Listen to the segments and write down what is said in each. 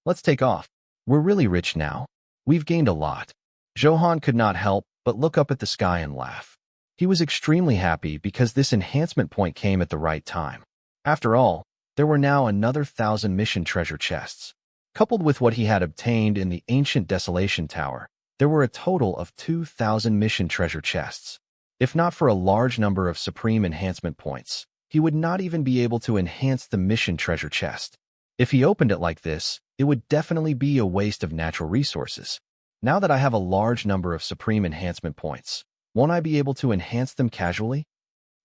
Let's take off. We're really rich now. We've gained a lot. Zhou Han could not help but look up at the sky and laugh. He was extremely happy because this enhancement point came at the right time. After all, there were now another 1,000 mission treasure chests. Coupled with what he had obtained in the ancient Desolation Tower, there were a total of 2,000 mission treasure chests. If not for a large number of supreme enhancement points, he would not even be able to enhance the mission treasure chest. If he opened it like this, it would definitely be a waste of natural resources. Now that I have a large number of supreme enhancement points, won't I be able to enhance them casually?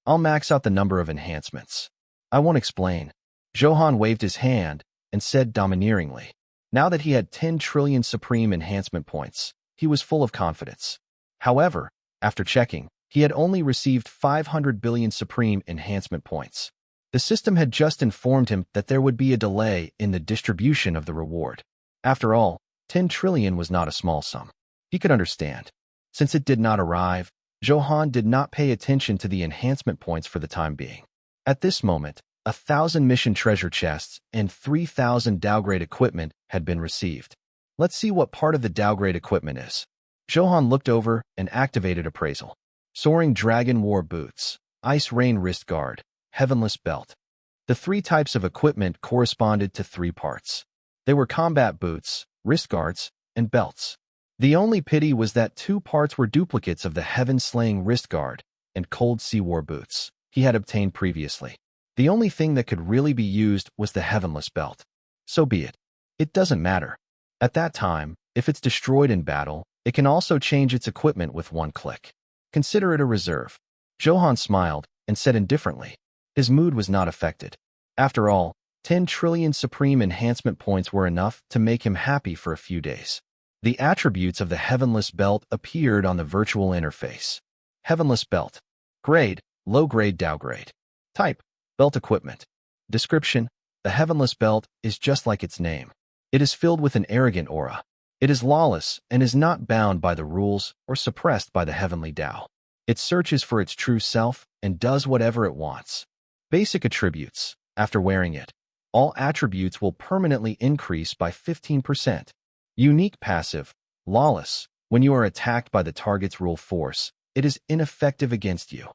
I'll max out the number of enhancements. I won't explain. Zhou Han waved his hand and said domineeringly. Now that he had 10 trillion supreme enhancement points, he was full of confidence. However, after checking, he had only received 500 billion supreme enhancement points. The system had just informed him that there would be a delay in the distribution of the reward. After all, 10 trillion was not a small sum. He could understand. Since it did not arrive, Zhou Han did not pay attention to the enhancement points for the time being. At this moment, 1,000 mission treasure chests and 3,000 downgrade equipment had been received. Let's see what part of the downgrade equipment is. Zhou Han looked over and activated appraisal. Soaring Dragon War Boots, Ice Rain Wrist Guard, Heavenless Belt. The three types of equipment corresponded to three parts. They were combat boots, wrist guards, and belts. The only pity was that two parts were duplicates of the Heaven-Slaying Wrist Guard and Cold Sea War Boots he had obtained previously. The only thing that could really be used was the Heavenless Belt. So be it. It doesn't matter. At that time, if it's destroyed in battle, it can also change its equipment with one click. Consider it a reserve. Zhou Han smiled and said indifferently. His mood was not affected. After all, 10 trillion supreme enhancement points were enough to make him happy for a few days. The attributes of the Heavenless Belt appeared on the virtual interface. Heavenless Belt. Grade, low-grade downgrade. Type, belt equipment. Description, the Heavenless Belt is just like its name. It is filled with an arrogant aura. It is lawless and is not bound by the rules or suppressed by the heavenly Tao. It searches for its true self and does whatever it wants. Basic attributes. After wearing it, all attributes will permanently increase by 15%. Unique passive, lawless. When you are attacked by the target's rule force, it is ineffective against you.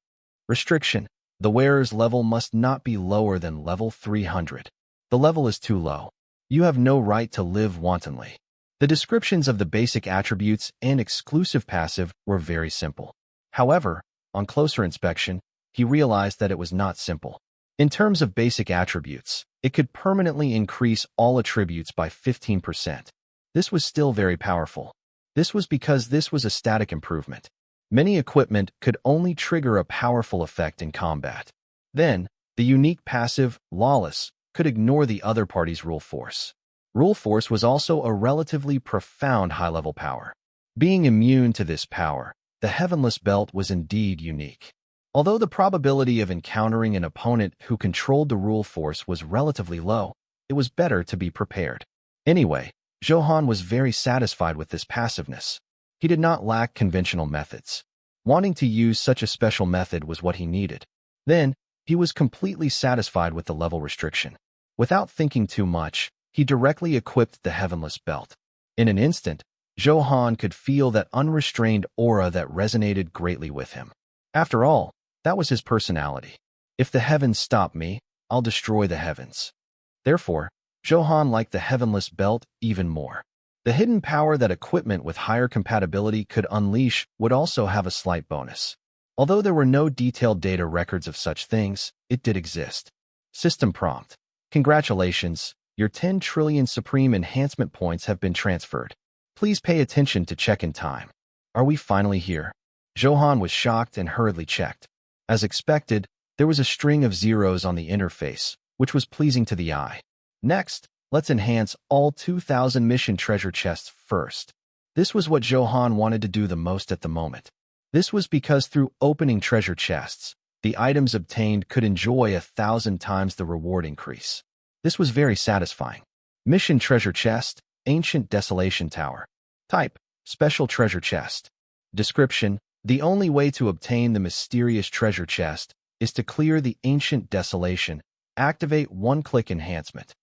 Restriction. The wearer's level must not be lower than level 300. The level is too low. You have no right to live wantonly. The descriptions of the basic attributes and exclusive passive were very simple. However, on closer inspection, he realized that it was not simple. In terms of basic attributes, it could permanently increase all attributes by 15%. This was still very powerful. This was because this was a static improvement. Many equipment could only trigger a powerful effect in combat. Then, the unique passive, lawless, could ignore the other party's rule force. Rule force was also a relatively profound high-level power. Being immune to this power, the Heavenless Belt was indeed unique. Although the probability of encountering an opponent who controlled the rule force was relatively low, it was better to be prepared. Anyway, Zhou Han was very satisfied with this passiveness. He did not lack conventional methods. Wanting to use such a special method was what he needed. Then, he was completely satisfied with the level restriction. Without thinking too much, he directly equipped the Heavenless Belt. In an instant, Zhou Han could feel that unrestrained aura that resonated greatly with him. After all, that was his personality. If the heavens stop me, I'll destroy the heavens. Therefore, Zhou Han liked the Heavenless Belt even more. The hidden power that equipment with higher compatibility could unleash would also have a slight bonus. Although there were no detailed data records of such things, it did exist. System prompt. Congratulations, your 10 trillion supreme enhancement points have been transferred. Please pay attention to check-in time. Are we finally here? Zhou Han was shocked and hurriedly checked. As expected, there was a string of zeros on the interface, which was pleasing to the eye. Next, let's enhance all 2,000 mission treasure chests first. This was what Zhou Han wanted to do the most at the moment. This was because through opening treasure chests, the items obtained could enjoy 1,000 times the reward increase. This was very satisfying. Mission treasure chest, Ancient Desolation Tower. Type, Special Treasure Chest. Description, the only way to obtain the mysterious treasure chest is to clear the Ancient Desolation, activate one-click enhancement.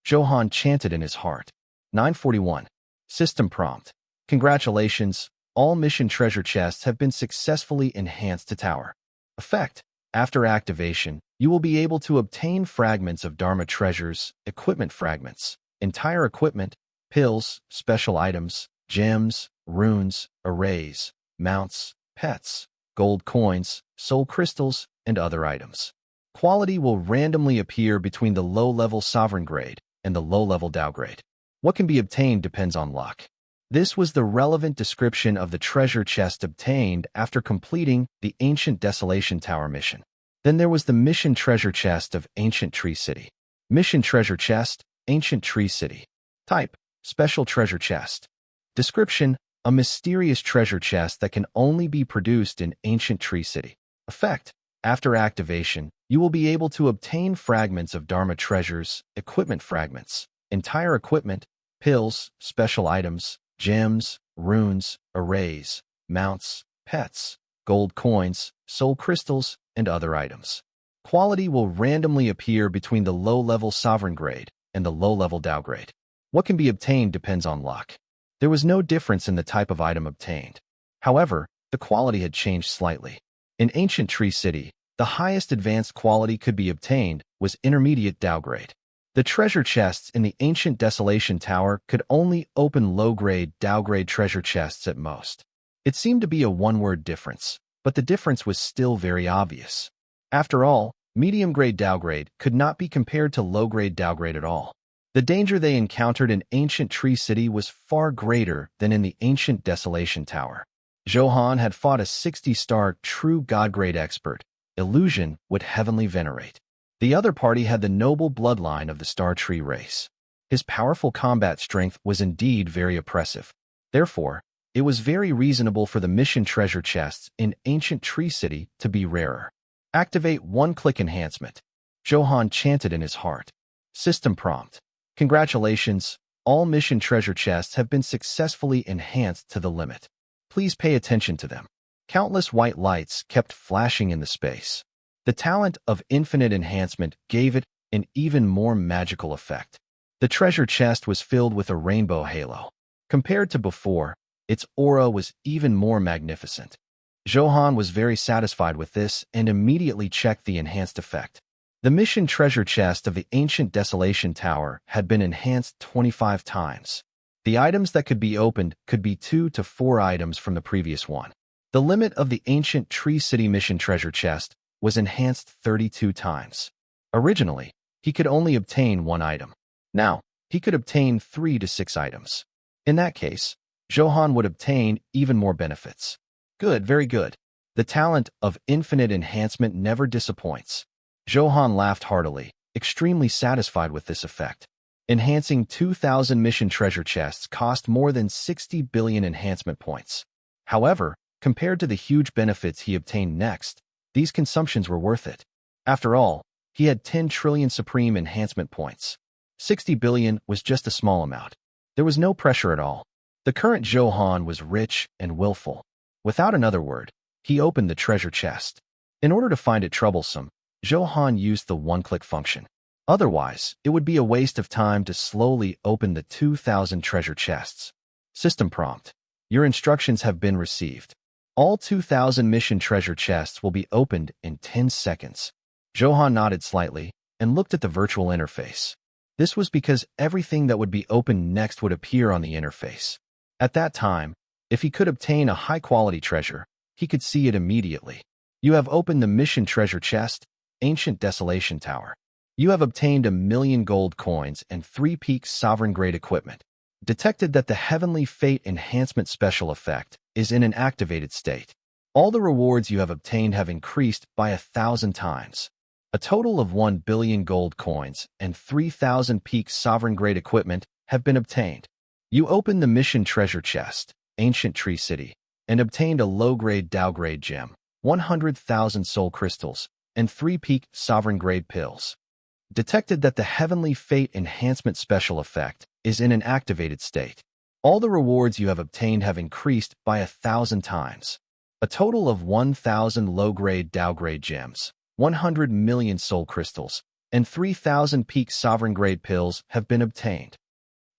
Zhou Han chanted in his heart. 941. System prompt. Congratulations, all mission treasure chests have been successfully enhanced to tower. Effect. After activation, you will be able to obtain fragments of Dharma treasures, equipment fragments, entire equipment, pills, special items, gems, runes, arrays, mounts, pets, gold coins, soul crystals, and other items. Quality will randomly appear between the low-level sovereign grade and the low-level Dao grade. What can be obtained depends on luck. This was the relevant description of the treasure chest obtained after completing the Ancient Desolation Tower mission. Then there was the Mission Treasure Chest of Ancient Tree City. Mission Treasure Chest, Ancient Tree City. Type: Special Treasure Chest. Description: a mysterious treasure chest that can only be produced in Ancient Tree City. Effect: after activation, you will be able to obtain fragments of Dharma treasures, equipment fragments, entire equipment, pills, special items, gems, runes, arrays, mounts, pets, gold coins, soul crystals, and other items. Quality will randomly appear between the low-level sovereign grade and the low-level Dao grade. What can be obtained depends on luck. There was no difference in the type of item obtained. However, the quality had changed slightly. In Ancient Tree City, the highest advanced quality could be obtained was intermediate Dao grade. The treasure chests in the Ancient Desolation Tower could only open low-grade Dao grade treasure chests at most. It seemed to be a one-word difference, but the difference was still very obvious. After all, medium-grade Dao grade could not be compared to low-grade Dao grade at all. The danger they encountered in Ancient Tree City was far greater than in the Ancient Desolation Tower. Zhou Han had fought a 60-star true God-grade expert, Illusion would heavenly venerate. The other party had the noble bloodline of the Star Tree race. His powerful combat strength was indeed very oppressive. Therefore, it was very reasonable for the mission treasure chests in Ancient Tree City to be rarer. Activate one-click enhancement. Zhou Han chanted in his heart. System prompt. Congratulations, all mission treasure chests have been successfully enhanced to the limit. Please pay attention to them. Countless white lights kept flashing in the space. The talent of infinite enhancement gave it an even more magical effect. The treasure chest was filled with a rainbow halo. Compared to before, its aura was even more magnificent. Zhou Han was very satisfied with this and immediately checked the enhanced effect. The mission treasure chest of the Ancient Desolation Tower had been enhanced 25 times. The items that could be opened could be 2 to 4 items from the previous one. The limit of the Ancient Tree City mission treasure chest was enhanced 32 times. Originally, he could only obtain 1 item. Now, he could obtain 3 to 6 items. In that case, Zhou Han would obtain even more benefits. Good, very good. The talent of infinite enhancement never disappoints. Zhou Han laughed heartily, extremely satisfied with this effect. Enhancing 2,000 mission treasure chests cost more than 60 billion enhancement points. However, compared to the huge benefits he obtained next, these consumptions were worth it. After all, he had 10 trillion supreme enhancement points. 60 billion was just a small amount. There was no pressure at all. The current Zhou Han was rich and willful. Without another word, he opened the treasure chest. In order to find it troublesome, Zhou Han used the one-click function. Otherwise, it would be a waste of time to slowly open the 2,000 treasure chests. System prompt. Your instructions have been received. All 2,000 mission treasure chests will be opened in 10 seconds. Zhou Han nodded slightly and looked at the virtual interface. This was because everything that would be opened next would appear on the interface. At that time, if he could obtain a high-quality treasure, he could see it immediately. You have opened the mission treasure chest, Ancient Desolation Tower. You have obtained 1,000,000 gold coins and 3 peaks sovereign-grade equipment. Detected that the Heavenly Fate Enhancement special effect is in an activated state. All the rewards you have obtained have increased by 1,000 times. A total of 1 billion gold coins and 3,000 peaks sovereign-grade equipment have been obtained. You opened the mission treasure chest, Ancient Tree City, and obtained a low-grade Dao-grade gem, 100,000 soul crystals, and 3 peak sovereign-grade pills. Detected that the Heavenly Fate Enhancement special effect is in an activated state. All the rewards you have obtained have increased by 1,000 times. A total of 1,000 low-grade Dao-grade gems, 100 million soul crystals, and 3,000 peak sovereign-grade pills have been obtained.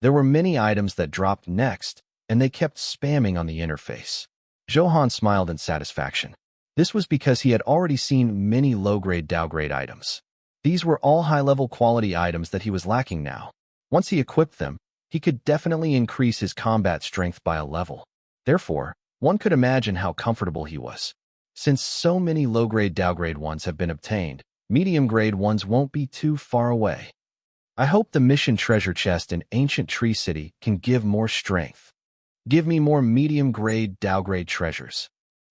There were many items that dropped next, and they kept spamming on the interface. Zhou Han smiled in satisfaction. This was because he had already seen many low-grade downgrade items. These were all high-level quality items that he was lacking now. Once he equipped them, he could definitely increase his combat strength by a level. Therefore, one could imagine how comfortable he was. Since so many low-grade downgrade ones have been obtained, medium-grade ones won't be too far away. I hope the mission treasure chest in Ancient Tree City can give more strength. Give me more medium-grade downgrade treasures.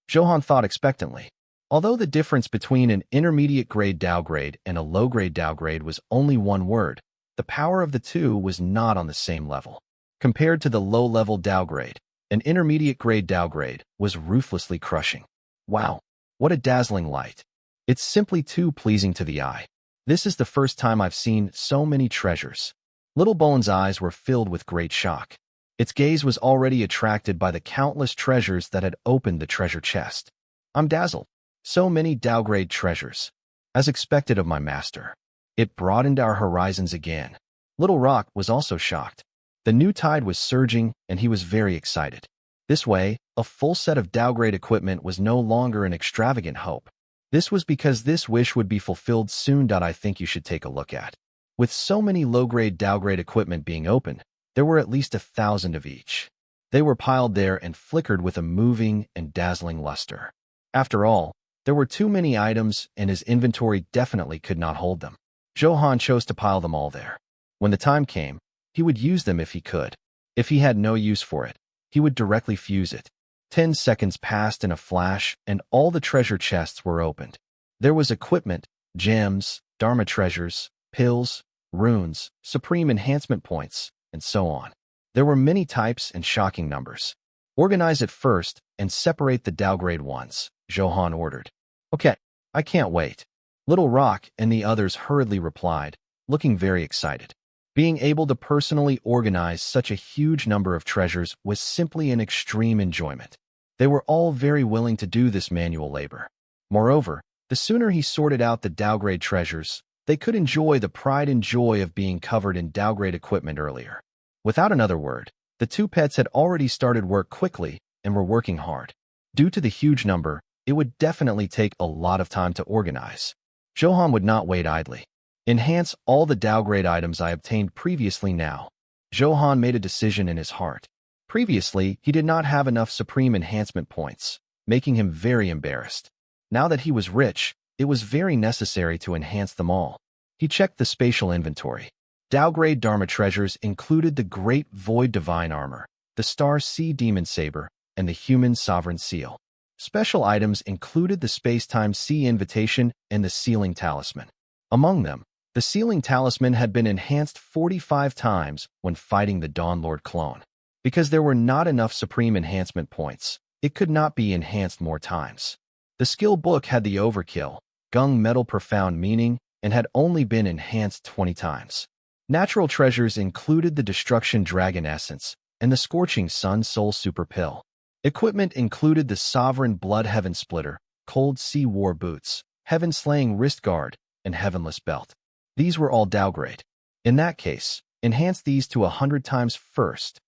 Zhou Han thought expectantly. Although the difference between an intermediate-grade downgrade and a low-grade downgrade was only one word, the power of the two was not on the same level. Compared to the low-level downgrade, an intermediate-grade downgrade was ruthlessly crushing. Wow, what a dazzling light. It's simply too pleasing to the eye. This is the first time I've seen so many treasures. Little Bowen's eyes were filled with great shock. Its gaze was already attracted by the countless treasures that had opened the treasure chest. I'm dazzled. So many downgrade treasures. As expected of my master. It broadened our horizons again. Little Rock was also shocked. The new tide was surging, and he was very excited. This way, a full set of downgrade equipment was no longer an extravagant hope. This was because this wish would be fulfilled soon. I think you should take a look at. With so many low-grade downgrade equipment being opened, there were at least 1,000 of each. They were piled there and flickered with a moving and dazzling luster. After all, there were too many items, and his inventory definitely could not hold them. Zhou Han chose to pile them all there. When the time came, he would use them if he could. If he had no use for it, he would directly fuse it. 10 seconds passed in a flash, and all the treasure chests were opened. There was equipment, gems, Dharma treasures, pills, runes, supreme enhancement points, and so on. There were many types and shocking numbers. Organize it first and separate the downgrade ones, Zhou Han ordered. Okay, I can't wait. Little Rock and the others hurriedly replied, looking very excited. Being able to personally organize such a huge number of treasures was simply an extreme enjoyment. They were all very willing to do this manual labor. Moreover, the sooner he sorted out the downgrade treasures, they could enjoy the pride and joy of being covered in downgrade equipment earlier. Without another word, the two pets had already started work quickly and were working hard. Due to the huge number, it would definitely take a lot of time to organize. Zhou Han would not wait idly. Enhance all the downgrade items I obtained previously now. Zhou Han made a decision in his heart. Previously, he did not have enough supreme enhancement points, making him very embarrassed. Now that he was rich, it was very necessary to enhance them all. He checked the spatial inventory. Downgrade Dharma treasures included the Great Void Divine Armor, the Star Sea Demon Saber, and the Human Sovereign Seal. Special items included the Space-Time Sea Invitation and the Sealing Talisman. Among them, the Sealing Talisman had been enhanced 45 times when fighting the Dawn Lord clone. Because there were not enough supreme enhancement points, it could not be enhanced more times. The skill book had the Overkill, Gung Metal Profound Meaning, and had only been enhanced 20 times. Natural treasures included the Destruction Dragon Essence and the Scorching Sun Soul Super Pill. Equipment included the Sovereign Blood Heaven Splitter, Cold Sea War Boots, Heaven Slaying Wrist Guard, and Heavenless Belt. These were all downgrade. In that case, enhance these to 100 times first.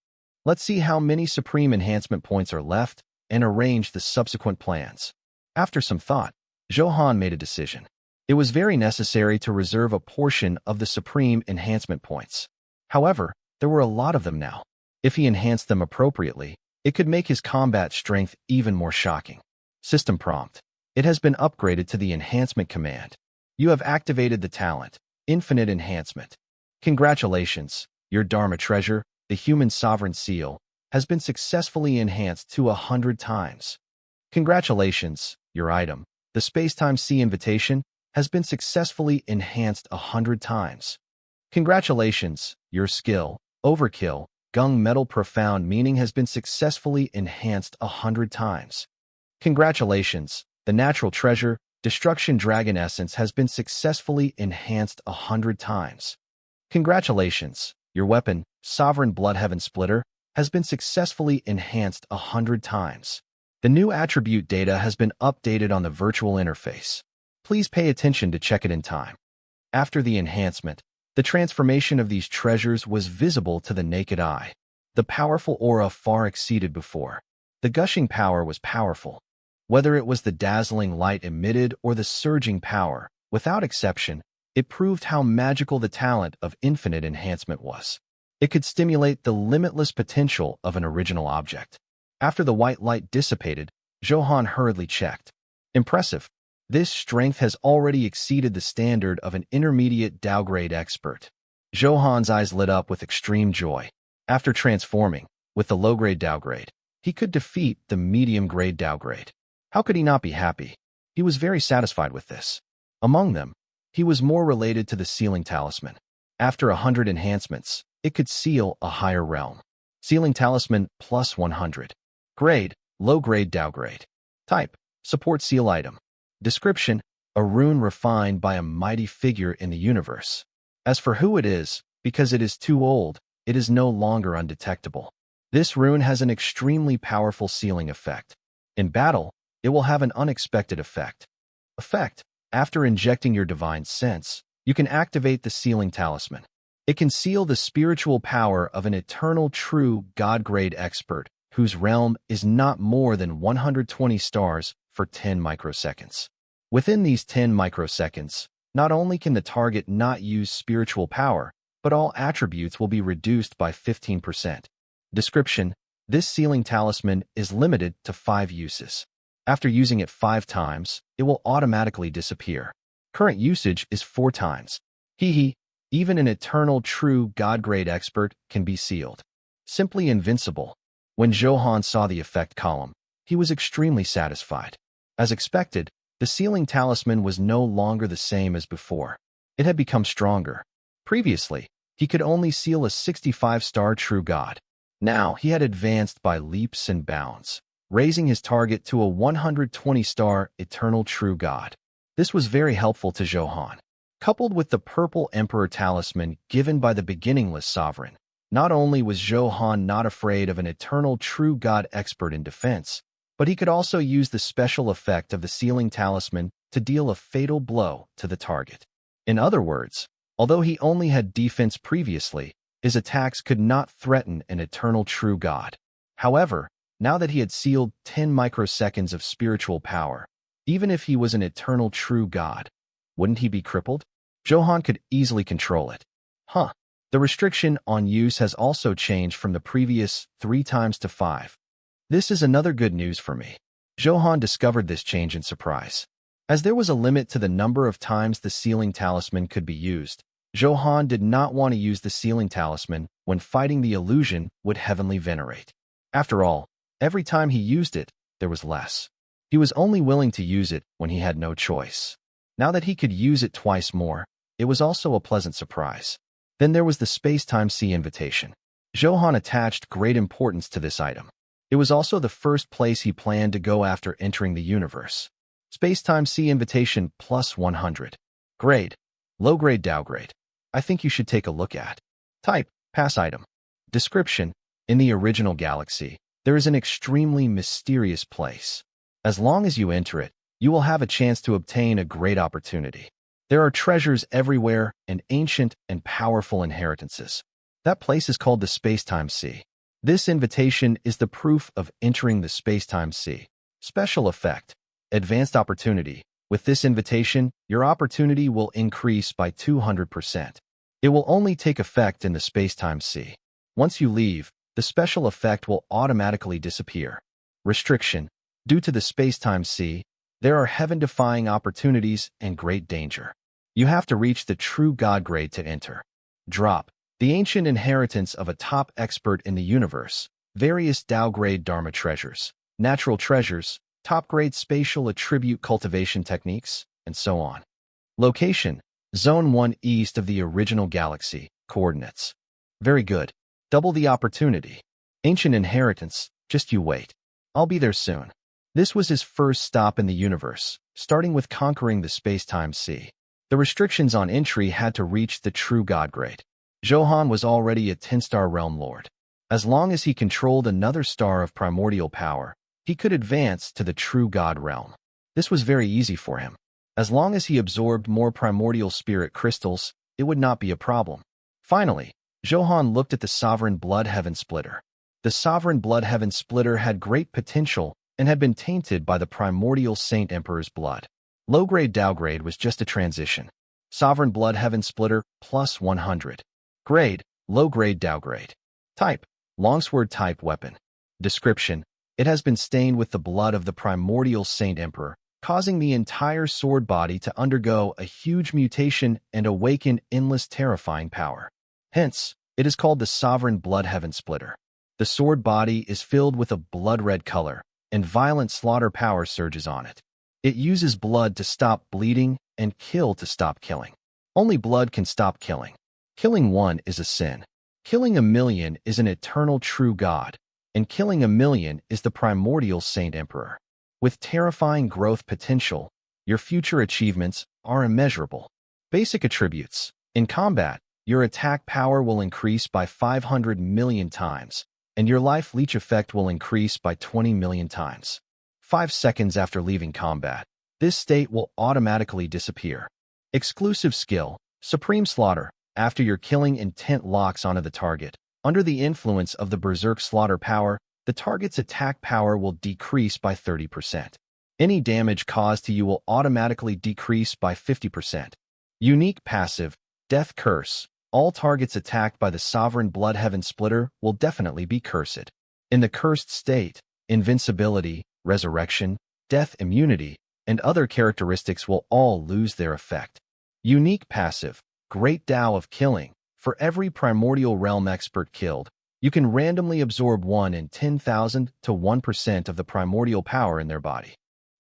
Let's see how many supreme enhancement points are left and arrange the subsequent plans. After some thought, Zhou Han made a decision. It was very necessary to reserve a portion of the supreme enhancement points. However, there were a lot of them now. If he enhanced them appropriately, it could make his combat strength even more shocking. System prompt. It has been upgraded to the enhancement command. You have activated the talent, Infinite Enhancement. Congratulations, your Dharma treasure, the Human Sovereign Seal, has been successfully enhanced to 100 times. Congratulations, your item, the Space-Time Sea Invitation, has been successfully enhanced 100 times. Congratulations, your skill, Overkill, Gung Metal Profound Meaning has been successfully enhanced 100 times. Congratulations, the natural treasure, Destruction Dragon Essence has been successfully enhanced 100 times. Congratulations, your weapon, Sovereign Blood Heaven Splitter, has been successfulully enhanced 100 times. The new attribute data has been updated on the virtual interface. Please pay attention to check it in time. After the enhancement, The transformation of these treasures was visible to the naked eye. The powerful aura far exceeded before. The gushing power was powerful. Whether it was the dazzling light emitted or the surging power, without exception, it proved how magical the talent of infinite enhancement was. It could stimulate the limitless potential of an original object. After the white light dissipated, Zhou Han hurriedly checked. Impressive. This strength has already exceeded the standard of an intermediate Dao-grade expert. Zhou Han's eyes lit up with extreme joy. After transforming, with the low-grade Dao-grade, he could defeat the medium-grade Dao-grade. How could he not be happy? He was very satisfied with this. Among them, he was more related to the sealing talisman. After 100 enhancements, it could seal a higher realm. Sealing talisman plus 100. Grade, low-grade Dao-grade. Type, support seal item. Description, a rune refined by a mighty figure in the universe. As for who it is, because it is too old, it is no longer undetectable. This rune has an extremely powerful sealing effect. In battle, it will have an unexpected effect. After injecting your divine sense, you can activate the sealing talisman. It can seal the spiritual power of an eternal true God-grade expert, whose realm is not more than 120 stars for 10 microseconds. Within these 10 microseconds, not only can the target not use spiritual power, but all attributes will be reduced by 15%. Description, this sealing talisman is limited to 5 uses. After using it 5 times, it will automatically disappear. Current usage is 4 times. Even an eternal true God-grade expert can be sealed. Simply invincible. When Zhou Han saw the effect column, he was extremely satisfied. As expected, the sealing talisman was no longer the same as before. It had become stronger. Previously, he could only seal a 65-star true God. Now he had advanced by leaps and bounds, raising his target to a 120-star eternal true God. This was very helpful to Zhou Han. Coupled with the purple emperor talisman given by the beginningless sovereign, not only was Zhou Han not afraid of an eternal true God expert in defense, but he could also use the special effect of the sealing talisman to deal a fatal blow to the target. In other words, although he only had defense previously, his attacks could not threaten an eternal true God. However, now that he had sealed 10 microseconds of spiritual power, even if he was an eternal true God, wouldn't he be crippled? Zhou Han could easily control it. The restriction on use has also changed from the previous 3 times to 5. This is another good news for me. Zhou Han discovered this change in surprise. As there was a limit to the number of times the sealing talisman could be used, Zhou Han did not want to use the sealing talisman when fighting the illusion would heavenly venerate. After all, every time he used it, there was less. He was only willing to use it when he had no choice. Now that he could use it twice more, it was also a pleasant surprise. Then there was the Space-Time Sea invitation. Zhou Han attached great importance to this item. It was also the first place he planned to go after entering the universe. Space-Time Sea invitation plus 100. Grade, low-grade Dao-grade. I think you should take a look at. Type, pass item. Description, in the original galaxy, there is an extremely mysterious place. As long as you enter it, you will have a chance to obtain a great opportunity. There are treasures everywhere and ancient and powerful inheritances. That place is called the Space-Time Sea. This invitation is the proof of entering the Space-Time Sea. Special effect, advanced opportunity. With this invitation, your opportunity will increase by 200%. It will only take effect in the Space-Time Sea. Once you leave, the special effect will automatically disappear. Restriction, due to the Space-Time Sea, there are heaven-defying opportunities and great danger. You have to reach the true God grade to enter. Drop, the ancient inheritance of a top expert in the universe, various Dao grade Dharma treasures, natural treasures, top grade spatial attribute cultivation techniques, and so on. Location, Zone 1 east of the original galaxy, coordinates. Very good. Double the opportunity. Ancient inheritance, just you wait. I'll be there soon. This was his first stop in the universe, starting with conquering the Space-Time Sea. The restrictions on entry had to reach the true God grade. Zhou Han was already a 10-star realm lord. As long as he controlled another star of primordial power, he could advance to the true God realm. This was very easy for him. As long as he absorbed more primordial spirit crystals, it would not be a problem. Finally, Zhou Han looked at the Sovereign Blood Heaven Splitter. The Sovereign Blood Heaven Splitter had great potential and had been tainted by the primordial Saint Emperor's blood. Low-grade downgrade was just a transition. Sovereign Blood Heaven Splitter plus 100. Grade, low-grade downgrade. Type, longsword type weapon. Description, it has been stained with the blood of the primordial Saint Emperor, causing the entire sword body to undergo a huge mutation and awaken endless terrifying power. Hence, it is called the Sovereign Blood Heaven Splitter. The sword body is filled with a blood-red color, and violent slaughter power surges on it. It uses blood to stop bleeding and kill to stop killing. Only blood can stop killing. Killing one is a sin. Killing a million is an eternal true God, and killing a million is the primordial Saint Emperor. With terrifying growth potential, your future achievements are immeasurable. Basic attributes. In combat, your attack power will increase by 500 million times, and your life leech effect will increase by 20 million times. 5 seconds after leaving combat, this state will automatically disappear. Exclusive skill, Supreme Slaughter. After your killing intent locks onto the target, under the influence of the Berserk Slaughter power, the target's attack power will decrease by 30%. Any damage caused to you will automatically decrease by 50%. Unique passive, Death Curse. All targets attacked by the Sovereign Blood Heaven Splitter will definitely be cursed. In the cursed state, invincibility, resurrection, death immunity, and other characteristics will all lose their effect. Unique passive, Great Tao of Killing. For every primordial realm expert killed, you can randomly absorb 1 in 10,000 to 1% of the primordial power in their body.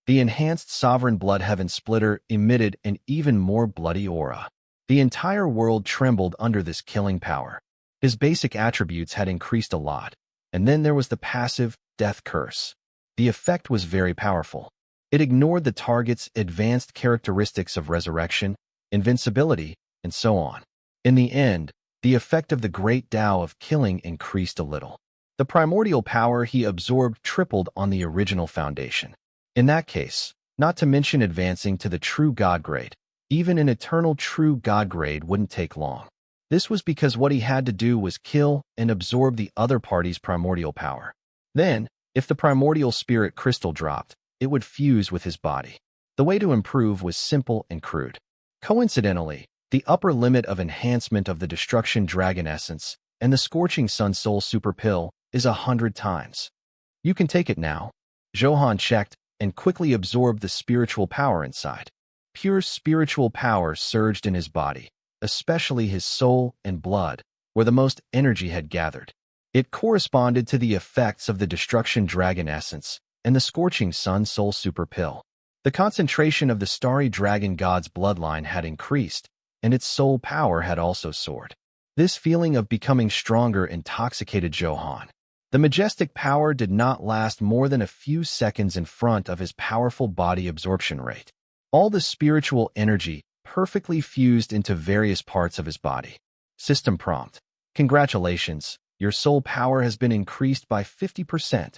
The enhanced Sovereign Blood Heaven Splitter emitted an even more bloody aura. The entire world trembled under this killing power. His basic attributes had increased a lot, and then there was the passive, Death Curse. The effect was very powerful. It ignored the target's advanced characteristics of resurrection, invincibility, and so on. In the end, the effect of the Great Tao of Killing increased a little. The primordial power he absorbed tripled on the original foundation. In that case, not to mention advancing to the True God grade, even an eternal True God grade wouldn't take long. This was because what he had to do was kill and absorb the other party's primordial power. Then, if the primordial spirit crystal dropped, it would fuse with his body. The way to improve was simple and crude. Coincidentally, the upper limit of enhancement of the Destruction Dragon Essence and the Scorching Sun Soul Super Pill is 100 times. You can take it now. Zhou Han checked and quickly absorbed the spiritual power inside. Pure spiritual power surged in his body, especially his soul and blood, where the most energy had gathered. It corresponded to the effects of the Destruction Dragon Essence and the Scorching Sun Soul Super Pill. The concentration of the Starry Dragon God's bloodline had increased, and its soul power had also soared. This feeling of becoming stronger intoxicated Zhou Han. The majestic power did not last more than a few seconds in front of his powerful body absorption rate. All the spiritual energy perfectly fused into various parts of his body. System prompt. Congratulations, your soul power has been increased by 50%.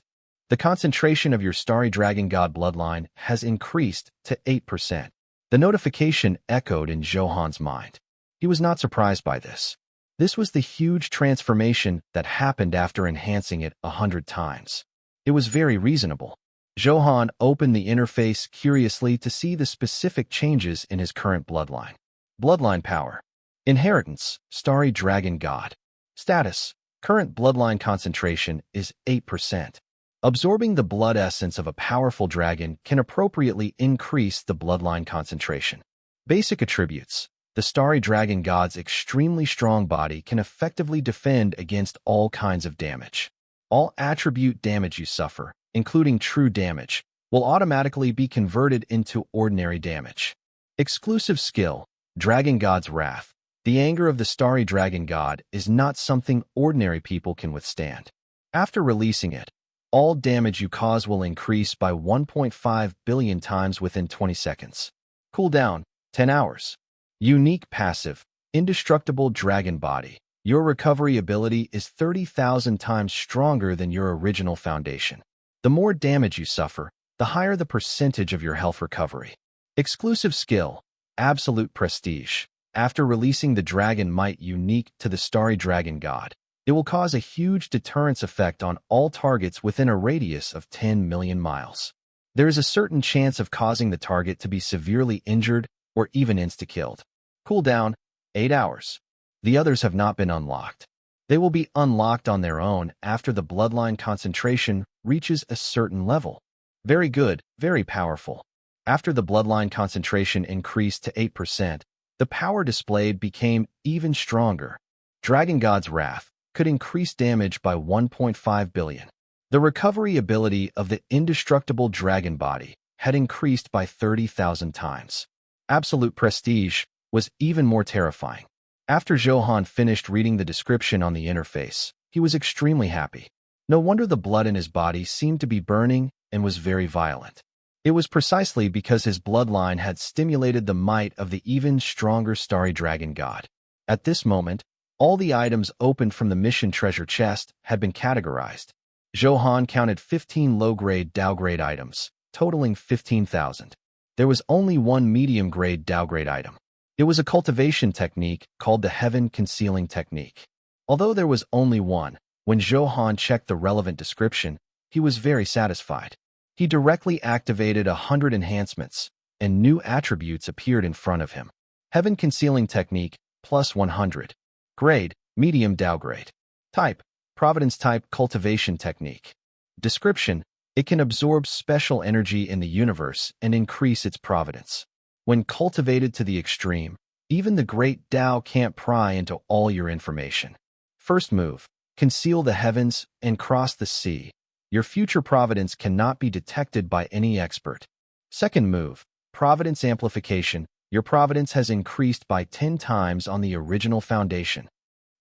The concentration of your Starry Dragon God bloodline has increased to 8%. The notification echoed in Zhou Han's mind. He was not surprised by this. This was the huge transformation that happened after enhancing it 100 times. It was very reasonable. Zhou Han opened the interface curiously to see the specific changes in his current bloodline. Bloodline power. Inheritance, Starry Dragon God. Status, current bloodline concentration is 8%. Absorbing the blood essence of a powerful dragon can appropriately increase the bloodline concentration. Basic attributes. The Starry Dragon God's extremely strong body can effectively defend against all kinds of damage. All attribute damage you suffer, including true damage, will automatically be converted into ordinary damage. Exclusive skill, Dragon God's Wrath. The anger of the Starry Dragon God is not something ordinary people can withstand. After releasing it, all damage you cause will increase by 1.5 billion times within 20 seconds. Cooldown, 10 hours. Unique passive, Indestructible Dragon Body. Your recovery ability is 30,000 times stronger than your original foundation. The more damage you suffer, the higher the percentage of your health recovery. Exclusive skill, Absolute Prestige. After releasing the dragon might unique to the starry dragon god, it will cause a huge deterrence effect on all targets within a radius of 10 million miles. There is a certain chance of causing the target to be severely injured or even insta-killed. Cooldown, 8 hours. The others have not been unlocked. They will be unlocked on their own after the bloodline concentration reaches a certain level. Very good, very powerful. After the bloodline concentration increased to 8%, the power displayed became even stronger. Dragon God's Wrath could increase damage by 1.5 billion. The recovery ability of the indestructible dragon body had increased by 30,000 times. Absolute prestige was even more terrifying. After Zhou Han finished reading the description on the interface, he was extremely happy. No wonder the blood in his body seemed to be burning and was very violent. It was precisely because his bloodline had stimulated the might of the even stronger starry dragon god. At this moment, all the items opened from the mission treasure chest had been categorized. Zhou Han counted 15 low-grade Dao-grade items, totaling 15,000. There was only one medium-grade Dao-grade item. It was a cultivation technique called the Heaven Concealing Technique. Although there was only one, when Zhou Han checked the relevant description, he was very satisfied. He directly activated 100 enhancements, and new attributes appeared in front of him. Heaven Concealing Technique, plus 100. Grade, Medium Dao Grade. Type, Providence Type Cultivation Technique. Description, it can absorb special energy in the universe and increase its providence. When cultivated to the extreme, even the great Tao can't pry into all your information. First move, conceal the heavens and cross the sea. Your future providence cannot be detected by any expert. Second move, providence amplification. Your providence has increased by 10 times on the original foundation.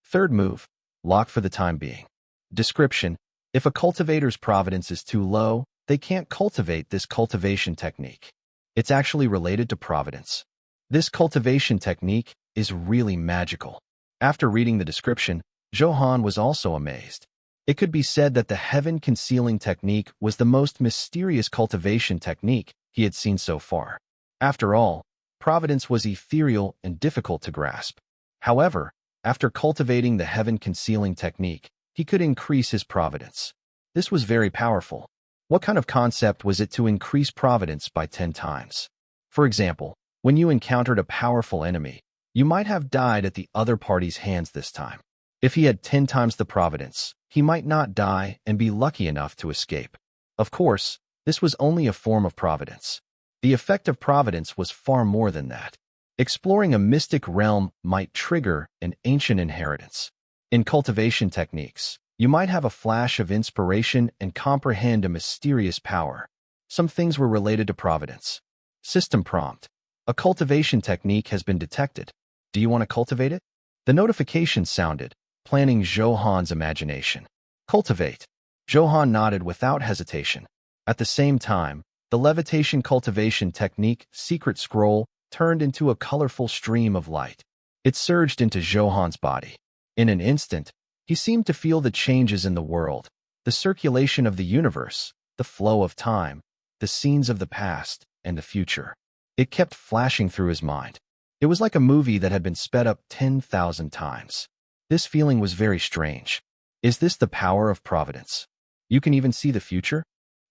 Third move, lock for the time being. Description, if a cultivator's providence is too low, they can't cultivate this cultivation technique. It's actually related to providence. This cultivation technique is really magical. After reading the description, Zhou Han was also amazed. It could be said that the Heaven Concealing Technique was the most mysterious cultivation technique he had seen so far. After all, providence was ethereal and difficult to grasp. However, after cultivating the Heaven Concealing Technique, he could increase his providence. This was very powerful. What kind of concept was it to increase providence by 10 times? For example, when you encountered a powerful enemy, you might have died at the other party's hands this time. If he had 10 times the providence, he might not die and be lucky enough to escape. Of course, this was only a form of providence. The effect of providence was far more than that. Exploring a mystic realm might trigger an ancient inheritance. In cultivation techniques, you might have a flash of inspiration and comprehend a mysterious power. Some things were related to providence. System prompt. A cultivation technique has been detected. Do you want to cultivate it? The notification sounded, planning Zhou Han's imagination. Cultivate. Zhou Han nodded without hesitation. At the same time, the levitation cultivation technique secret scroll turned into a colorful stream of light. It surged into Zhou Han's body. In an instant, he seemed to feel the changes in the world, the circulation of the universe, the flow of time, the scenes of the past and the future. It kept flashing through his mind. It was like a movie that had been sped up 10,000 times. This feeling was very strange. Is this the power of providence? You can even see the future?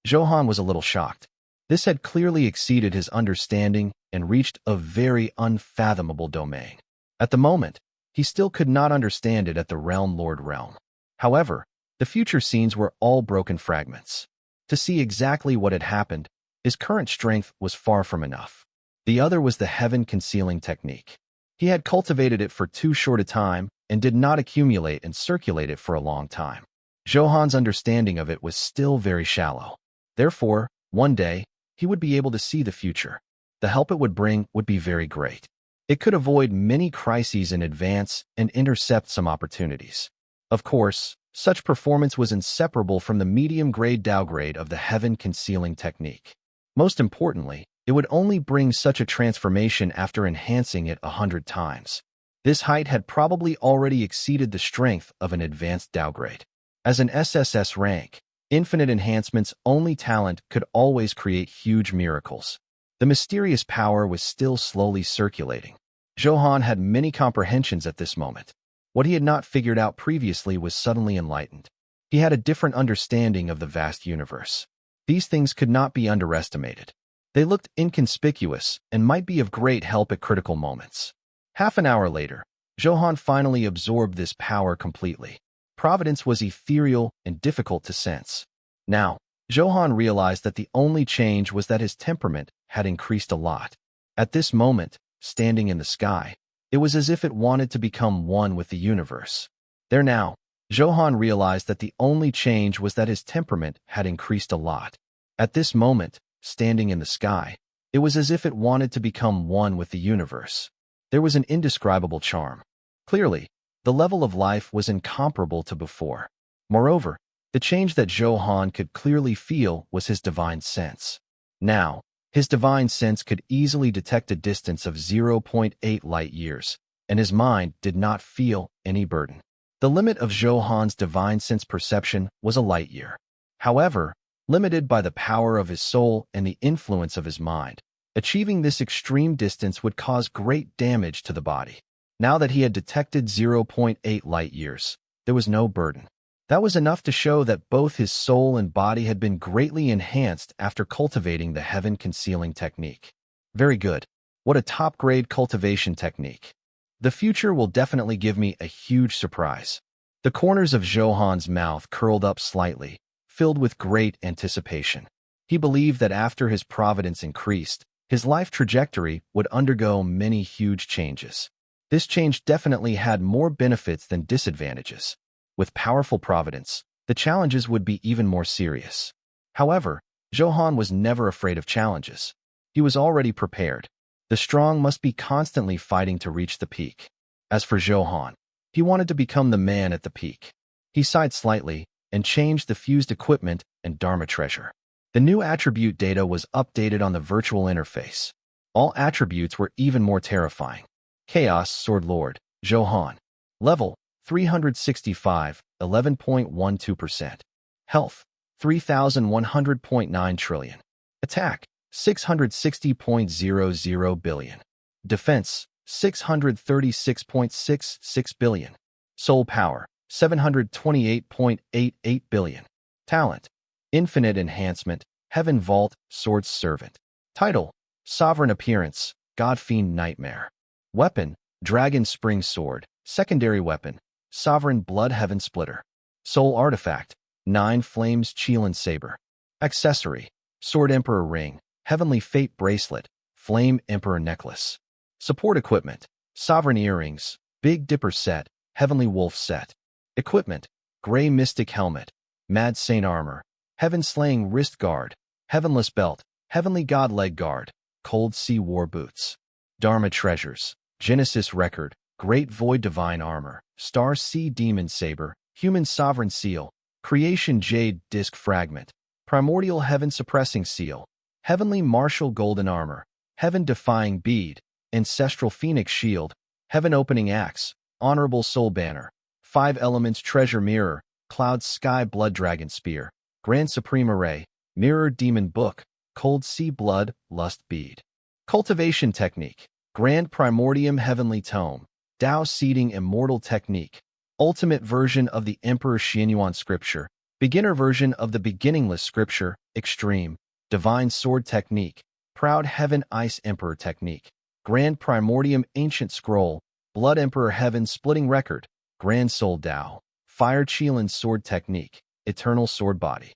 Zhou Han was a little shocked. This had clearly exceeded his understanding and reached a very unfathomable domain. At the moment, he still could not understand it at the Realm Lord realm. However, the future scenes were all broken fragments. To see exactly what had happened, his current strength was far from enough. The other was the Heaven Concealing Technique. He had cultivated it for too short a time and did not accumulate and circulate it for a long time. Zhou Han's understanding of it was still very shallow. Therefore, one day, he would be able to see the future. The help it would bring would be very great. It could avoid many crises in advance and intercept some opportunities. Of course, such performance was inseparable from the medium-grade Dao grade of the Heaven Concealing Technique. Most importantly, it would only bring such a transformation after enhancing it 100 times. This height had probably already exceeded the strength of an advanced Dao grade. As an SSS rank, infinite enhancement's only talent could always create huge miracles. The mysterious power was still slowly circulating. Zhou Han had many comprehensions at this moment. What he had not figured out previously was suddenly enlightened. He had a different understanding of the vast universe. These things could not be underestimated. They looked inconspicuous and might be of great help at critical moments. Half an hour later, Zhou Han finally absorbed this power completely. Providence was ethereal and difficult to sense. Now, Zhou Han realized that the only change was that his temperament had increased a lot. At this moment, standing in the sky, it was as if it wanted to become one with the universe. There now, Zhou Han realized that the only change was that his temperament had increased a lot. At this moment, standing in the sky, it was as if it wanted to become one with the universe. There was an indescribable charm. Clearly, the level of life was incomparable to before. Moreover, the change that Zhou Han could clearly feel was his divine sense. Now, his divine sense could easily detect a distance of 0.8 light-years, and his mind did not feel any burden. The limit of Zhou Han's divine sense perception was a light-year. However, limited by the power of his soul and the influence of his mind, achieving this extreme distance would cause great damage to the body. Now that he had detected 0.8 light-years, there was no burden. That was enough to show that both his soul and body had been greatly enhanced after cultivating the heaven-concealing technique. Very good. What a top-grade cultivation technique. The future will definitely give me a huge surprise. The corners of Zhou Han's mouth curled up slightly, filled with great anticipation. He believed that after his providence increased, his life trajectory would undergo many huge changes. This change definitely had more benefits than disadvantages. With powerful providence, the challenges would be even more serious. However, Zhou Han was never afraid of challenges. He was already prepared. The strong must be constantly fighting to reach the peak. As for Zhou Han, he wanted to become the man at the peak. He sighed slightly and changed the fused equipment and Dharma treasure. The new attribute data was updated on the virtual interface. All attributes were even more terrifying. Chaos Sword Lord, Zhou Han. Level 365, 11.12%. Health 3,100.9 trillion. Attack 660.00 billion. Defense 636.66 billion. Soul power 728.88 billion. Talent Infinite Enhancement, Heaven Vault, Sword's Servant. Title Sovereign Appearance, God Fiend Nightmare. Weapon Dragon Spring Sword. Secondary weapon Sovereign Blood Heaven Splitter. Soul Artifact 9 Flames Qilin Saber. Accessory Sword Emperor Ring, Heavenly Fate Bracelet, Flame Emperor Necklace. Support Equipment Sovereign Earrings, Big Dipper Set, Heavenly Wolf Set. Equipment Grey Mystic Helmet, Mad Saint Armor, Heaven Slaying Wrist Guard, Heavenless Belt, Heavenly God Leg Guard, Cold Sea War Boots. Dharma Treasures Genesis Record, Great Void Divine Armor, Star Sea Demon Saber, Human Sovereign Seal, Creation Jade Disc Fragment, Primordial Heaven Suppressing Seal, Heavenly Martial Golden Armor, Heaven Defying Bead, Ancestral Phoenix Shield, Heaven Opening Axe, Honorable Soul Banner, 5 Elements Treasure Mirror, Cloud Sky Blood Dragon Spear, Grand Supreme Array, Mirror Demon Book, Cold Sea Blood Lust Bead. Cultivation Technique Grand Primordium Heavenly Tome, Tao Seeding Immortal Technique, Ultimate version of the Emperor Xianyuan Scripture, Beginner version of the Beginningless Scripture, Extreme, Divine Sword Technique, Proud Heaven Ice Emperor Technique, Grand Primordium Ancient Scroll, Blood Emperor Heaven Splitting Record, Grand Soul Tao, Fire Qilin Sword Technique, Eternal Sword Body.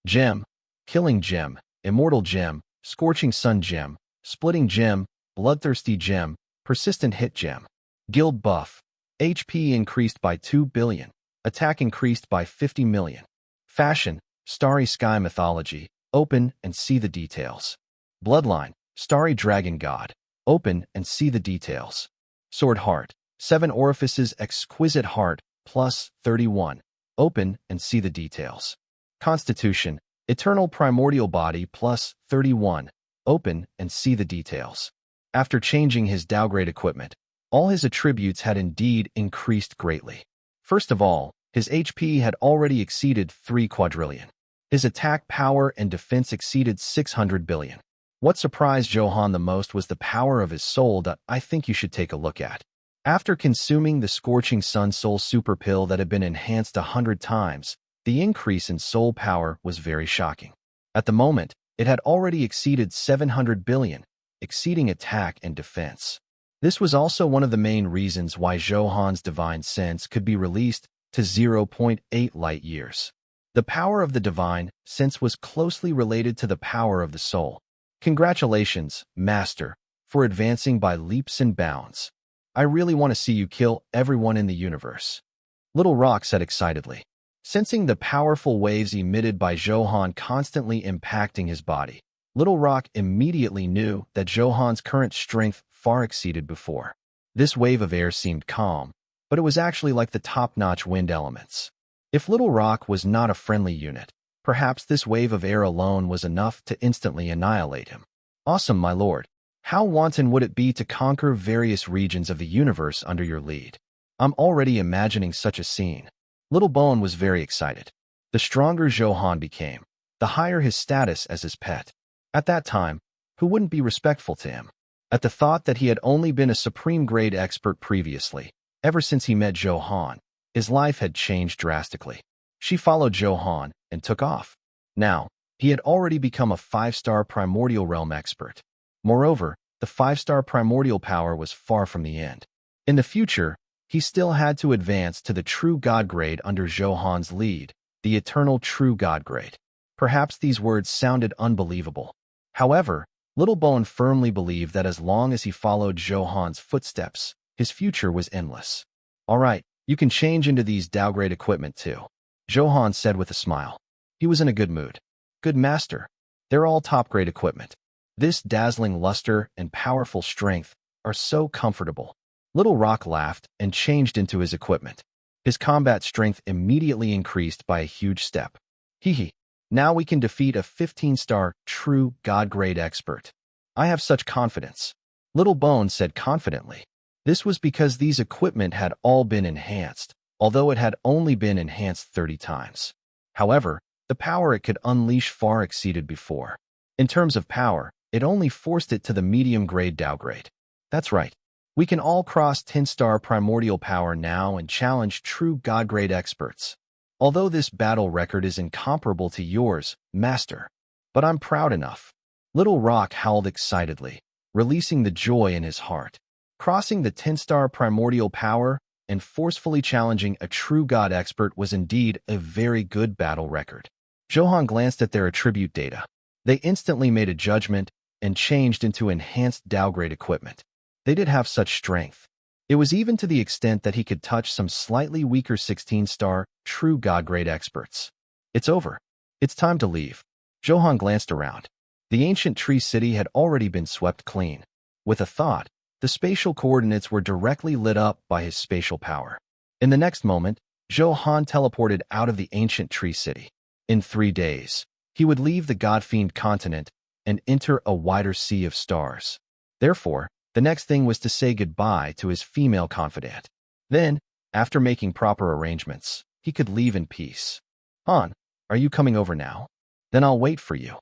Gem, Killing Gem, Immortal Gem, Scorching Sun Gem, Splitting Gem, Bloodthirsty Gem, Persistent Hit Gem. Guild Buff, HP increased by 2 billion, Attack increased by 50 million. Fashion, Starry Sky Mythology, open and see the details. Bloodline, Starry Dragon God, open and see the details. Sword Heart, 7 Orifices Exquisite Heart, plus 31, open and see the details. Constitution, Eternal Primordial Body, plus 31, open and see the details. After changing his downgrade equipment, all his attributes had indeed increased greatly. First of all, his HP had already exceeded 3 quadrillion. His attack power and defense exceeded 600 billion. What surprised Zhou Han the most was the power of his soul that I think you should take a look at. After consuming the Scorching Sun Soul Super Pill that had been enhanced 100 times, the increase in soul power was very shocking. At the moment, it had already exceeded 700 billion, exceeding attack and defense. This was also one of the main reasons why Zhou Han's divine sense could be released to 0.8 light years. The power of the divine sense was closely related to the power of the soul. Congratulations, Master, for advancing by leaps and bounds. I really want to see you kill everyone in the universe. Little Rock said excitedly. Sensing the powerful waves emitted by Zhou Han constantly impacting his body, Little Rock immediately knew that Zhou Han's current strength far exceeded before. This wave of air seemed calm, but it was actually like the top-notch wind elements. If Little Rock was not a friendly unit, perhaps this wave of air alone was enough to instantly annihilate him. Awesome, my lord. How wanton would it be to conquer various regions of the universe under your lead? I'm already imagining such a scene. Little Bone was very excited. The stronger Zhou Han became, the higher his status as his pet. At that time, who wouldn't be respectful to him? At the thought that he had only been a supreme-grade expert previously, ever since he met Zhou Han, his life had changed drastically. She followed Zhou Han and took off. Now, he had already become a 5-star primordial realm expert. Moreover, the 5-star primordial power was far from the end. In the future, he still had to advance to the true god grade under Zhou Han's lead, the eternal true god grade. Perhaps these words sounded unbelievable. However, Little Bone firmly believed that as long as he followed Zhou Han's footsteps, his future was endless. All right, you can change into these Dao-grade equipment too, Zhou Han said with a smile. He was in a good mood. Good master. They're all top-grade equipment. This dazzling luster and powerful strength are so comfortable. Little Rock laughed and changed into his equipment. His combat strength immediately increased by a huge step. Hee. Now we can defeat a 15-star true god-grade expert. I have such confidence. Little Bone said confidently. This was because these equipment had all been enhanced, although it had only been enhanced 30 times. However, the power it could unleash far exceeded before. In terms of power, it only forced it to the medium-grade Dao grade. That's right. We can all cross 10-star primordial power now and challenge true god-grade experts. Although this battle record is incomparable to yours, Master. But I'm proud enough. Little Rock howled excitedly, releasing the joy in his heart. Crossing the 10-star primordial power and forcefully challenging a true god expert was indeed a very good battle record. Zhou Han glanced at their attribute data. They instantly made a judgment and changed into enhanced Dao-grade equipment. They did have such strength. It was even to the extent that he could touch some slightly weaker 16-star, true god-grade experts. It's over. It's time to leave. Zhou Han glanced around. The ancient tree city had already been swept clean. With a thought, the spatial coordinates were directly lit up by his spatial power. In the next moment, Zhou Han teleported out of the ancient tree city. In 3 days, he would leave the God-Fiend continent and enter a wider sea of stars. Therefore, the next thing was to say goodbye to his female confidant. Then, after making proper arrangements, he could leave in peace. Han, are you coming over now? Then I'll wait for you.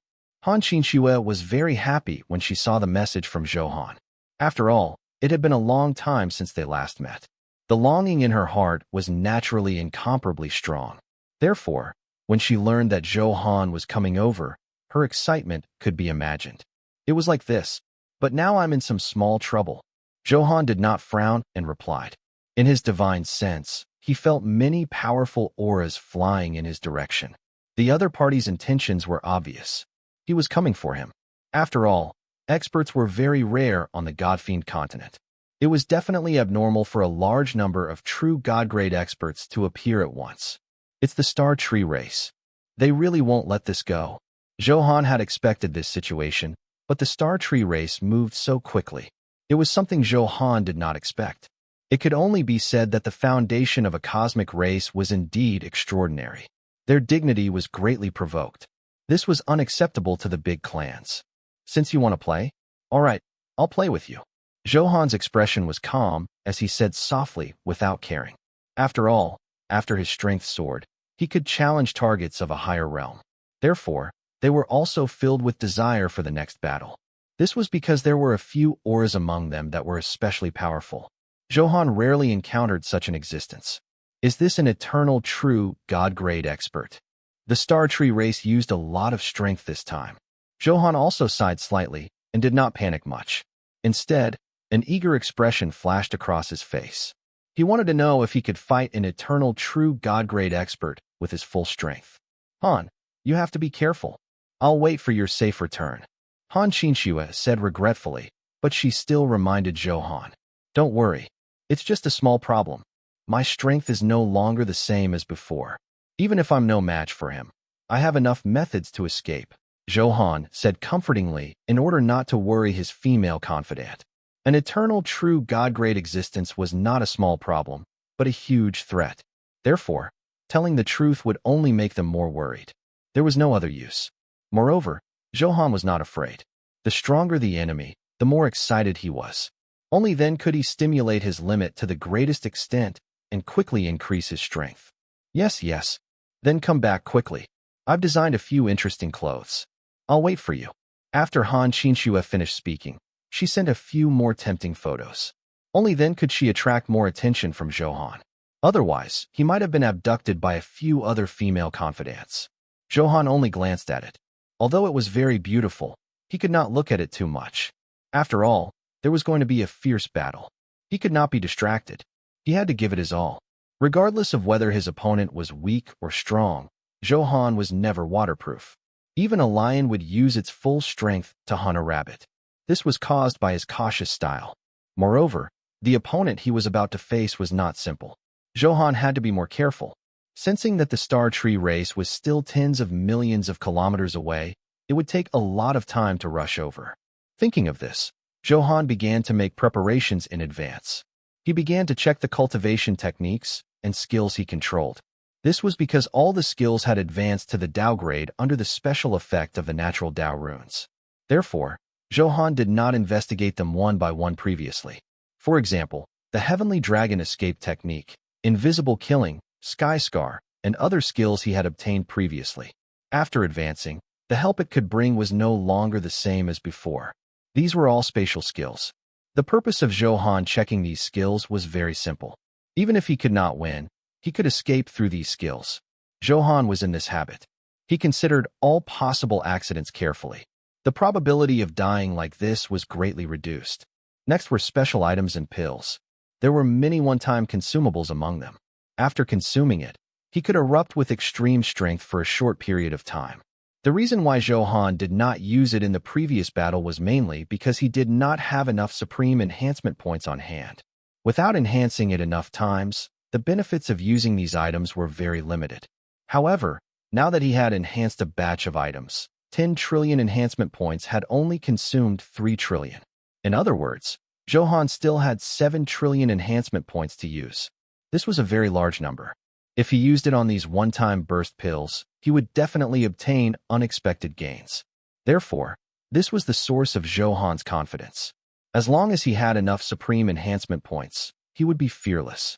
Han Qinxue was very happy when she saw the message from Zhou Han. After all, it had been a long time since they last met. The longing in her heart was naturally incomparably strong. Therefore, when she learned that Zhou Han was coming over, her excitement could be imagined. It was like this. But now I'm in some small trouble. Zhou Han did not frown and replied. In his divine sense, he felt many powerful auras flying in his direction. The other party's intentions were obvious. He was coming for him. After all, experts were very rare on the God-Fiend continent. It was definitely abnormal for a large number of true God-grade experts to appear at once. It's the Star Tree race. They really won't let this go. Zhou Han had expected this situation, but the Star Tree race moved so quickly. It was something Zhou Han did not expect. It could only be said that the foundation of a cosmic race was indeed extraordinary. Their dignity was greatly provoked. This was unacceptable to the big clans. Since you want to play? All right, I'll play with you. Zhou Han's expression was calm as he said softly without caring. After all, after his strength soared, he could challenge targets of a higher realm. Therefore, they were also filled with desire for the next battle. This was because there were a few auras among them that were especially powerful. Zhou Han rarely encountered such an existence. Is this an eternal, true, God-grade expert? The Star Tree race used a lot of strength this time. Zhou Han also sighed slightly and did not panic much. Instead, an eager expression flashed across his face. He wanted to know if he could fight an eternal, true God-grade expert with his full strength. Han, you have to be careful. I'll wait for your safe return. Han Qinxue said regretfully, but she still reminded Zhou Han. Don't worry. It's just a small problem. My strength is no longer the same as before. Even if I'm no match for him, I have enough methods to escape. Zhou Han said comfortingly in order not to worry his female confidant. An eternal, true God-grade existence was not a small problem, but a huge threat. Therefore, telling the truth would only make them more worried. There was no other use. Moreover, Zhou Han was not afraid. The stronger the enemy, the more excited he was. Only then could he stimulate his limit to the greatest extent and quickly increase his strength. Yes. Then come back quickly. I've designed a few interesting clothes. I'll wait for you. After Han Qinxue finished speaking, she sent a few more tempting photos. Only then could she attract more attention from Zhou Han. Otherwise, he might have been abducted by a few other female confidants. Zhou Han only glanced at it. Although it was very beautiful, he could not look at it too much. After all, there was going to be a fierce battle. He could not be distracted. He had to give it his all. Regardless of whether his opponent was weak or strong, Zhou Han was never waterproof. Even a lion would use its full strength to hunt a rabbit. This was caused by his cautious style. Moreover, the opponent he was about to face was not simple. Zhou Han had to be more careful. Sensing that the Star Tree race was still tens of millions of kilometers away, it would take a lot of time to rush over. Thinking of this, Zhou Han began to make preparations in advance. He began to check the cultivation techniques and skills he controlled. This was because all the skills had advanced to the Dao grade under the special effect of the natural Dao runes. Therefore, Zhou Han did not investigate them one by one previously. For example, the Heavenly Dragon Escape technique, Invisible Killing, Sky Scar, and other skills he had obtained previously. After advancing, the help it could bring was no longer the same as before. These were all spatial skills. The purpose of Zhou Han checking these skills was very simple. Even if he could not win, he could escape through these skills. Zhou Han was in this habit. He considered all possible accidents carefully. The probability of dying like this was greatly reduced. Next were special items and pills. There were many one-time consumables among them. After consuming it, he could erupt with extreme strength for a short period of time. The reason why Zhou Han did not use it in the previous battle was mainly because he did not have enough supreme enhancement points on hand. Without enhancing it enough times, the benefits of using these items were very limited. However, now that he had enhanced a batch of items, 10 trillion enhancement points had only consumed 3 trillion. In other words, Zhou Han still had 7 trillion enhancement points to use. This was a very large number. If he used it on these one-time burst pills, he would definitely obtain unexpected gains. Therefore, this was the source of Zhou Han's confidence. As long as he had enough supreme enhancement points, he would be fearless.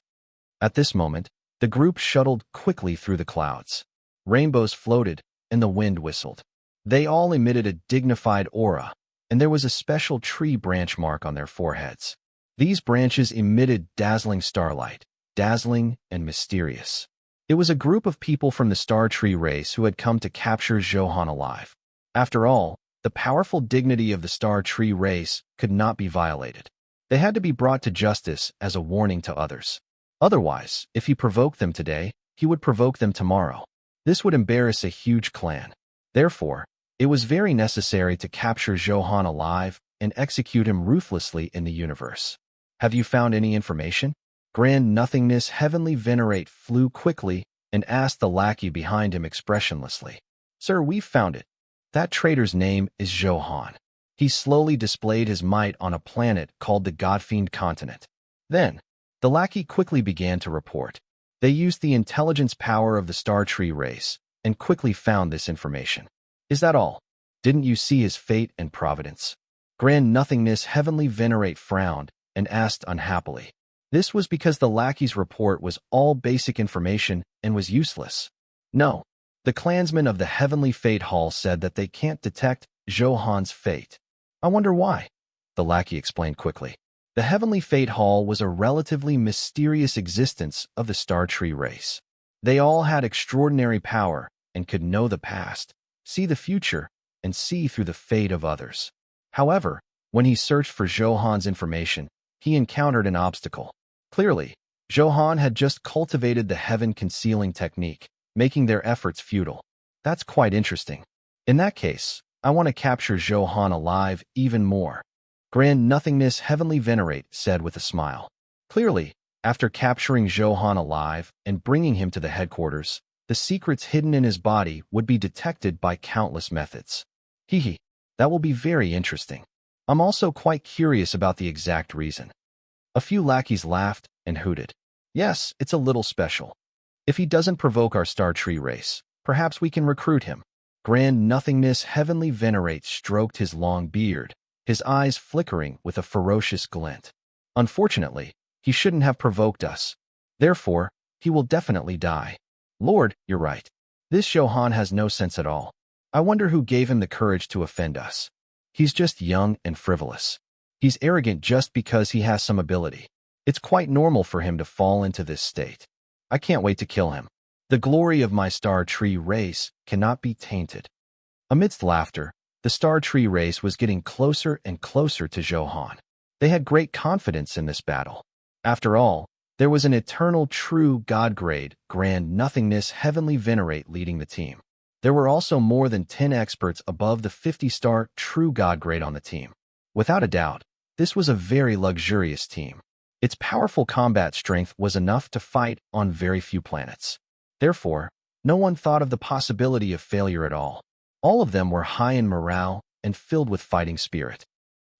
At this moment, the group shuttled quickly through the clouds. Rainbows floated, and the wind whistled. They all emitted a dignified aura, and there was a special tree branch mark on their foreheads. These branches emitted dazzling starlight, dazzling and mysterious. It was a group of people from the Star Tree race who had come to capture Zhou Han alive. After all, the powerful dignity of the Star Tree race could not be violated. They had to be brought to justice as a warning to others. Otherwise, if he provoked them today, he would provoke them tomorrow. This would embarrass a huge clan. Therefore, it was very necessary to capture Zhou Han alive and execute him ruthlessly in the universe. Have you found any information? Grand Nothingness Heavenly Venerate flew quickly and asked the lackey behind him expressionlessly. Sir, we've found it. That traitor's name is Zhou Han. He slowly displayed his might on a planet called the Godfiend continent. Then, the lackey quickly began to report. They used the intelligence power of the Star Tree race and quickly found this information. Is that all? Didn't you see his fate and providence? Grand Nothingness Heavenly Venerate frowned and asked unhappily. This was because the lackey's report was all basic information and was useless. No, the clansmen of the Heavenly Fate Hall said that they can't detect Zhou Han's fate. I wonder why. The lackey explained quickly. The Heavenly Fate Hall was a relatively mysterious existence of the Star Tree race. They all had extraordinary power and could know the past, see the future, and see through the fate of others. However, when he searched for Zhou Han's information, he encountered an obstacle. Clearly, Zhou Han had just cultivated the heaven-concealing technique, making their efforts futile. That's quite interesting. In that case, I want to capture Zhou Han alive even more. Grand Nothingness Heavenly Venerate said with a smile. Clearly, after capturing Zhou Han alive and bringing him to the headquarters, the secrets hidden in his body would be detected by countless methods. Hee, that will be very interesting. I'm also quite curious about the exact reason. A few lackeys laughed and hooted. Yes, it's a little special. If he doesn't provoke our Star Tree race, perhaps we can recruit him. Grand Nothingness Heavenly Venerate stroked his long beard, his eyes flickering with a ferocious glint. Unfortunately, he shouldn't have provoked us. Therefore, he will definitely die. Lord, you're right. This Zhou Han has no sense at all. I wonder who gave him the courage to offend us. He's just young and frivolous. He's arrogant just because he has some ability. It's quite normal for him to fall into this state. I can't wait to kill him. The glory of my Star Tree race cannot be tainted. Amidst laughter, the Star Tree race was getting closer and closer to Zhou Han. They had great confidence in this battle. After all, there was an eternal true God grade, Grand Nothingness Heavenly Venerate leading the team. There were also more than 10 experts above the 50-star true God grade on the team. Without a doubt, this was a very luxurious team. Its powerful combat strength was enough to fight on very few planets. Therefore, no one thought of the possibility of failure at all. All of them were high in morale and filled with fighting spirit.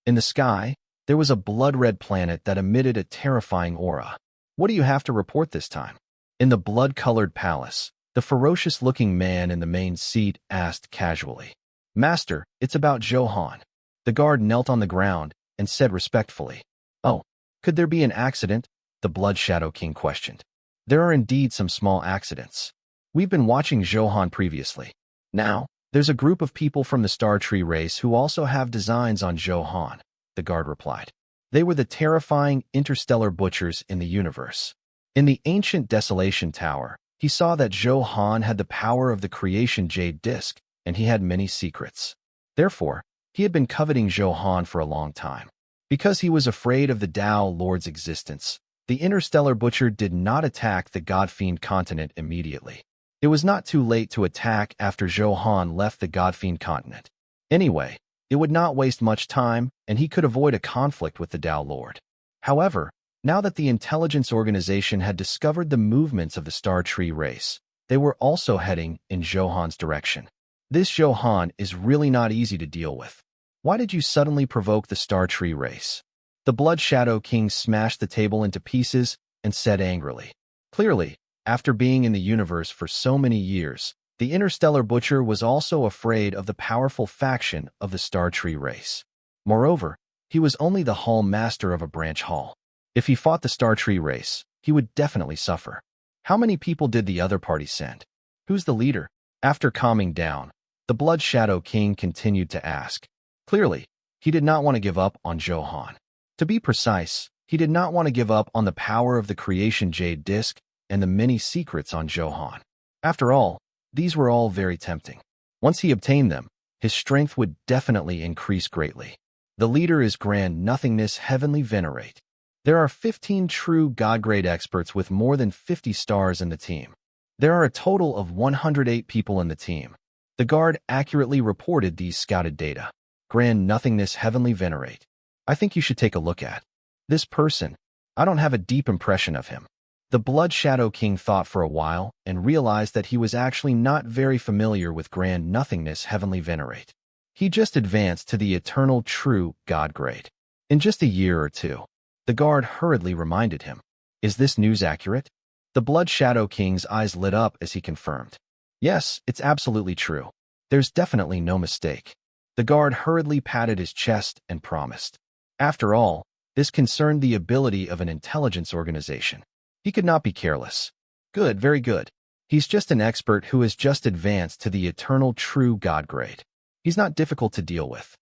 In the sky, there was a blood-red planet that emitted a terrifying aura. What do you have to report this time? In the blood-colored palace, the ferocious-looking man in the main seat asked casually. Master, it's about Zhou Han. The guard knelt on the ground and said respectfully. Oh, could there be an accident? The Blood Shadow King questioned. There are indeed some small accidents. We've been watching Zhou Han previously. Now, there's a group of people from the Star Tree race who also have designs on Zhou Han, the guard replied. They were the terrifying interstellar butchers in the universe. In the ancient Desolation Tower, he saw that Zhou Han had the power of the creation jade disc, and he had many secrets. Therefore, he had been coveting Zhou Han for a long time. Because he was afraid of the Tao Lord's existence, the interstellar butcher did not attack the God-Fiend continent immediately. It was not too late to attack after Zhou Han left the God-Fiend continent. Anyway, it would not waste much time, and he could avoid a conflict with the Tao Lord. However, now that the intelligence organization had discovered the movements of the Star Tree race, they were also heading in Zhou Han's direction. This Zhou Han is really not easy to deal with. Why did you suddenly provoke the Star Tree race? The Blood Shadow King smashed the table into pieces and said angrily. Clearly, after being in the universe for so many years, the Interstellar Butcher was also afraid of the powerful faction of the Star Tree race. Moreover, he was only the hall master of a branch hall. If he fought the Star Tree race, he would definitely suffer. How many people did the other party send? Who's the leader? After calming down, the Blood Shadow King continued to ask. Clearly, he did not want to give up on Zhou Han. To be precise, he did not want to give up on the power of the creation jade disc and the many secrets on Zhou Han. After all, these were all very tempting. Once he obtained them, his strength would definitely increase greatly. The leader is Grand Nothingness Heavenly Venerate. There are 15 true God-grade experts with more than 50 stars in the team. There are a total of 108 people in the team. The guard accurately reported these scouted data. Grand Nothingness Heavenly Venerate. I think you should take a look at this person. I don't have a deep impression of him. The Blood Shadow King thought for a while and realized that he was actually not very familiar with Grand Nothingness Heavenly Venerate. He just advanced to the eternal true God grade. In just a year or two, the guard hurriedly reminded him. Is this news accurate? The Blood Shadow King's eyes lit up as he confirmed. Yes, it's absolutely true. There's definitely no mistake. The guard hurriedly patted his chest and promised. After all, this concerned the ability of an intelligence organization. He could not be careless. Good, very good. He's just an expert who has just advanced to the eternal true God grade. He's not difficult to deal with.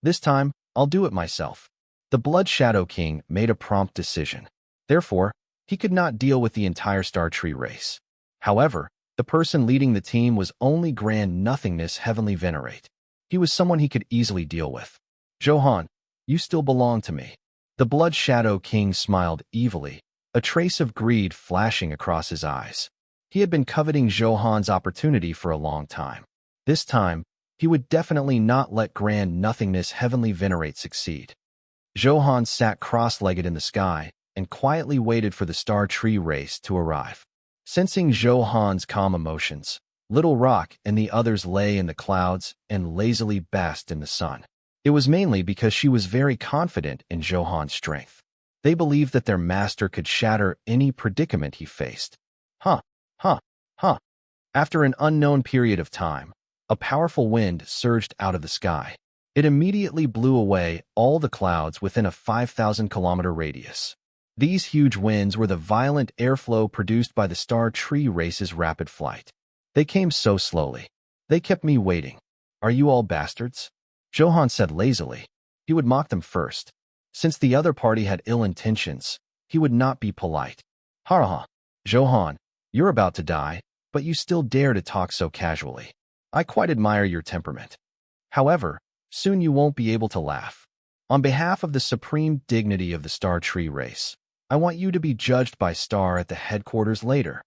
This time, I'll do it myself. The Blood Shadow King made a prompt decision. Therefore, he could not deal with the entire Star Tree race. However, the person leading the team was only Grand Nothingness Heavenly Venerate. He was someone he could easily deal with. Zhou Han, you still belong to me. The Blood Shadow King smiled evilly, a trace of greed flashing across his eyes. He had been coveting Zhou Han's opportunity for a long time. This time, he would definitely not let Grand Nothingness Heavenly Venerate succeed. Zhou Han sat cross-legged in the sky and quietly waited for the Star Tree race to arrive. Sensing Zhou Han's calm emotions, Little Rock and the others lay in the clouds and lazily basked in the sun. It was mainly because she was very confident in Zhou Han's strength. They believed that their master could shatter any predicament he faced. Huh. After an unknown period of time, a powerful wind surged out of the sky. It immediately blew away all the clouds within a 5,000-kilometer radius. These huge winds were the violent airflow produced by the Star Tree race's rapid flight. They came so slowly. They kept me waiting. Are you all bastards? Zhou Han said lazily. He would mock them first. Since the other party had ill intentions, he would not be polite. Ha! Zhou Han, you're about to die, but you still dare to talk so casually. I quite admire your temperament. However, soon you won't be able to laugh. On behalf of the supreme dignity of the Star Tree race, I want you to be judged by Star at the headquarters later.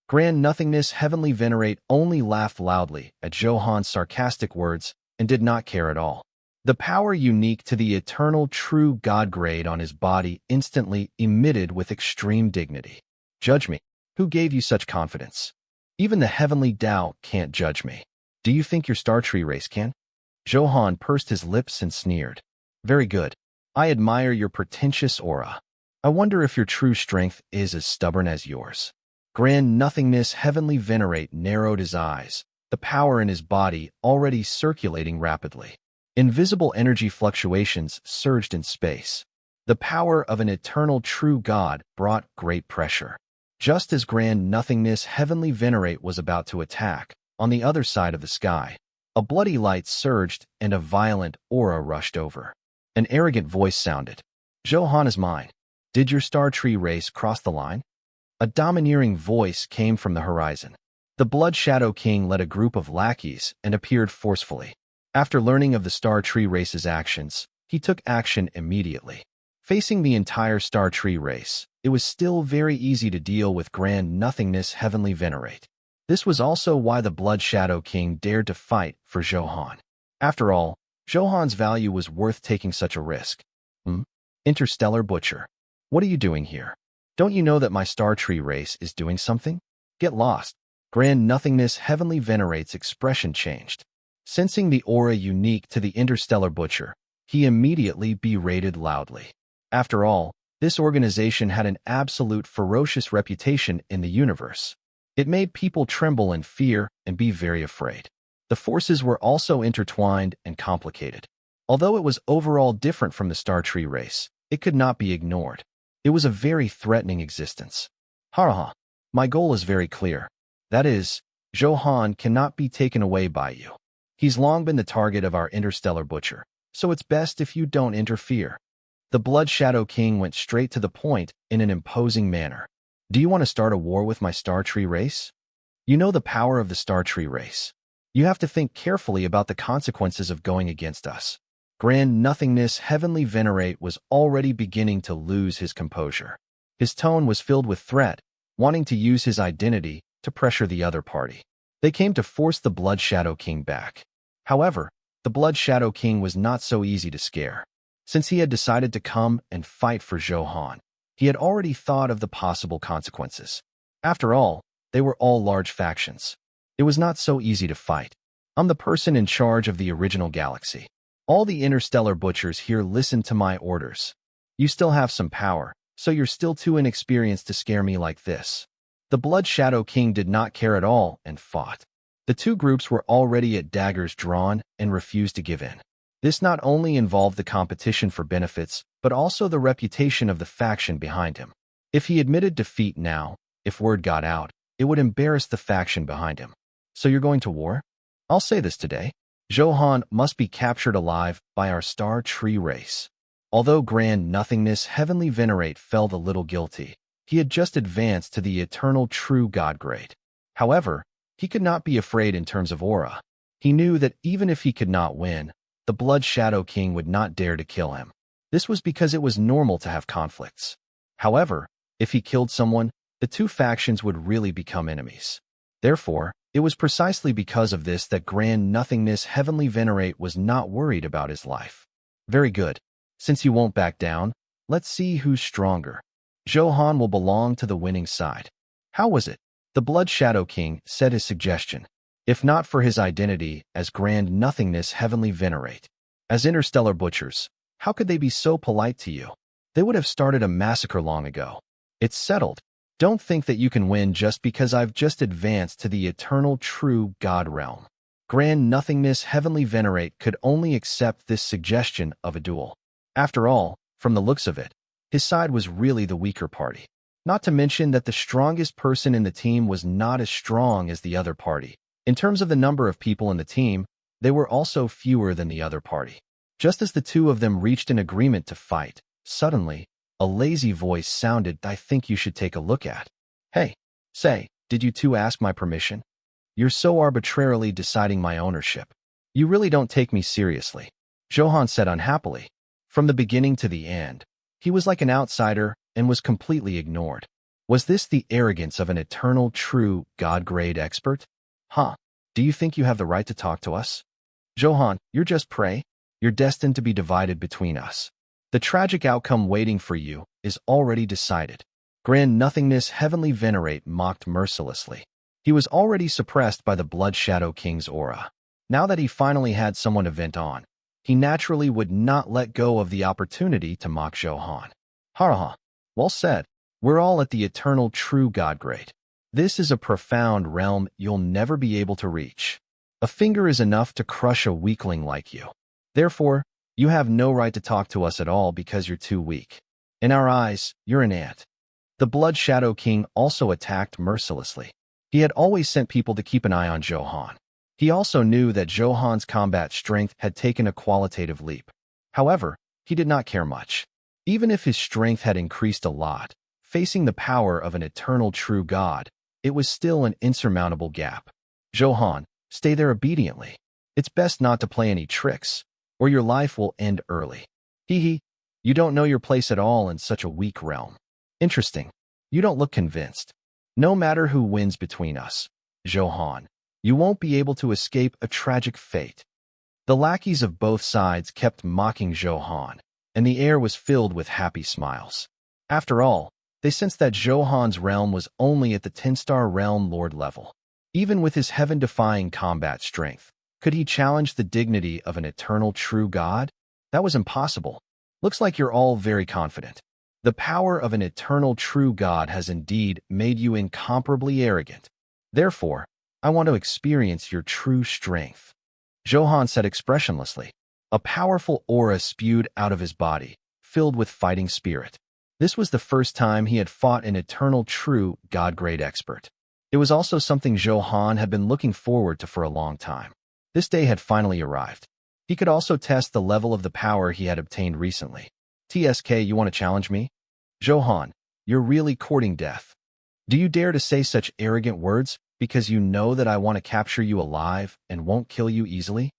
Grand Nothingness Heavenly Venerate only laughed loudly at Zhou Han's sarcastic words and did not care at all. The power unique to the eternal true God grade on his body instantly emitted with extreme dignity. Judge me. Who gave you such confidence? Even the heavenly Tao can't judge me. Do you think your Star Tree race can? Zhou Han pursed his lips and sneered. Very good. I admire your pretentious aura. I wonder if your true strength is as stubborn as yours. Grand Nothingness Heavenly Venerate narrowed his eyes, the power in his body already circulating rapidly. Invisible energy fluctuations surged in space. The power of an eternal true God brought great pressure. Just as Grand Nothingness Heavenly Venerate was about to attack, on the other side of the sky, a bloody light surged and a violent aura rushed over. An arrogant voice sounded. Zhou Han is mine. Did your Star Tree race cross the line? A domineering voice came from the horizon. The Blood Shadow King led a group of lackeys and appeared forcefully. After learning of the Star Tree race's actions, he took action immediately. Facing the entire Star Tree race, it was still very easy to deal with Grand Nothingness Heavenly Venerate. This was also why the Blood Shadow King dared to fight for Zhou Han. After all, Zhou Han's value was worth taking such a risk. Interstellar Butcher. What are you doing here? Don't you know that my Star Tree race is doing something? Get lost. Grand Nothingness Heavenly Venerate's expression changed. Sensing the aura unique to the Interstellar Butcher, he immediately berated loudly. After all, this organization had an absolute ferocious reputation in the universe. It made people tremble in fear and be very afraid. The forces were also intertwined and complicated. Although it was overall different from the Star Tree race, it could not be ignored. It was a very threatening existence. My goal is very clear. That is, Zhou Han cannot be taken away by you. He's long been the target of our Interstellar Butcher, so it's best if you don't interfere. The Blood Shadow King went straight to the point in an imposing manner. Do you want to start a war with my Star Tree race? You know the power of the Star Tree race. You have to think carefully about the consequences of going against us. Grand Nothingness Heavenly Venerate was already beginning to lose his composure. His tone was filled with threat, wanting to use his identity to pressure the other party. They came to force the Blood Shadow King back. However, the Blood Shadow King was not so easy to scare. Since he had decided to come and fight for Zhou Han, he had already thought of the possible consequences. After all, they were all large factions. It was not so easy to fight. I'm the person in charge of the original galaxy. All the Interstellar Butchers here listen to my orders. You still have some power, so you're still too inexperienced to scare me like this. The Blood Shadow King did not care at all and fought. The two groups were already at daggers drawn and refused to give in. This not only involved the competition for benefits, but also the reputation of the faction behind him. If he admitted defeat now, if word got out, it would embarrass the faction behind him. So you're going to war? I'll say this today. Zhou Han must be captured alive by our star tree race. Although Grand Nothingness Heavenly Venerate felt a little guilty, he had just advanced to the eternal true God grade. However, he could not be afraid in terms of aura. He knew that even if he could not win, the Blood Shadow King would not dare to kill him. This was because it was normal to have conflicts. However, if he killed someone, the two factions would really become enemies. Therefore, it was precisely because of this that Grand Nothingness Heavenly Venerate was not worried about his life. Very good. Since you won't back down, let's see who's stronger. Zhou Han will belong to the winning side. How was it? The Blood Shadow King said his suggestion. If not for his identity as Grand Nothingness Heavenly Venerate. As interstellar butchers, how could they be so polite to you? They would have started a massacre long ago. It's settled. Don't think that you can win just because I've just advanced to the eternal true God realm. Grand Nothingness Heavenly Venerate could only accept this suggestion of a duel. After all, from the looks of it, his side was really the weaker party. Not to mention that the strongest person in the team was not as strong as the other party. In terms of the number of people in the team, they were also fewer than the other party. Just as the two of them reached an agreement to fight, suddenly, a lazy voice sounded, "I think you should take a look at." Hey, say, did you two ask my permission? You're so arbitrarily deciding my ownership. You really don't take me seriously. Zhou Han said unhappily. From the beginning to the end, he was like an outsider and was completely ignored. Was this the arrogance of an eternal true God-grade expert? Huh? Do you think you have the right to talk to us? Zhou Han, you're just prey. You're destined to be divided between us. The tragic outcome waiting for you is already decided. Grand Nothingness Heavenly Venerate mocked mercilessly. He was already suppressed by the Blood Shadow King's aura. Now that he finally had someone to vent on, he naturally would not let go of the opportunity to mock Zhou Han. Ha ha. Well said. We're all at the eternal true God grade. This is a profound realm you'll never be able to reach. A finger is enough to crush a weakling like you. Therefore, you have no right to talk to us at all because you're too weak. In our eyes, you're an ant. The Blood Shadow King also attacked mercilessly. He had always sent people to keep an eye on Zhou Han. He also knew that Zhou Han's combat strength had taken a qualitative leap. However, he did not care much. Even if his strength had increased a lot, facing the power of an eternal true God, it was still an insurmountable gap. Zhou Han, stay there obediently. It's best not to play any tricks, or your life will end early. Hee hee, you don't know your place at all in such a weak realm. Interesting. You don't look convinced. No matter who wins between us, Zhou Han, you won't be able to escape a tragic fate. The lackeys of both sides kept mocking Zhou Han, and the air was filled with happy smiles. After all, they sensed that Zhou Han's realm was only at the 10-star realm lord level. Even with his heaven-defying combat strength, could he challenge the dignity of an eternal true God? That was impossible. Looks like you're all very confident. The power of an eternal true God has indeed made you incomparably arrogant. Therefore, I want to experience your true strength. Zhou Han said expressionlessly. A powerful aura spewed out of his body, filled with fighting spirit. This was the first time he had fought an eternal true God-grade expert. It was also something Zhou Han had been looking forward to for a long time. This day had finally arrived. He could also test the level of the power he had obtained recently. TSK, you want to challenge me? Zhou Han, you're really courting death. Do you dare to say such arrogant words because you know that I want to capture you alive and won't kill you easily?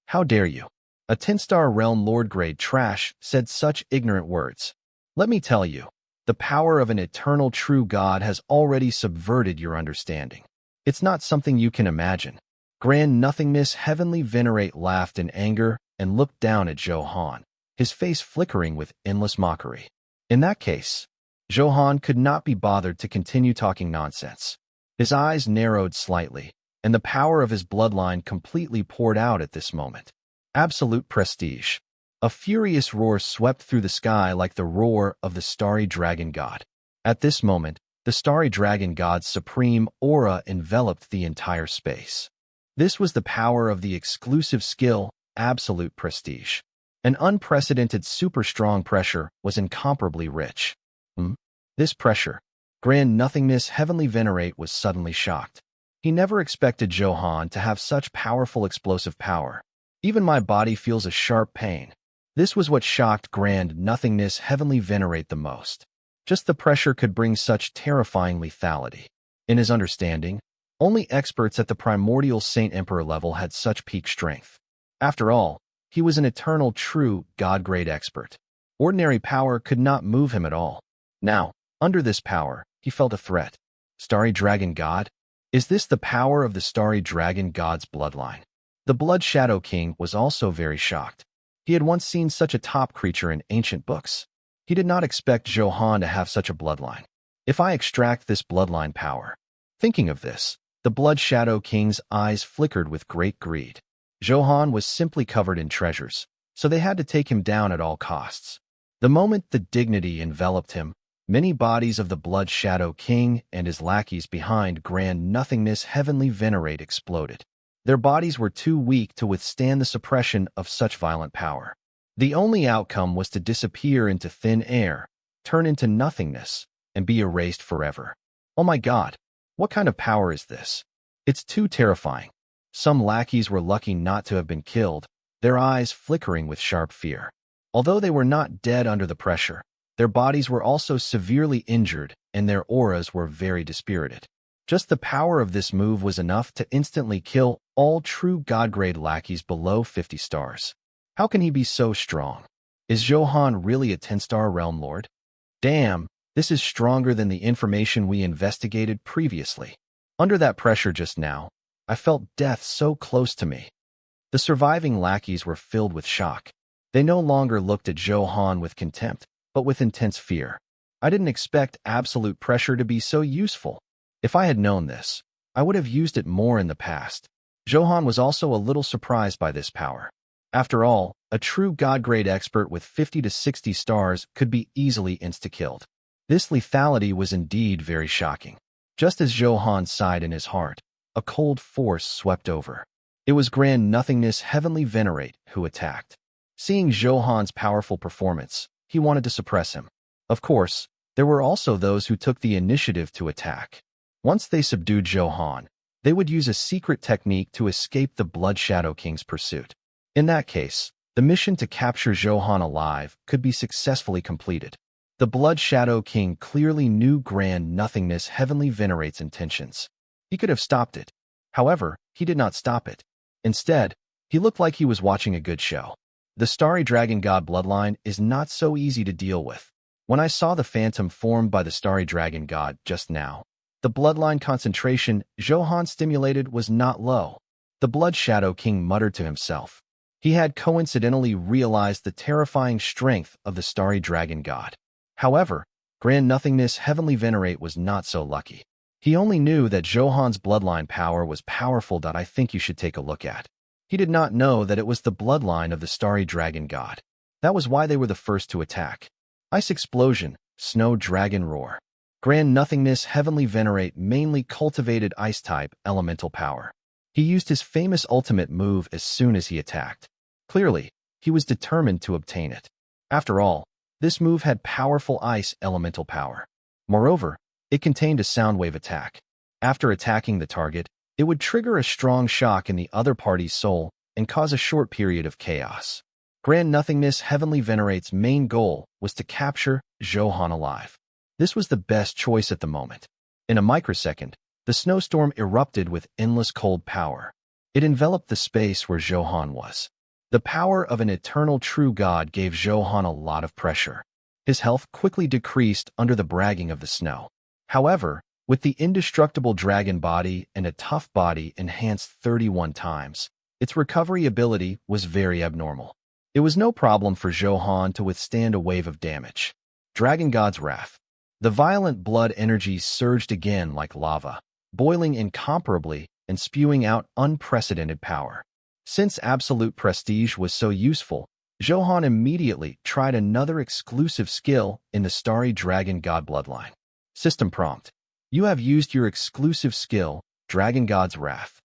How dare you? A 10-star realm lord grade trash said such ignorant words. Let me tell you, the power of an eternal true God has already subverted your understanding. It's not something you can imagine. Grand Nothingness Heavenly Venerate laughed in anger and looked down at Zhou Han, his face flickering with endless mockery. In that case, Zhou Han could not be bothered to continue talking nonsense. His eyes narrowed slightly, and the power of his bloodline completely poured out at this moment. Absolute prestige. A furious roar swept through the sky like the roar of the starry dragon god. At this moment, the starry dragon god's supreme aura enveloped the entire space. This was the power of the exclusive skill, absolute prestige. An unprecedented super-strong pressure was incomparably rich. This pressure, Grand Nothingness Heavenly Venerate was suddenly shocked. He never expected Zhou Han to have such powerful explosive power. Even my body feels a sharp pain. This was what shocked Grand Nothingness Heavenly Venerate the most. Just the pressure could bring such terrifying lethality. In his understanding, only experts at the primordial Saint Emperor level had such peak strength. After all, he was an eternal, true, God-grade expert. Ordinary power could not move him at all. Now, under this power, he felt a threat. Starry Dragon God? Is this the power of the Starry Dragon God's bloodline? The Blood Shadow King was also very shocked. He had once seen such a top creature in ancient books. He did not expect Zhou Han to have such a bloodline. If I extract this bloodline power... Thinking of this, the Blood Shadow King's eyes flickered with great greed. Zhou Han was simply covered in treasures, so they had to take him down at all costs. The moment the dignity enveloped him, many bodies of the Blood Shadow King and his lackeys behind Grand Nothingness Heavenly Venerate exploded. Their bodies were too weak to withstand the suppression of such violent power. The only outcome was to disappear into thin air, turn into nothingness, and be erased forever. Oh my God, what kind of power is this? It's too terrifying. Some lackeys were lucky not to have been killed, their eyes flickering with sharp fear. Although they were not dead under the pressure, their bodies were also severely injured and their auras were very dispirited. Just the power of this move was enough to instantly kill all true God-grade lackeys below 50 stars. How can he be so strong? Is Zhou Han really a 10-star realm lord? Damn, this is stronger than the information we investigated previously. Under that pressure just now, I felt death so close to me. The surviving lackeys were filled with shock. They no longer looked at Zhou Han with contempt, but with intense fear. I didn't expect absolute pressure to be so useful. If I had known this, I would have used it more in the past. Zhou Han was also a little surprised by this power. After all, a true God-grade expert with 50 to 60 stars could be easily insta-killed. This lethality was indeed very shocking. Just as Zhou Han sighed in his heart, a cold force swept over. It was Grand Nothingness Heavenly Venerate who attacked. Seeing Zhou Han's powerful performance, he wanted to suppress him. Of course, there were also those who took the initiative to attack. Once they subdued Zhou Han, they would use a secret technique to escape the Blood Shadow King's pursuit. In that case, the mission to capture Zhou Han alive could be successfully completed. The Blood Shadow King clearly knew Grand Nothingness Heavenly Venerate's intentions. He could have stopped it. However, he did not stop it. Instead, he looked like he was watching a good show. The Starry Dragon God bloodline is not so easy to deal with. When I saw the phantom formed by the Starry Dragon God just now, the bloodline concentration Zhou Han stimulated was not low. The Blood Shadow King muttered to himself. He had coincidentally realized the terrifying strength of the Starry Dragon God. However, Grand Nothingness Heavenly Venerate was not so lucky. He only knew that Zhou Han's bloodline power was powerful. I think you should take a look at. He did not know that it was the bloodline of the Starry Dragon God. That was why they were the first to attack. Ice Explosion, Snow Dragon Roar. Grand Nothingness Heavenly Venerate mainly cultivated Ice-type elemental power. He used his famous ultimate move as soon as he attacked. Clearly, he was determined to obtain it. After all, this move had powerful ice elemental power. Moreover, it contained a sound wave attack. After attacking the target, it would trigger a strong shock in the other party's soul and cause a short period of chaos. Grand Nothingness Heavenly Venerate's main goal was to capture Zhou Han alive. This was the best choice at the moment. In a microsecond, the snowstorm erupted with endless cold power. It enveloped the space where Zhou Han was. The power of an eternal true God gave Zhou Han a lot of pressure. His health quickly decreased under the bragging of the snow. However, with the indestructible dragon body and a tough body enhanced 31 times, its recovery ability was very abnormal. It was no problem for Zhou Han to withstand a wave of damage. Dragon God's Wrath. The violent blood energy surged again like lava, boiling incomparably and spewing out unprecedented power. Since absolute prestige was so useful, Zhou Han immediately tried another exclusive skill in the Starry Dragon God bloodline. System prompt. You have used your exclusive skill, Dragon God's Wrath.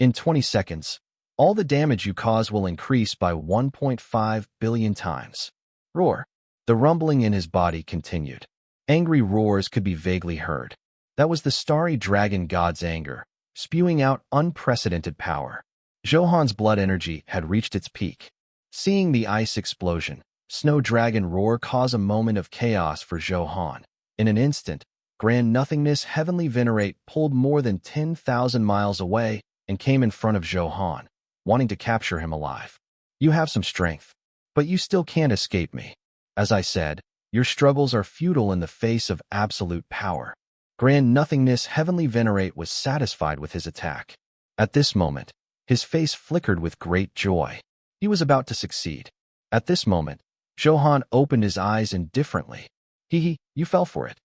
In 20 seconds, all the damage you cause will increase by 1.5 billion times. Roar. The rumbling in his body continued. Angry roars could be vaguely heard. That was the Starry Dragon God's anger, spewing out unprecedented power. Zhou Han's blood energy had reached its peak. Seeing the ice explosion, snow dragon roar caused a moment of chaos for Zhou Han. In an instant, Grand Nothingness Heavenly Venerate pulled more than 10,000 miles away and came in front of Zhou Han, wanting to capture him alive. You have some strength, but you still can't escape me. As I said, your struggles are futile in the face of absolute power. Grand Nothingness Heavenly Venerate was satisfied with his attack. At this moment, his face flickered with great joy. He was about to succeed. At this moment, Zhou Han opened his eyes indifferently. You fell for it.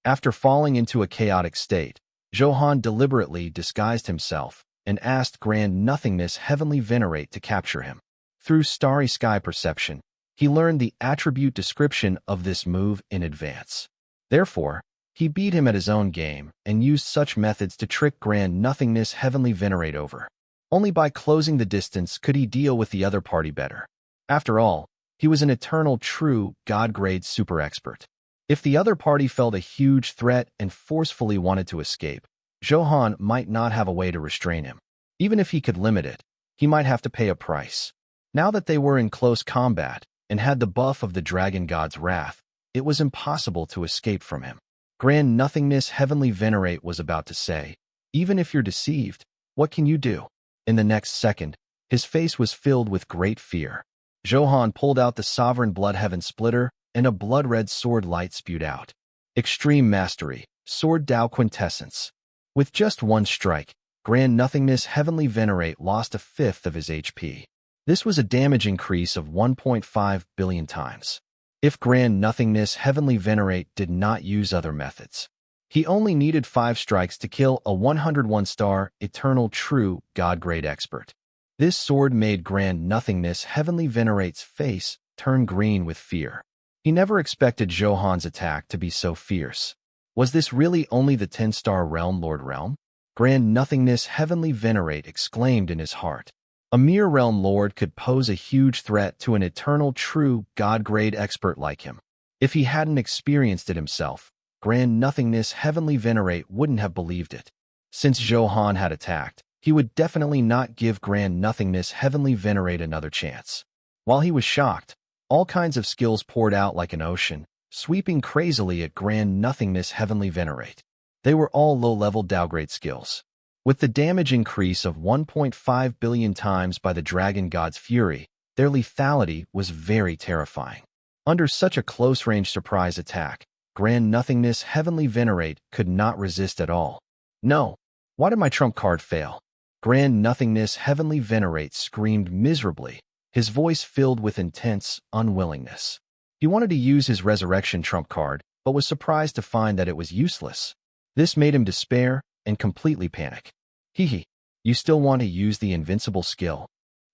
After falling into a chaotic state, Zhou Han deliberately disguised himself and asked Grand Nothingness Heavenly Venerate to capture him. Through starry sky perception, he learned the attribute description of this move in advance. Therefore, he beat him at his own game and used such methods to trick Grand Nothingness Heavenly Venerate over. Only by closing the distance could he deal with the other party better. After all, he was an eternal true God-grade super expert. If the other party felt a huge threat and forcefully wanted to escape, Zhou Han might not have a way to restrain him. Even if he could limit it, he might have to pay a price. Now that they were in close combat and had the buff of the Dragon God's wrath, it was impossible to escape from him. Grand Nothingness Heavenly Venerate was about to say, "Even if you're deceived, what can you do?" In the next second, his face was filled with great fear. Zhou Han pulled out the Sovereign Blood Heaven Splitter, and a blood-red sword light spewed out. Extreme Mastery, Sword Dao Quintessence. With just one strike, Grand Nothingness Heavenly Venerate lost a fifth of his HP. This was a damage increase of 1.5 billion times. If Grand Nothingness Heavenly Venerate did not use other methods, he only needed 5 strikes to kill a 101-star Eternal True God-grade expert. This sword made Grand Nothingness Heavenly Venerate's face turn green with fear. He never expected Zhou Han's attack to be so fierce. Was this really only the 10-star Realm Lord Realm? Grand Nothingness Heavenly Venerate exclaimed in his heart. A mere Realm Lord could pose a huge threat to an eternal true God-grade expert like him. If he hadn't experienced it himself, Grand Nothingness Heavenly Venerate wouldn't have believed it. Since Zhou Han had attacked, he would definitely not give Grand Nothingness Heavenly Venerate another chance. While he was shocked, all kinds of skills poured out like an ocean, sweeping crazily at Grand Nothingness Heavenly Venerate. They were all low-level Dao-grade skills. With the damage increase of 1.5 billion times by the Dragon God's fury, their lethality was very terrifying. Under such a close-range surprise attack, Grand Nothingness Heavenly Venerate could not resist at all. No. Why did my trump card fail? Grand Nothingness Heavenly Venerate screamed miserably, his voice filled with intense unwillingness. He wanted to use his resurrection trump card, but was surprised to find that it was useless. This made him despair and completely panic. You still want to use the invincible skill?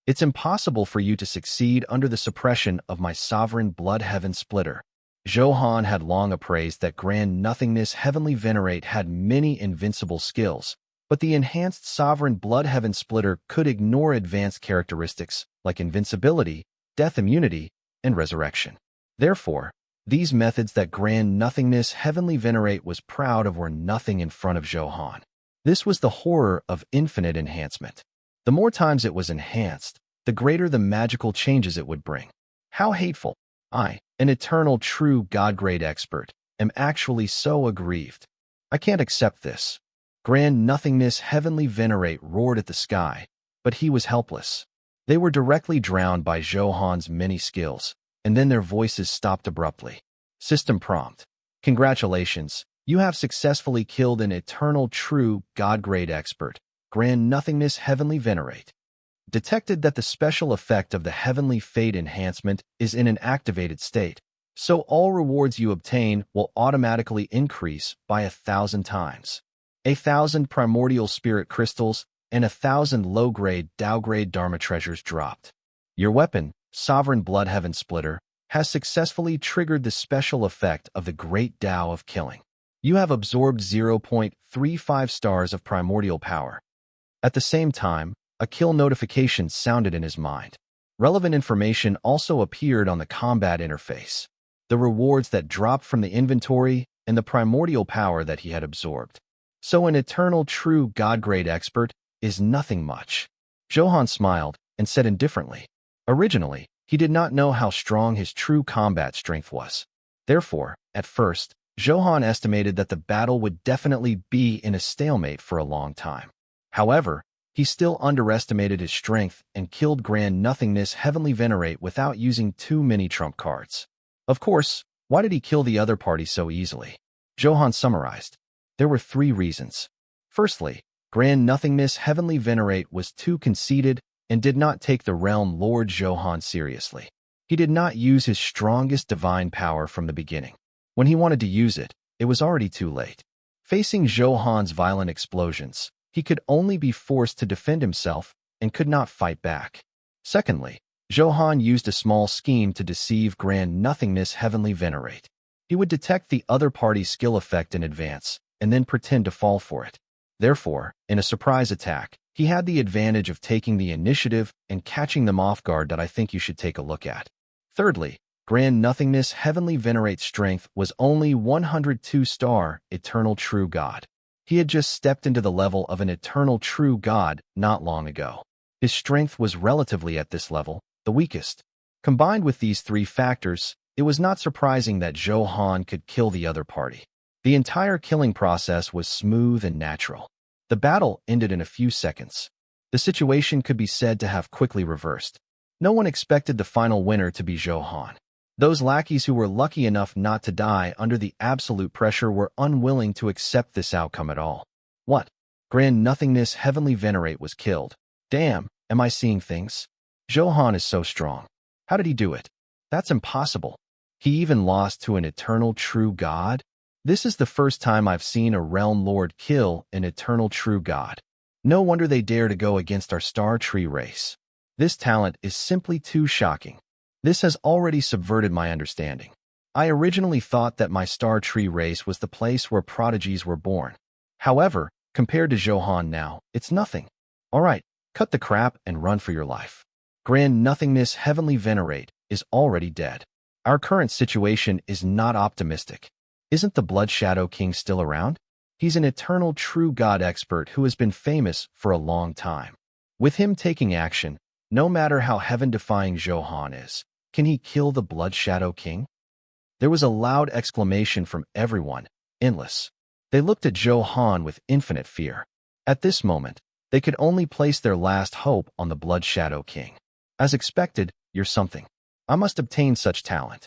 It's impossible for you to succeed under the suppression of my Sovereign Blood Heaven Splitter. Zhou Han had long appraised that Grand Nothingness Heavenly Venerate had many invincible skills, but the enhanced Sovereign Blood Heaven Splitter could ignore advanced characteristics like invincibility, death immunity, and resurrection. Therefore, these methods that Grand Nothingness Heavenly Venerate was proud of were nothing in front of Zhou Han. This was the horror of infinite enhancement. The more times it was enhanced, the greater the magical changes it would bring. How hateful! I, an eternal true God-grade expert, am actually so aggrieved. I can't accept this. Grand Nothingness Heavenly Venerate roared at the sky, but he was helpless. They were directly drowned by Zhou Han's many skills, and then their voices stopped abruptly. System prompt. Congratulations, you have successfully killed an eternal true God-grade expert, Grand Nothingness Heavenly Venerate. Detected that the special effect of the Heavenly Fate Enhancement is in an activated state, so all rewards you obtain will automatically increase by 1,000 times. 1,000 primordial spirit crystals and 1,000 low-grade Dao-grade Dharma treasures dropped. Your weapon, Sovereign Blood Heaven Splitter, has successfully triggered the special effect of the Great Dao of Killing. You have absorbed 0.35 stars of primordial power. At the same time, a kill notification sounded in his mind. Relevant information also appeared on the combat interface. The rewards that dropped from the inventory and the primordial power that he had absorbed. So an eternal true God-grade expert is nothing much. Zhou Han smiled and said indifferently. Originally, he did not know how strong his true combat strength was. Therefore, at first, Zhou Han estimated that the battle would definitely be in a stalemate for a long time. However, he still underestimated his strength and killed Grand Nothingness Heavenly Venerate without using too many trump cards. Of course, why did he kill the other party so easily? Zhou Han summarized. There were 3 reasons. Firstly, Grand Nothingness Heavenly Venerate was too conceited and did not take the Realm Lord Zhou Han seriously. He did not use his strongest divine power from the beginning. When he wanted to use it, it was already too late. Facing Zhou Han's violent explosions, he could only be forced to defend himself and could not fight back. Secondly, Zhou Han used a small scheme to deceive Grand Nothingness Heavenly Venerate. He would detect the other party's skill effect in advance and then pretend to fall for it. Therefore, in a surprise attack, he had the advantage of taking the initiative and catching them off guard that I think you should take a look at. Thirdly, Grand Nothingness Heavenly Venerate's strength was only 102-star Eternal True God. He had just stepped into the level of an Eternal True God not long ago. His strength was relatively at this level, the weakest. Combined with these 3 factors, it was not surprising that Zhou Han could kill the other party. The entire killing process was smooth and natural. The battle ended in a few seconds. The situation could be said to have quickly reversed. No one expected the final winner to be Zhou Han. Those lackeys who were lucky enough not to die under the absolute pressure were unwilling to accept this outcome at all. What? Grand Nothingness Heavenly Venerate was killed. Damn, am I seeing things? Zhou Han is so strong. How did he do it? That's impossible. He even lost to an Eternal True God? This is the first time I've seen a Realm Lord kill an Eternal True God. No wonder they dare to go against our Star Tree race. This talent is simply too shocking. This has already subverted my understanding. I originally thought that my Star Tree race was the place where prodigies were born. However, compared to Zhou Han now, it's nothing. Alright, cut the crap and run for your life. Grand Nothingness Heavenly Venerate is already dead. Our current situation is not optimistic. Isn't the Blood Shadow King still around? He's an Eternal True God expert who has been famous for a long time. With him taking action, no matter how heaven-defying Zhou Han is, can he kill the Blood Shadow King? There was a loud exclamation from everyone, endless. They looked at Zhou Han with infinite fear. At this moment, they could only place their last hope on the Blood Shadow King. As expected, you're something. I must obtain such talent.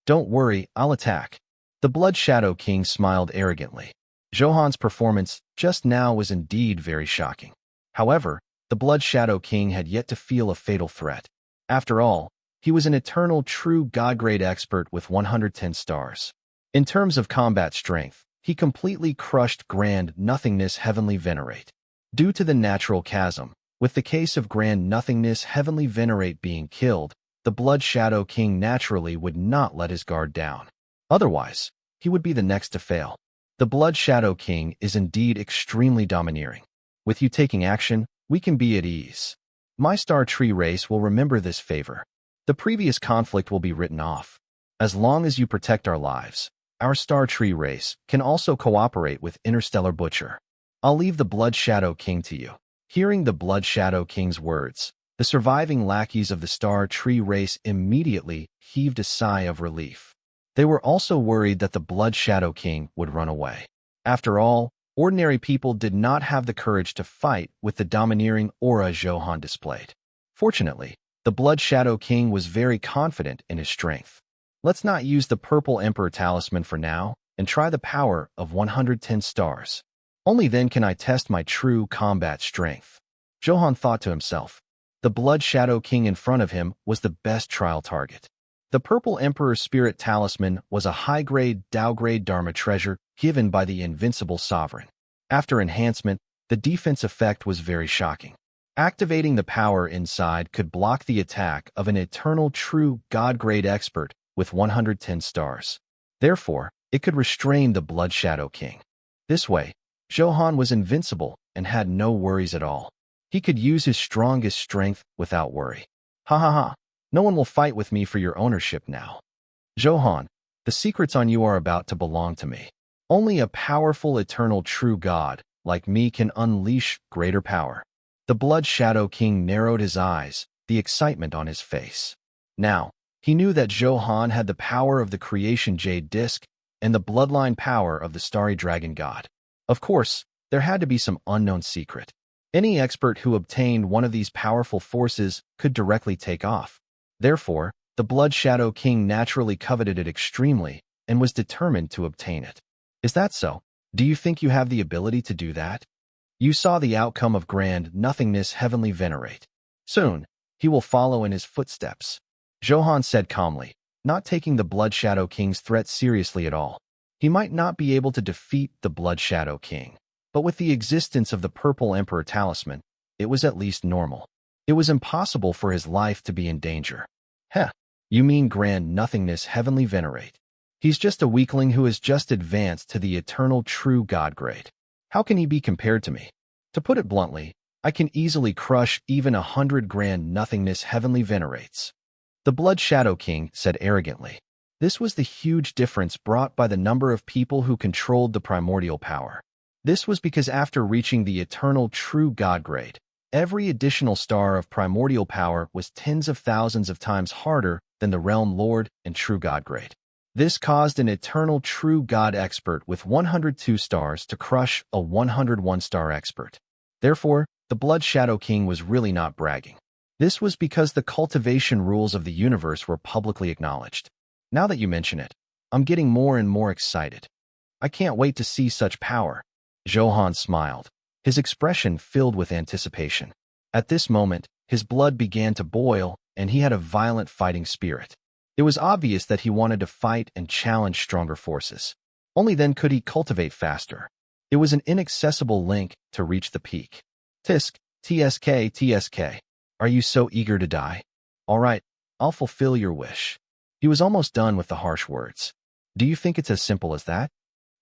Don't worry, I'll attack. The Blood Shadow King smiled arrogantly. Zhou Han's performance just now was indeed very shocking. However, the Blood Shadow King had yet to feel a fatal threat. After all, he was an Eternal True God-grade expert with 110 stars. In terms of combat strength, he completely crushed Grand Nothingness Heavenly Venerate. Due to the natural chasm, with the case of Grand Nothingness Heavenly Venerate being killed, the Blood Shadow King naturally would not let his guard down. Otherwise, he would be the next to fail. The Blood Shadow King is indeed extremely domineering. With you taking action, we can be at ease. My Star Tree race will remember this favor. The previous conflict will be written off. As long as you protect our lives, our Star Tree race can also cooperate with Interstellar Butcher. I'll leave the Blood Shadow King to you. Hearing the Blood Shadow King's words, the surviving lackeys of the Star Tree race immediately heaved a sigh of relief. They were also worried that the Blood Shadow King would run away. After all, ordinary people did not have the courage to fight with the domineering aura Zhou Han displayed. Fortunately, the Blood Shadow King was very confident in his strength. Let's not use the Purple Emperor Talisman for now and try the power of 110 stars. Only then can I test my true combat strength. Zhou Han thought to himself. The Blood Shadow King in front of him was the best trial target. The Purple Emperor's Spirit Talisman was a high-grade, Dao-grade Dharma treasure given by the Invincible Sovereign. After enhancement, the defense effect was very shocking. Activating the power inside could block the attack of an Eternal True God-grade expert with 110 stars. Therefore, it could restrain the Blood Shadow King. This way, Zhou Han was invincible and had no worries at all. He could use his strongest strength without worry. Ha ha ha, no one will fight with me for your ownership now. Zhou Han, the secrets on you are about to belong to me. Only a powerful Eternal True God like me can unleash greater power. The Blood Shadow King narrowed his eyes, the excitement on his face. Now, he knew that Zhou Han had the power of the creation jade disc and the bloodline power of the starry dragon god. Of course, there had to be some unknown secret. Any expert who obtained one of these powerful forces could directly take off. Therefore, the Blood Shadow King naturally coveted it extremely and was determined to obtain it. Is that so? Do you think you have the ability to do that? You saw the outcome of grand nothingness heavenly venerate. Soon, he will follow in his footsteps. Zhou Han said calmly, not taking the Blood Shadow King's threat seriously at all. He might not be able to defeat the Blood Shadow King, but with the existence of the Purple Emperor talisman, it was at least normal. It was impossible for his life to be in danger. Heh, you mean grand nothingness heavenly venerate. He's just a weakling who has just advanced to the eternal true God grade. How can he be compared to me? To put it bluntly, I can easily crush even 100 grand nothingness heavenly venerates. The Blood Shadow King said arrogantly. This was the huge difference brought by the number of people who controlled the primordial power. This was because after reaching the eternal true God grade, every additional star of primordial power was tens of thousands of times harder than the Realm Lord and True God grade. This caused an eternal true God expert with 102 stars to crush a 101-star expert. Therefore, the Blood Shadow King was really not bragging. This was because the cultivation rules of the universe were publicly acknowledged. Now that you mention it, I'm getting more and more excited. I can't wait to see such power. Zhou Han smiled, his expression filled with anticipation. At this moment, his blood began to boil, and he had a violent fighting spirit. It was obvious that he wanted to fight and challenge stronger forces. Only then could he cultivate faster. It was an inaccessible link to reach the peak. Tisk, TSK, TSK. Are you so eager to die? All right, I'll fulfill your wish. He was almost done with the harsh words. Do you think it's as simple as that?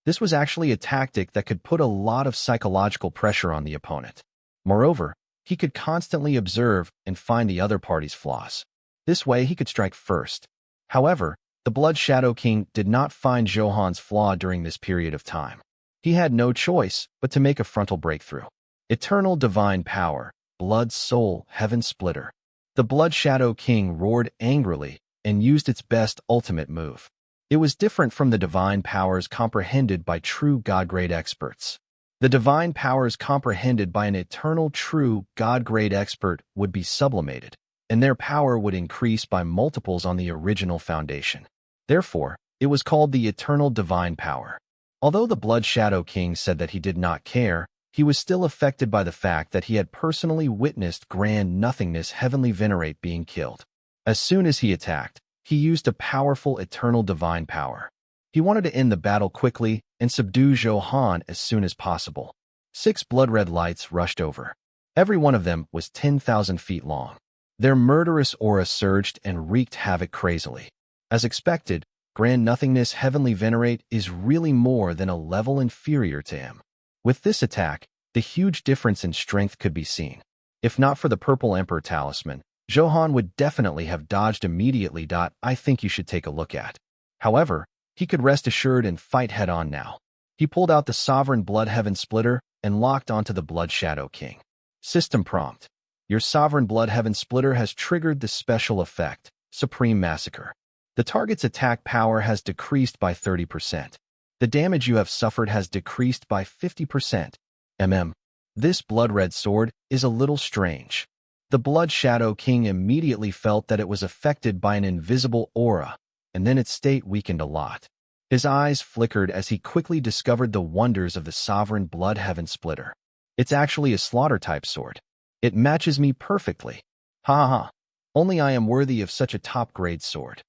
This was actually a tactic that could put a lot of psychological pressure on the opponent. Moreover, he could constantly observe and find the other party's flaws. This way, he could strike first. However, the Blood Shadow King did not find Zhou Han's flaw during this period of time. He had no choice but to make a frontal breakthrough. Eternal divine power, blood soul, heaven splitter. The Blood Shadow King roared angrily and used its best ultimate move. It was different from the divine powers comprehended by true God-grade experts. The divine powers comprehended by an eternal true God-grade expert would be sublimated, and their power would increase by multiples on the original foundation. Therefore, it was called the eternal divine power. Although the Blood Shadow King said that he did not care, he was still affected by the fact that he had personally witnessed grand nothingness heavenly venerate being killed. As soon as he attacked, he used a powerful eternal divine power. He wanted to end the battle quickly and subdue Zhou Han as soon as possible. 6 blood-red lights rushed over. Every one of them was 10,000 feet long. Their murderous aura surged and wreaked havoc crazily. As expected, grand nothingness heavenly venerate is really more than a level inferior to him. With this attack, the huge difference in strength could be seen. If not for the Purple Emperor talisman, Zhou Han would definitely have dodged immediately. I think you should take a look at. However, he could rest assured and fight head-on now. He pulled out the Sovereign Blood Heaven Splitter and locked onto the Blood Shadow King. System prompt. Your Sovereign Blood Heaven Splitter has triggered the special effect, Supreme Massacre. The target's attack power has decreased by 30%. The damage you have suffered has decreased by 50%. This blood-red sword is a little strange. The Blood Shadow King immediately felt that it was affected by an invisible aura, and then its state weakened a lot. His eyes flickered as he quickly discovered the wonders of the Sovereign Blood Heaven Splitter. It's actually a slaughter-type sword. It matches me perfectly. Ha ha ha. Only I am worthy of such a top-grade sword.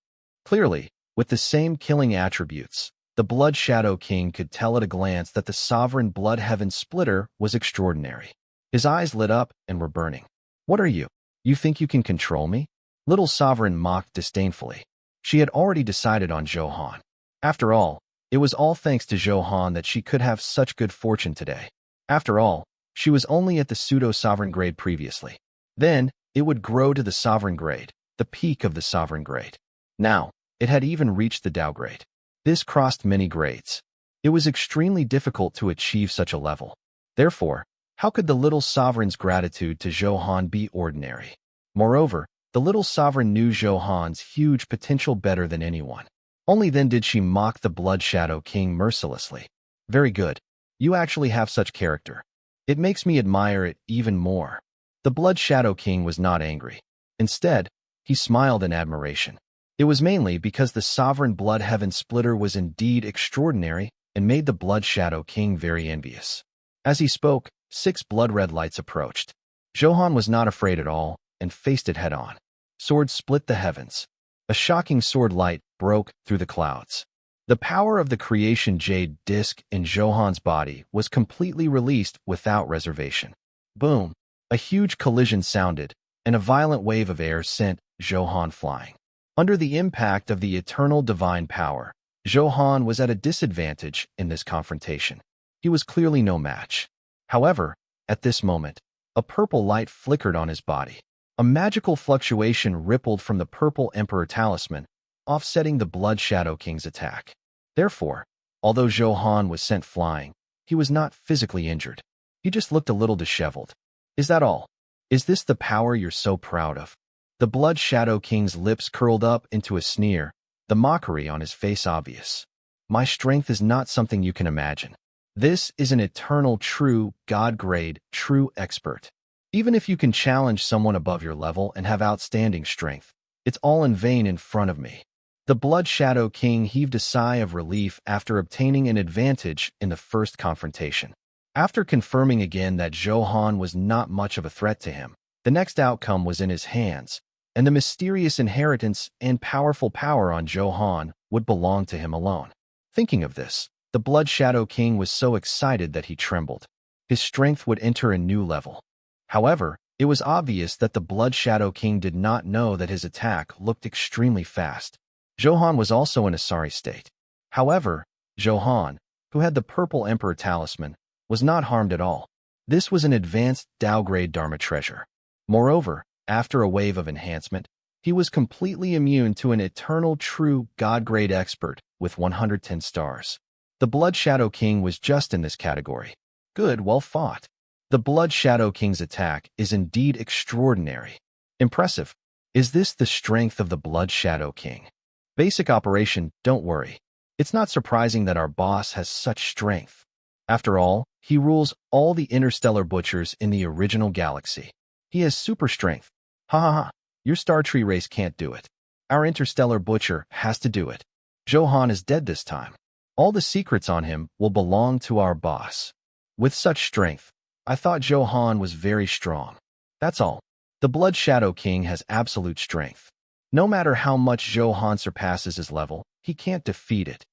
Clearly, with the same killing attributes, the Blood Shadow King could tell at a glance that the Sovereign Blood Heaven Splitter was extraordinary. His eyes lit up and were burning. What are you? You think you can control me? Little Sovereign mocked disdainfully. She had already decided on Zhou Han. After all, it was all thanks to Zhou Han that she could have such good fortune today. After all, she was only at the pseudo-sovereign grade previously. Then, it would grow to the sovereign grade, the peak of the sovereign grade. Now, it had even reached the Dao grade. This crossed many grades. It was extremely difficult to achieve such a level. Therefore, How could the little sovereign's gratitude to Zhou Han be ordinary? Moreover, the little sovereign knew Zhou Han's huge potential better than anyone. Only then did she mock the Blood Shadow King mercilessly. Very good. You actually have such character. It makes me admire it even more. The Blood Shadow King was not angry. Instead, he smiled in admiration. It was mainly because the sovereign Blood Heaven Splitter was indeed extraordinary and made the Blood Shadow King very envious. As he spoke, 6 blood-red lights approached. Zhou Han was not afraid at all and faced it head-on. Swords split the heavens. A shocking sword light broke through the clouds. The power of the creation jade disc in Zhou Han's body was completely released without reservation. Boom! A huge collision sounded, and a violent wave of air sent Zhou Han flying. Under the impact of the eternal divine power, Zhou Han was at a disadvantage in this confrontation. He was clearly no match. However, at this moment, a purple light flickered on his body. A magical fluctuation rippled from the purple Emperor talisman, offsetting the Blood Shadow King's attack. Therefore, although Zhou Han was sent flying, he was not physically injured. He just looked a little disheveled. Is that all? Is this the power you're so proud of? The Blood Shadow King's lips curled up into a sneer, the mockery on his face obvious. My strength is not something you can imagine. This is an eternal, true, God-grade, true expert. Even if you can challenge someone above your level and have outstanding strength, it's all in vain in front of me. The Blood Shadow King heaved a sigh of relief after obtaining an advantage in the first confrontation. After confirming again that Zhou Han was not much of a threat to him, the next outcome was in his hands, and the mysterious inheritance and powerful power on Zhou Han would belong to him alone. Thinking of this, the Blood Shadow King was so excited that he trembled. His strength would enter a new level. However, it was obvious that the Blood Shadow King did not know that his attack looked extremely fast. Zhou Han was also in a sorry state. However, Zhou Han, who had the purple Emperor talisman, was not harmed at all. This was an advanced Dao-grade Dharma treasure. Moreover, after a wave of enhancement, he was completely immune to an eternal true God-grade expert with 110 stars. The Blood Shadow King was just in this category. Good, well fought. The Blood Shadow King's attack is indeed extraordinary. Impressive. Is this the strength of the Blood Shadow King? Basic operation, don't worry. It's not surprising that our boss has such strength. After all, he rules all the interstellar butchers in the original galaxy. He has super strength. Ha ha ha. Your Star Tree race can't do it. Our interstellar butcher has to do it. Zhou Han is dead this time. All the secrets on him will belong to our boss. With such strength, I thought Zhou Han was very strong. That's all. The Blood Shadow King has absolute strength. No matter how much Zhou Han surpasses his level, he can't defeat it.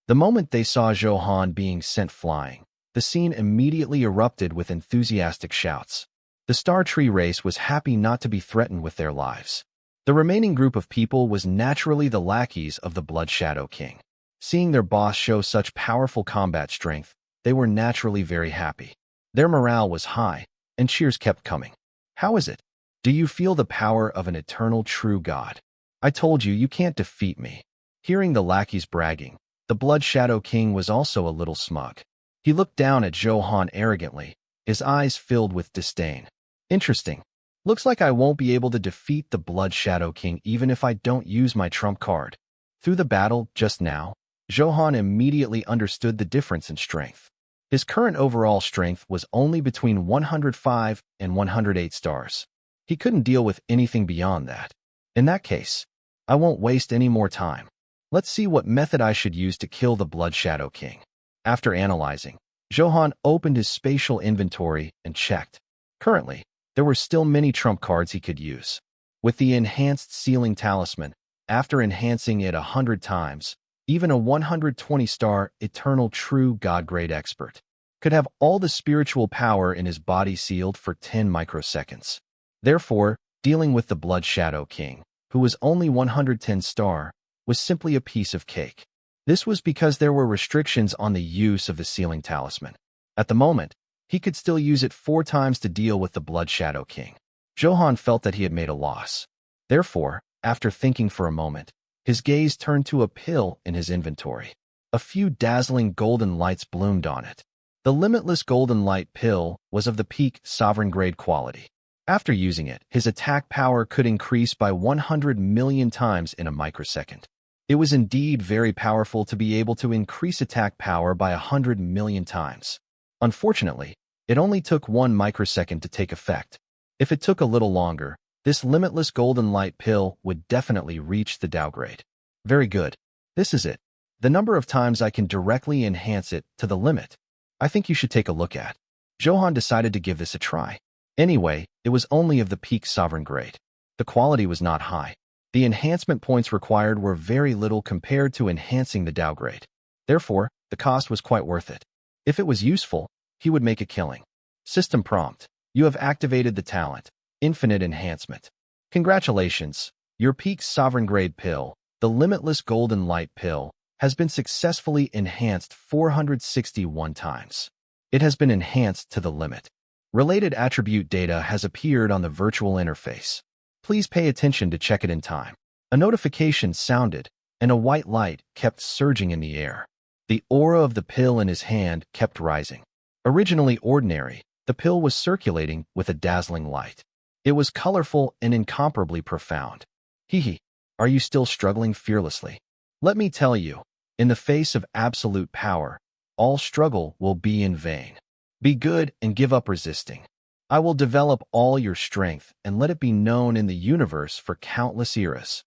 The moment they saw Zhou Han being sent flying, the scene immediately erupted with enthusiastic shouts. The Star Tree race was happy not to be threatened with their lives. The remaining group of people was naturally the lackeys of the Blood Shadow King. Seeing their boss show such powerful combat strength, they were naturally very happy. Their morale was high, and cheers kept coming. How is it? Do you feel the power of an eternal true God? I told you, you can't defeat me. Hearing the lackeys bragging, the Blood Shadow King was also a little smug. He looked down at Zhou Han arrogantly, his eyes filled with disdain. Interesting. Looks like I won't be able to defeat the Blood Shadow King even if I don't use my trump card. Through the battle just now, Zhou Han immediately understood the difference in strength. His current overall strength was only between 105 and 108 stars. He couldn't deal with anything beyond that. In that case, I won't waste any more time. Let's see what method I should use to kill the Blood Shadow King. After analyzing, Zhou Han opened his spatial inventory and checked. Currently, there were still many trump cards he could use. With the enhanced Sealing Talisman, after enhancing it 100 times, even a 120-star Eternal True God-grade expert could have all the spiritual power in his body sealed for 10 microseconds. Therefore, dealing with the Blood Shadow King, who was only 110 star, was simply a piece of cake. This was because there were restrictions on the use of the Sealing Talisman. At the moment, he could still use it 4 times to deal with the Blood Shadow King. Zhou Han felt that he had made a loss. Therefore, after thinking for a moment, his gaze turned to a pill in his inventory. A few dazzling golden lights bloomed on it. The limitless golden light pill was of the peak sovereign grade quality. After using it, his attack power could increase by 100 million times in a microsecond. It was indeed very powerful to be able to increase attack power by 100 million times. Unfortunately, it only took 1 microsecond to take effect. If it took a little longer, this limitless golden light pill would definitely reach the Tao grade. Very good. This is it. The number of times I can directly enhance it to the limit. I think you should take a look at. Zhou Han decided to give this a try. Anyway, it was only of the peak sovereign grade. The quality was not high. The enhancement points required were very little compared to enhancing the Tao grade. Therefore, the cost was quite worth it. If it was useful, he would make a killing. System prompt. You have activated the talent, Infinite Enhancement. Congratulations. Your peak sovereign grade pill, the limitless golden light pill, has been successfully enhanced 461 times. It has been enhanced to the limit. Related attribute data has appeared on the virtual interface. Please pay attention to check it in time. A notification sounded, and a white light kept surging in the air. The aura of the pill in his hand kept rising. Originally ordinary, the pill was circulating with a dazzling light. It was colorful and incomparably profound. Hee. Are you still struggling fearlessly? Let me tell you, in the face of absolute power, all struggle will be in vain. Be good and give up resisting. I will develop all your strength and let it be known in the universe for countless eras.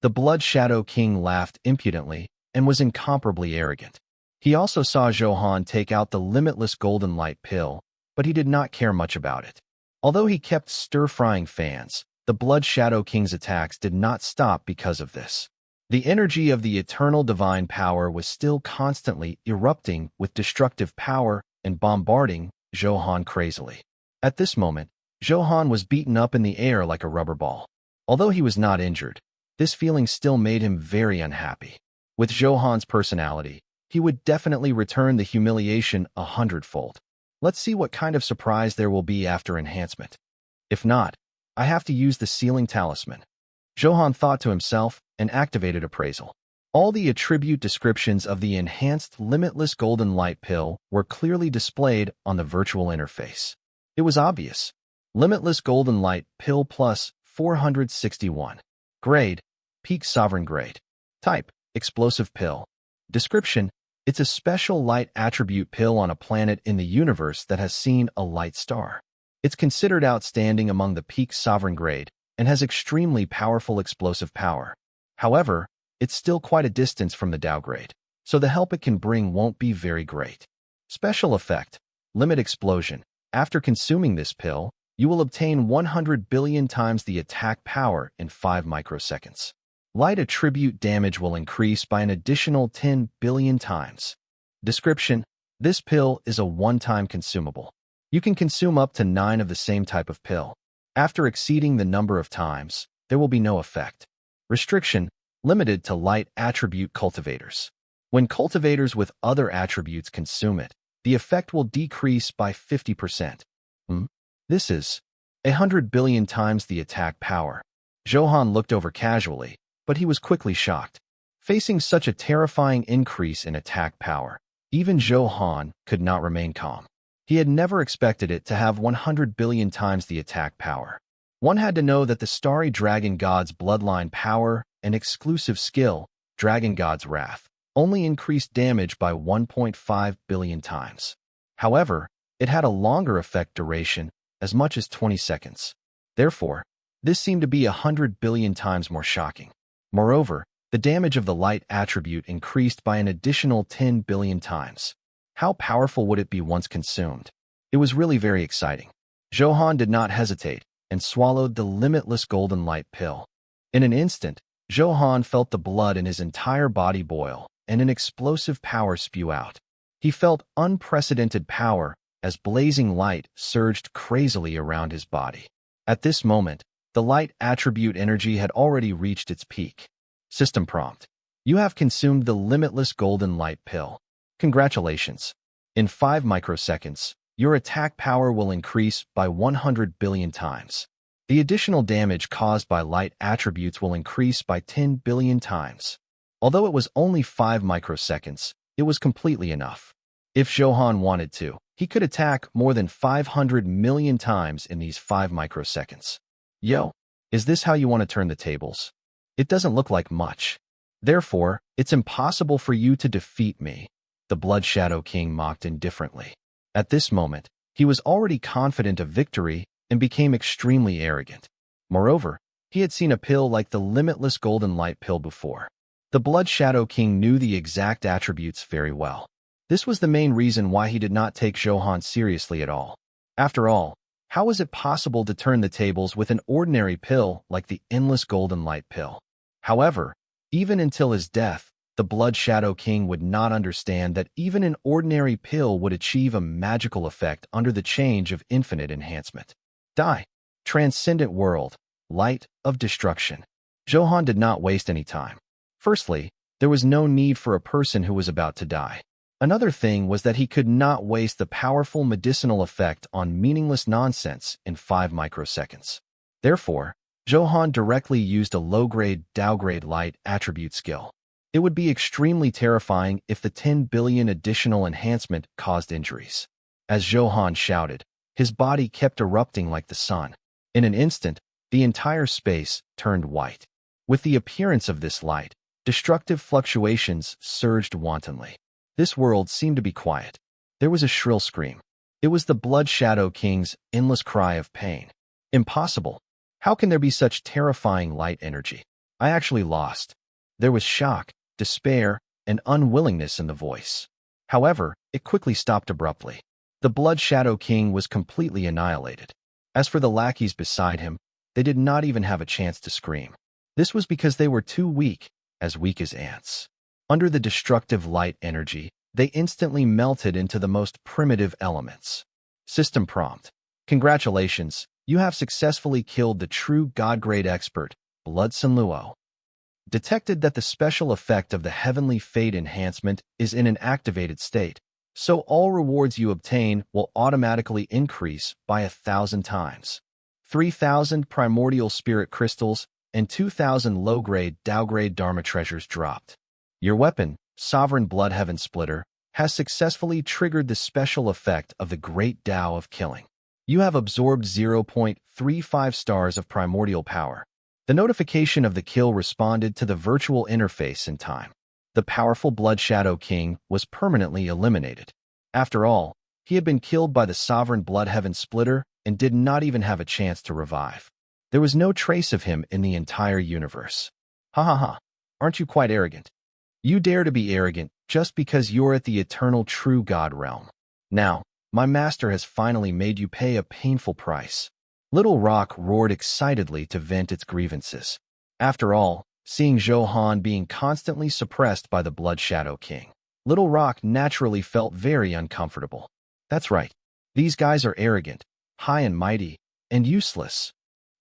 The Blood Shadow King laughed impudently and was incomparably arrogant. He also saw Zhou Han take out the limitless golden light pill, but he did not care much about it. Although he kept stir-frying fans, the Blood Shadow King's attacks did not stop because of this. The energy of the eternal divine power was still constantly erupting with destructive power and bombarding Zhou Han crazily. At this moment, Zhou Han was beaten up in the air like a rubber ball. Although he was not injured, this feeling still made him very unhappy. With Zhou Han's personality, he would definitely return the humiliation 100-fold. Let's see what kind of surprise there will be after enhancement. If not, I have to use the sealing talisman. Zhou Han thought to himself and activated appraisal. All the attribute descriptions of the enhanced limitless golden light pill were clearly displayed on the virtual interface. It was obvious. Limitless golden light pill plus 461. Grade, peak sovereign grade. Type, explosive pill. Description, it's a special light attribute pill on a planet in the universe that has seen a light star. It's considered outstanding among the peak sovereign grade and has extremely powerful explosive power. However, it's still quite a distance from the Tao grade, so the help it can bring won't be very great. Special effect, limit explosion. After consuming this pill, you will obtain 100 billion times the attack power in 5 microseconds. Light attribute damage will increase by an additional 10 billion times. Description, this pill is a one-time consumable. You can consume up to 9 of the same type of pill. After exceeding the number of times, there will be no effect. Restriction, limited to light attribute cultivators. When cultivators with other attributes consume it, the effect will decrease by 50%. This is 100 billion times the attack power. Zhou Han looked over casually, but he was quickly shocked. Facing such a terrifying increase in attack power, even Zhou Han could not remain calm. He had never expected it to have 100 billion times the attack power. One had to know that the Starry Dragon God's bloodline power and exclusive skill, Dragon God's Wrath, only increased damage by 1.5 billion times. However, it had a longer effect duration, as much as 20 seconds. Therefore, this seemed to be 100 billion times more shocking. Moreover, the damage of the light attribute increased by an additional 10 billion times. How powerful would it be once consumed? It was really very exciting. Zhou Han did not hesitate and swallowed the limitless golden light pill. In an instant, Zhou Han felt the blood in his entire body boil and an explosive power spew out. He felt unprecedented power as blazing light surged crazily around his body. At this moment, the light attribute energy had already reached its peak. System prompt. You have consumed the limitless golden light pill. Congratulations. In 5 microseconds, your attack power will increase by 100 billion times. The additional damage caused by light attributes will increase by 10 billion times. Although it was only 5 microseconds, it was completely enough. If Zhou Han wanted to, he could attack more than 500 million times in these 5 microseconds. Yo, is this how you want to turn the tables? It doesn't look like much. Therefore, it's impossible for you to defeat me, the Blood Shadow King mocked indifferently. At this moment, he was already confident of victory and became extremely arrogant. Moreover, he had seen a pill like the limitless golden light pill before. The Blood Shadow King knew the exact attributes very well. This was the main reason why he did not take Zhou Han seriously at all. After all, how was it possible to turn the tables with an ordinary pill like the endless golden light pill? However, even until his death, the Blood Shadow King would not understand that even an ordinary pill would achieve a magical effect under the change of infinite enhancement. Die. Transcendent world. Light of destruction. Zhou Han did not waste any time. Firstly, there was no need for a person who was about to die. Another thing was that he could not waste the powerful medicinal effect on meaningless nonsense in 5 microseconds. Therefore, Zhou Han directly used a low-grade, Dao-grade light attribute skill. It would be extremely terrifying if the 10 billion additional enhancement caused injuries. As Zhou Han shouted, his body kept erupting like the sun. In an instant, the entire space turned white. With the appearance of this light, destructive fluctuations surged wantonly. This world seemed to be quiet. There was a shrill scream. It was the Blood Shadow King's endless cry of pain. Impossible. How can there be such terrifying light energy? I actually lost. There was shock, despair, and unwillingness in the voice. However, it quickly stopped abruptly. The Blood Shadow King was completely annihilated. As for the lackeys beside him, they did not even have a chance to scream. This was because they were too weak as ants. Under the destructive light energy, they instantly melted into the most primitive elements. System prompt. Congratulations, you have successfully killed the true God-grade expert, Blood Sun Luo. Detected that the special effect of the Heavenly Fate enhancement is in an activated state, so all rewards you obtain will automatically increase by 1,000 times. 3,000 primordial spirit crystals and 2,000 low-grade, Dao-grade Dharma treasures dropped. Your weapon, Sovereign Blood Heaven Splitter, has successfully triggered the special effect of the Great Tao of Killing. You have absorbed 0.35 stars of primordial power. The notification of the kill responded to the virtual interface in time. The powerful Blood Shadow King was permanently eliminated. After all, he had been killed by the Sovereign Blood Heaven Splitter and did not even have a chance to revive. There was no trace of him in the entire universe. Ha ha ha. Aren't you quite arrogant? You dare to be arrogant just because you're at the eternal true God realm. Now, my master has finally made you pay a painful price. Little Rock roared excitedly to vent its grievances. After all, seeing Zhou Han being constantly suppressed by the Blood Shadow King, Little Rock naturally felt very uncomfortable. That's right. These guys are arrogant, high and mighty, and useless.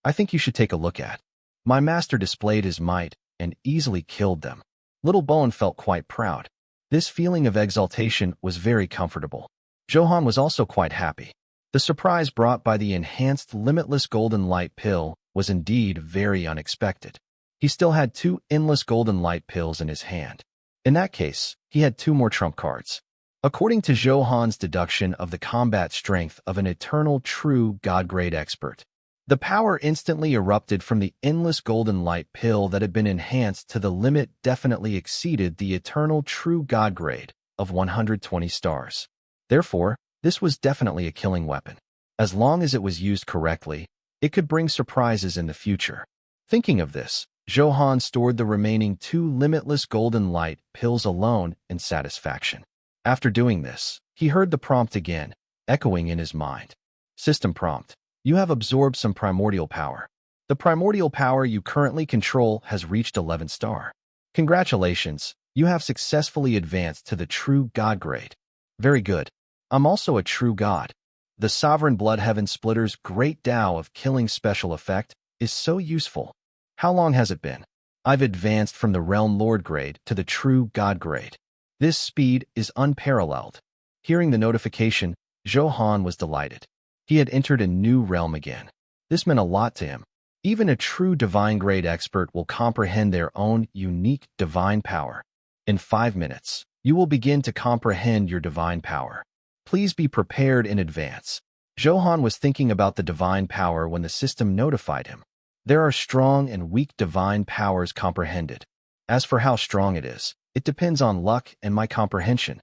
I think you should take a look at. My master displayed his might and easily killed them. Little Bone felt quite proud. This feeling of exaltation was very comfortable. Zhou Han was also quite happy. The surprise brought by the enhanced limitless golden light pill was indeed very unexpected. He still had 2 endless golden light pills in his hand. In that case, he had 2 more trump cards. According to Zhou Han's deduction of the combat strength of an eternal true God-grade expert, the power instantly erupted from the endless golden light pill that had been enhanced to the limit definitely exceeded the eternal true God grade of 120 stars. Therefore, this was definitely a killing weapon. As long as it was used correctly, it could bring surprises in the future. Thinking of this, Zhou Han stored the remaining 2 limitless golden light pills alone in satisfaction. After doing this, he heard the prompt again, echoing in his mind. System prompt. You have absorbed some primordial power. The primordial power you currently control has reached 11 star. Congratulations, you have successfully advanced to the true God grade. Very good. I'm also a true God. The Sovereign Blood Heaven Splitter's Great Tao of Killing special effect is so useful. How long has it been? I've advanced from the Realm Lord grade to the true God grade. This speed is unparalleled. Hearing the notification, Zhou Han was delighted. He had entered a new realm again. This meant a lot to him. Even a true divine grade expert will comprehend their own unique divine power. In 5 minutes, You will begin to comprehend your divine power. Please be prepared in advance. Zhou Han was thinking about the divine power when the system notified him. There are strong and weak divine powers comprehended. As for how strong it is, it depends on luck and my comprehension.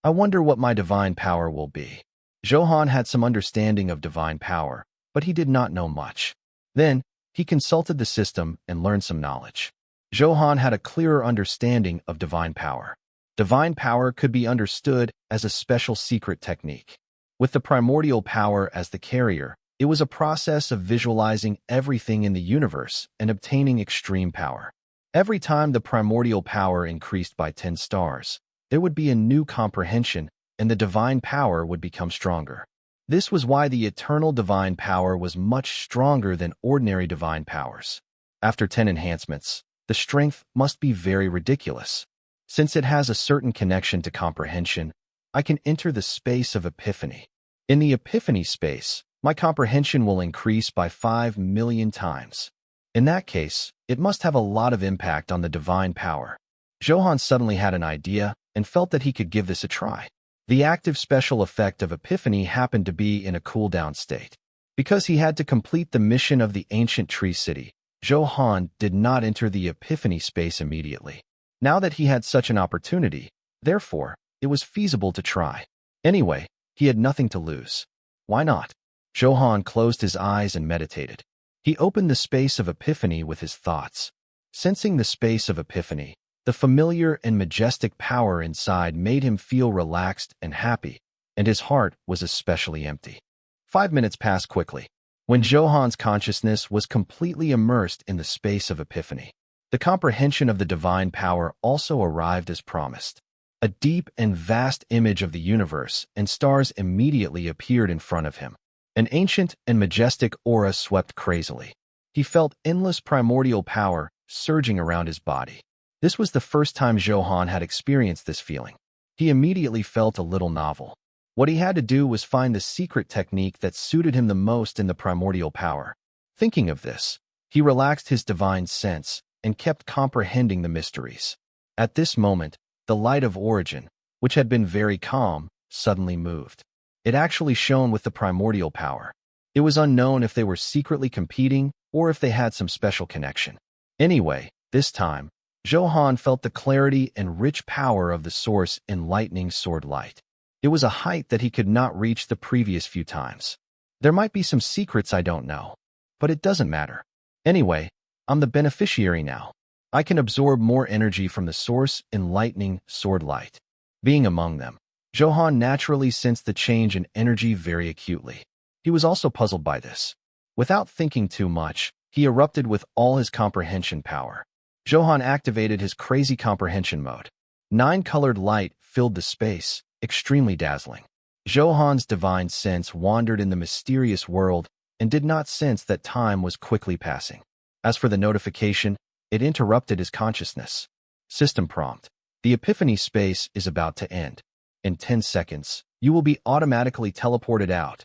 I wonder what my divine power will be. Zhou Han had some understanding of divine power, but he did not know much. Then, he consulted the system and learned some knowledge. Zhou Han had a clearer understanding of divine power. Divine power could be understood as a special secret technique. With the primordial power as the carrier, it was a process of visualizing everything in the universe and obtaining extreme power. Every time the primordial power increased by 10 stars, there would be a new comprehension, and the divine power would become stronger. This was why the eternal divine power was much stronger than ordinary divine powers. After 10 enhancements, the strength must be very ridiculous. Since it has a certain connection to comprehension, I can enter the space of epiphany. In the epiphany space, my comprehension will increase by 5 million times. In that case, it must have a lot of impact on the divine power. Zhou Han suddenly had an idea and felt that he could give this a try. The active special effect of epiphany happened to be in a cool-down state. Because he had to complete the mission of the ancient tree city, Zhou Han did not enter the epiphany space immediately. Now that he had such an opportunity, therefore, it was feasible to try. Anyway, he had nothing to lose. Why not? Zhou Han closed his eyes and meditated. He opened the space of epiphany with his thoughts. Sensing the space of epiphany, the familiar and majestic power inside made him feel relaxed and happy, and his heart was especially empty. 5 minutes passed quickly. When Zhou Han's consciousness was completely immersed in the space of epiphany, the comprehension of the divine power also arrived as promised. A deep and vast image of the universe and stars immediately appeared in front of him. An ancient and majestic aura swept crazily. He felt endless primordial power surging around his body. This was the first time Zhou Han had experienced this feeling. He immediately felt a little novel. What he had to do was find the secret technique that suited him the most in the primordial power. Thinking of this, he relaxed his divine sense and kept comprehending the mysteries. At this moment, the light of origin, which had been very calm, suddenly moved. It actually shone with the primordial power. It was unknown if they were secretly competing or if they had some special connection. Anyway, this time, Zhou Han felt the clarity and rich power of the source enlightening sword light. It was a height that he could not reach the previous few times. There might be some secrets I don't know, but it doesn't matter. Anyway, I'm the beneficiary now. I can absorb more energy from the source enlightening sword light. Being among them, Zhou Han naturally sensed the change in energy very acutely. He was also puzzled by this. Without thinking too much, he erupted with all his comprehension power. Zhou Han activated his crazy comprehension mode. 9-colored light filled the space, extremely dazzling. Zhou Han's divine sense wandered in the mysterious world and did not sense that time was quickly passing. As for the notification, it interrupted his consciousness. System prompt. The epiphany space is about to end. In 10 seconds, you will be automatically teleported out.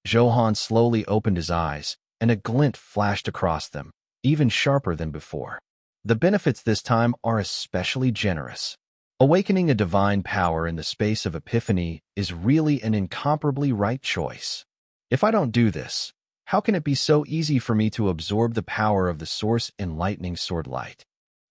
Zhou Han slowly opened his eyes, and a glint flashed across them, even sharper than before. The benefits this time are especially generous. Awakening a divine power in the space of epiphany is really an incomparably right choice. If I don't do this, how can it be so easy for me to absorb the power of the source enlightening sword light?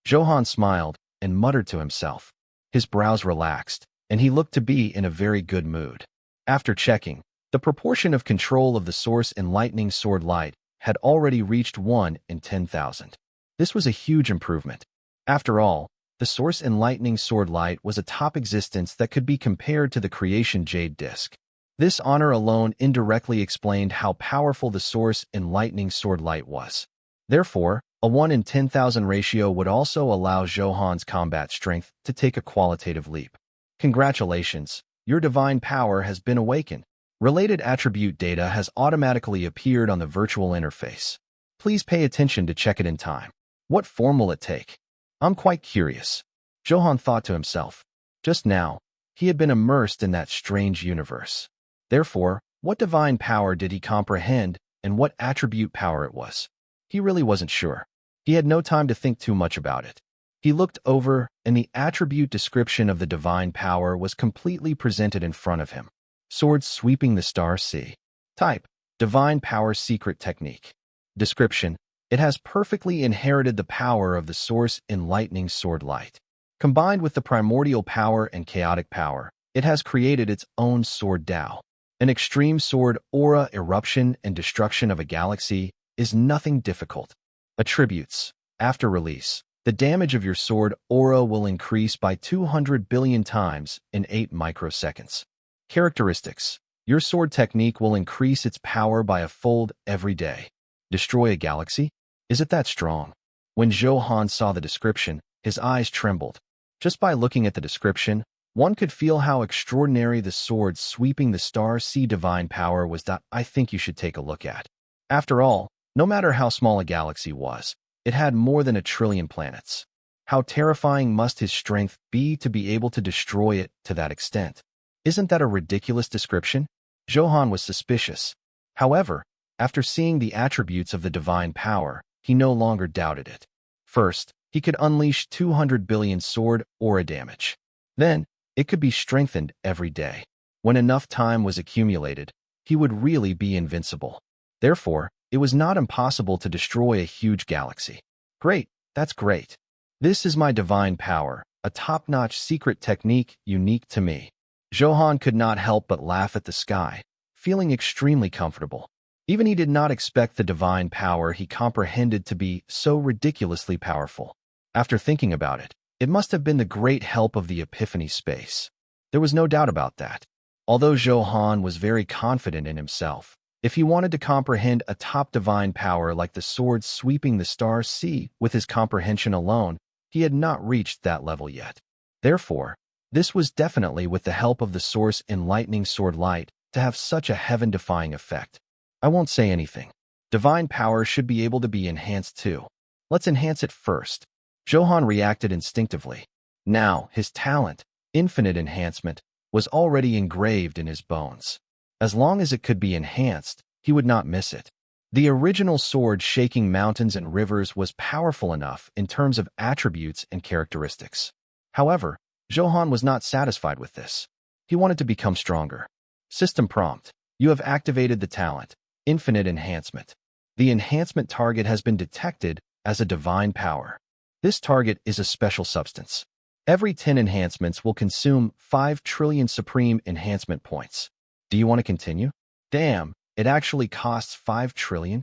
Zhou Han smiled and muttered to himself. His brows relaxed, and he looked to be in a very good mood. After checking, the proportion of control of the source enlightening sword light had already reached 1 in 10,000. This was a huge improvement. After all, the source enlightening sword light was a top existence that could be compared to the creation jade disc. This honor alone indirectly explained how powerful the source enlightening sword light was. Therefore, a 1 in 10,000 ratio would also allow Zhou Han's combat strength to take a qualitative leap. Congratulations, your divine power has been awakened. Related attribute data has automatically appeared on the virtual interface. Please pay attention to check it in time. What form will it take? I'm quite curious. Zhou Han thought to himself. Just now, he had been immersed in that strange universe. Therefore, what divine power did he comprehend and what attribute power it was? He really wasn't sure. He had no time to think too much about it. He looked over, and the attribute description of the divine power was completely presented in front of him. Sword sweeping the star sea. Type: divine power secret technique. Description: it has perfectly inherited the power of the source enlightening sword light. Combined with the primordial power and chaotic power, it has created its own sword Tao. An extreme sword aura eruption and destruction of a galaxy is nothing difficult. Attributes: after release, the damage of your sword aura will increase by 200 billion times in 8 microseconds. Characteristics: your sword technique will increase its power by a fold every day. Destroy a galaxy? Is it that strong? When Zhou Han saw the description, his eyes trembled. Just by looking at the description, one could feel how extraordinary the sword sweeping the star sea divine power was. I think you should take a look at. After all, no matter how small a galaxy was, it had more than 1 trillion planets. How terrifying must his strength be to be able to destroy it to that extent? Isn't that a ridiculous description? Zhou Han was suspicious. However, after seeing the attributes of the divine power, he no longer doubted it. First, he could unleash 200 billion sword aura damage. Then, it could be strengthened every day. When enough time was accumulated, he would really be invincible. Therefore, it was not impossible to destroy a huge galaxy. Great, that's great. This is my divine power, a top-notch secret technique unique to me. Zhou Han could not help but laugh at the sky, feeling extremely comfortable. Even he did not expect the divine power he comprehended to be so ridiculously powerful. After thinking about it, it must have been the great help of the Epiphany space. There was no doubt about that. Although Zhou Han was very confident in himself, if he wanted to comprehend a top divine power like the sword sweeping the star sea with his comprehension alone, he had not reached that level yet. Therefore, this was definitely with the help of the source enlightening sword light to have such a heaven-defying effect. I won't say anything. Divine power should be able to be enhanced too. Let's enhance it first. Zhou Han reacted instinctively. Now, his talent, infinite enhancement, was already engraved in his bones. As long as it could be enhanced, he would not miss it. The original sword shaking mountains and rivers was powerful enough in terms of attributes and characteristics. However, Zhou Han was not satisfied with this. He wanted to become stronger. System prompt: you have activated the talent, infinite enhancement. The enhancement target has been detected as a divine power. This target is a special substance. Every 10 enhancements will consume 5 trillion supreme enhancement points. Do you want to continue? Damn, it actually costs 5 trillion?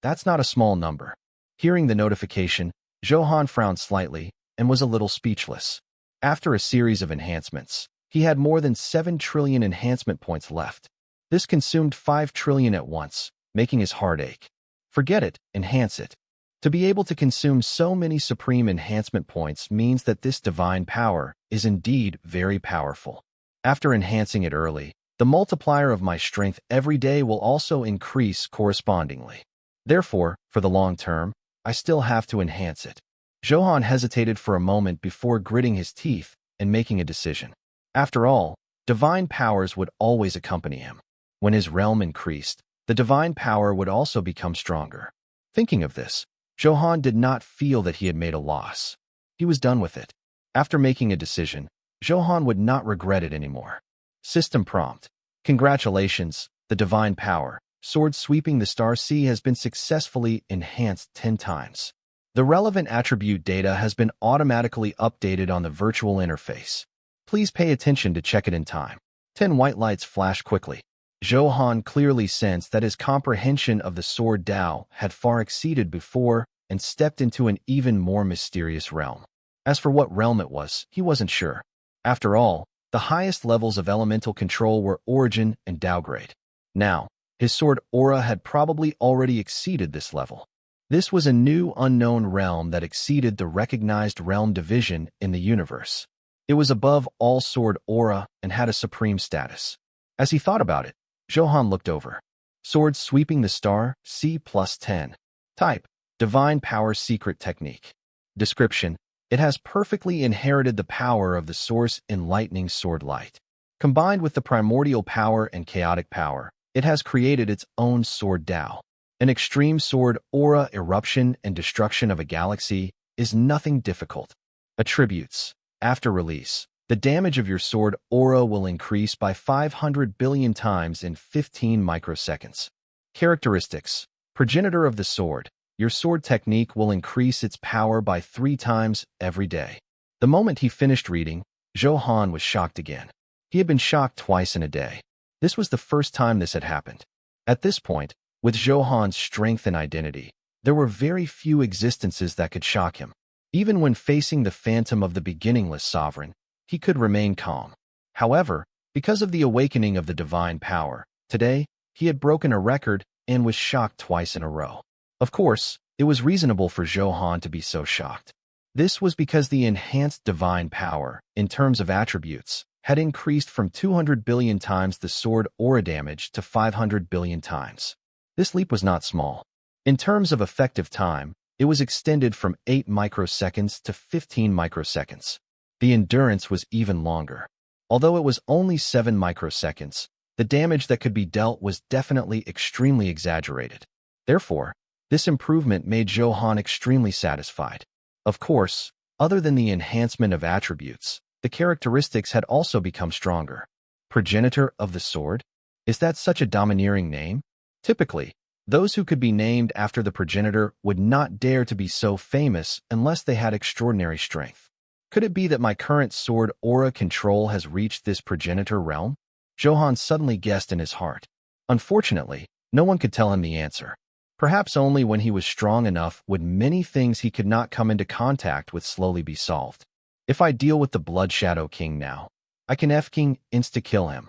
That's not a small number. Hearing the notification, Zhou Han frowned slightly and was a little speechless. After a series of enhancements, he had more than 7 trillion enhancement points left. This consumed 5 trillion at once, making his heart ache. Forget it, enhance it. To be able to consume so many supreme enhancement points means that this divine power is indeed very powerful. After enhancing it early, the multiplier of my strength every day will also increase correspondingly. Therefore, for the long term, I still have to enhance it. Zhou Han hesitated for a moment before gritting his teeth and making a decision. After all, divine powers would always accompany him. When his realm increased, the divine power would also become stronger. Thinking of this, Zhou Han did not feel that he had made a loss. He was done with it. After making a decision, Zhou Han would not regret it anymore. System prompt: congratulations, the divine power, sword sweeping the star sea has been successfully enhanced 10 times. The relevant attribute data has been automatically updated on the virtual interface. Please pay attention to check it in time. 10 white lights flash quickly. Zhou Han clearly sensed that his comprehension of the sword Tao had far exceeded before and stepped into an even more mysterious realm. As for what realm it was, he wasn't sure. After all, the highest levels of elemental control were origin and Tao grade. Now, his sword aura had probably already exceeded this level. This was a new unknown realm that exceeded the recognized realm division in the universe. It was above all sword aura and had a supreme status. As he thought about it, Zhou Han looked over. Sword sweeping the star, C plus 10. Type: divine power secret technique. Description: it has perfectly inherited the power of the source enlightening sword light. Combined with the primordial power and chaotic power, it has created its own sword Tao. An extreme sword aura eruption and destruction of a galaxy is nothing difficult. Attributes. After release, the damage of your sword aura will increase by 500 billion times in 15 microseconds. Characteristics. Progenitor of the sword. Your sword technique will increase its power by 3 times every day. The moment he finished reading, Zhou Han was shocked again. He had been shocked twice in a day. This was the first time this had happened. At this point, with Zhou Han's strength and identity, there were very few existences that could shock him. Even when facing the phantom of the beginningless sovereign, he could remain calm. However, because of the awakening of the divine power, today, he had broken a record and was shocked twice in a row. Of course, it was reasonable for Zhou Han to be so shocked. This was because the enhanced divine power, in terms of attributes, had increased from 200 billion times the sword aura damage to 500 billion times. This leap was not small. In terms of effective time, it was extended from 8 microseconds to 15 microseconds. The endurance was even longer. Although it was only 7 microseconds, the damage that could be dealt was definitely extremely exaggerated. Therefore, this improvement made Zhou Han extremely satisfied. Of course, other than the enhancement of attributes, the characteristics had also become stronger. Progenitor of the sword? Is that such a domineering name? Typically, those who could be named after the progenitor would not dare to be so famous unless they had extraordinary strength. Could it be that my current sword aura control has reached this progenitor realm? Zhou Han suddenly guessed in his heart. Unfortunately, no one could tell him the answer. Perhaps only when he was strong enough would many things he could not come into contact with slowly be solved. If I deal with the Blood Shadow King now, I can F-King insta-kill him.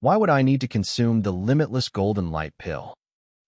Why would I need to consume the limitless golden light pill?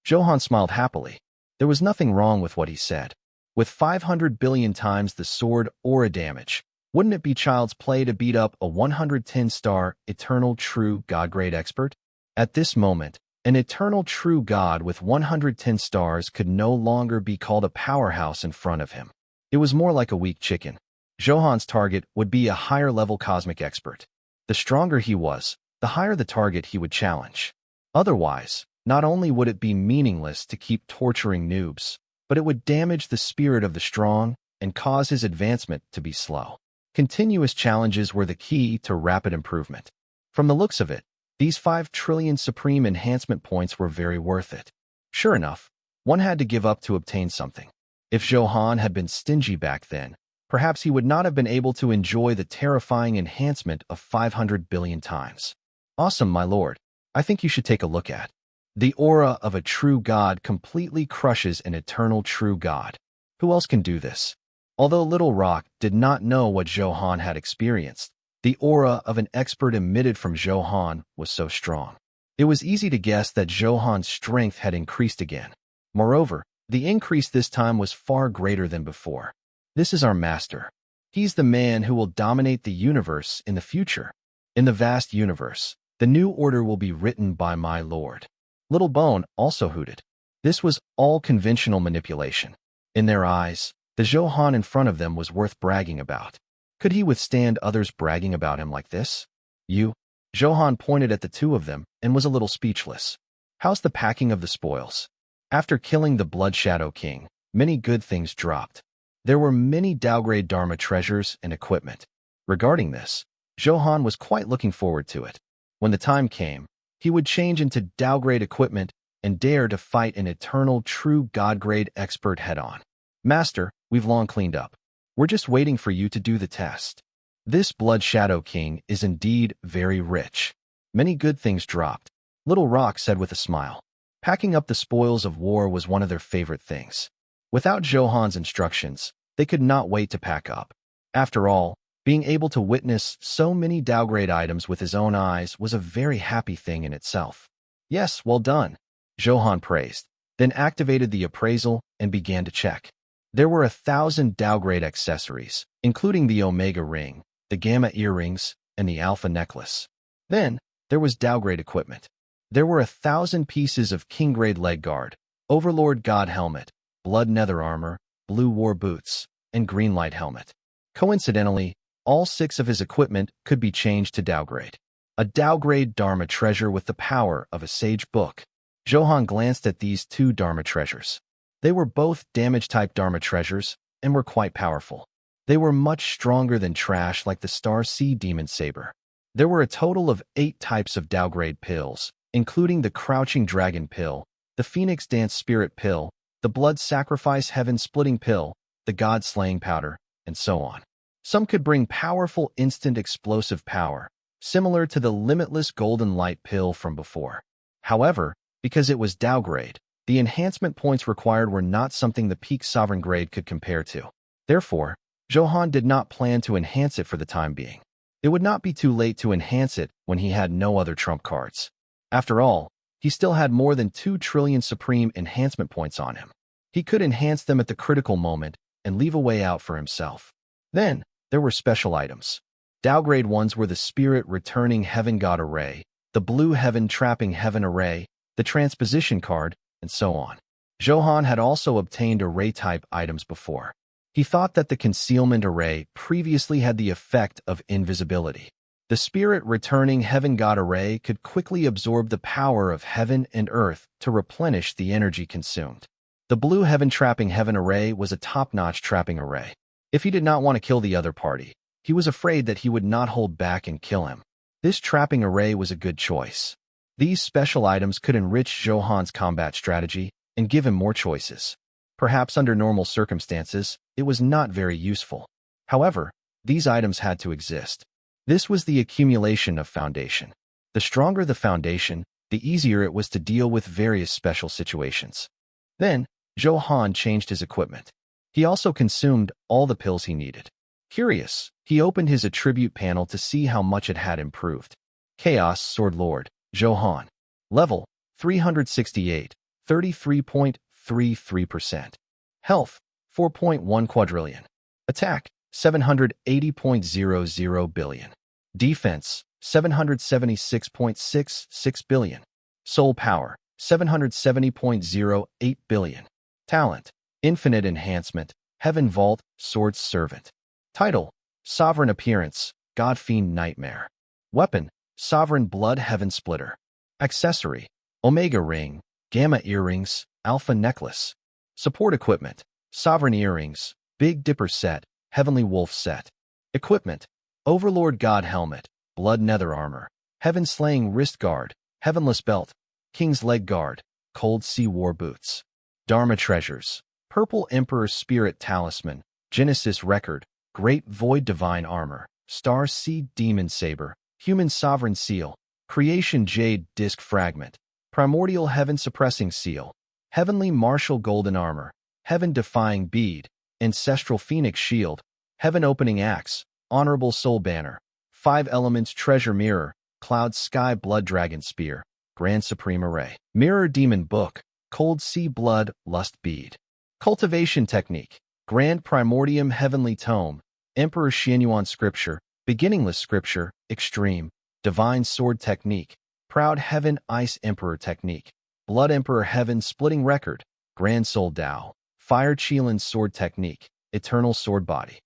Zhou Han smiled happily. There was nothing wrong with what he said. With 500 billion times the sword aura damage, wouldn't it be child's play to beat up a 110-star eternal true god-grade expert? At this moment, an eternal true god with 110 stars could no longer be called a powerhouse in front of him. It was more like a weak chicken. Zhou Han's target would be a higher-level cosmic expert. The stronger he was, the higher the target he would challenge. Otherwise, not only would it be meaningless to keep torturing noobs, but it would damage the spirit of the strong and cause his advancement to be slow. Continuous challenges were the key to rapid improvement. From the looks of it, these 5 trillion supreme enhancement points were very worth it. Sure enough, one had to give up to obtain something. If Zhou Han had been stingy back then, perhaps he would not have been able to enjoy the terrifying enhancement of 500 billion times. Awesome, my lord. I think you should take a look at. The aura of a true god completely crushes an eternal true god. Who else can do this? Although Little Rock did not know what Zhou Han had experienced, the aura of an expert emitted from Zhou Han was so strong. It was easy to guess that Zhou Han's strength had increased again. Moreover, the increase this time was far greater than before. This is our master. He's the man who will dominate the universe in the future. In the vast universe, the new order will be written by my lord. Little Bone also hooted. This was all conventional manipulation. In their eyes, the Zhou Han in front of them was worth bragging about. Could he withstand others bragging about him like this? Zhou Han pointed at the two of them and was a little speechless. How's the packing of the spoils? After killing the Blood Shadow King, many good things dropped. There were many Dao-grade Dharma treasures and equipment. Regarding this, Zhou Han was quite looking forward to it. When the time came, he would change into Dao-grade equipment and dare to fight an eternal true God-grade expert head-on. Master, we've long cleaned up. We're just waiting for you to do the test. This Blood Shadow King is indeed very rich. Many good things dropped, Little Rock said with a smile. Packing up the spoils of war was one of their favorite things. Without Zhou Han's instructions, they could not wait to pack up. After all, being able to witness so many Dao-grade items with his own eyes was a very happy thing in itself. Yes, well done, Zhou Han praised, then activated the appraisal and began to check. There were 1,000 Dao-grade accessories, including the Omega Ring, the Gamma Earrings, and the Alpha Necklace. Then, there was Dao-grade equipment. There were 1,000 pieces of King-grade leg guard, Overlord God helmet, Blood Nether armor, Blue War boots, and Green Light helmet. Coincidentally, all 6 of his equipment could be changed to Dao-grade. A Dao-grade Dharma treasure with the power of a sage book. Zhou Han glanced at these 2 Dharma treasures. They were both damage-type Dharma treasures and were quite powerful. They were much stronger than trash like the Star Sea Demon Saber. There were a total of 8 types of downgrade pills, including the Crouching Dragon Pill, the Phoenix Dance Spirit Pill, the Blood Sacrifice Heaven Splitting Pill, the God Slaying Powder, and so on. Some could bring powerful instant explosive power, similar to the limitless Golden Light Pill from before. However, because it was downgrade, the enhancement points required were not something the peak sovereign grade could compare to. Therefore, Zhou Han did not plan to enhance it for the time being. It would not be too late to enhance it when he had no other trump cards. After all, he still had more than 2 trillion supreme enhancement points on him. He could enhance them at the critical moment and leave a way out for himself. Then, there were special items. Downgrade ones were the Spirit Returning Heaven God Array, the Blue Heaven Trapping Heaven Array, the Transposition card, and so on. Zhou Han had also obtained array-type items before. He thought that the Concealment Array previously had the effect of invisibility. The Spirit Returning Heaven God Array could quickly absorb the power of heaven and earth to replenish the energy consumed. The Blue Heaven Trapping Heaven Array was a top-notch trapping array. If he did not want to kill the other party, he was afraid that he would not hold back and kill him. This trapping array was a good choice. These special items could enrich Zhou Han's combat strategy and give him more choices. Perhaps under normal circumstances, it was not very useful. However, these items had to exist. This was the accumulation of foundation. The stronger the foundation, the easier it was to deal with various special situations. Then, Zhou Han changed his equipment. He also consumed all the pills he needed. Curious, he opened his attribute panel to see how much it had improved. Chaos Sword Lord, Zhou Han. Level, 368, 33.33%. Health, 4.1 quadrillion. Attack, 780.00 billion. Defense, 776.66 billion. Soul Power, 770.08 billion. Talent, Infinite Enhancement, Heaven Vault, Sword Servant. Title, Sovereign Appearance, God Fiend Nightmare. Weapon, Sovereign Blood Heaven Splitter. Accessory, Omega Ring, Gamma Earrings, Alpha Necklace. Support Equipment, Sovereign Earrings, Big Dipper Set, Heavenly Wolf Set. Equipment, Overlord God Helmet, Blood Nether Armor, Heaven Slaying Wrist Guard, Heavenless Belt, King's Leg Guard, Cold Sea War Boots. Dharma Treasures, Purple Emperor Spirit Talisman, Genesis Record, Great Void Divine Armor, Star Sea Demon Saber, Human Sovereign Seal, Creation Jade Disc Fragment, Primordial Heaven Suppressing Seal, Heavenly Martial Golden Armor, Heaven Defying Bead, Ancestral Phoenix Shield, Heaven Opening Axe, Honorable Soul Banner, 5 Elements Treasure Mirror, Cloud Sky Blood Dragon Spear, Grand Supreme Array, Mirror Demon Book, Cold Sea Blood Lust Bead. Cultivation Technique, Grand Primordium Heavenly Tome, Emperor Xianyuan Scripture, Beginningless Scripture, Extreme, Divine Sword Technique, Proud Heaven Ice Emperor Technique, Blood Emperor Heaven Splitting Record, Grand Soul Dao, Fire Qilin Sword Technique, Eternal Sword Body.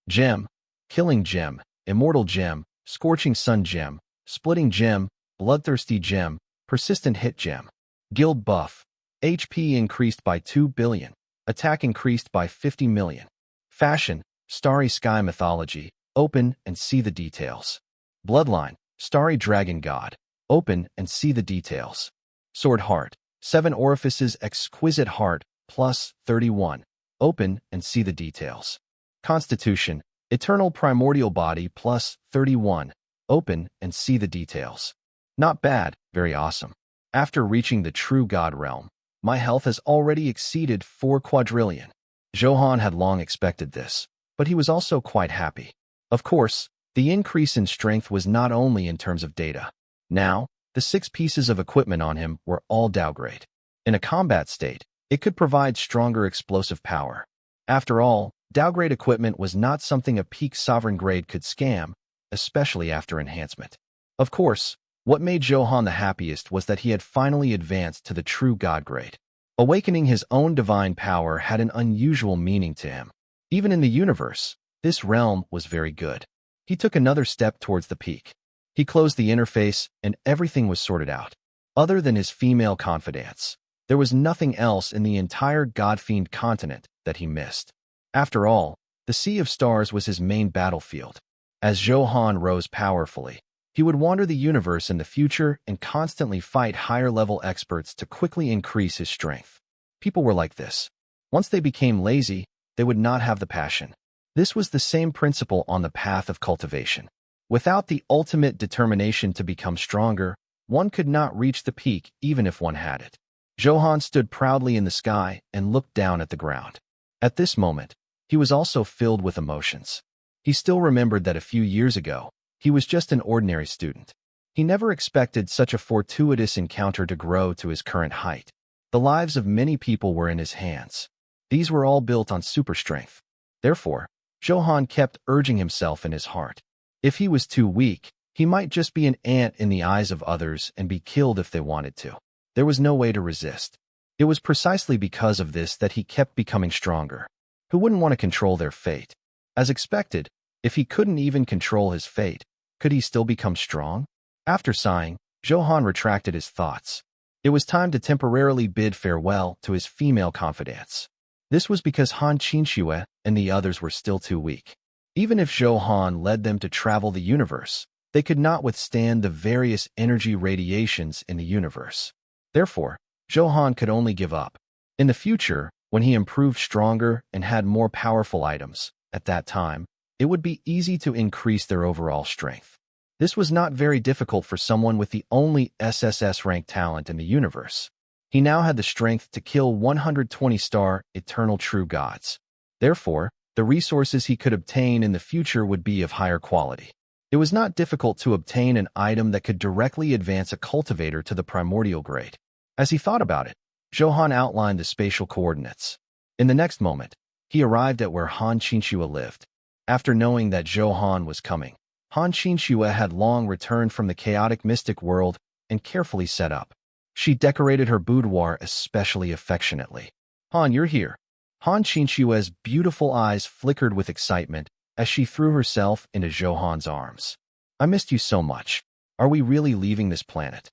Gem, Killing Gem, Immortal Gem, Scorching Sun Gem, Splitting Gem, Bloodthirsty Gem, Persistent Hit Gem. Guild Buff, HP increased by 2 billion, Attack increased by 50 million. Fashion, Starry Sky Mythology, open and see the details. Bloodline, Starry Dragon God, open and see the details. Sword Heart, 7 Orifices Exquisite Heart, plus 31, open and see the details. Constitution, Eternal Primordial Body, plus 31, open and see the details. Not bad, very awesome. After reaching the true God realm, my health has already exceeded 4 quadrillion. Zhou Han had long expected this, but he was also quite happy. Of course, the increase in strength was not only in terms of data. Now, the 6 pieces of equipment on him were all downgrade. In a combat state, it could provide stronger explosive power. After all, downgrade equipment was not something a peak sovereign grade could scam, especially after enhancement. Of course, what made Zhou Han the happiest was that he had finally advanced to the true God grade. Awakening his own divine power had an unusual meaning to him. Even in the universe, this realm was very good. He took another step towards the peak. He closed the interface and everything was sorted out. Other than his female confidants, there was nothing else in the entire God Fiend continent that he missed. After all, The sea of stars was his main battlefield. As Zhou Han rose powerfully, he would wander the universe in the future and constantly fight higher-level experts to quickly increase his strength. People were like this. Once they became lazy, they would not have the passion. This was the same principle on the path of cultivation. Without the ultimate determination to become stronger, one could not reach the peak even if one had it. Zhou Han stood proudly in the sky and looked down at the ground. At this moment, he was also filled with emotions. He still remembered that a few years ago, he was just an ordinary student. He never expected such a fortuitous encounter to grow to his current height. The lives of many people were in his hands. These were all built on super strength. Therefore, Zhou Han kept urging himself in his heart. If he was too weak, he might just be an ant in the eyes of others and be killed if they wanted to. There was no way to resist. It was precisely because of this that he kept becoming stronger. Who wouldn't want to control their fate? As expected, if he couldn't even control his fate, could he still become strong? After sighing, Zhou Han retracted his thoughts. It was time to temporarily bid farewell to his female confidants. This was because Han Qinxue and the others were still too weak. Even if Zhou Han led them to travel the universe, they could not withstand the various energy radiations in the universe. Therefore, Zhou Han could only give up. In the future, when he improved stronger and had more powerful items, at that time, it would be easy to increase their overall strength. This was not very difficult for someone with the only SSS rank talent in the universe. He now had the strength to kill 120-star eternal true gods. Therefore, the resources he could obtain in the future would be of higher quality. It was not difficult to obtain an item that could directly advance a cultivator to the primordial grade. As he thought about it, Zhou Han outlined the spatial coordinates. In the next moment, he arrived at where Han Qinxue lived. After knowing that Zhou Han was coming, Han Qinxue had long returned from the chaotic mystic world and carefully set up. She decorated her boudoir especially affectionately. Han, you're here. Han Qinxue's beautiful eyes flickered with excitement as she threw herself into Zhou Han's arms. I missed you so much. Are we really leaving this planet?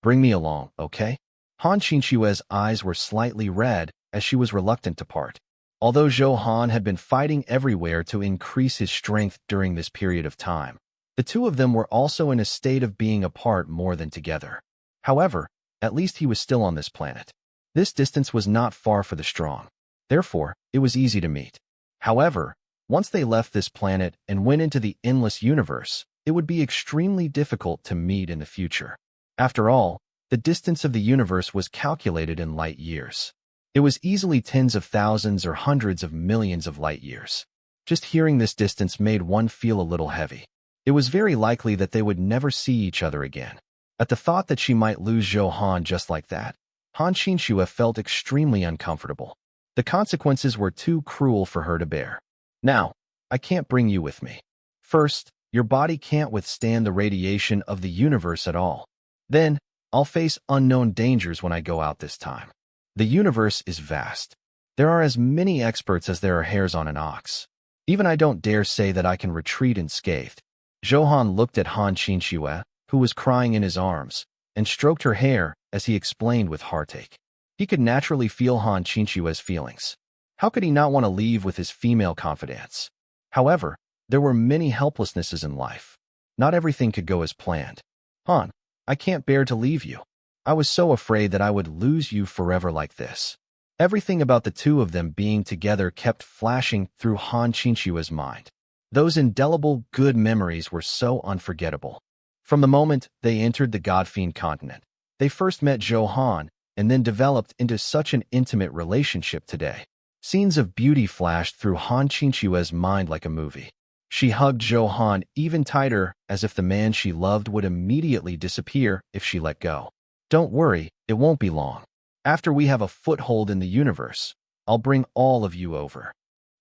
Bring me along, okay? Han Qinxue's eyes were slightly red as she was reluctant to part. Although Zhou Han had been fighting everywhere to increase his strength during this period of time, the two of them were also in a state of being apart more than together. However, at least he was still on this planet. This distance was not far for the strong. Therefore, it was easy to meet. However, once they left this planet and went into the endless universe, it would be extremely difficult to meet in the future. After all, the distance of the universe was calculated in light years. It was easily tens of thousands or hundreds of millions of light years. Just hearing this distance made one feel a little heavy. It was very likely that they would never see each other again. At the thought that she might lose Zhou Han just like that, Han Qinxue felt extremely uncomfortable. The consequences were too cruel for her to bear. Now, I can't bring you with me. First, your body can't withstand the radiation of the universe at all. Then, I'll face unknown dangers when I go out this time. The universe is vast. There are as many experts as there are hairs on an ox. Even I don't dare say that I can retreat unscathed. Zhou Han looked at Han Qinxue, who was crying in his arms, and stroked her hair as he explained with heartache. He could naturally feel Han Qinxue's feelings. How could he not want to leave with his female confidants? However, there were many helplessnesses in life. Not everything could go as planned. Han, I can't bear to leave you. I was so afraid that I would lose you forever like this. Everything about the two of them being together kept flashing through Han Qinxue's mind. Those indelible good memories were so unforgettable. From the moment they entered the God-Fiend continent, they first met Zhou Han and then developed into such an intimate relationship today. Scenes of beauty flashed through Han Qinxue's mind like a movie. She hugged Zhou Han even tighter, as if the man she loved would immediately disappear if she let go. Don't worry, it won't be long. After we have a foothold in the universe, I'll bring all of you over.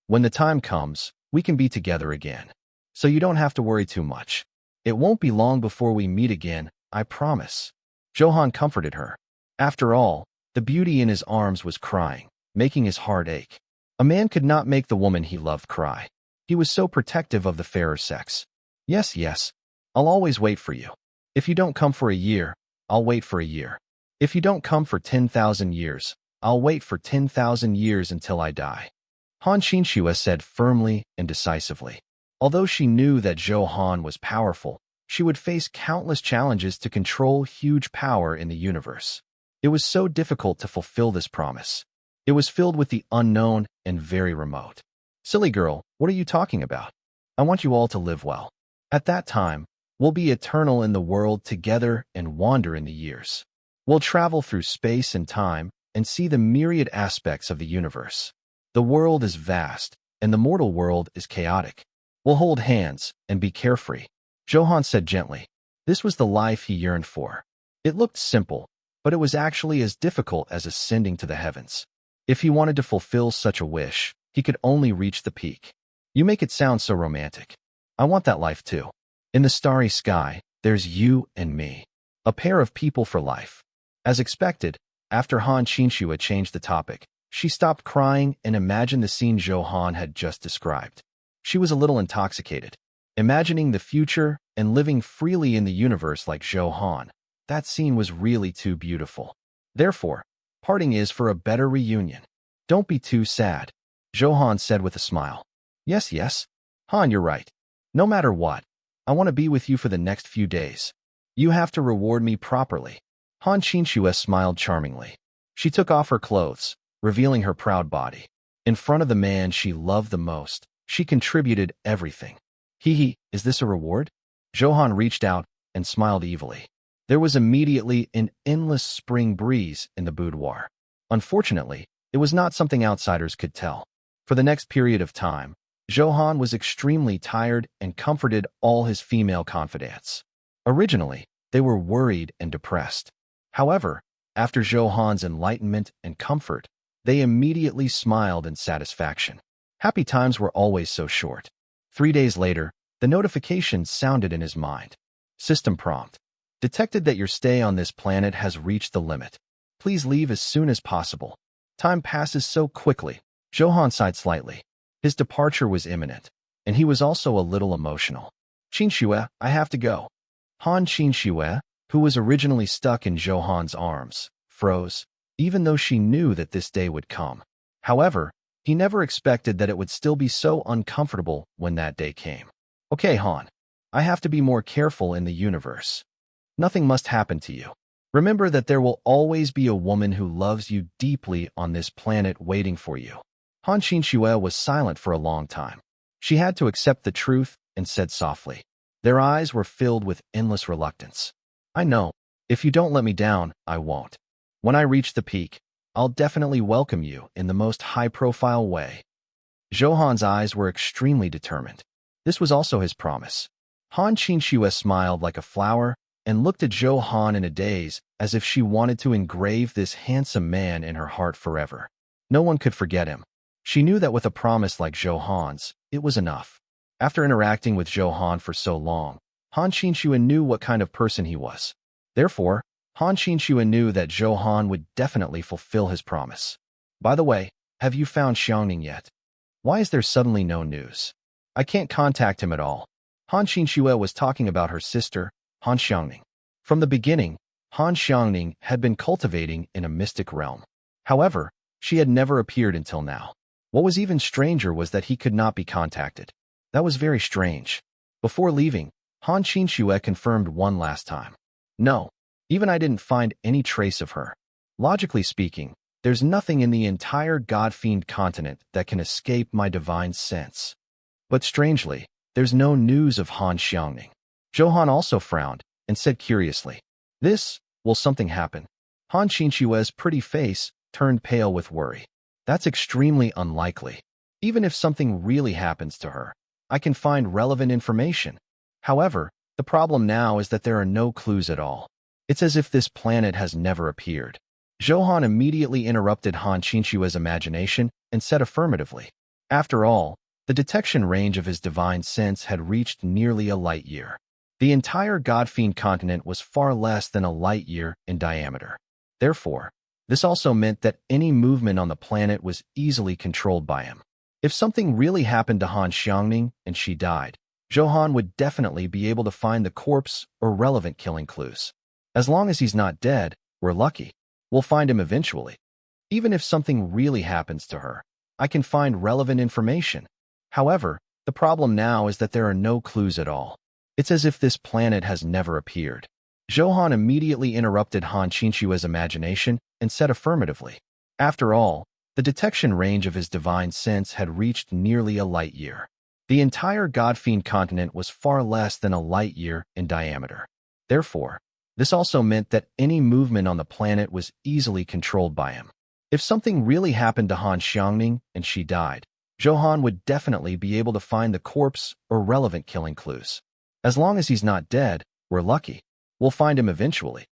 When the time comes, we can be together again. So you don't have to worry too much. It won't be long before we meet again, I promise. Zhou Han comforted her. After all, the beauty in his arms was crying, making his heart ache. A man could not make the woman he loved cry. He was so protective of the fairer sex. Yes, I'll always wait for you. If you don't come for a year, I'll wait for a year. If you don't come for 10,000 years, I'll wait for 10,000 years until I die. Han Qinxue said firmly and decisively. Although she knew that Zhou Han was powerful, she would face countless challenges to control huge power in the universe. It was so difficult to fulfill this promise. It was filled with the unknown and very remote. Silly girl, what are you talking about? I want you all to live well. At that time, we'll be eternal in the world together and wander in the years. We'll travel through space and time and see the myriad aspects of the universe. The world is vast, and the mortal world is chaotic. We'll hold hands and be carefree. Zhou Han said gently. This was the life he yearned for. It looked simple, but it was actually as difficult as ascending to the heavens. If he wanted to fulfill such a wish, he could only reach the peak. You make it sound so romantic. I want that life too. In the starry sky, there's you and me. A pair of people for life. As expected, after Han Qinxue changed the topic, she stopped crying and imagined the scene Zhou Han had just described. She was a little intoxicated. Imagining the future and living freely in the universe like Zhou Han, that scene was really too beautiful. Therefore, parting is for a better reunion. Don't be too sad, Zhou Han said with a smile. Yes, Han, you're right. No matter what, I want to be with you for the next few days. You have to reward me properly. Han Qinxue smiled charmingly. She took off her clothes, revealing her proud body. In front of the man she loved the most, she contributed everything. Is this a reward? Zhou Han reached out and smiled evilly. There was immediately an endless spring breeze in the boudoir. Unfortunately, it was not something outsiders could tell. For the next period of time, Zhou Han was extremely tired and comforted all his female confidants. Originally, they were worried and depressed. However, after Zhou Han's enlightenment and comfort, they immediately smiled in satisfaction. Happy times were always so short. 3 days later, the notification sounded in his mind. System prompt. Detected that your stay on this planet has reached the limit. Please leave as soon as possible. Time passes so quickly. Zhou Han sighed slightly. His departure was imminent, and he was also a little emotional. Qinxue, I have to go. Han Qinxue, who was originally stuck in Zhou Han's arms, froze, even though she knew that this day would come. However, he never expected that it would still be so uncomfortable when that day came. Okay, Han. I have to be more careful in the universe. Nothing must happen to you. Remember that there will always be a woman who loves you deeply on this planet waiting for you. Han Qinxue was silent for a long time. She had to accept the truth and said softly. Their eyes were filled with endless reluctance. I know. If you don't let me down, I won't. When I reach the peak, I'll definitely welcome you in the most high-profile way. Zhou Han's eyes were extremely determined. This was also his promise. Han Qinxue smiled like a flower and looked at Zhou Han in a daze as if she wanted to engrave this handsome man in her heart forever. No one could forget him. She knew that with a promise like Zhou Han's, it was enough. After interacting with Zhou Han for so long, Han Qinxue knew what kind of person he was. Therefore, Han Qinxue knew that Zhou Han would definitely fulfill his promise. By the way, have you found Xiangning yet? Why is there suddenly no news? I can't contact him at all. Han Qinxue was talking about her sister, Han Xiangning. From the beginning, Han Xiangning had been cultivating in a mystic realm. However, she had never appeared until now. What was even stranger was that he could not be contacted. That was very strange. Before leaving, Han Qinxue confirmed one last time. No, even I didn't find any trace of her. Logically speaking, there's nothing in the entire God-fiend continent that can escape my divine sense. But strangely, there's no news of Han Xiangning. Zhou Han also frowned and said curiously, will something happen? Han Qinxue's pretty face turned pale with worry. That's extremely unlikely. Even if something really happens to her, I can find relevant information. However, the problem now is that there are no clues at all. It's as if this planet has never appeared. Zhou Han immediately interrupted Han Qinxue's imagination and said affirmatively. After all, the detection range of his divine sense had reached nearly a light year. The entire God-fiend continent was far less than a light year in diameter. Therefore, this also meant that any movement on the planet was easily controlled by him. If something really happened to Han Xiangning and she died, Zhou Han would definitely be able to find the corpse or relevant killing clues. As long as he's not dead, we're lucky. We'll find him eventually. Even if something really happens to her, I can find relevant information. However, the problem now is that there are no clues at all. It's as if this planet has never appeared. Zhou Han immediately interrupted Han Qinshue's imagination and said affirmatively. After all, the detection range of his divine sense had reached nearly a light year. The entire God-Fiend continent was far less than a light year in diameter. Therefore, this also meant that any movement on the planet was easily controlled by him. If something really happened to Han Xiangning and she died, Zhou Han would definitely be able to find the corpse or relevant killing clues. As long as he's not dead, we're lucky. We'll find him eventually.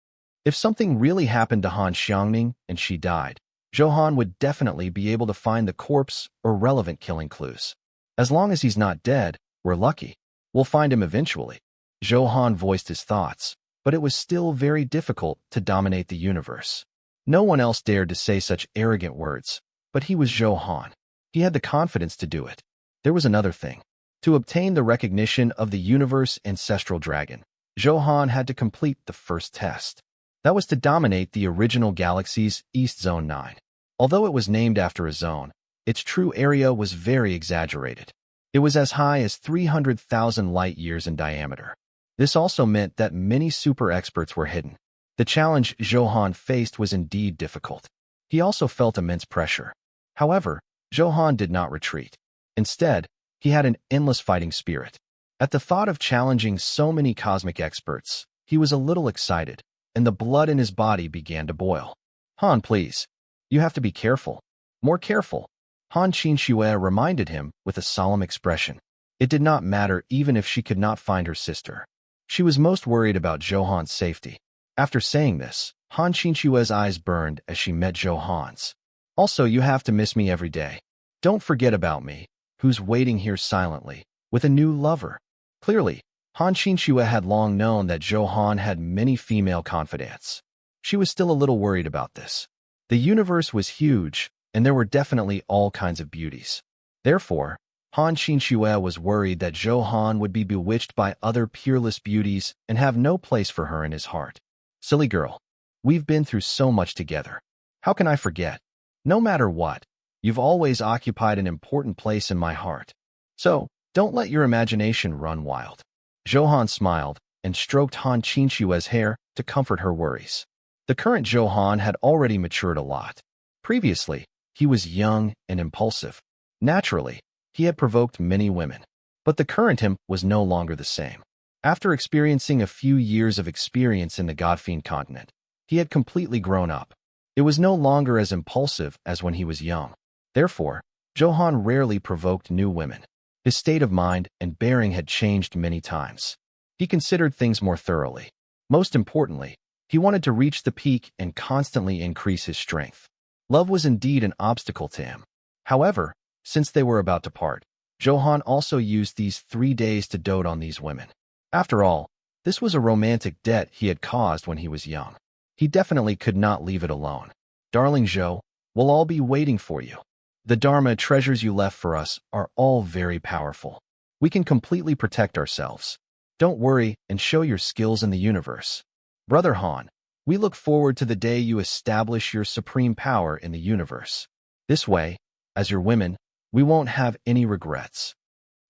If something really happened to Han Xiangning and she died, Zhou Han would definitely be able to find the corpse or relevant killing clues. As long as he's not dead, we're lucky. We'll find him eventually. Zhou Han voiced his thoughts, but it was still very difficult to dominate the universe. No one else dared to say such arrogant words, but he was Zhou Han. He had the confidence to do it. There was another thing. To obtain the recognition of the universe ancestral dragon, Zhou Han had to complete the first test. That was to dominate the original galaxy's East Zone 9. Although it was named after a zone, its true area was very exaggerated. It was as high as 300,000 light-years in diameter. This also meant that many super experts were hidden. The challenge Zhou Han faced was indeed difficult. He also felt immense pressure. However, Zhou Han did not retreat. Instead, he had an endless fighting spirit. At the thought of challenging so many cosmic experts, he was a little excited, and the blood in his body began to boil. Han, please. You have to be careful. More careful. Han Qinshuo reminded him with a solemn expression. It did not matter even if she could not find her sister. She was most worried about Zhou Han's safety. After saying this, Han Qinshuo's eyes burned as she met Zhou Han's. Also, you have to miss me every day. Don't forget about me, who's waiting here silently, with a new lover. Clearly, Han Qinshuo had long known that Zhou Han had many female confidants. She was still a little worried about this. The universe was huge, and there were definitely all kinds of beauties. Therefore, Han Qinshuo was worried that Zhou Han would be bewitched by other peerless beauties and have no place for her in his heart. Silly girl, we've been through so much together. How can I forget? No matter what, you've always occupied an important place in my heart. So, don't let your imagination run wild. Zhou Han smiled and stroked Han Qinshuo's hair to comfort her worries. The current Zhou Han had already matured a lot. Previously, he was young and impulsive. Naturally, he had provoked many women. But the current him was no longer the same. After experiencing a few years of experience in the God-Fiend continent, he had completely grown up. It was no longer as impulsive as when he was young. Therefore, Zhou Han rarely provoked new women. His state of mind and bearing had changed many times. He considered things more thoroughly. Most importantly, he wanted to reach the peak and constantly increase his strength. Love was indeed an obstacle to him. However, since they were about to part, Zhou Han also used these 3 days to dote on these women. After all, this was a romantic debt he had caused when he was young. He definitely could not leave it alone. Darling Zhou, we'll all be waiting for you. The Dharma treasures you left for us are all very powerful. We can completely protect ourselves. Don't worry and show your skills in the universe. Brother Han, we look forward to the day you establish your supreme power in the universe. This way, as your women, we won't have any regrets.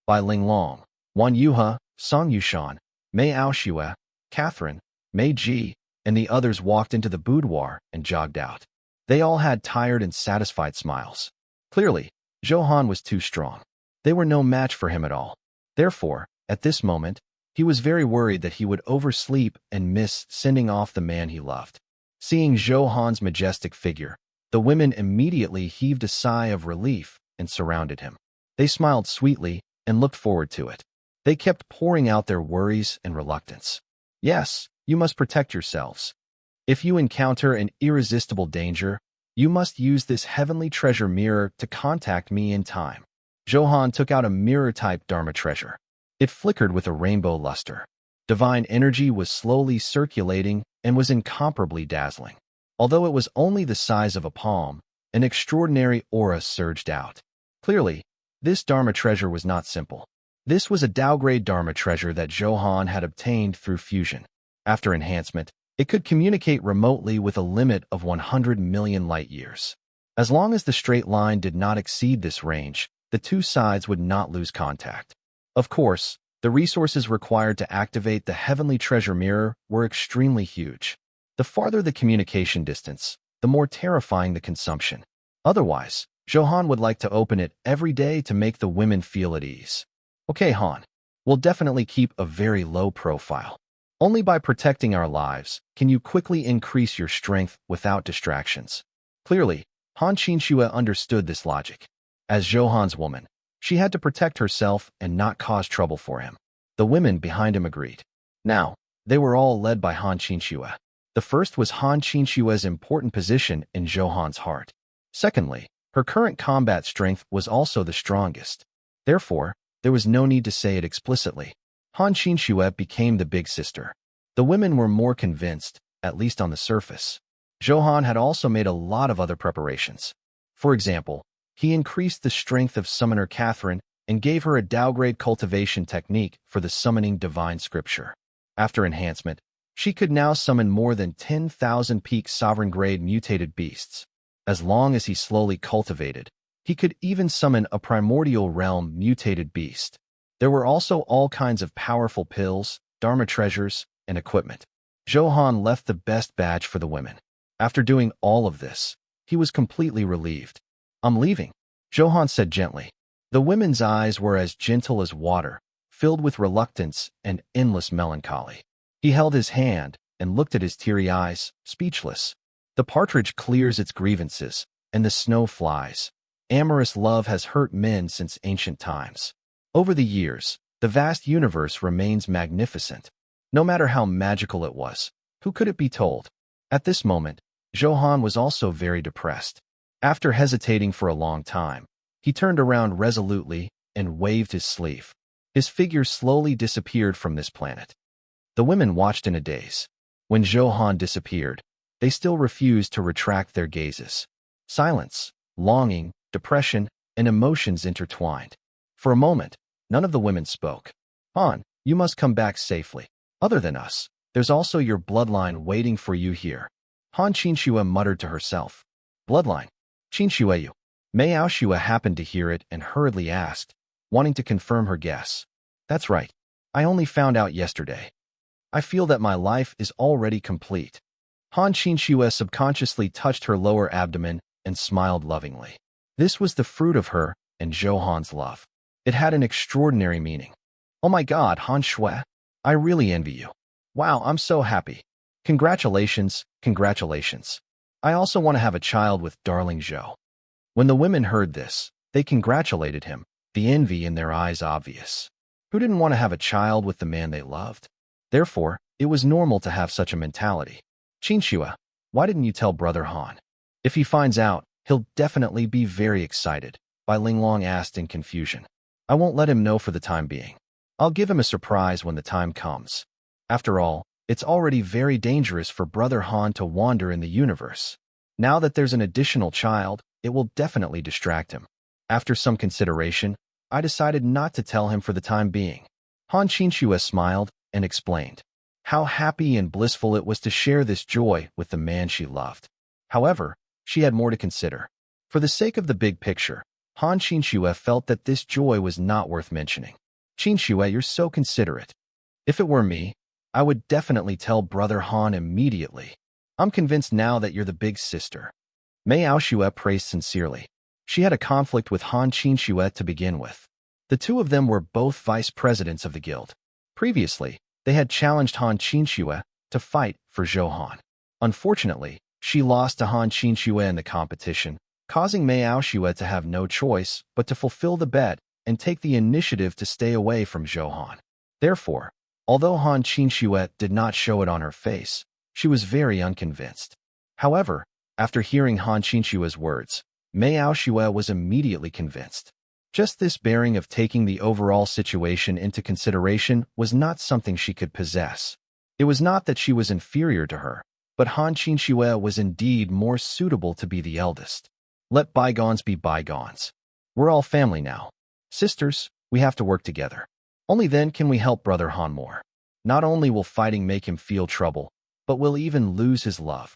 By Ling Long, Wan Yuhe, Song Yushan, Mei Aoshue, Catherine, Mei Ji, and the others walked into the boudoir and jogged out. They all had tired and satisfied smiles. Clearly, Zhou Han was too strong. They were no match for him at all. Therefore, at this moment, he was very worried that he would oversleep and miss sending off the man he loved. Seeing Zhou Han's majestic figure, the women immediately heaved a sigh of relief and surrounded him. They smiled sweetly and looked forward to it. They kept pouring out their worries and reluctance. Yes, you must protect yourselves. If you encounter an irresistible danger, you must use this heavenly treasure mirror to contact me in time. Zhou Han took out a mirror-type Dharma treasure. It flickered with a rainbow luster. Divine energy was slowly circulating and was incomparably dazzling. Although it was only the size of a palm, an extraordinary aura surged out. Clearly, this Dharma treasure was not simple. This was a Tao-grade Dharma treasure that Zhou Han had obtained through fusion. After enhancement, it could communicate remotely with a limit of 100 million light-years. As long as the straight line did not exceed this range, the two sides would not lose contact. Of course, the resources required to activate the heavenly treasure mirror were extremely huge. The farther the communication distance, the more terrifying the consumption. Otherwise, Zhou Han would like to open it every day to make the women feel at ease. Okay, Han, we'll definitely keep a very low profile. Only by protecting our lives can you quickly increase your strength without distractions. Clearly, Han Qinxue understood this logic. As Zhou Han's woman, she had to protect herself and not cause trouble for him. The women behind him agreed. Now, they were all led by Han Qinxue. The first was Han Qinxue's important position in Zhou Han's heart. Secondly, her current combat strength was also the strongest. Therefore, there was no need to say it explicitly. Han Qinxue became the big sister. The women were more convinced, at least on the surface. Zhou Han had also made a lot of other preparations. For example, he increased the strength of Summoner Catherine and gave her a downgrade cultivation technique for the summoning divine scripture. After enhancement, she could now summon more than 10,000 peak sovereign-grade mutated beasts. As long as he slowly cultivated, he could even summon a primordial realm mutated beast. There were also all kinds of powerful pills, dharma treasures, and equipment. Zhou Han left the best badge for the women. After doing all of this, he was completely relieved. I'm leaving, Zhou Han said gently. The women's eyes were as gentle as water, filled with reluctance and endless melancholy. He held his hand and looked at his teary eyes, speechless. The partridge clears its grievances, and the snow flies. Amorous love has hurt men since ancient times. Over the years, the vast universe remains magnificent. No matter how magical it was, who could it be told? At this moment, Zhou Han was also very depressed. After hesitating for a long time, he turned around resolutely and waved his sleeve. His figure slowly disappeared from this planet. The women watched in a daze. When Zhou Han disappeared, they still refused to retract their gazes. Silence, longing, depression, and emotions intertwined. For a moment, none of the women spoke. Han, you must come back safely. Other than us, there's also your bloodline waiting for you here. Han Qinxue muttered to herself. Bloodline? Qinxue you. Mei Aoxue happened to hear it and hurriedly asked, wanting to confirm her guess. That's right. I only found out yesterday. I feel that my life is already complete. Han Qinxue subconsciously touched her lower abdomen and smiled lovingly. This was the fruit of her and Zhou Han's love. It had an extraordinary meaning. Oh my God, Han Shui, I really envy you. Wow, I'm so happy. Congratulations, congratulations. I also want to have a child with darling Zhou. When the women heard this, they congratulated him, the envy in their eyes obvious. Who didn't want to have a child with the man they loved? Therefore, it was normal to have such a mentality. Qinxue, why didn't you tell Brother Han? If he finds out, he'll definitely be very excited, Bai Linglong asked in confusion. I won't let him know for the time being. I'll give him a surprise when the time comes. After all, it's already very dangerous for Brother Han to wander in the universe. Now that there's an additional child, it will definitely distract him. After some consideration, I decided not to tell him for the time being. Han Qinxue smiled and explained how happy and blissful it was to share this joy with the man she loved. However, she had more to consider. For the sake of the big picture, Han Qinxue felt that this joy was not worth mentioning. Qinxue, you're so considerate. If it were me, I would definitely tell Brother Han immediately. I'm convinced now that you're the big sister. Mei Aoxue praised sincerely. She had a conflict with Han Qinxue to begin with. The two of them were both vice presidents of the guild. Previously, they had challenged Han Qinxue to fight for Zhou Han. Unfortunately, she lost to Han Qinxue in the competition, causing Mei Aoxue to have no choice but to fulfill the bet and take the initiative to stay away from Zhou Han. Therefore, although Han Qinxue did not show it on her face, she was very unconvinced. However, after hearing Han Qinxue's words, Mei Aoxue was immediately convinced. Just this bearing of taking the overall situation into consideration was not something she could possess. It was not that she was inferior to her, but Han Qinxue was indeed more suitable to be the eldest. Let bygones be bygones. We're all family now. Sisters, we have to work together. Only then can we help Brother Han more. Not only will fighting make him feel trouble, but we'll even lose his love.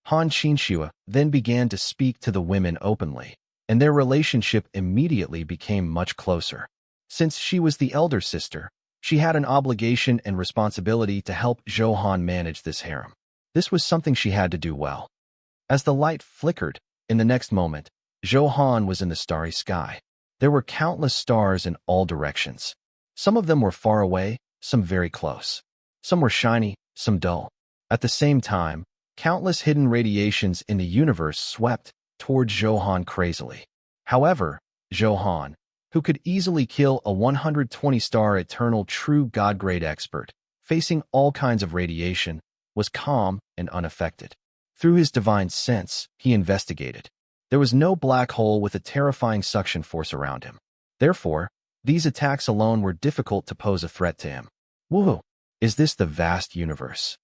Han Qinxue then began to speak to the women openly, and their relationship immediately became much closer. Since she was the elder sister, she had an obligation and responsibility to help Zhou Han manage this harem. This was something she had to do well. As the light flickered, in the next moment, Zhou Han was in the starry sky. There were countless stars in all directions. Some of them were far away, some very close. Some were shiny, some dull. At the same time, countless hidden radiations in the universe swept toward Zhou Han crazily. However, Zhou Han, who could easily kill a 120-star eternal true God-grade expert, facing all kinds of radiation, was calm and unaffected. Through his divine sense, he investigated. There was no black hole with a terrifying suction force around him. Therefore, these attacks alone were difficult to pose a threat to him. Woohoo! Is this the vast universe?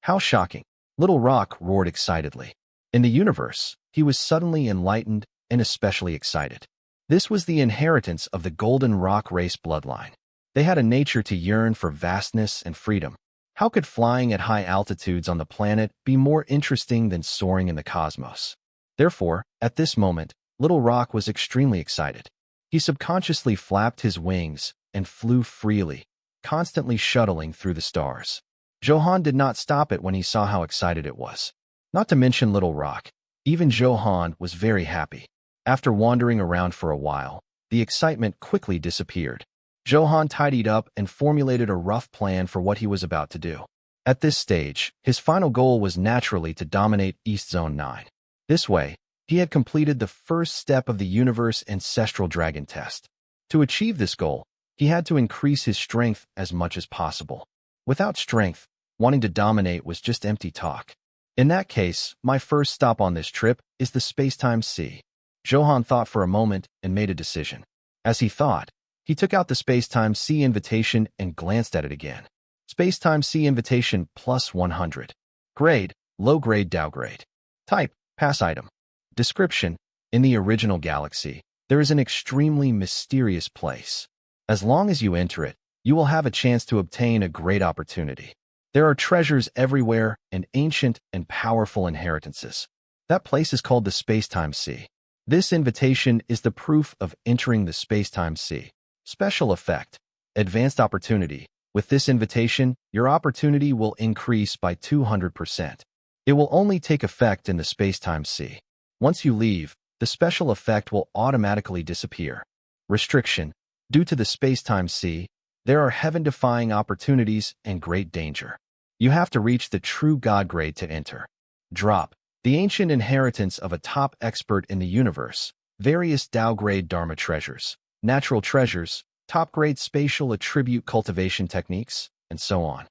How shocking! Little Rock roared excitedly. In the universe, he was suddenly enlightened and especially excited. This was the inheritance of the Golden Rock race bloodline. They had a nature to yearn for vastness and freedom. How could flying at high altitudes on the planet be more interesting than soaring in the cosmos? Therefore, at this moment, Little Rock was extremely excited. He subconsciously flapped his wings and flew freely, constantly shuttling through the stars. Zhou Han did not stop it when he saw how excited it was. Not to mention Little Rock, even Zhou Han was very happy. After wandering around for a while, the excitement quickly disappeared. Zhou Han tidied up and formulated a rough plan for what he was about to do. At this stage, his final goal was naturally to dominate East Zone 9. This way, he had completed the first step of the universe ancestral dragon test. To achieve this goal, he had to increase his strength as much as possible. Without strength, wanting to dominate was just empty talk. In that case, my first stop on this trip is the Space-Time Sea. Zhou Han thought for a moment and made a decision. As he thought, he took out the Space-Time Sea invitation and glanced at it again. Space-Time Sea invitation plus 100. Grade, low-grade downgrade. Type, pass item. Description, in the original galaxy, there is an extremely mysterious place. As long as you enter it, you will have a chance to obtain a great opportunity. There are treasures everywhere and ancient and powerful inheritances. That place is called the Space-Time Sea. This invitation is the proof of entering the Space-Time Sea. Special effect, advanced opportunity. With this invitation, your opportunity will increase by 200%. It will only take effect in the Space-Time Sea. Once you leave, the special effect will automatically disappear. Restriction, due to the Space-Time Sea, there are heaven-defying opportunities and great danger. You have to reach the true God grade to enter. Drop, the ancient inheritance of a top expert in the universe, various Tao grade Dharma treasures, natural treasures, top grade spatial attribute cultivation techniques, and so on.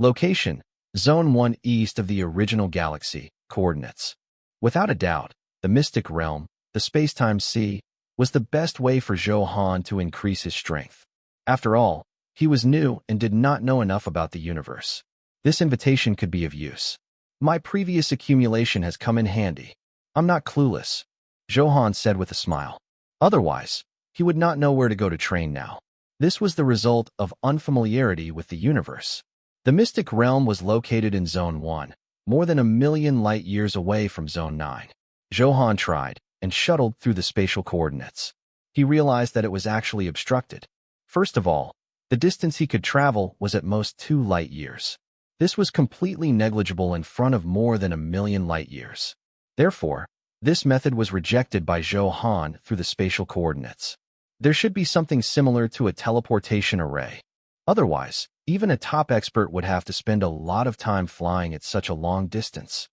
Location, Zone 1 east of the original galaxy, coordinates. Without a doubt, the Mystic Realm, the Space-Time Sea, was the best way for Zhou Han to increase his strength. After all, he was new and did not know enough about the universe. This invitation could be of use. My previous accumulation has come in handy. I'm not clueless, Zhou Han said with a smile. Otherwise, he would not know where to go to train now. This was the result of unfamiliarity with the universe. The Mystic Realm was located in Zone 1, more than 1,000,000 light-years away from Zone 9. Zhou Han tried and shuttled through the spatial coordinates. He realized that it was actually obstructed. First of all, the distance he could travel was at most 2 light-years. This was completely negligible in front of more than 1,000,000 light-years. Therefore, this method was rejected by Zhou Han through the spatial coordinates. There should be something similar to a teleportation array. Otherwise, even a top expert would have to spend a lot of time flying at such a long distance.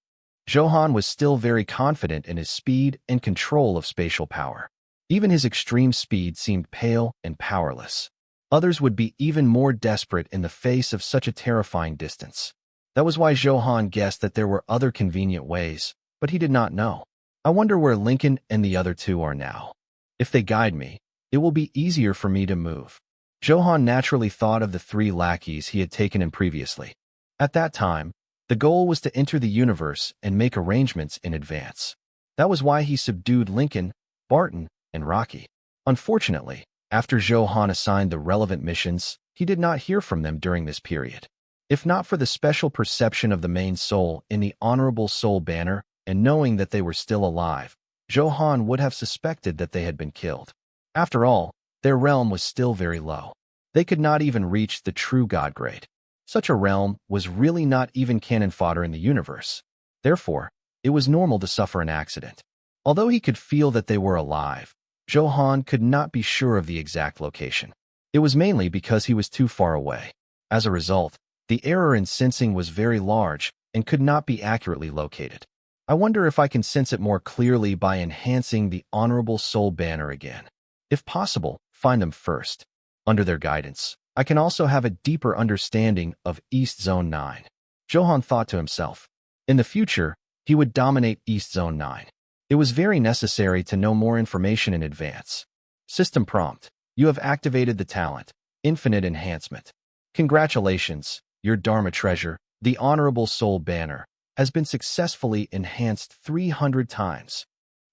Zhou Han was still very confident in his speed and control of spatial power. Even his extreme speed seemed pale and powerless. Others would be even more desperate in the face of such a terrifying distance. That was why Zhou Han guessed that there were other convenient ways, but he did not know. I wonder where Lincoln and the other two are now. If they guide me, it will be easier for me to move. Zhou Han naturally thought of the 3 lackeys he had taken in previously. At that time, the goal was to enter the universe and make arrangements in advance. That was why he subdued Lincoln, Barton, and Rocky. Unfortunately, after Zhou Han assigned the relevant missions, he did not hear from them during this period. If not for the special perception of the main soul in the Honorable Soul banner, and knowing that they were still alive, Zhou Han would have suspected that they had been killed. After all, their realm was still very low. They could not even reach the true God grade. Such a realm was really not even cannon fodder in the universe. Therefore, it was normal to suffer an accident. Although he could feel that they were alive, Zhou Han could not be sure of the exact location. It was mainly because he was too far away. As a result, the error in sensing was very large and could not be accurately located. I wonder if I can sense it more clearly by enhancing the Honorable Soul banner again. If possible, find them first. Under their guidance, I can also have a deeper understanding of East Zone 9. Zhou Han thought to himself. In the future, he would dominate East Zone 9. It was very necessary to know more information in advance. System prompt. You have activated the talent, Infinite Enhancement. Congratulations, your Dharma treasure, the Honorable Soul banner, has been successfully enhanced 300 times.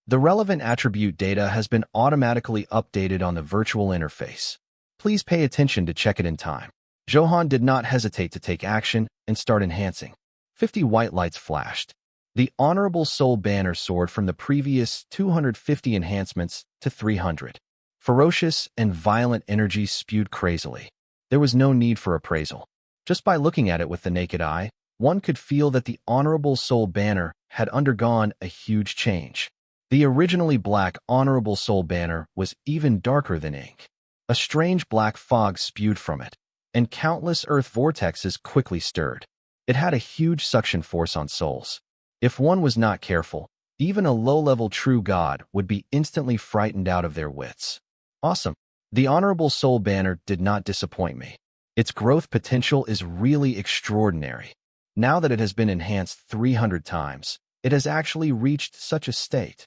The relevant attribute data has been automatically updated on the virtual interface. Please pay attention to check it in time. Zhou Han did not hesitate to take action and start enhancing. 50 white lights flashed. The Honorable Soul banner soared from the previous 250 enhancements to 300. Ferocious and violent energy spewed crazily. There was no need for appraisal. Just by looking at it with the naked eye, one could feel that the Honorable Soul banner had undergone a huge change. The originally black Honorable Soul banner was even darker than ink. A strange black fog spewed from it, and countless earth vortexes quickly stirred. It had a huge suction force on souls. If one was not careful, even a low-level true god would be instantly frightened out of their wits. Awesome. The Honorable Soul banner did not disappoint me. Its growth potential is really extraordinary. Now that it has been enhanced 300 times, it has actually reached such a state.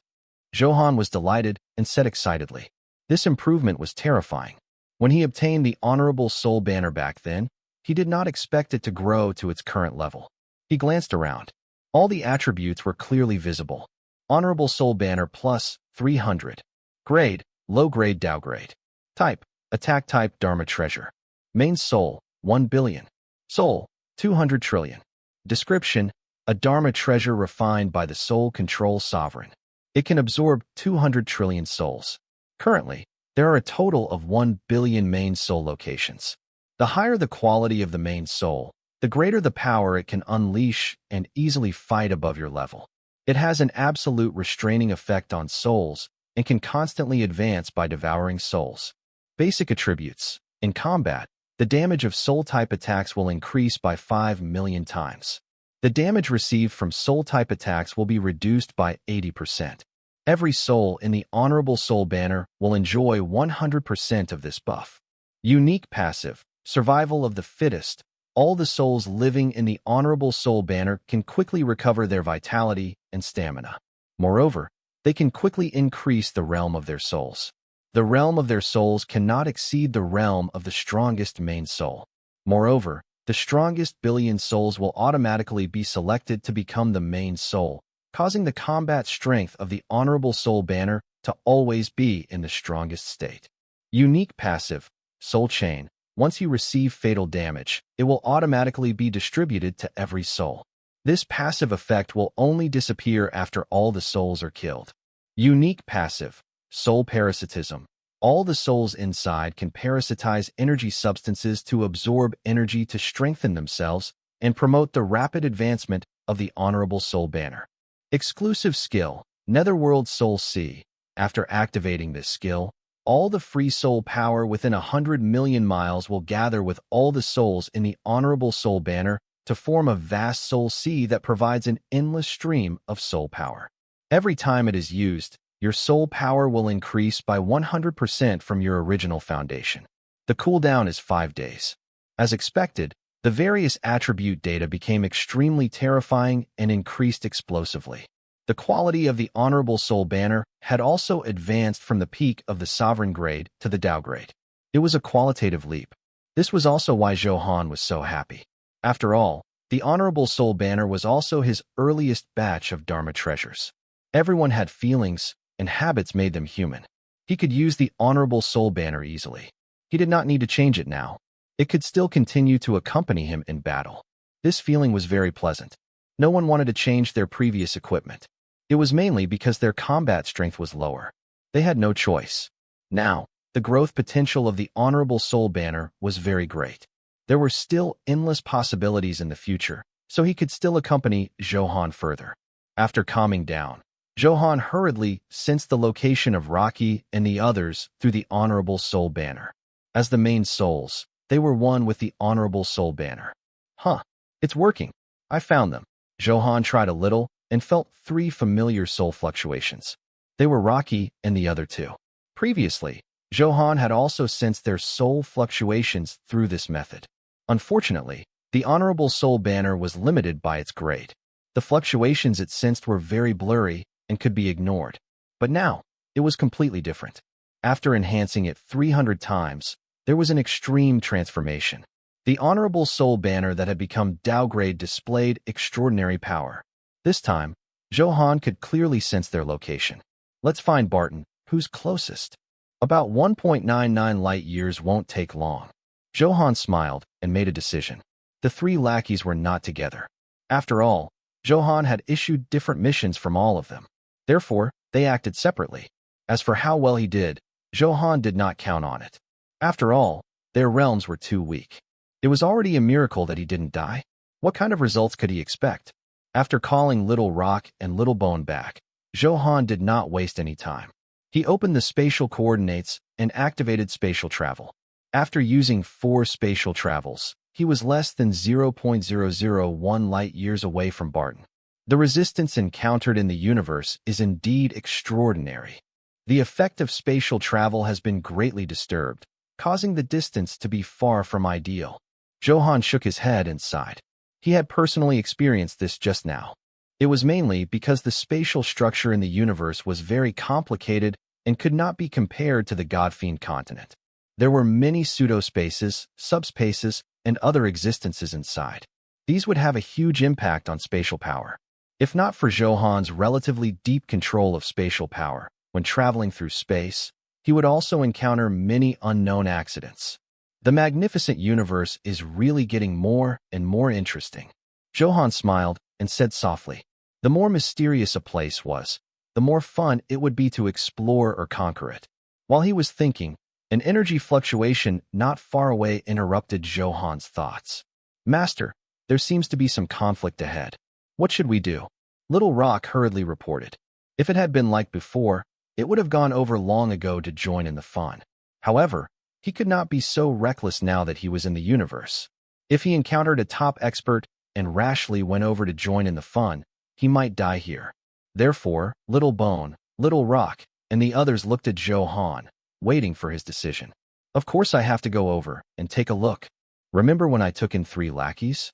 Zhou Han was delighted and said excitedly. This improvement was terrifying. When he obtained the Honorable Soul banner back then, he did not expect it to grow to its current level. He glanced around. All the attributes were clearly visible. Honorable Soul banner plus 300. Grade, low grade Dao grade. Type, attack type Dharma treasure. Main soul, 1 billion. Soul, 200 trillion. Description, a Dharma treasure refined by the Soul Control Sovereign. It can absorb 200 trillion souls. Currently, there are a total of 1 billion main soul locations. The higher the quality of the main soul, the greater the power it can unleash and easily fight above your level. It has an absolute restraining effect on souls and can constantly advance by devouring souls. Basic attributes. In combat, the damage of soul-type attacks will increase by 5 million times. The damage received from soul-type attacks will be reduced by 80%. Every soul in the Honorable Soul banner will enjoy 100% of this buff. Unique passive, Survival of the Fittest. All the souls living in the Honorable Soul banner can quickly recover their vitality and stamina. Moreover, they can quickly increase the realm of their souls. The realm of their souls cannot exceed the realm of the strongest main soul. Moreover, the strongest billion souls will automatically be selected to become the main soul, causing the combat strength of the Honorable Soul banner to always be in the strongest state. Unique passive, Soul Chain. Once you receive fatal damage, it will automatically be distributed to every soul. This passive effect will only disappear after all the souls are killed. Unique passive, Soul Parasitism. All the souls inside can parasitize energy substances to absorb energy to strengthen themselves and promote the rapid advancement of the Honorable Soul banner. Exclusive skill, Netherworld Soul C. After activating this skill, all the free soul power within 100 million miles will gather with all the souls in the Honorable Soul banner to form a vast soul sea that provides an endless stream of soul power. Every time it is used, your soul power will increase by 100% from your original foundation. The cooldown is 5 days. As expected, the various attribute data became extremely terrifying and increased explosively. The quality of the Honorable Soul banner had also advanced from the peak of the Sovereign grade to the Dao grade. It was a qualitative leap. This was also why Zhou Han was so happy. After all, the Honorable Soul banner was also his earliest batch of Dharma treasures. Everyone had feelings, and habits made them human. He could use the Honorable Soul banner easily. He did not need to change it now. It could still continue to accompany him in battle. This feeling was very pleasant. No one wanted to change their previous equipment. It was mainly because their combat strength was lower. They had no choice. Now, the growth potential of the Honorable Soul banner was very great. There were still endless possibilities in the future, so he could still accompany Zhou Han further. After calming down, Zhou Han hurriedly sensed the location of Rocky and the others through the Honorable Soul banner. As the main souls, they were one with the Honorable Soul banner. Huh, it's working. I found them. Zhou Han tried a little and felt 3 familiar soul fluctuations. They were Rocky and the other 2. Previously, Zhou Han had also sensed their soul fluctuations through this method. Unfortunately, the Honorable Soul banner was limited by its grade. The fluctuations it sensed were very blurry and could be ignored. But now, it was completely different. After enhancing it 300 times, there was an extreme transformation. The Honorable Soul banner that had become downgrade displayed extraordinary power. This time, Zhou Han could clearly sense their location. Let's find Barton, who's closest. About 1.99 light years won't take long. Zhou Han smiled and made a decision. The 3 lackeys were not together. After all, Zhou Han had issued different missions from all of them. Therefore, they acted separately. As for how well he did, Zhou Han did not count on it. After all, their realms were too weak. It was already a miracle that he didn't die. What kind of results could he expect? After calling Little Rock and Little Bone back, Zhou Han did not waste any time. He opened the spatial coordinates and activated spatial travel. After using 4 spatial travels, he was less than 0.001 light years away from Barton. The resistance encountered in the universe is indeed extraordinary. The effect of spatial travel has been greatly disturbed, causing the distance to be far from ideal. Zhou Han shook his head and sighed. He had personally experienced this just now. It was mainly because the spatial structure in the universe was very complicated and could not be compared to the Godfiend continent. There were many pseudospaces, subspaces, and other existences inside. These would have a huge impact on spatial power. If not for Zhou Han's relatively deep control of spatial power, when traveling through space, he would also encounter many unknown accidents. The magnificent universe is really getting more and more interesting. Zhou Han smiled and said softly, the more mysterious a place was, the more fun it would be to explore or conquer it. While he was thinking, an energy fluctuation not far away interrupted Zhou Han's thoughts. Master, there seems to be some conflict ahead. What should we do? Little Rock hurriedly reported. If it had been like before, it would have gone over long ago to join in the fun. However, he could not be so reckless now that he was in the universe. If he encountered a top expert and rashly went over to join in the fun, he might die here. Therefore, Little Bone, Little Rock, and the others looked at Zhou Han, waiting for his decision. Of course I have to go over and take a look. Remember when I took in 3 lackeys?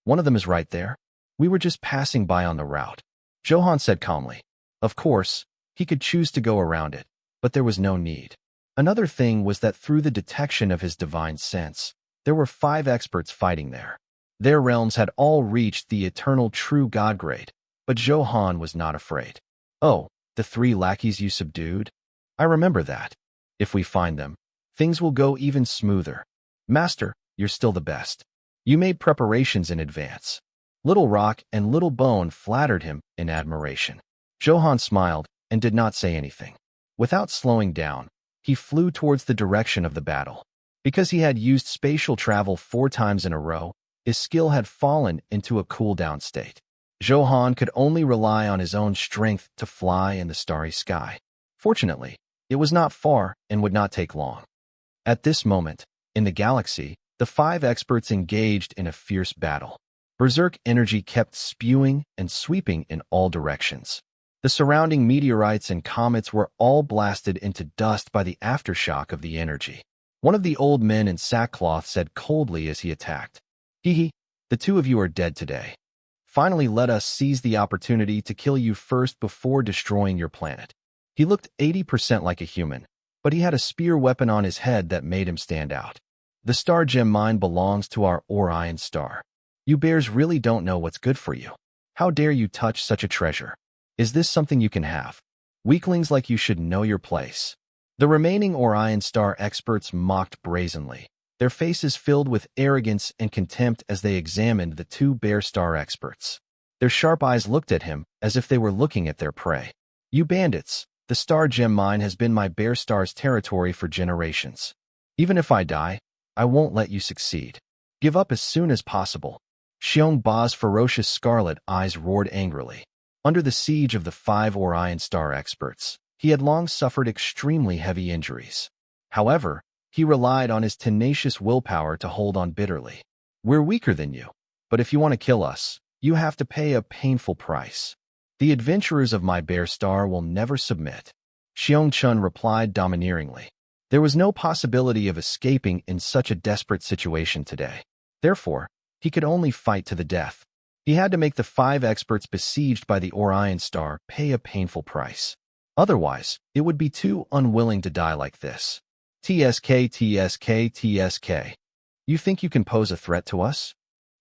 One of them is right there. We were just passing by on the route. Zhou Han said calmly. Of course, he could choose to go around it, but there was no need. Another thing was that through the detection of his divine sense, there were 5 experts fighting there. Their realms had all reached the eternal true God grade, but Zhou Han was not afraid. Oh, the 3 lackeys you subdued? I remember that. If we find them, things will go even smoother. Master, you're still the best. You made preparations in advance. Little Rock and Little Bone flattered him in admiration. Zhou Han smiled and did not say anything. Without slowing down, he flew towards the direction of the battle. Because he had used spatial travel 4 times in a row, his skill had fallen into a cooldown state. Zhou Han could only rely on his own strength to fly in the starry sky. Fortunately, it was not far and would not take long. At this moment, in the galaxy, the 5 experts engaged in a fierce battle. Berserk energy kept spewing and sweeping in all directions. The surrounding meteorites and comets were all blasted into dust by the aftershock of the energy. One of the old men in sackcloth said coldly as he attacked, "Hee, the 2 of you are dead today. Finally, let us seize the opportunity to kill you first before destroying your planet." He looked 80% like a human, but he had a spear weapon on his head that made him stand out. The star gem mine belongs to our Orion star. You bears really don't know what's good for you. How dare you touch such a treasure? Is this something you can have? Weaklings like you should know your place. The remaining Orion star experts mocked brazenly, their faces filled with arrogance and contempt as they examined the 2 bear star experts. Their sharp eyes looked at him as if they were looking at their prey. You bandits, the star gem mine has been my bear star's territory for generations. Even if I die, I won't let you succeed. Give up as soon as possible. Xiong Ba's ferocious scarlet eyes roared angrily. Under the siege of the 5 Orion star experts, he had long suffered extremely heavy injuries. However, he relied on his tenacious willpower to hold on bitterly. We're weaker than you, but if you want to kill us, you have to pay a painful price. The adventurers of my bear star will never submit. Xiong Chun replied domineeringly. There was no possibility of escaping in such a desperate situation today. Therefore, he could only fight to the death. He had to make the 5 experts besieged by the Orion star pay a painful price. Otherwise, it would be too unwilling to die like this. TSK, TSK, TSK. You think you can pose a threat to us?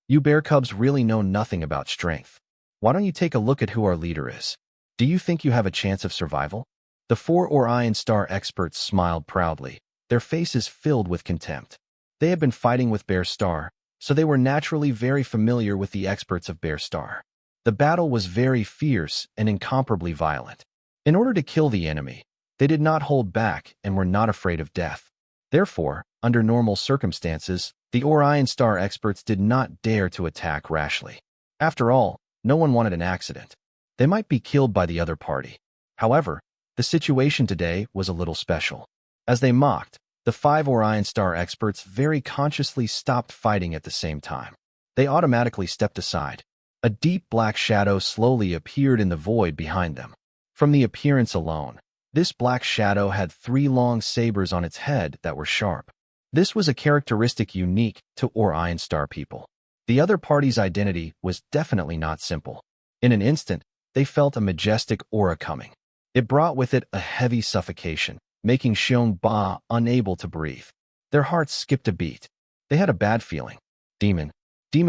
You bear cubs really know nothing about strength. Why don't you take a look at who our leader is? Do you think you have a chance of survival? The 4 Orion star experts smiled proudly, their faces filled with contempt. They had been fighting with Bear Star, so they were naturally very familiar with the experts of Bear Star. The battle was very fierce and incomparably violent. In order to kill the enemy, they did not hold back and were not afraid of death. Therefore, under normal circumstances, the Orion star experts did not dare to attack rashly. After all, no one wanted an accident. They might be killed by the other party. However, the situation today was a little special. As they mocked, the 5 Orion star experts very consciously stopped fighting at the same time. They automatically stepped aside. A deep black shadow slowly appeared in the void behind them. From the appearance alone, this black shadow had 3 long sabers on its head that were sharp. This was a characteristic unique to Orion star people. The other party's identity was definitely not simple. In an instant, they felt a majestic aura coming. It brought with it a heavy suffocation, making Xiong Ba unable to breathe. Their hearts skipped a beat. They had a bad feeling. Demon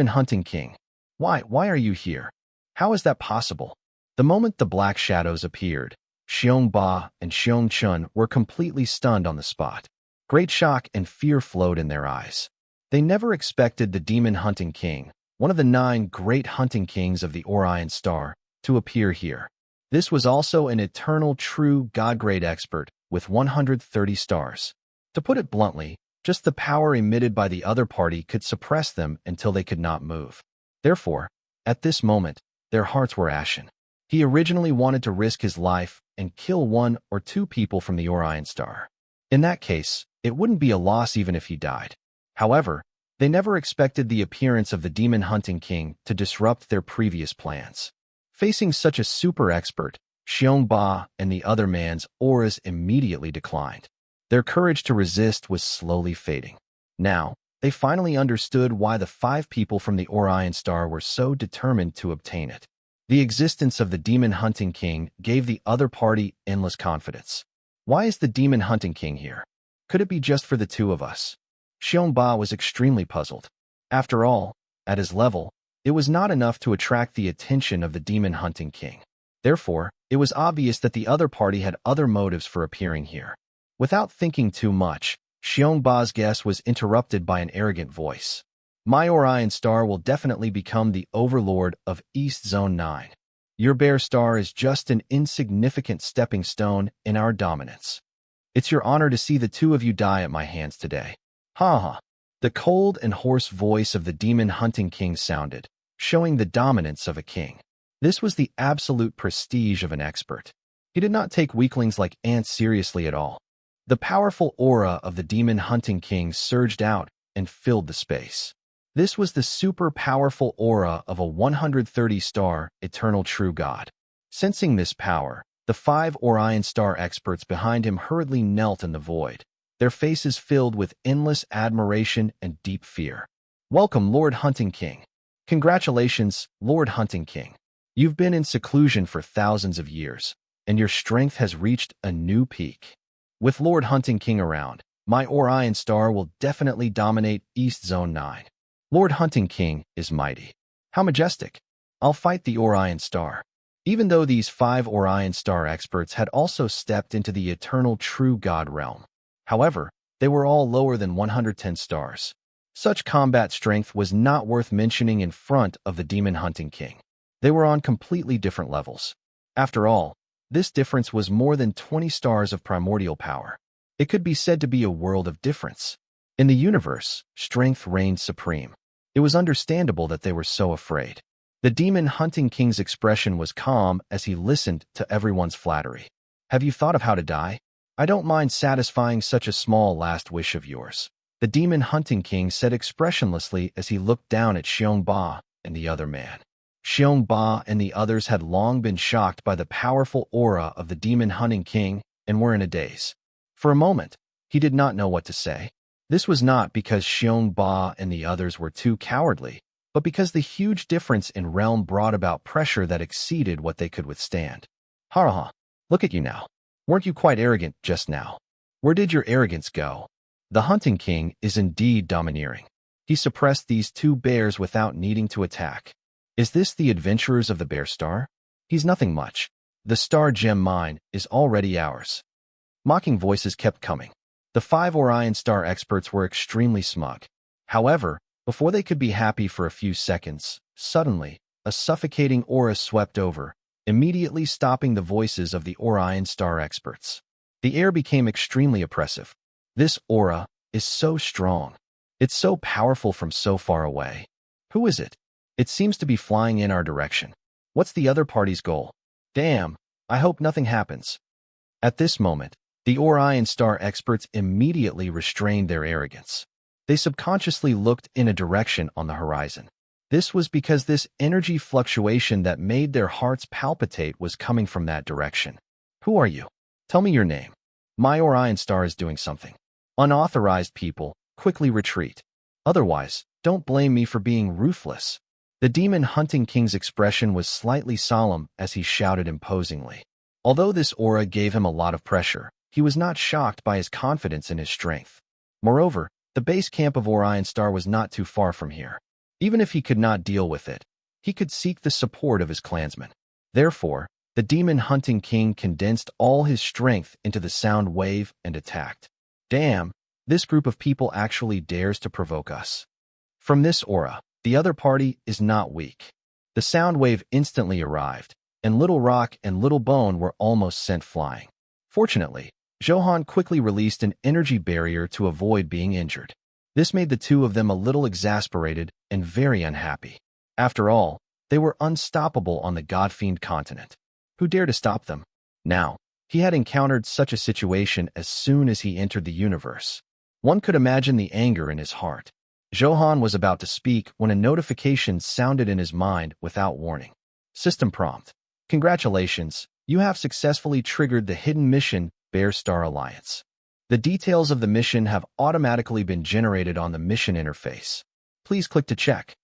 hunting king. Why are you here? How is that possible? The moment the black shadows appeared, Xiong Ba and Xiong Chun were completely stunned on the spot. Great shock and fear flowed in their eyes. They never expected the demon hunting king, one of the 9 great hunting kings of the Orion star, to appear here. This was also an eternal true god-grade expert with 130 stars. To put it bluntly, just the power emitted by the other party could suppress them until they could not move. Therefore, at this moment, their hearts were ashen. He originally wanted to risk his life and kill 1 or 2 people from the Orion star. In that case, it wouldn't be a loss even if he died. However, they never expected the appearance of the demon hunting king to disrupt their previous plans. Facing such a super expert, Xiong Ba and the other man's auras immediately declined. Their courage to resist was slowly fading. Now, they finally understood why the 5 people from the Orion star were so determined to obtain it. The existence of the demon hunting king gave the other party endless confidence. Why is the demon hunting king here? Could it be just for the 2 of us? Xiong Ba was extremely puzzled. After all, at his level, it was not enough to attract the attention of the demon hunting king. Therefore, it was obvious that the other party had other motives for appearing here. Without thinking too much, Xiong Ba's guess was interrupted by an arrogant voice. My Orion star will definitely become the overlord of East Zone 9. Your bear star is just an insignificant stepping stone in our dominance. It's your honor to see the 2 of you die at my hands today. Ha ha. The cold and hoarse voice of the demon hunting king sounded, showing the dominance of a king. This was the absolute prestige of an expert. He did not take weaklings like ants seriously at all. The powerful aura of the demon hunting king surged out and filled the space. This was the super powerful aura of a 130-star eternal true god. Sensing this power, the 5 Orion star experts behind him hurriedly knelt in the void, their faces filled with endless admiration and deep fear. Welcome, Lord Hunting King. Congratulations, Lord Hunting King. You've been in seclusion for thousands of years, and your strength has reached a new peak. With Lord Hunting King around, my Orion star will definitely dominate East Zone 9. Lord Hunting King is mighty. How majestic. I'll fight the Orion star. Even though these 5 Orion star experts had also stepped into the eternal true god realm. However, they were all lower than 110 stars. Such combat strength was not worth mentioning in front of the demon hunting king. They were on completely different levels. After all, this difference was more than 20 stars of primordial power. It could be said to be a world of difference. In the universe, strength reigned supreme. It was understandable that they were so afraid. The demon hunting king's expression was calm as he listened to everyone's flattery. Have you thought of how to die? I don't mind satisfying such a small last wish of yours. The demon hunting king said expressionlessly as he looked down at Xiong Ba and the other man. Xiong Ba and the others had long been shocked by the powerful aura of the demon hunting king and were in a daze. For a moment, he did not know what to say. This was not because Xiong Ba and the others were too cowardly, but because the huge difference in realm brought about pressure that exceeded what they could withstand. Ha! Look at you now. Weren't you quite arrogant just now? Where did your arrogance go? The hunting king is indeed domineering. He suppressed these two bears without needing to attack. Is this the adventurers of the Bear Star? He's nothing much. The Star Gem mine is already ours. Mocking voices kept coming. The 5 Orion Star experts were extremely smug. However, before they could be happy for a few seconds, suddenly, a suffocating aura swept over, immediately stopping the voices of the Orion Star experts. The air became extremely oppressive. This aura is so strong. It's so powerful from so far away. Who is it? It seems to be flying in our direction. What's the other party's goal? Damn, I hope nothing happens. At this moment, the Orion Star experts immediately restrained their arrogance. They subconsciously looked in a direction on the horizon. This was because this energy fluctuation that made their hearts palpitate was coming from that direction. Who are you? Tell me your name. My Orion Star is doing something. Unauthorized people, quickly retreat. Otherwise, don't blame me for being ruthless. The demon hunting king's expression was slightly solemn as he shouted imposingly. Although this aura gave him a lot of pressure, he was not shocked by his confidence in his strength. Moreover, the base camp of Orion Star was not too far from here. Even if he could not deal with it, he could seek the support of his clansmen. Therefore, the demon hunting king condensed all his strength into the sound wave and attacked. Damn, this group of people actually dares to provoke us. From this aura, the other party is not weak. The sound wave instantly arrived, and Little Rock and Little Bone were almost sent flying. Fortunately, Zhou Han quickly released an energy barrier to avoid being injured. This made the two of them a little exasperated and very unhappy. After all, they were unstoppable on the God-fiend continent. Who dared to stop them? Now, he had encountered such a situation as soon as he entered the universe. One could imagine the anger in his heart. Zhou Han was about to speak when a notification sounded in his mind without warning. System prompt. Congratulations, you have successfully triggered the hidden mission Bear Star Alliance. The details of the mission have automatically been generated on the mission interface. Please click to check.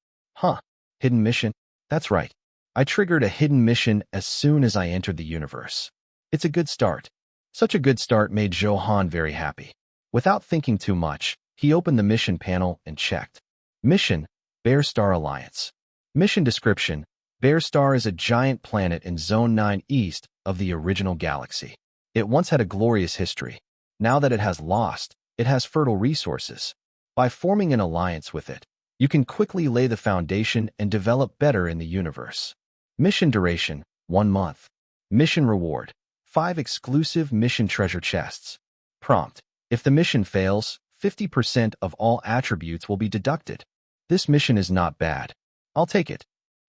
Hidden mission? That's right. I triggered a hidden mission as soon as I entered the universe. It's a good start. Such a good start made Zhou Han very happy. Without thinking too much, he opened the mission panel and checked. Mission, Bear Star Alliance. Mission description, Bear Star is a giant planet in Zone 9 east of the original galaxy. It once had a glorious history. Now that it has lost, it has fertile resources. By forming an alliance with it, you can quickly lay the foundation and develop better in the universe. Mission duration, 1 month. Mission reward, 5 exclusive mission treasure chests. Prompt, if the mission fails, 50% of all attributes will be deducted. This mission is not bad. I'll take it.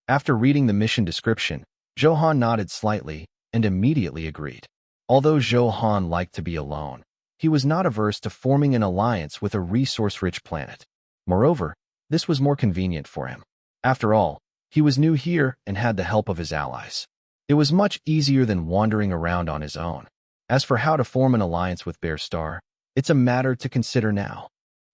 After reading the mission description, Zhou Han nodded slightly and immediately agreed. Although Zhou Han liked to be alone, he was not averse to forming an alliance with a resource-rich planet. Moreover, this was more convenient for him. After all, he was new here and had the help of his allies. It was much easier than wandering around on his own. As for how to form an alliance with Bear Star, it's a matter to consider now.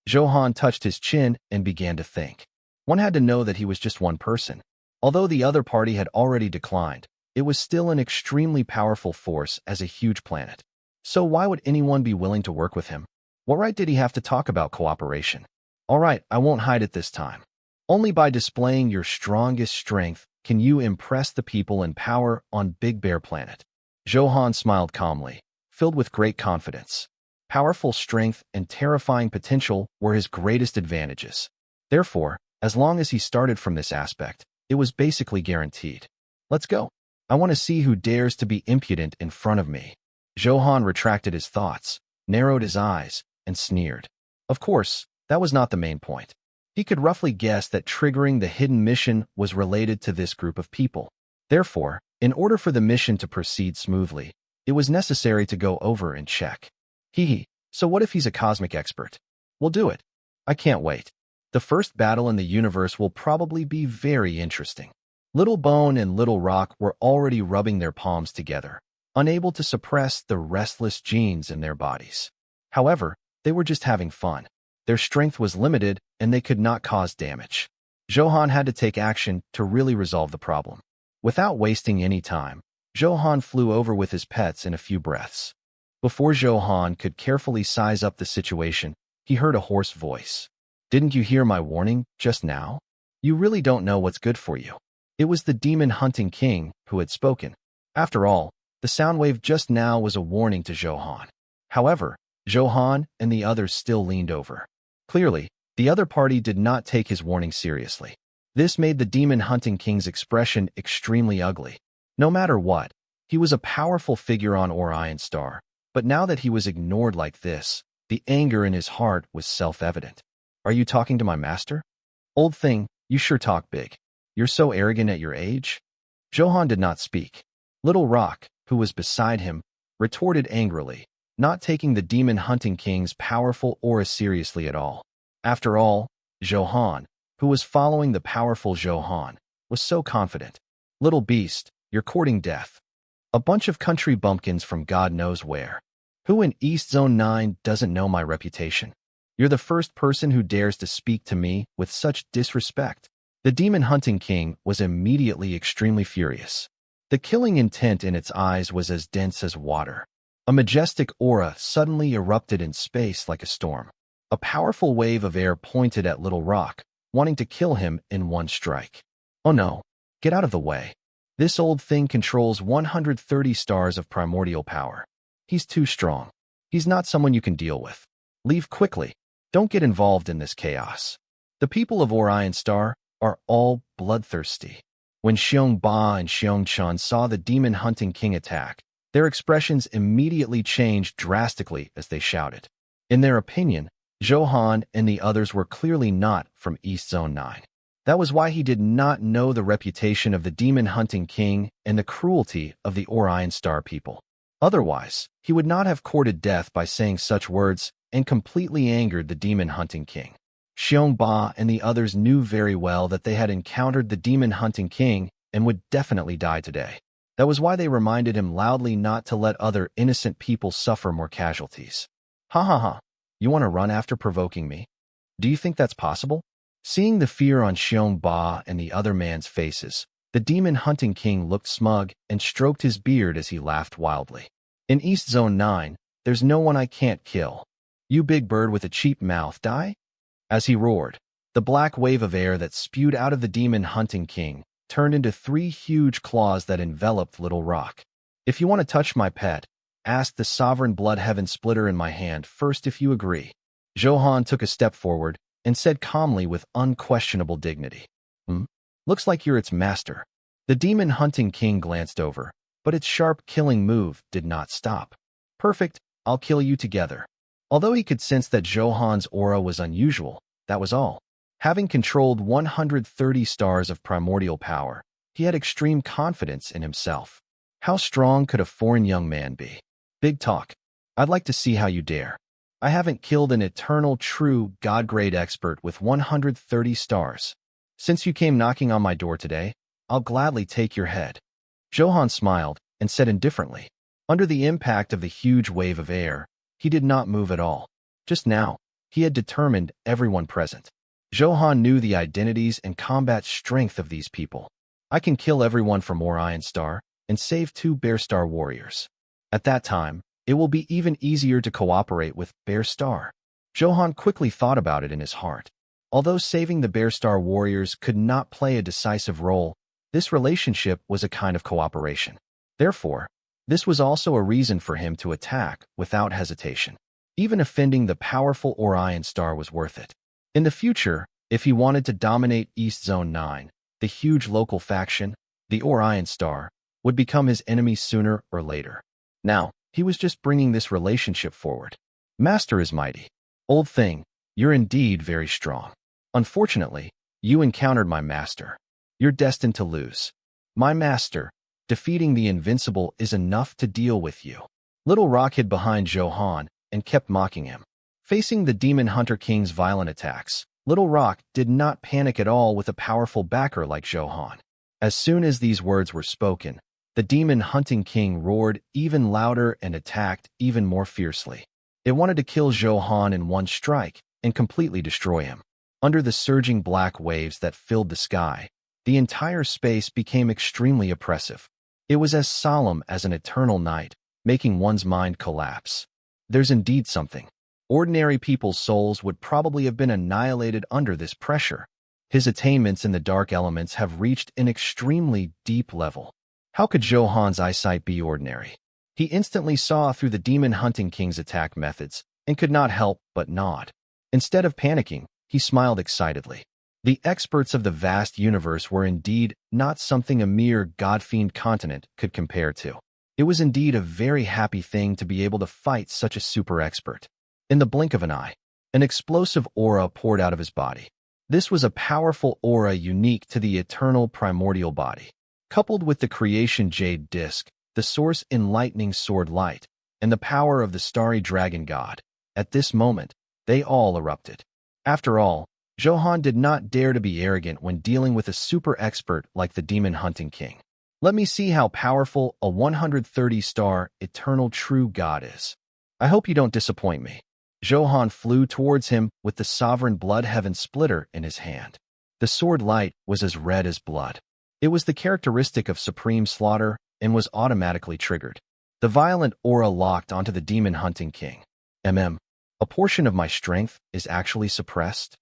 Zhou Han touched his chin and began to think. One had to know that he was just one person. Although the other party had already declined, it was still an extremely powerful force as a huge planet. So why would anyone be willing to work with him? What right did he have to talk about cooperation? All right, I won't hide it this time. Only by displaying your strongest strength can you impress the people in power on Big Bear Planet. Zhou Han smiled calmly, filled with great confidence. Powerful strength and terrifying potential were his greatest advantages. Therefore, as long as he started from this aspect, it was basically guaranteed. Let's go. I want to see who dares to be impudent in front of me. Zhou Han retracted his thoughts, narrowed his eyes, and sneered. Of course, that was not the main point. He could roughly guess that triggering the hidden mission was related to this group of people. Therefore, in order for the mission to proceed smoothly, it was necessary to go over and check. So what if he's a cosmic expert? We'll do it. I can't wait. The first battle in the universe will probably be very interesting. Little Bone and Little Rock were already rubbing their palms together, unable to suppress the restless genes in their bodies. However, they were just having fun. Their strength was limited, and they could not cause damage. Zhou Han had to take action to really resolve the problem. Without wasting any time, Zhou Han flew over with his pets in a few breaths. Before Zhou Han could carefully size up the situation, he heard a hoarse voice. Didn't you hear my warning just now? You really don't know what's good for you. It was the demon hunting king who had spoken. After all, the sound wave just now was a warning to Zhou Han. However, Zhou Han and the others still leaned over. Clearly, the other party did not take his warning seriously. This made the demon hunting king's expression extremely ugly. No matter what, he was a powerful figure on Orion Star, but now that he was ignored like this, the anger in his heart was self-evident. Are you talking to my master? Old thing, you sure talk big. You're so arrogant at your age? Zhou Han did not speak. Little Rock, who was beside him, retorted angrily, not taking the demon hunting king's powerful aura seriously at all. After all, Zhou Han, who was following the powerful Zhou Han, was so confident. Little beast, you're courting death. A bunch of country bumpkins from God knows where. Who in East Zone 9 doesn't know my reputation? You're the first person who dares to speak to me with such disrespect. The demon hunting king was immediately extremely furious. The killing intent in its eyes was as dense as water. A majestic aura suddenly erupted in space like a storm. A powerful wave of air pointed at Little Rock, wanting to kill him in one strike. Oh no, get out of the way. This old thing controls 130 stars of primordial power. He's too strong. He's not someone you can deal with. Leave quickly. Don't get involved in this chaos. The people of Orion Star are all bloodthirsty. When Xiong Ba and Xiong Chun saw the demon hunting king attack, their expressions immediately changed drastically as they shouted. In their opinion, Zhou Han and the others were clearly not from East Zone 9. That was why he did not know the reputation of the demon hunting king and the cruelty of the Orion Star people. Otherwise, he would not have courted death by saying such words and completely angered the demon hunting king. Xiong Ba and the others knew very well that they had encountered the demon hunting king and would definitely die today. That was why they reminded him loudly not to let other innocent people suffer more casualties. Ha ha ha, you want to run after provoking me? Do you think that's possible? Seeing the fear on Xiong Ba and the other man's faces, the demon hunting king looked smug and stroked his beard as he laughed wildly. In East Zone 9, there's no one I can't kill. You big bird with a cheap mouth, die? As he roared, the black wave of air that spewed out of the demon hunting king turned into 3 huge claws that enveloped Little Rock. If you want to touch my pet, ask the sovereign blood heaven splitter in my hand first if you agree. Zhou Han took a step forward and said calmly with unquestionable dignity. Looks like you're its master. The demon hunting king glanced over, but its sharp killing move did not stop. Perfect, I'll kill you together. Although he could sense that Zhou Han's aura was unusual, that was all. Having controlled 130 stars of primordial power, he had extreme confidence in himself. How strong could a foreign young man be? Big talk. I'd like to see how you dare. I haven't killed an eternal, true, God-grade expert with 130 stars. Since you came knocking on my door today, I'll gladly take your head. Zhou Han smiled and said indifferently. Under the impact of the huge wave of air, he did not move at all. Just now, he had determined everyone present. Zhou Han knew the identities and combat strength of these people. I can kill everyone from Orion Star and save 2 Bear Star warriors. At that time, it will be even easier to cooperate with Bear Star. Zhou Han quickly thought about it in his heart. Although saving the Bear Star warriors could not play a decisive role, this relationship was a kind of cooperation. Therefore, this was also a reason for him to attack without hesitation. Even offending the powerful Orion Star was worth it. In the future, if he wanted to dominate East Zone 9, the huge local faction, the Orion star, would become his enemy sooner or later. Now, he was just bringing this relationship forward. Master is mighty. Old thing, you're indeed very strong. Unfortunately, you encountered my master. You're destined to lose. My master, defeating the invincible is enough to deal with you. Little Rock hid behind Zhou Han and kept mocking him. Facing the Demon Hunter King's violent attacks, Little Rock did not panic at all with a powerful backer like Zhou Han. As soon as these words were spoken, the Demon Hunting King roared even louder and attacked even more fiercely. It wanted to kill Zhou Han in one strike and completely destroy him. Under the surging black waves that filled the sky, the entire space became extremely oppressive. It was as solemn as an eternal night, making one's mind collapse. There's indeed something. Ordinary people's souls would probably have been annihilated under this pressure. His attainments in the dark elements have reached an extremely deep level. How could Zhou Han's eyesight be ordinary? He instantly saw through the Demon Hunting King's attack methods and could not help but nod. Instead of panicking, he smiled excitedly. The experts of the vast universe were indeed not something a mere god-fiend continent could compare to. It was indeed a very happy thing to be able to fight such a super expert. In the blink of an eye, an explosive aura poured out of his body. This was a powerful aura unique to the eternal primordial body. Coupled with the creation jade disc, the source enlightening sword light, and the power of the starry dragon god, at this moment, they all erupted. After all, Zhou Han did not dare to be arrogant when dealing with a super expert like the Demon Hunting King. Let me see how powerful a 130-star eternal true god is. I hope you don't disappoint me. Zhou Han flew towards him with the sovereign blood heaven splitter in his hand. The sword light was as red as blood. It was the characteristic of supreme slaughter and was automatically triggered. The violent aura locked onto the Demon Hunting King. A portion of my strength is actually suppressed.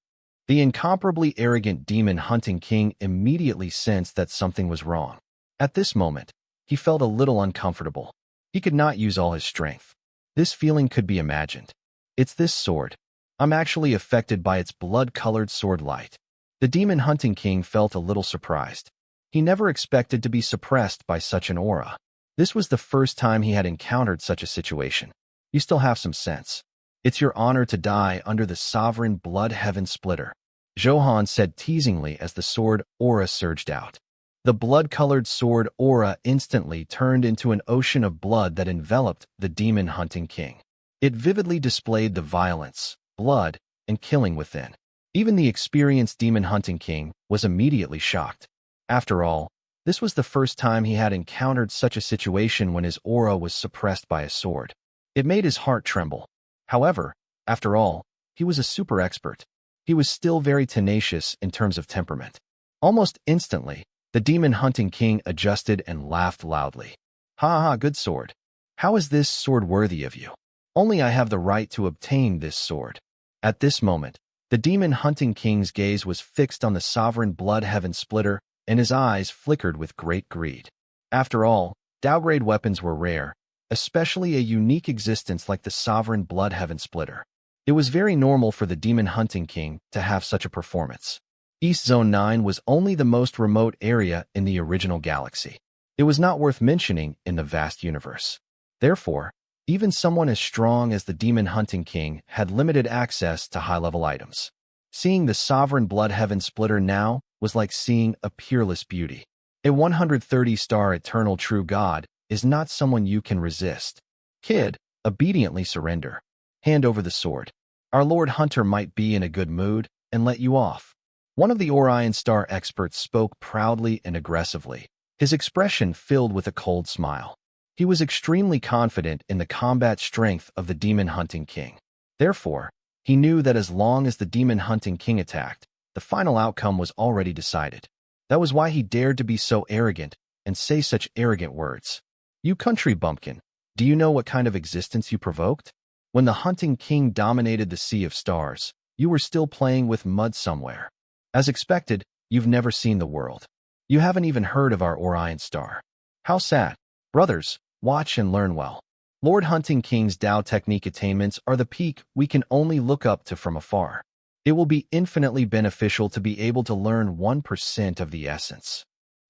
The incomparably arrogant Demon Hunting King immediately sensed that something was wrong. At this moment, he felt a little uncomfortable. He could not use all his strength. This feeling could be imagined. It's this sword. I'm actually affected by its blood-colored sword light. The Demon Hunting King felt a little surprised. He never expected to be suppressed by such an aura. This was the first time he had encountered such a situation. You still have some sense. It's your honor to die under the sovereign blood heaven splitter, Zhou Han said teasingly as the sword aura surged out. The blood-colored sword aura instantly turned into an ocean of blood that enveloped the Demon Hunting King. It vividly displayed the violence, blood, and killing within. Even the experienced Demon Hunting King was immediately shocked. After all, this was the first time he had encountered such a situation when his aura was suppressed by a sword. It made his heart tremble. However, after all, he was a super expert. He was still very tenacious in terms of temperament. Almost instantly, the Demon Hunting King adjusted and laughed loudly. Ha ha, good sword. How is this sword worthy of you? Only I have the right to obtain this sword. At this moment, the Demon Hunting King's gaze was fixed on the sovereign blood heaven splitter, and his eyes flickered with great greed. After all, downgrade weapons were rare, especially a unique existence like the sovereign blood heaven splitter. It was very normal for the Demon Hunting King to have such a performance. East Zone 9 was only the most remote area in the original galaxy. It was not worth mentioning in the vast universe. Therefore, even someone as strong as the Demon Hunting King had limited access to high-level items. Seeing the sovereign blood heaven splitter now was like seeing a peerless beauty. A 130-star eternal true god is not someone you can resist. Kid, obediently surrender. Hand over the sword. Our Lord Hunter might be in a good mood and let you off. One of the Orion Star experts spoke proudly and aggressively, his expression filled with a cold smile. He was extremely confident in the combat strength of the Demon Hunting King. Therefore, he knew that as long as the Demon Hunting King attacked, the final outcome was already decided. That was why he dared to be so arrogant and say such arrogant words. You country bumpkin, do you know what kind of existence you provoked? When the Hunting King dominated the Sea of Stars, you were still playing with mud somewhere. As expected, you've never seen the world. You haven't even heard of our Orion Star. How sad. Brothers, watch and learn well. Lord Hunting King's Dao technique attainments are the peak we can only look up to from afar. It will be infinitely beneficial to be able to learn 1% of the essence.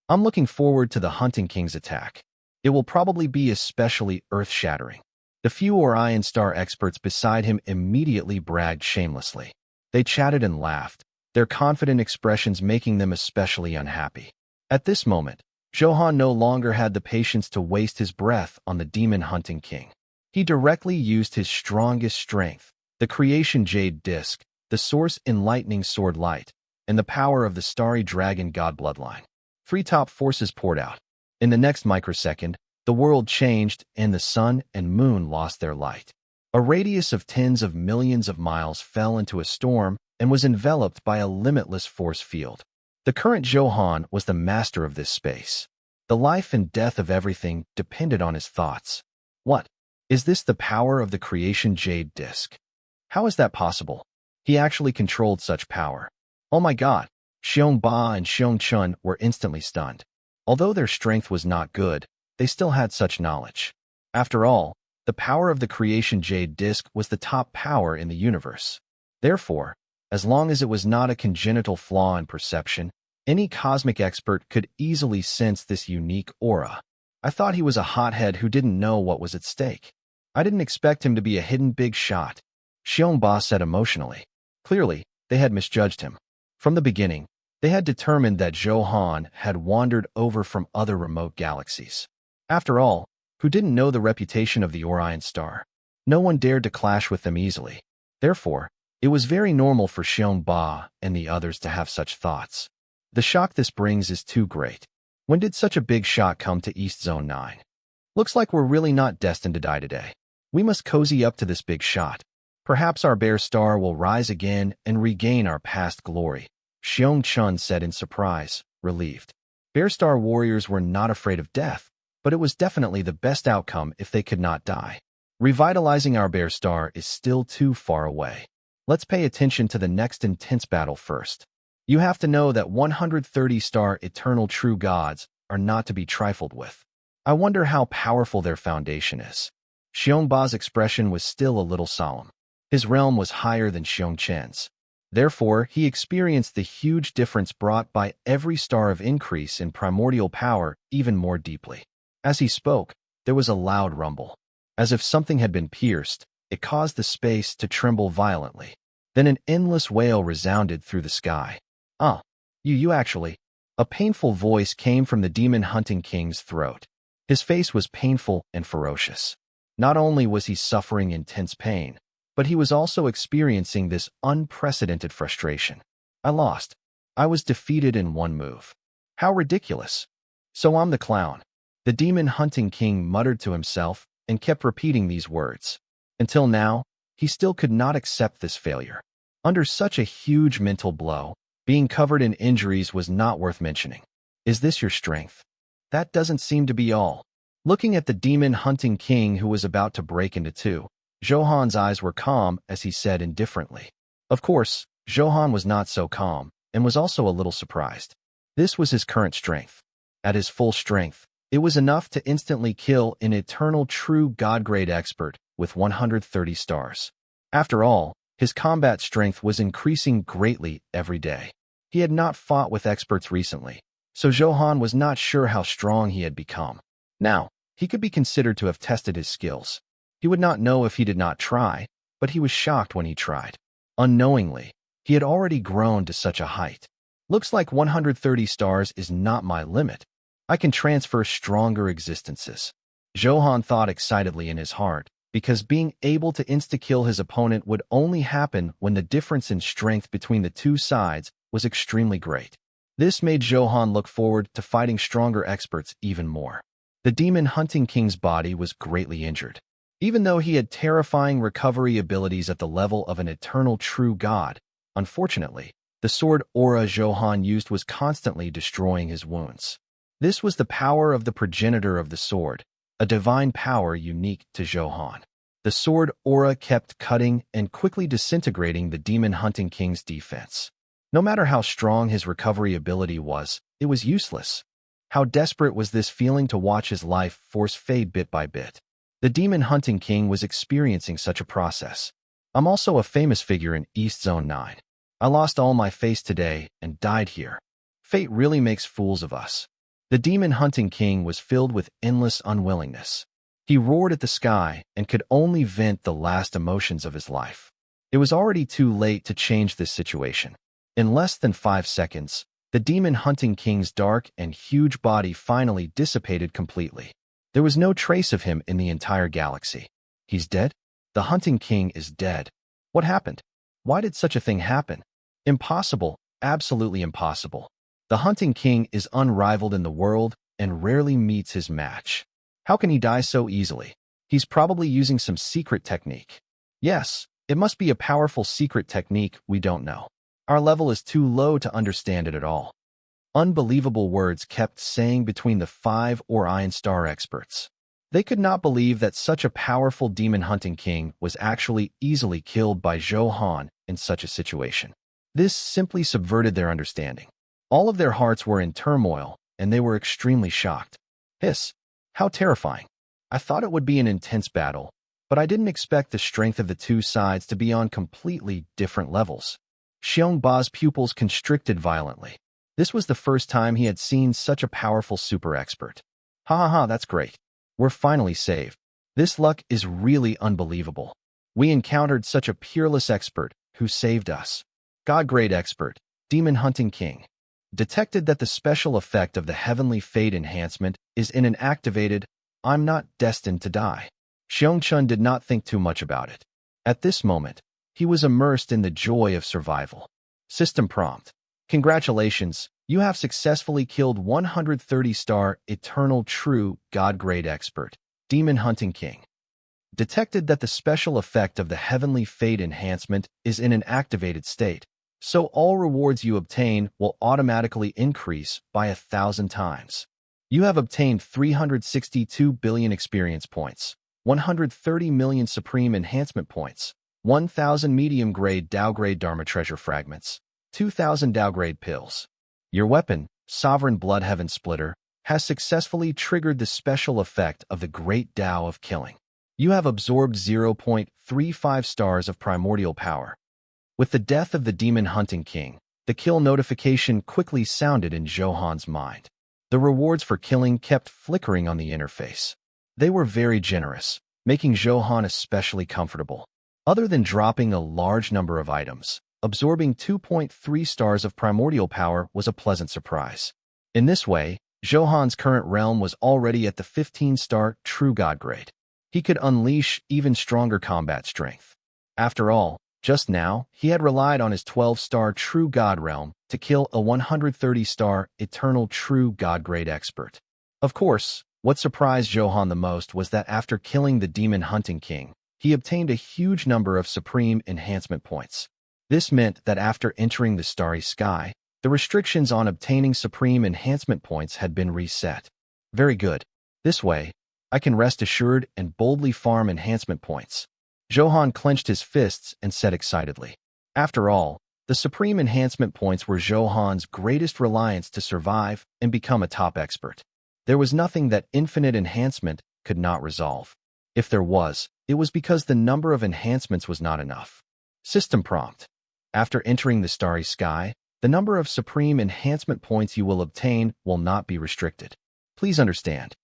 I'm looking forward to the Hunting King's attack. It will probably be especially earth-shattering. The few Orion Star experts beside him immediately bragged shamelessly. They chatted and laughed, their confident expressions making them especially unhappy. At this moment, Zhou Han no longer had the patience to waste his breath on the Demon Hunting King. He directly used his strongest strength, the Creation Jade Disc, the Source Enlightening Sword Light, and the power of the Starry Dragon God bloodline. Three top forces poured out. In the next microsecond, the world changed and the sun and moon lost their light. A radius of tens of millions of miles fell into a storm and was enveloped by a limitless force field. The current Zhou Han was the master of this space. The life and death of everything depended on his thoughts. What? Is this the power of the Creation Jade Disc? How is that possible? He actually controlled such power. Oh my God! Xiong Ba and Xiong Chun were instantly stunned. Although their strength was not good, they still had such knowledge. After all, the power of the Creation Jade Disc was the top power in the universe. Therefore, as long as it was not a congenital flaw in perception, any cosmic expert could easily sense this unique aura. I thought he was a hothead who didn't know what was at stake. I didn't expect him to be a hidden big shot, Xiong Ba said emotionally. Clearly, they had misjudged him. From the beginning, they had determined that Zhou Han had wandered over from other remote galaxies. After all, who didn't know the reputation of the Orion Star? No one dared to clash with them easily. Therefore, it was very normal for Xiong Ba and the others to have such thoughts. The shock this brings is too great. When did such a big shot come to East Zone 9? Looks like we're really not destined to die today. We must cozy up to this big shot. Perhaps our bear star will rise again and regain our past glory, Xiong Chun said in surprise, relieved. Bear Star warriors were not afraid of death, but it was definitely the best outcome if they could not die. Revitalizing our bear star is still too far away. Let's pay attention to the next intense battle first. You have to know that 130-star eternal true gods are not to be trifled with. I wonder how powerful their foundation is. Xiong Ba's expression was still a little solemn. His realm was higher than Xiong Chen's. Therefore, he experienced the huge difference brought by every star of increase in primordial power even more deeply. As he spoke, there was a loud rumble. As if something had been pierced, it caused the space to tremble violently. Then an endless wail resounded through the sky. You actually. A painful voice came from the Demon Hunting King's throat. His face was painful and ferocious. Not only was he suffering intense pain, but he was also experiencing this unprecedented frustration. I lost. I was defeated in one move. How ridiculous. So I'm the clown. The Demon Hunting King muttered to himself and kept repeating these words. Until now, he still could not accept this failure. Under such a huge mental blow, being covered in injuries was not worth mentioning. Is this your strength? That doesn't seem to be all. Looking at the Demon Hunting King who was about to break into two, Zhou Han's eyes were calm as he said indifferently. Of course, Zhou Han was not so calm and was also a little surprised. This was his current strength. At his full strength, it was enough to instantly kill an eternal true God-grade expert with 130 stars. After all, his combat strength was increasing greatly every day. He had not fought with experts recently, so Zhou Han was not sure how strong he had become. Now, he could be considered to have tested his skills. He would not know if he did not try, but he was shocked when he tried. Unknowingly, he had already grown to such a height. Looks like 130 stars is not my limit. I can transfer stronger existences. Zhou Han thought excitedly in his heart, because being able to insta-kill his opponent would only happen when the difference in strength between the two sides was extremely great. This made Zhou Han look forward to fighting stronger experts even more. The Demon Hunting King's body was greatly injured. Even though he had terrifying recovery abilities at the level of an eternal true god, unfortunately, the sword aura Zhou Han used was constantly destroying his wounds. This was the power of the progenitor of the sword, a divine power unique to Zhou Han. The sword aura kept cutting and quickly disintegrating the Demon Hunting King's defense. No matter how strong his recovery ability was, it was useless. How desperate was this feeling to watch his life force fade bit by bit. The Demon Hunting King was experiencing such a process. I'm also a famous figure in East Zone 9. I lost all my face today and died here. Fate really makes fools of us. The demon-hunting king was filled with endless unwillingness. He roared at the sky and could only vent the last emotions of his life. It was already too late to change this situation. In less than 5 seconds, the demon-hunting king's dark and huge body finally dissipated completely. There was no trace of him in the entire galaxy. He's dead? The hunting king is dead. What happened? Why did such a thing happen? Impossible, absolutely impossible. The hunting king is unrivaled in the world and rarely meets his match. How can he die so easily? He's probably using some secret technique. Yes, it must be a powerful secret technique we don't know. Our level is too low to understand it at all. Unbelievable words kept saying between the 5 Orion Star experts. They could not believe that such a powerful demon-hunting king was actually easily killed by Zhou Han in such a situation. This simply subverted their understanding. All of their hearts were in turmoil, and they were extremely shocked. Hiss! How terrifying. I thought it would be an intense battle, but I didn't expect the strength of the two sides to be on completely different levels. Xiong Ba's pupils constricted violently. This was the first time he had seen such a powerful super expert. Ha ha ha, that's great. We're finally saved. This luck is really unbelievable. We encountered such a peerless expert who saved us. God-grade expert, demon-hunting king. Detected that the special effect of the heavenly fate enhancement is in an activated, I'm not destined to die. Xiongchun did not think too much about it. At this moment, he was immersed in the joy of survival. System prompt. Congratulations, you have successfully killed 130-star Eternal True God-grade expert, Demon Hunting King. Detected that the special effect of the heavenly fate enhancement is in an activated state, so all rewards you obtain will automatically increase by 1,000 times. You have obtained 362 billion experience points, 130 million supreme enhancement points, 1,000 medium-grade Dao-grade Dharma treasure fragments, 2,000 Dao-grade pills. Your weapon, Sovereign Blood Heaven Splitter, has successfully triggered the special effect of the Great Tao of Killing. You have absorbed 0.35 stars of primordial power. With the death of the Demon Hunting King, the kill notification quickly sounded in Zhou Han's mind. The rewards for killing kept flickering on the interface. They were very generous, making Zhou Han especially comfortable. Other than dropping a large number of items, absorbing 2.3 stars of primordial power was a pleasant surprise. In this way, Zhou Han's current realm was already at the 15-star True God grade. He could unleash even stronger combat strength. After all, just now, he had relied on his 12-star True God realm to kill a 130-star Eternal True God grade expert. Of course, what surprised Zhou Han the most was that after killing the Demon Hunting King, he obtained a huge number of supreme enhancement points. This meant that after entering the Starry Sky, the restrictions on obtaining supreme enhancement points had been reset. Very good. This way, I can rest assured and boldly farm enhancement points. Zhou Han clenched his fists and said excitedly. After all, the supreme enhancement points were Zhou Han's greatest reliance to survive and become a top expert. There was nothing that infinite enhancement could not resolve. If there was, it was because the number of enhancements was not enough. System prompt. After entering the Starry Sky, the number of supreme enhancement points you will obtain will not be restricted. Please understand.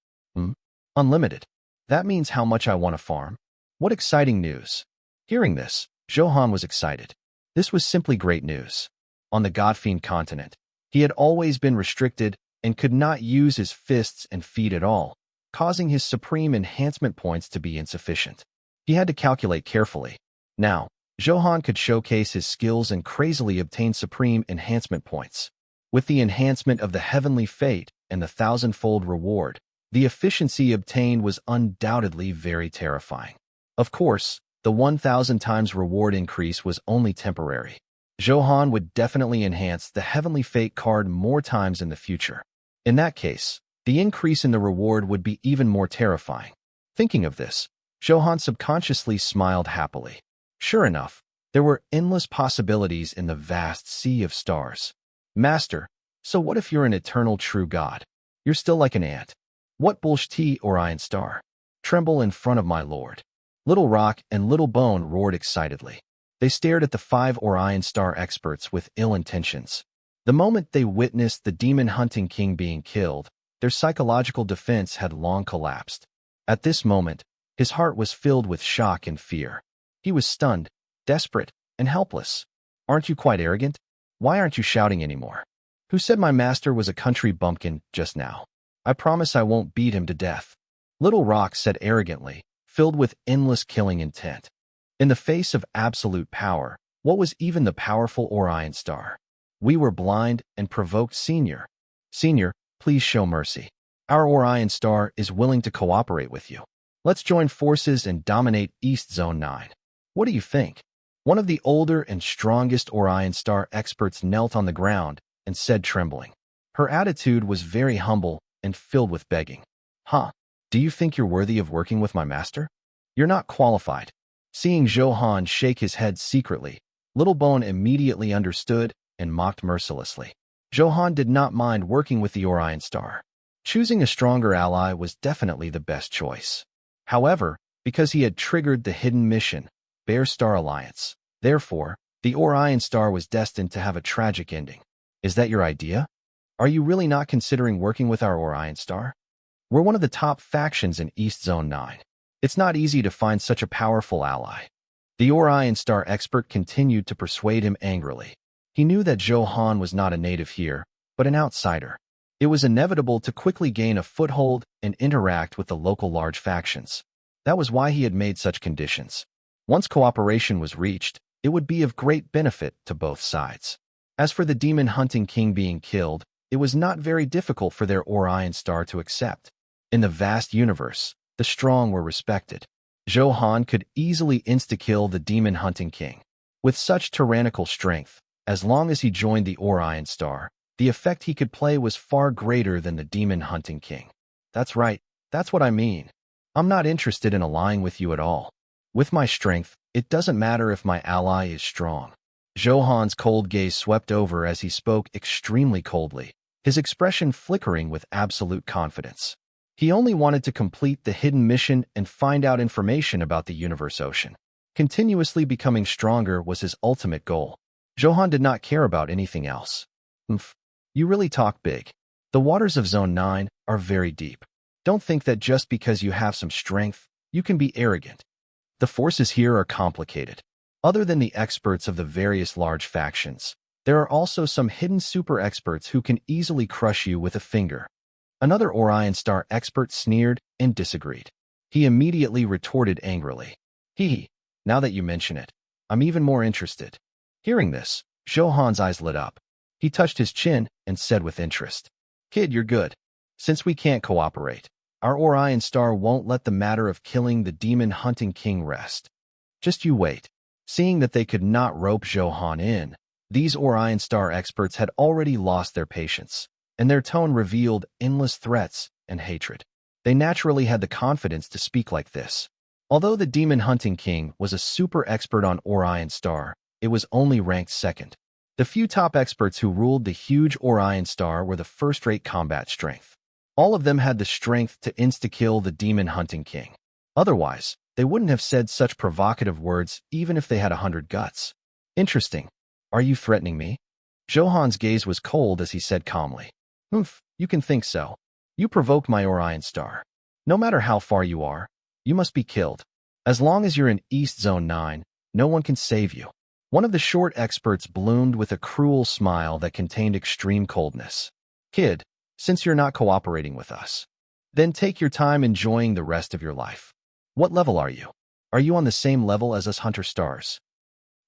Unlimited. That means how much I want to farm. What exciting news. Hearing this, Zhou Han was excited. This was simply great news. On the Godfiend continent, he had always been restricted and could not use his fists and feet at all, causing his supreme enhancement points to be insufficient. He had to calculate carefully. Now, Zhou Han could showcase his skills and crazily obtain supreme enhancement points. With the enhancement of the heavenly fate and the 1,000-fold reward, the efficiency obtained was undoubtedly very terrifying. Of course, the 1,000 times reward increase was only temporary. Zhou Han would definitely enhance the heavenly fate card more times in the future. In that case, the increase in the reward would be even more terrifying. Thinking of this, Zhou Han subconsciously smiled happily. Sure enough, there were endless possibilities in the vast sea of stars. Master, so what if you're an eternal true god? You're still like an ant. What bullshit, Orion Star? Tremble in front of my lord. Little Rock and Little Bone roared excitedly. They stared at the 5 Orion Star experts with ill intentions. The moment they witnessed the Demon Hunting King being killed, Their psychological defense had long collapsed. At this moment, his heart was filled with shock and fear. He was stunned, desperate, and helpless. Aren't you quite arrogant? Why aren't you shouting anymore? Who said my master was a country bumpkin just now? I promise I won't beat him to death. Little Rock said arrogantly, filled with endless killing intent. In the face of absolute power, what was even the powerful Orion Star? We were blind and provoked Senior. Senior, please show mercy. Our Orion Star is willing to cooperate with you. Let's join forces and dominate East Zone 9. What do you think? One of the older and strongest Orion Star experts knelt on the ground and said, trembling. Her attitude was very humble and filled with begging. Do you think you're worthy of working with my master? You're not qualified. Seeing Zhou Han shake his head secretly, Little Bone immediately understood and mocked mercilessly. Zhou Han did not mind working with the Orion Star. Choosing a stronger ally was definitely the best choice. However, because he had triggered the hidden mission, Bear Star Alliance, therefore, the Orion Star was destined to have a tragic ending. Is that your idea? Are you really not considering working with our Orion Star? We're one of the top factions in East Zone 9. It's not easy to find such a powerful ally. The Orion Star expert continued to persuade him angrily. He knew that Zhou Han was not a native here, but an outsider. It was inevitable to quickly gain a foothold and interact with the local large factions. That was why he had made such conditions. Once cooperation was reached, it would be of great benefit to both sides. As for the demon hunting king being killed, it was not very difficult for their Orion Star to accept. In the vast universe, the strong were respected. Zhou Han could easily insta-kill the demon hunting king. With such tyrannical strength, as long as he joined the Orion Star, the effect he could play was far greater than the demon hunting king. That's right, that's what I mean. I'm not interested in allying with you at all. With my strength, it doesn't matter if my ally is strong. Zhou Han's cold gaze swept over as he spoke extremely coldly, his expression flickering with absolute confidence. He only wanted to complete the hidden mission and find out information about the universe ocean. Continuously becoming stronger was his ultimate goal. Zhou Han did not care about anything else. You really talk big. The waters of Zone 9 are very deep. Don't think that just because you have some strength, you can be arrogant. The forces here are complicated. Other than the experts of the various large factions, there are also some hidden super experts who can easily crush you with a finger. Another Orion Star expert sneered and disagreed. He immediately retorted angrily. Now that you mention it, I'm even more interested. Hearing this, Zhou Han's eyes lit up. He touched his chin and said with interest, Kid, you're good. Since we can't cooperate, our Orion Star won't let the matter of killing the demon hunting king rest. Just you wait. Seeing that they could not rope Zhou Han in, these Orion Star experts had already lost their patience, and their tone revealed endless threats and hatred. They naturally had the confidence to speak like this. Although the demon hunting king was a super expert on Orion Star, it was only ranked second. The few top experts who ruled the huge Orion Star were the first-rate combat strength. All of them had the strength to insta-kill the demon hunting king. Otherwise, they wouldn't have said such provocative words even if they had 100 guts. Interesting. Are you threatening me? Zhou Han's gaze was cold as he said calmly. You can think so. You provoked my Orion Star. No matter how far you are, you must be killed. As long as you're in East Zone 9, no one can save you. One of the short experts bloomed with a cruel smile that contained extreme coldness. Kid, since you're not cooperating with us, then take your time enjoying the rest of your life. What level are you? Are you on the same level as us Hunter Stars?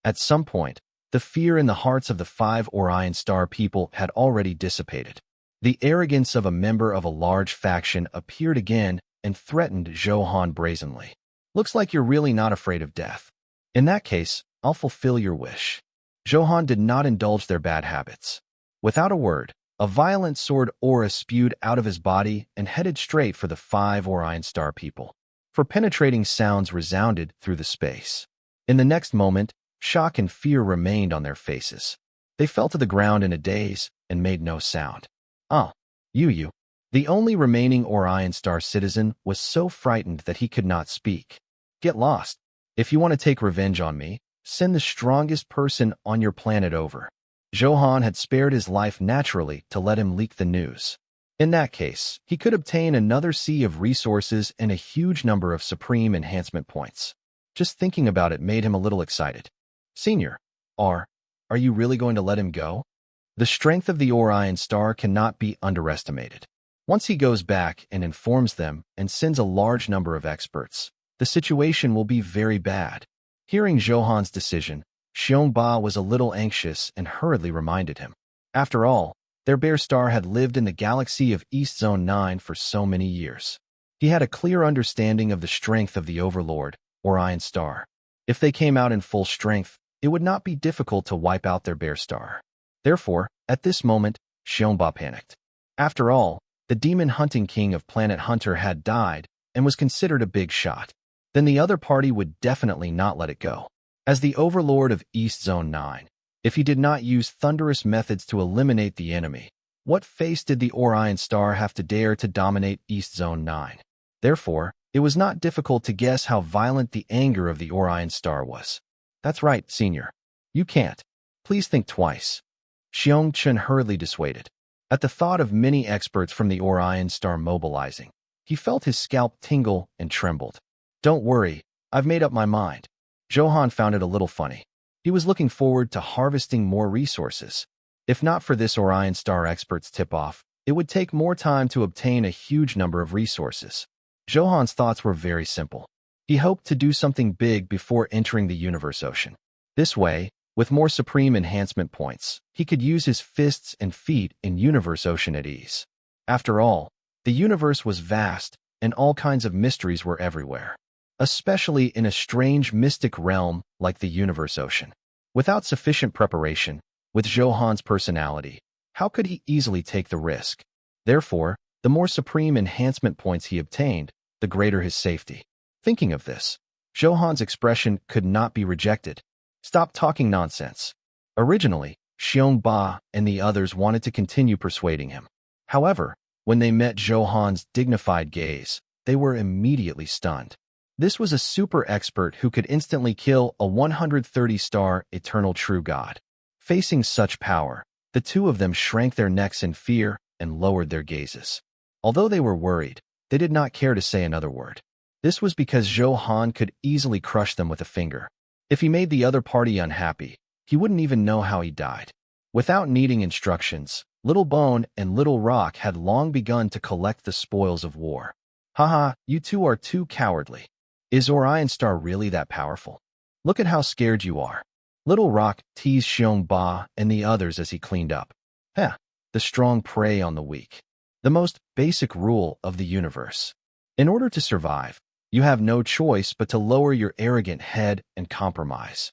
At some point, the fear in the hearts of the 5 Orion Star people had already dissipated. The arrogance of a member of a large faction appeared again and threatened Zhou Han brazenly. Looks like you're really not afraid of death. In that case, I'll fulfill your wish. Zhou Han did not indulge their bad habits. Without a word, a violent sword aura spewed out of his body and headed straight for the 5 Orion Star people. For penetrating sounds resounded through the space. In the next moment, shock and fear remained on their faces. They fell to the ground in a daze and made no sound. You. The only remaining Orion Star citizen was so frightened that he could not speak. Get lost. If you want to take revenge on me, send the strongest person on your planet over. Zhou Han had spared his life naturally to let him leak the news. In that case, he could obtain another sea of resources and a huge number of supreme enhancement points. Just thinking about it made him a little excited. Senior, are you really going to let him go? The strength of the Orion star cannot be underestimated. Once he goes back and informs them and sends a large number of experts, the situation will be very bad. Hearing Zhou Han's decision, Xiongba was a little anxious and hurriedly reminded him. After all, their bear star had lived in the galaxy of East Zone 9 for so many years. He had a clear understanding of the strength of the Overlord, Orion star. If they came out in full strength, it would not be difficult to wipe out their bear star. Therefore, at this moment, Xiongba panicked. After all, the demon hunting king of Planet Hunter had died and was considered a big shot. Then the other party would definitely not let it go. As the Overlord of East Zone 9, if he did not use thunderous methods to eliminate the enemy, what face did the Orion star have to dare to dominate East Zone 9? Therefore, it was not difficult to guess how violent the anger of the Orion star was. That's right, Senior. You can't. Please think twice. Xiong Chen hurriedly dissuaded. At the thought of many experts from the Orion star mobilizing, he felt his scalp tingle and trembled. Don't worry, I've made up my mind. Zhou Han found it a little funny. He was looking forward to harvesting more resources. If not for this Orion star experts tip-off, it would take more time to obtain a huge number of resources. Zhou Han's thoughts were very simple. He hoped to do something big before entering the Universe Ocean. This way, with more supreme enhancement points, he could use his fists and feet in Universe Ocean at ease. After all, the universe was vast, and all kinds of mysteries were everywhere, especially in a strange mystic realm like the Universe Ocean. Without sufficient preparation, with Zhou Han's personality, how could he easily take the risk? Therefore, the more supreme enhancement points he obtained, the greater his safety. Thinking of this, Zhou Han's expression could not be rejected. Stop talking nonsense. Originally, Xiongba and the others wanted to continue persuading him. However, when they met Zhou Han's dignified gaze, they were immediately stunned. This was a super expert who could instantly kill a 130-star eternal true god. Facing such power, the two of them shrank their necks in fear and lowered their gazes. Although they were worried, they did not care to say another word. This was because Zhou Han could easily crush them with a finger. If he made the other party unhappy, he wouldn't even know how he died. Without needing instructions, Little Bone and Little Rock had long begun to collect the spoils of war. Haha, you two are too cowardly. Is Orion Star really that powerful? Look at how scared you are. Little Rock teased Xiongba and the others as he cleaned up. The strong prey on the weak. The most basic rule of the universe. In order to survive, you have no choice but to lower your arrogant head and compromise.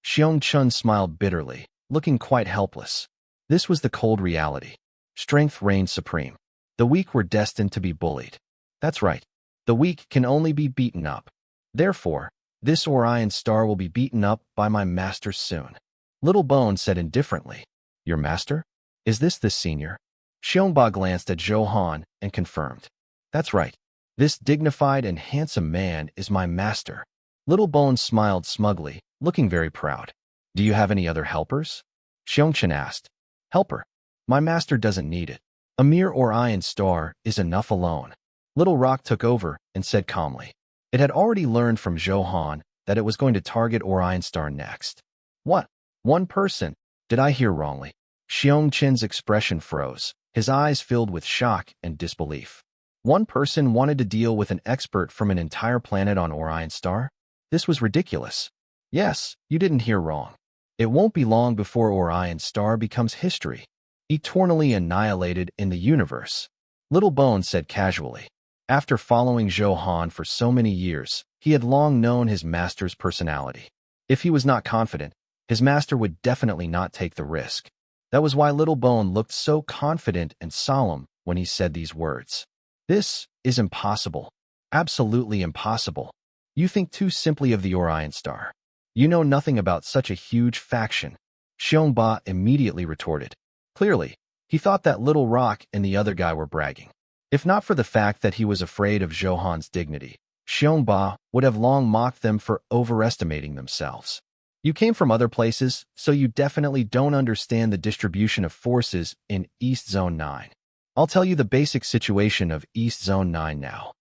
Xiong Chun smiled bitterly, looking quite helpless. This was the cold reality. Strength reigned supreme. The weak were destined to be bullied. That's right. The weak can only be beaten up. Therefore, this Orion star will be beaten up by my master soon. Little Bone said indifferently. Your master? Is this the senior? Xiongba glanced at Zhou Han and confirmed. That's right. This dignified and handsome man is my master. Little Bone smiled smugly, looking very proud. Do you have any other helpers? Xiongchen asked. Helper? My master doesn't need it. A mere Orion star is enough alone. Little Rock took over and said calmly. It had already learned from Zhou Han that it was going to target Orion star next. What? One person? Did I hear wrongly? Xiong Chen's expression froze, his eyes filled with shock and disbelief. One person wanted to deal with an expert from an entire planet on Orion star? This was ridiculous. Yes, you didn't hear wrong. It won't be long before Orion star becomes history, eternally annihilated in the universe. Little Bone said casually. After following Zhou Han for so many years, he had long known his master's personality. If he was not confident, his master would definitely not take the risk. That was why Little Bone looked so confident and solemn when he said these words. This is impossible. Absolutely impossible. You think too simply of the Orion star. You know nothing about such a huge faction. Xiongba immediately retorted. Clearly, he thought that Little Rock and the other guy were bragging. If not for the fact that he was afraid of Zhou Han's dignity, Xiongba would have long mocked them for overestimating themselves. You came from other places, so you definitely don't understand the distribution of forces in East Zone 9. I'll tell you the basic situation of East Zone 9 now.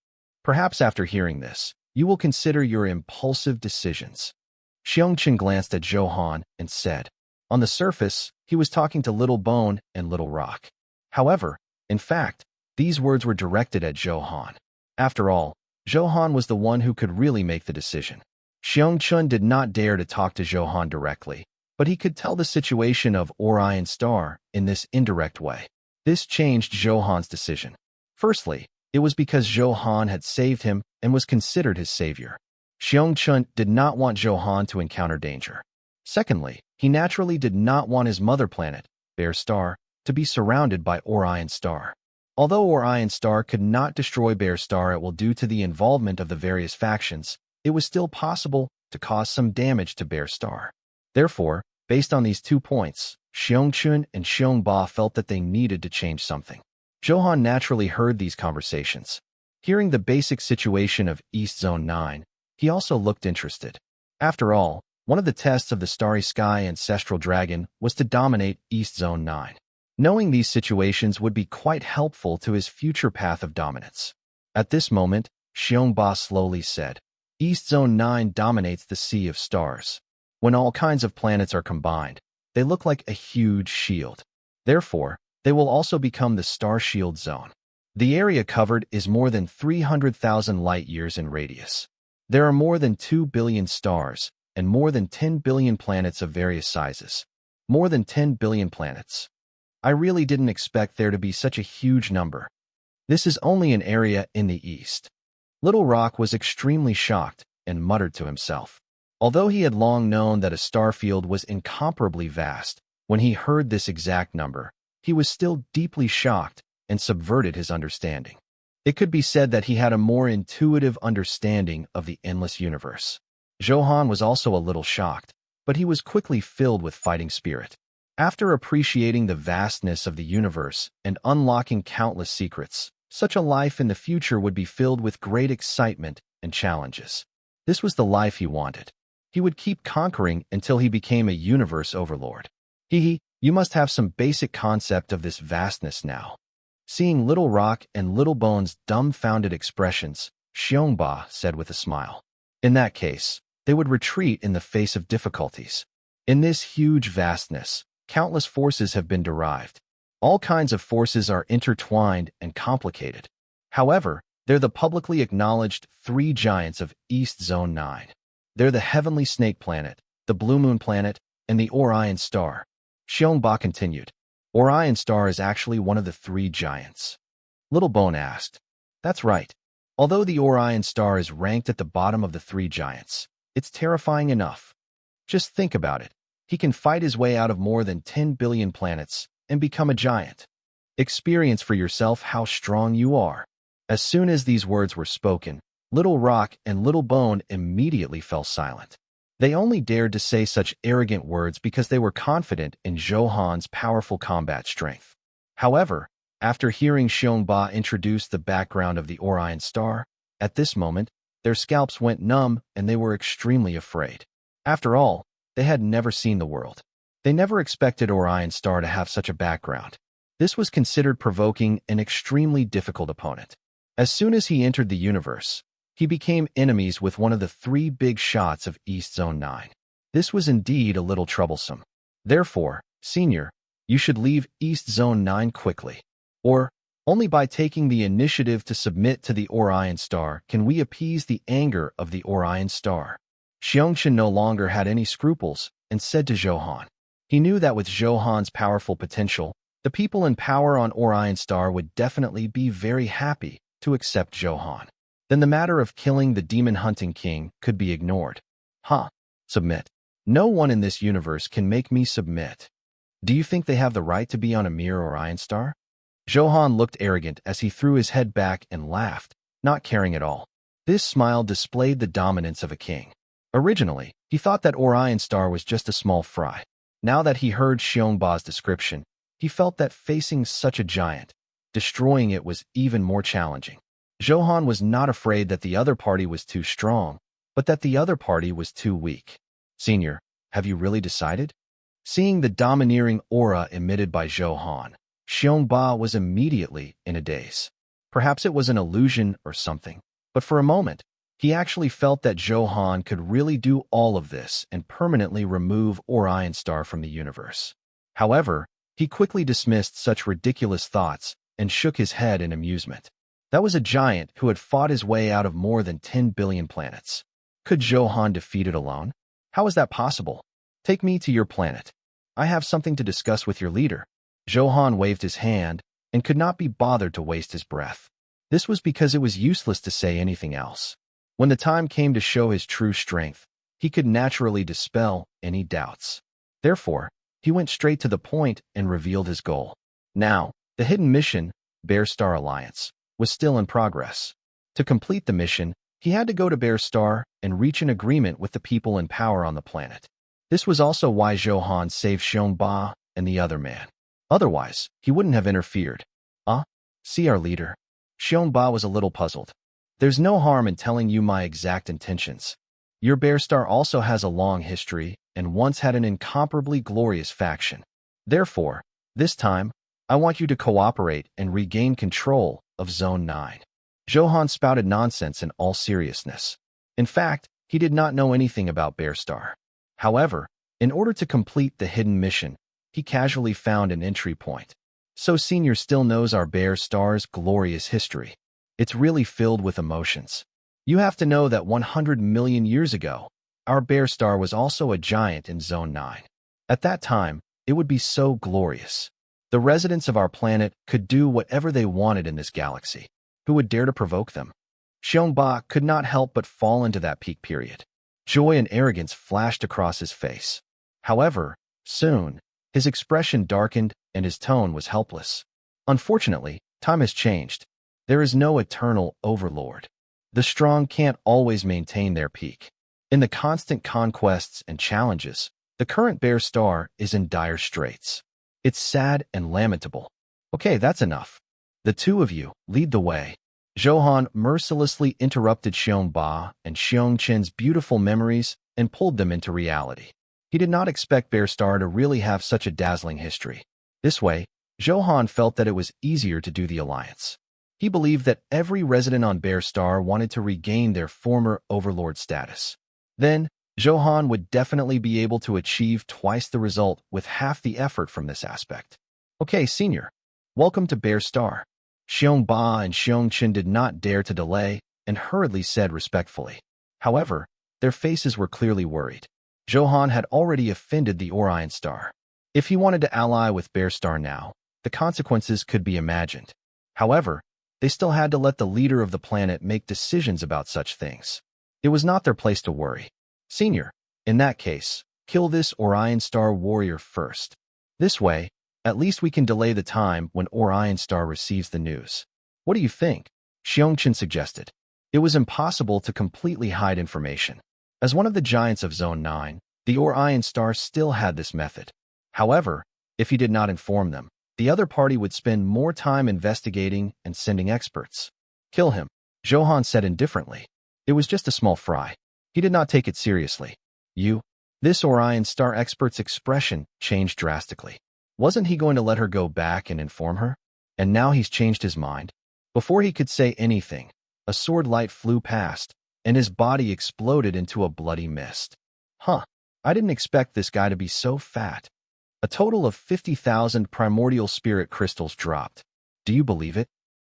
Perhaps after hearing this, you will consider your impulsive decisions. Xiongqun glanced at Zhou Han and said, on the surface, he was talking to Little Bone and Little Rock. However, in fact, these words were directed at Zhou Han. After all, Zhou Han was the one who could really make the decision. Xiongqun did not dare to talk to Zhou Han directly, but he could tell the situation of Orion Star in this indirect way. This changed Zhou Han's decision. Firstly, it was because Zhou Han had saved him and was considered his savior. Xiongqun did not want Zhou Han to encounter danger. Secondly, he naturally did not want his mother planet, Bear Star, to be surrounded by Orion Star. Although Orion Star could not destroy Bear Star at will due to the involvement of the various factions, it was still possible to cause some damage to Bear Star. Therefore, based on these 2 points, Xiongqun and Xiongba felt that they needed to change something. Zhou Han naturally heard these conversations. Hearing the basic situation of East Zone 9, he also looked interested. After all, one of the tests of the Starry Sky Ancestral Dragon was to dominate East Zone 9. Knowing these situations would be quite helpful to his future path of dominance. At this moment, Xiongba slowly said, East Zone 9 dominates the Sea of Stars. When all kinds of planets are combined, they look like a huge shield. Therefore, they will also become the Star Shield Zone. The area covered is more than 300,000 light-years in radius. There are more than 2 billion stars, and more than 10 billion planets of various sizes. More than 10 billion planets. I really didn't expect there to be such a huge number. This is only an area in the east. Little Rock was extremely shocked and muttered to himself. Although he had long known that a star field was incomparably vast, when he heard this exact number, he was still deeply shocked and subverted his understanding. It could be said that he had a more intuitive understanding of the endless universe. Zhou Han was also a little shocked, but he was quickly filled with fighting spirit. After appreciating the vastness of the universe and unlocking countless secrets, such a life in the future would be filled with great excitement and challenges. This was the life he wanted. He would keep conquering until he became a universe overlord. You must have some basic concept of this vastness now. Seeing Little Rock and Little Bone's dumbfounded expressions, Xiongba said with a smile. In that case, they would retreat in the face of difficulties. In this huge vastness, countless forces have been derived. All kinds of forces are intertwined and complicated. However, they're the publicly acknowledged 3 giants of East Zone 9. They're the Heavenly Snake Planet, the Blue Moon Planet, and the Orion Star. Xiongba continued. Orion Star is actually one of the 3 giants. Little Bone asked. That's right. Although the Orion Star is ranked at the bottom of the 3 giants, it's terrifying enough. Just think about it. He can fight his way out of more than 10 billion planets and become a giant. Experience for yourself how strong you are. As soon as these words were spoken, Little Rock and Little Bone immediately fell silent. They only dared to say such arrogant words because they were confident in Zhou Han's powerful combat strength. However, after hearing Xiongba introduce the background of the Orion Star, at this moment, their scalps went numb and they were extremely afraid. After all, they had never seen the world. They never expected Orion Star to have such a background. This was considered provoking an extremely difficult opponent. As soon as he entered the universe, he became enemies with one of the 3 big shots of East Zone 9. This was indeed a little troublesome. Therefore, Senior, you should leave East Zone 9 quickly. Or, only by taking the initiative to submit to the Orion Star can we appease the anger of the Orion Star. Xiongqun no longer had any scruples and said to Zhou Han. He knew that with Zhou Han's powerful potential, the people in power on Orion Star would definitely be very happy to accept Zhou Han. Then the matter of killing the Demon Hunting King could be ignored. Submit. No one in this universe can make me submit. Do you think they have the right to be on a mere Orion Star? Zhou Han looked arrogant as he threw his head back and laughed, not caring at all. This smile displayed the dominance of a king. Originally, he thought that Orion Star was just a small fry. Now that he heard Xiongba's description, he felt that facing such a giant, destroying it was even more challenging. Zhou Han was not afraid that the other party was too strong, but that the other party was too weak. Senior, have you really decided? Seeing the domineering aura emitted by Zhou Han, Xiongba was immediately in a daze. Perhaps it was an illusion or something, but for a moment, he actually felt that Zhou Han could really do all of this and permanently remove Orion Star from the universe. However, he quickly dismissed such ridiculous thoughts and shook his head in amusement. That was a giant who had fought his way out of more than 10 billion planets. Could Zhou Han defeat it alone? How is that possible? Take me to your planet. I have something to discuss with your leader. Zhou Han waved his hand and could not be bothered to waste his breath. This was because it was useless to say anything else. When the time came to show his true strength, he could naturally dispel any doubts. Therefore, he went straight to the point and revealed his goal. Now, the hidden mission, Bear Star Alliance, was still in progress. To complete the mission, he had to go to Bear Star and reach an agreement with the people in power on the planet. This was also why Zhou Han saved Xiongba and the other man. Otherwise, he wouldn't have interfered. See our leader. Xiongba was a little puzzled. There's no harm in telling you my exact intentions. Your Bear Star also has a long history and once had an incomparably glorious faction. Therefore, this time, I want you to cooperate and regain control of Zone 9. Zhou Han spouted nonsense in all seriousness. In fact, he did not know anything about Bear Star. However, in order to complete the hidden mission, he casually found an entry point. So Senior still knows our Bear Star's glorious history. It's really filled with emotions. You have to know that 100 million years ago, our Bear Star was also a giant in Zone 9. At that time, it would be so glorious. The residents of our planet could do whatever they wanted in this galaxy. Who would dare to provoke them? Xiongba could not help but fall into that peak period. Joy and arrogance flashed across his face. However, soon, his expression darkened and his tone was helpless. Unfortunately, time has changed. There is no eternal overlord. The strong can't always maintain their peak. In the constant conquests and challenges, the current Bear Star is in dire straits. It's sad and lamentable. Okay, that's enough. The two of you, lead the way. Zhou Han mercilessly interrupted Xiongba and Xiongqin's beautiful memories and pulled them into reality. He did not expect Bear Star to really have such a dazzling history. This way, Zhou Han felt that it was easier to do the alliance. He believed that every resident on Bear Star wanted to regain their former overlord status. Then, Zhou Han would definitely be able to achieve twice the result with half the effort from this aspect. Okay, Senior. Welcome to Bear Star. Xiongba and Xiongqin did not dare to delay and hurriedly said respectfully. However, their faces were clearly worried. Zhou Han had already offended the Orion Star. If he wanted to ally with Bear Star now, the consequences could be imagined. However, they still had to let the leader of the planet make decisions about such things. It was not their place to worry. Senior, in that case, kill this Orion Star warrior first. This way, at least we can delay the time when Orion Star receives the news. What do you think? Xiongqin suggested. It was impossible to completely hide information. As one of the giants of Zone 9, the Orion Star still had this method. However, if he did not inform them, the other party would spend more time investigating and sending experts. Kill him, Zhou Han said indifferently. It was just a small fry. He did not take it seriously. This Orion Star expert's expression changed drastically. Wasn't he going to let her go back and inform her? And now he's changed his mind. Before he could say anything, a sword light flew past, and his body exploded into a bloody mist. I didn't expect this guy to be so fat. A total of 50,000 primordial spirit crystals dropped. Do you believe it?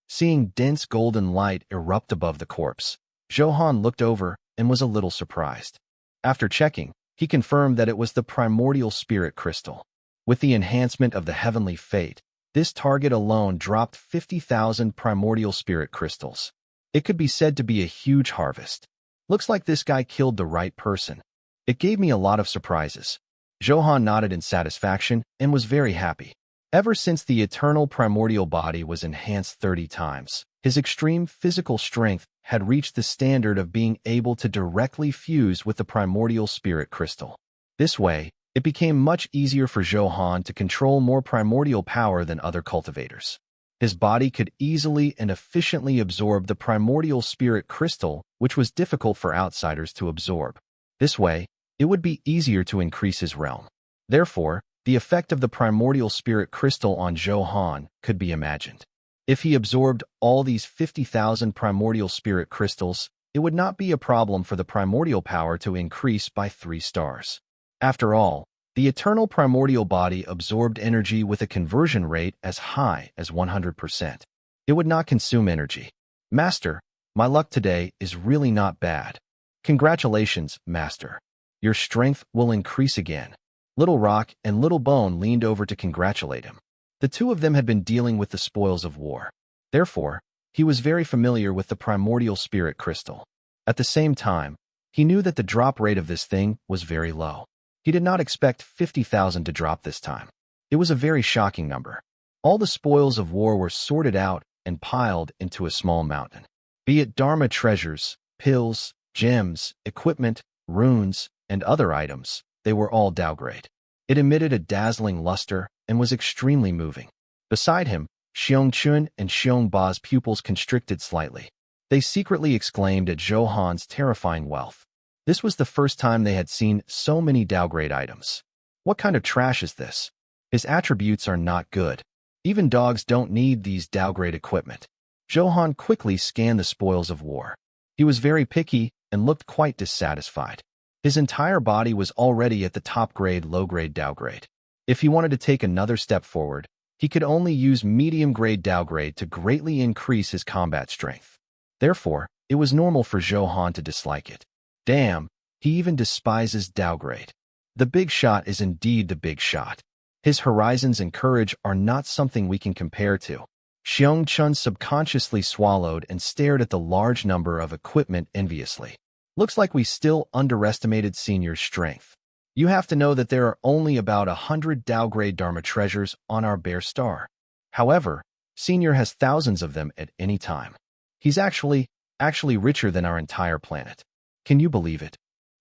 Seeing dense golden light erupt above the corpse, Zhou Han looked over and was a little surprised. After checking, he confirmed that it was the primordial spirit crystal. With the enhancement of the heavenly fate, this target alone dropped 50,000 primordial spirit crystals. It could be said to be a huge harvest. Looks like this guy killed the right person. It gave me a lot of surprises. Zhou Han nodded in satisfaction and was very happy. Ever since the eternal primordial body was enhanced 30 times, his extreme physical strength had reached the standard of being able to directly fuse with the primordial spirit crystal. This way, it became much easier for Zhou Han to control more primordial power than other cultivators. His body could easily and efficiently absorb the primordial spirit crystal, which was difficult for outsiders to absorb. This way, it would be easier to increase his realm. Therefore, The effect of the primordial spirit crystal on Zhou Han could be imagined. If he absorbed all these 50,000 primordial spirit crystals, it would not be a problem for the primordial power to increase by 3 stars. After all, the eternal primordial body absorbed energy with a conversion rate as high as 100%. It would not consume energy. Master, my luck today is really not bad. Congratulations, Master. Your strength will increase again. Little Rock and Little Bone leaned over to congratulate him. The two of them had been dealing with the spoils of war. Therefore, he was very familiar with the primordial spirit crystal. At the same time, he knew that the drop rate of this thing was very low. He did not expect 50,000 to drop this time. It was a very shocking number. All the spoils of war were sorted out and piled into a small mountain. Be it Dharma treasures, pills, gems, equipment, runes, and other items, they were all Dao-grade. It emitted a dazzling luster and was extremely moving. Beside him, Xiong Chun and Xiong Ba's pupils constricted slightly. They secretly exclaimed at Zhou Han's terrifying wealth. This was the first time they had seen so many Dao-grade items. What kind of trash is this? His attributes are not good. Even dogs don't need these Dao-grade equipment. Zhou Han quickly scanned the spoils of war. He was very picky and looked quite dissatisfied. His entire body was already at the top-grade, low-grade Dao-grade. If he wanted to take another step forward, he could only use medium-grade Dao-grade to greatly increase his combat strength. Therefore, it was normal for Zhou Han to dislike it. Damn, he even despises Dao-grade. The big shot is indeed the big shot. His horizons and courage are not something we can compare to. Xiong Chun subconsciously swallowed and stared at the large number of equipment enviously. Looks like we still underestimated Senior's strength. You have to know that there are only about 100 Dao-grade Dharma treasures on our Bear Star. However, Senior has thousands of them at any time. He's actually richer than our entire planet. Can you believe it?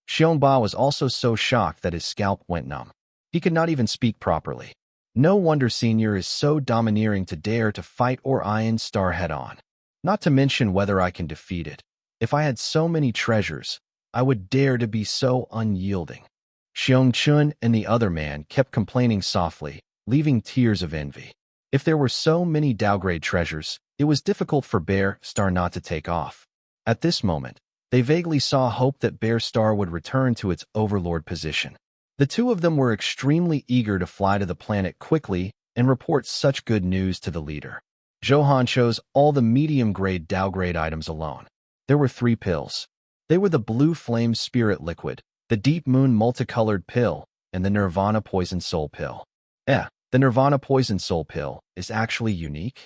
Xiong Ba was also so shocked that his scalp went numb. He could not even speak properly. No wonder Senior is so domineering to dare to fight Orion Star head-on. Not to mention whether I can defeat it. If I had so many treasures, I would dare to be so unyielding. Xiong Chun and the other man kept complaining softly, leaving tears of envy. If there were so many Dao-grade treasures, it was difficult for Bear Star not to take off. At this moment, they vaguely saw hope that Bear Star would return to its overlord position. The two of them were extremely eager to fly to the planet quickly and report such good news to the leader. Zhou Han chose all the medium-grade Dao-grade items alone. There were 3 pills. They were the Blue Flame Spirit Liquid, the Deep Moon Multicolored Pill, and the Nirvana Poison Soul Pill. The Nirvana Poison Soul Pill is actually unique.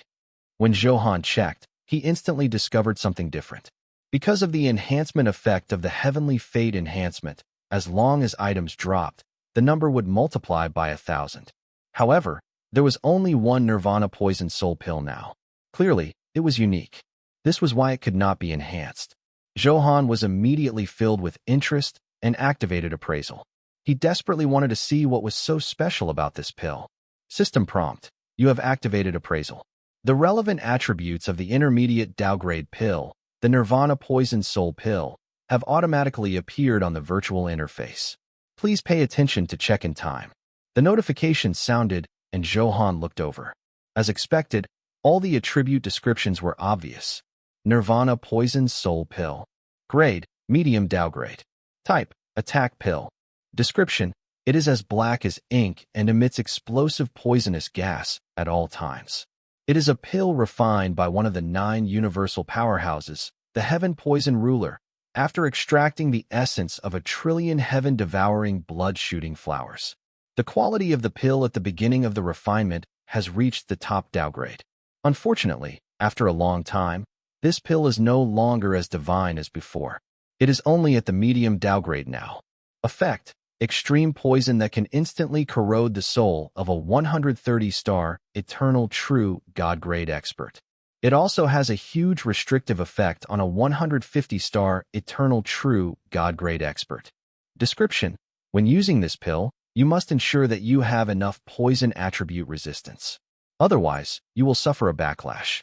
When Zhou Han checked, he instantly discovered something different. Because of the enhancement effect of the Heavenly Fate enhancement, as long as items dropped, the number would multiply by 1,000. However, there was only one Nirvana Poison Soul Pill now. Clearly, it was unique. This was why it could not be enhanced. Zhou Han was immediately filled with interest and activated appraisal. He desperately wanted to see what was so special about this pill. System prompt: you have activated appraisal. The relevant attributes of the intermediate Dao-grade pill, the Nirvana Poison Soul Pill, have automatically appeared on the virtual interface. Please pay attention to check-in time. The notification sounded, and Zhou Han looked over. As expected, all the attribute descriptions were obvious. Nirvana Poison Soul Pill. Grade: medium Dao-grade. Type: attack pill. Description: it is as black as ink and emits explosive poisonous gas at all times. It is a pill refined by one of the 9 universal powerhouses, the Heaven Poison Ruler, after extracting the essence of 1,000,000,000,000 heaven-devouring blood-shooting flowers. The quality of the pill at the beginning of the refinement has reached the top Dao-grade. Unfortunately, after a long time, this pill is no longer as divine as before. It is only at the medium Dao-grade now. Effect: extreme poison that can instantly corrode the soul of a 130-star, eternal true God-grade expert. It also has a huge restrictive effect on a 150-star, eternal true God-grade expert. Description: when using this pill, you must ensure that you have enough poison attribute resistance. Otherwise, you will suffer a backlash.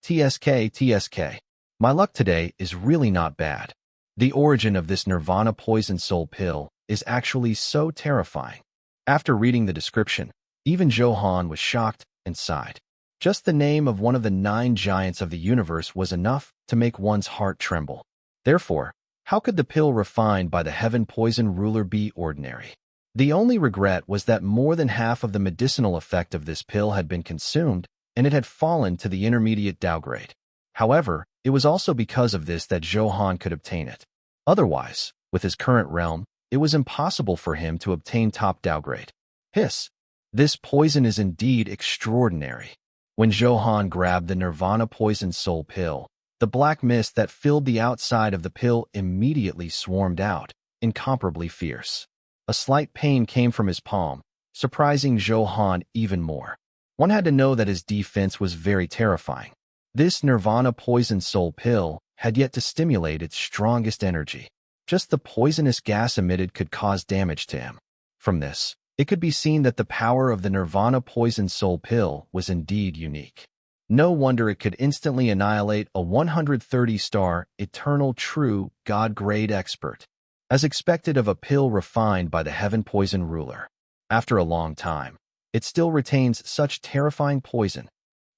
TSK. My luck today is really not bad. The origin of this Nirvana Poison Soul Pill is actually so terrifying. After reading the description, even Zhou Han was shocked and sighed. Just the name of one of the 9 giants of the universe was enough to make one's heart tremble. Therefore, how could the pill refined by the heaven poison ruler be ordinary? The only regret was that more than half of the medicinal effect of this pill had been consumed, and it had fallen to the intermediate Dao grade. However, it was also because of this that Zhou Han could obtain it. Otherwise, with his current realm, it was impossible for him to obtain top Dao grade. Hiss! This poison is indeed extraordinary. When Zhou Han grabbed the Nirvana Poison Soul Pill, the black mist that filled the outside of the pill immediately swarmed out, incomparably fierce. A slight pain came from his palm, surprising Zhou Han even more. One had to know that his defense was very terrifying. This Nirvana Poison Soul Pill had yet to stimulate its strongest energy. Just the poisonous gas emitted could cause damage to him. From this, it could be seen that the power of the Nirvana Poison Soul Pill was indeed unique. No wonder it could instantly annihilate a 130-star, eternal true, God-grade expert. As expected of a pill refined by the heaven poison ruler. After a long time, it still retains such terrifying poison.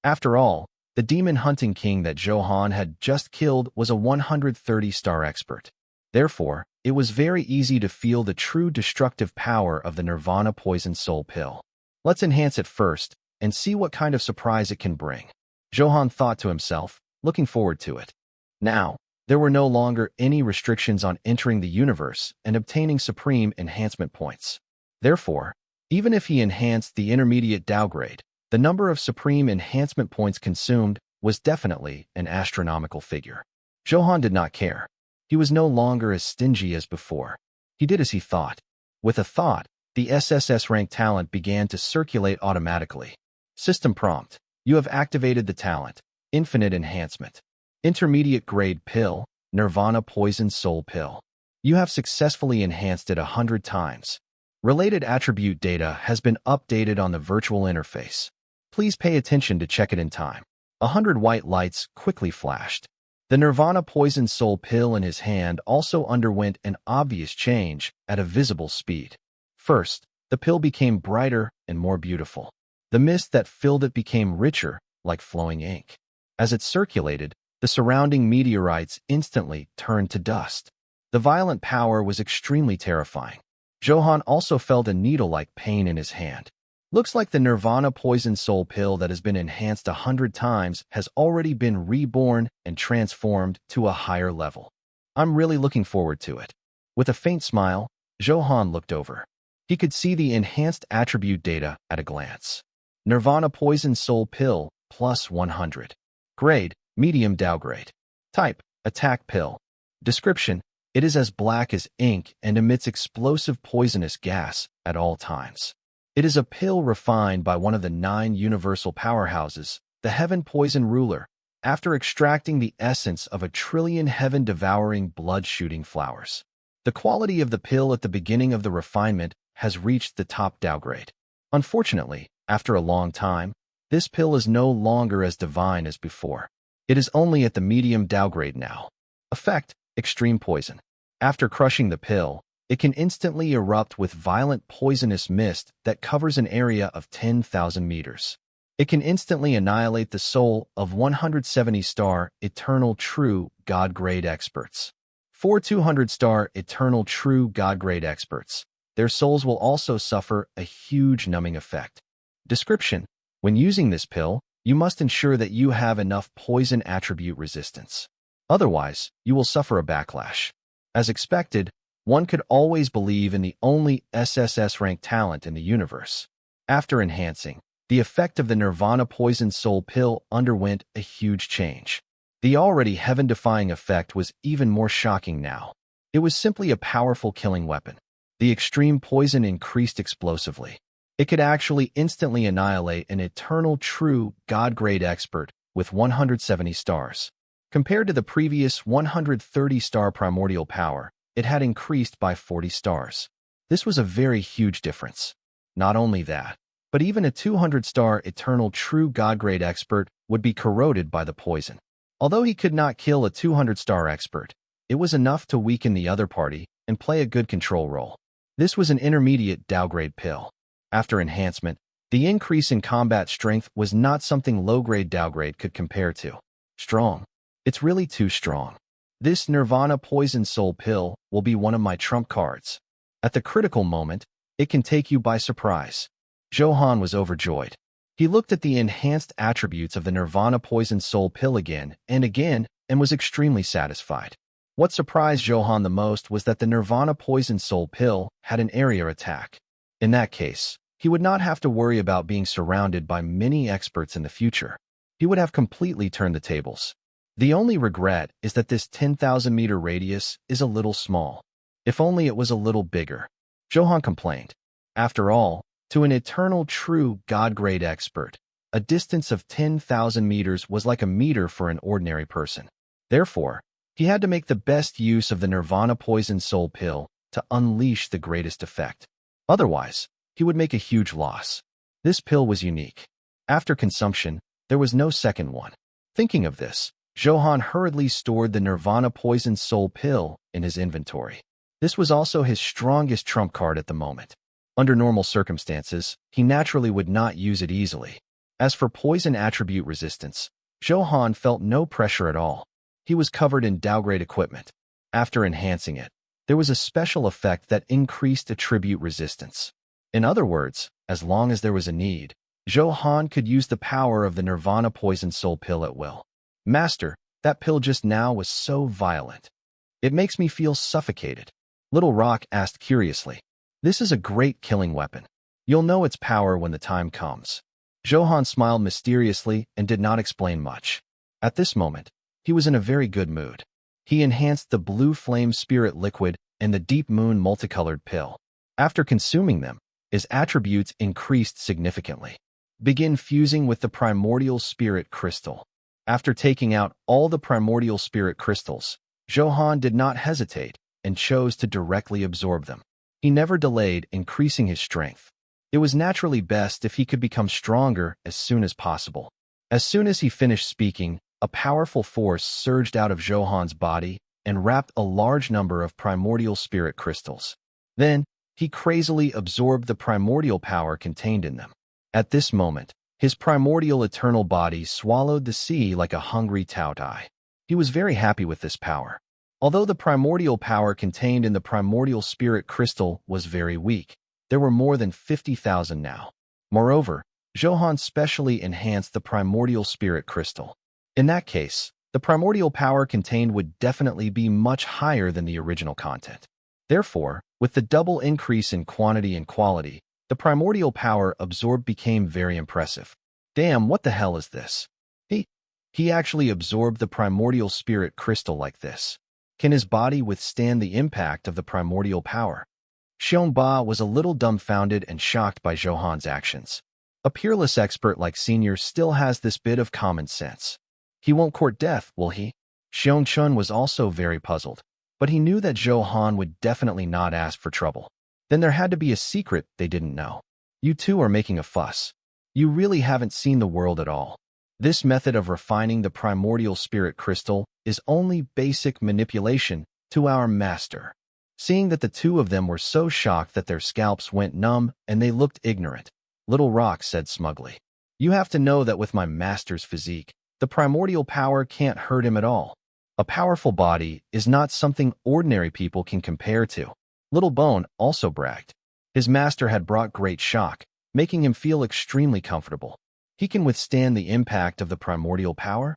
After all, the demon hunting king that Zhou Han had just killed was a 130-star expert. Therefore, it was very easy to feel the true destructive power of the Nirvana Poison Soul Pill. Let's enhance it first, and see what kind of surprise it can bring. Zhou Han thought to himself, looking forward to it. Now, there were no longer any restrictions on entering the universe and obtaining supreme enhancement points. Therefore, even if he enhanced the intermediate Dao grade, the number of supreme enhancement points consumed was definitely an astronomical figure. Zhou Han did not care. He was no longer as stingy as before. He did as he thought. With a thought, the SSS rank talent began to circulate automatically. System prompt. You have activated the talent. Infinite Enhancement. Intermediate grade pill, Nirvana Poison Soul Pill. You have successfully enhanced it 100 times. Related attribute data has been updated on the virtual interface. Please pay attention to check it in time. 100 white lights quickly flashed. The Nirvana Poison Soul Pill in his hand also underwent an obvious change at a visible speed. First, the pill became brighter and more beautiful. The mist that filled it became richer, like flowing ink. As it circulated, the surrounding meteorites instantly turned to dust. The violent power was extremely terrifying. Zhou Han also felt a needle-like pain in his hand. Looks like the Nirvana Poison Soul Pill that has been enhanced 100 times has already been reborn and transformed to a higher level. I'm really looking forward to it. With a faint smile, Zhou Han looked over. He could see the enhanced attribute data at a glance. Nirvana Poison Soul Pill, plus 100. Grade, medium Dao grade. Type, attack pill. Description, it is as black as ink and emits explosive poisonous gas at all times. It is a pill refined by one of the 9 universal powerhouses, the Heaven Poison Ruler, after extracting the essence of 1 trillion heaven-devouring blood-shooting flowers. The quality of the pill at the beginning of the refinement has reached the top Dao grade. Unfortunately, after a long time, this pill is no longer as divine as before. It is only at the medium Dao grade now. Effect, extreme poison. After crushing the pill, it can instantly erupt with violent poisonous mist that covers an area of 10,000 meters. It can instantly annihilate the soul of 170-star eternal true God-grade experts. For 200-star eternal true God-grade experts, their souls will also suffer a huge numbing effect. Description: when using this pill, you must ensure that you have enough poison attribute resistance. Otherwise, you will suffer a backlash. As expected, one could always believe in the only SSS rank talent in the universe. After enhancing, the effect of the Nirvana Poison Soul Pill underwent a huge change. The already heaven-defying effect was even more shocking now. It was simply a powerful killing weapon. The extreme poison increased explosively. It could actually instantly annihilate an eternal true God-grade expert with 170 stars. Compared to the previous 130-star primordial power, it had increased by 40 stars. This was a very huge difference. Not only that, but even a 200-star eternal true God-grade expert would be corroded by the poison. Although he could not kill a 200-star expert, it was enough to weaken the other party and play a good control role. This was an intermediate downgrade pill. After enhancement, the increase in combat strength was not something low-grade downgrade could compare to. Strong. It's really too strong. This Nirvana Poison Soul pill will be one of my trump cards. At the critical moment, it can take you by surprise. Zhou Han was overjoyed. He looked at the enhanced attributes of the Nirvana Poison Soul pill again and was extremely satisfied. What surprised Zhou Han the most was that the Nirvana Poison Soul pill had an area attack. In that case, he would not have to worry about being surrounded by many experts in the future. He would have completely turned the tables. The only regret is that this 10,000-meter radius is a little small. If only it was a little bigger. Zhou Han complained. After all, to an eternal true God-grade expert, a distance of 10,000 meters was like a meter for an ordinary person. Therefore, he had to make the best use of the Nirvana Poison Soul pill to unleash the greatest effect. Otherwise, he would make a huge loss. This pill was unique. After consumption, there was no second one. Thinking of this, Zhou Han hurriedly stored the Nirvana Poison Soul pill in his inventory. This was also his strongest trump card at the moment. Under normal circumstances, he naturally would not use it easily. As for poison attribute resistance, Zhou Han felt no pressure at all. He was covered in downgrade equipment. After enhancing it, there was a special effect that increased attribute resistance. In other words, as long as there was a need, Zhou Han could use the power of the Nirvana Poison Soul pill at will. Master, that pill just now was so violent. It makes me feel suffocated. Little Rock asked curiously. This is a great killing weapon. You'll know its power when the time comes. Zhou Han smiled mysteriously and did not explain much. At this moment, he was in a very good mood. He enhanced the Blue Flame Spirit Liquid and the Deep Moon Multicolored Pill. After consuming them, his attributes increased significantly. Begin fusing with the Primordial Spirit Crystal. After taking out all the Primordial Spirit Crystals, Zhou Han did not hesitate and chose to directly absorb them. He never delayed increasing his strength. It was naturally best if he could become stronger as soon as possible. As soon as he finished speaking, a powerful force surged out of Zhou Han's body and wrapped a large number of primordial spirit crystals. Then, he crazily absorbed the primordial power contained in them. At this moment, his primordial eternal body swallowed the sea like a hungry taotai. He was very happy with this power. Although the primordial power contained in the primordial spirit crystal was very weak, there were more than 50,000 now. Moreover, Zhou Han specially enhanced the primordial spirit crystal. In that case, the primordial power contained would definitely be much higher than the original content. Therefore, with the double increase in quantity and quality, the primordial power absorbed became very impressive. Damn, what the hell is this? He actually absorbed the primordial spirit crystal like this. Can his body withstand the impact of the primordial power? Xiongba was a little dumbfounded and shocked by Zhou Han's actions. A peerless expert like Senior still has this bit of common sense. He won't court death, will he? Xiongchun was also very puzzled, but he knew that Zhou Han would definitely not ask for trouble. Then there had to be a secret they didn't know. You two are making a fuss. You really haven't seen the world at all. This method of refining the primordial spirit crystal is only basic manipulation to our master. Seeing that the two of them were so shocked that their scalps went numb and they looked ignorant, Little Rock said smugly, "You have to know that with my master's physique, the primordial power can't hurt him at all. A powerful body is not something ordinary people can compare to." Little Bone also bragged. His master had brought great shock, making him feel extremely comfortable. He can withstand the impact of the primordial power?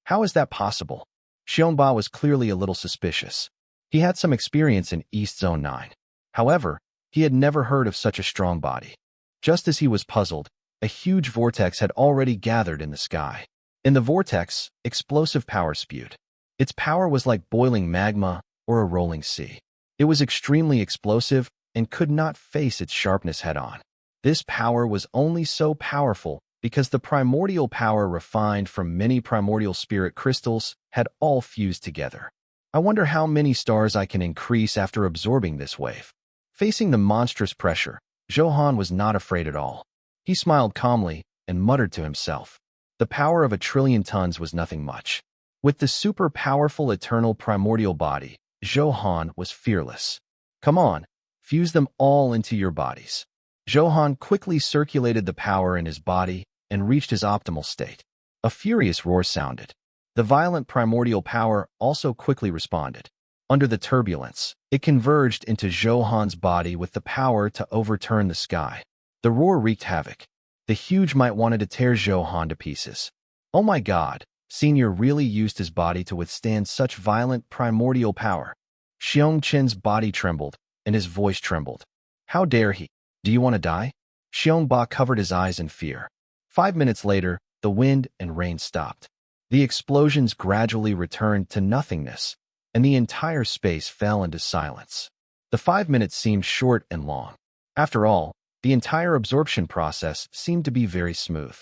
How is that possible? Xiongba was clearly a little suspicious. He had some experience in East Zone 9. However, he had never heard of such a strong body. Just as he was puzzled, a huge vortex had already gathered in the sky. In the vortex, explosive power spewed. Its power was like boiling magma or a rolling sea. It was extremely explosive and could not face its sharpness head-on. This power was only so powerful because the primordial power refined from many primordial spirit crystals had all fused together. I wonder how many stars I can increase after absorbing this wave. Facing the monstrous pressure, Zhou Han was not afraid at all. He smiled calmly and muttered to himself. The power of 1,000,000,000,000 tons was nothing much. With the super-powerful eternal primordial body, Zhou Han was fearless. Come on, Fuse them all into your bodies. Zhou Han quickly circulated the power in his body and reached his optimal state. A furious roar sounded. The violent primordial power also quickly responded. Under the turbulence, it converged into Zhou Han's body with the power to overturn the sky. The roar wreaked havoc. The huge might wanted to tear Zhou Han to pieces. Oh my God, Senior really used his body to withstand such violent primordial power. Xiong Qin's body trembled, and his voice trembled. How dare he? Do you want to die? Xiong Ba covered his eyes in fear. 5 minutes later, the wind and rain stopped. The explosions gradually returned to nothingness, and the entire space fell into silence. The 5 minutes seemed short and long. After all, the entire absorption process seemed to be very smooth.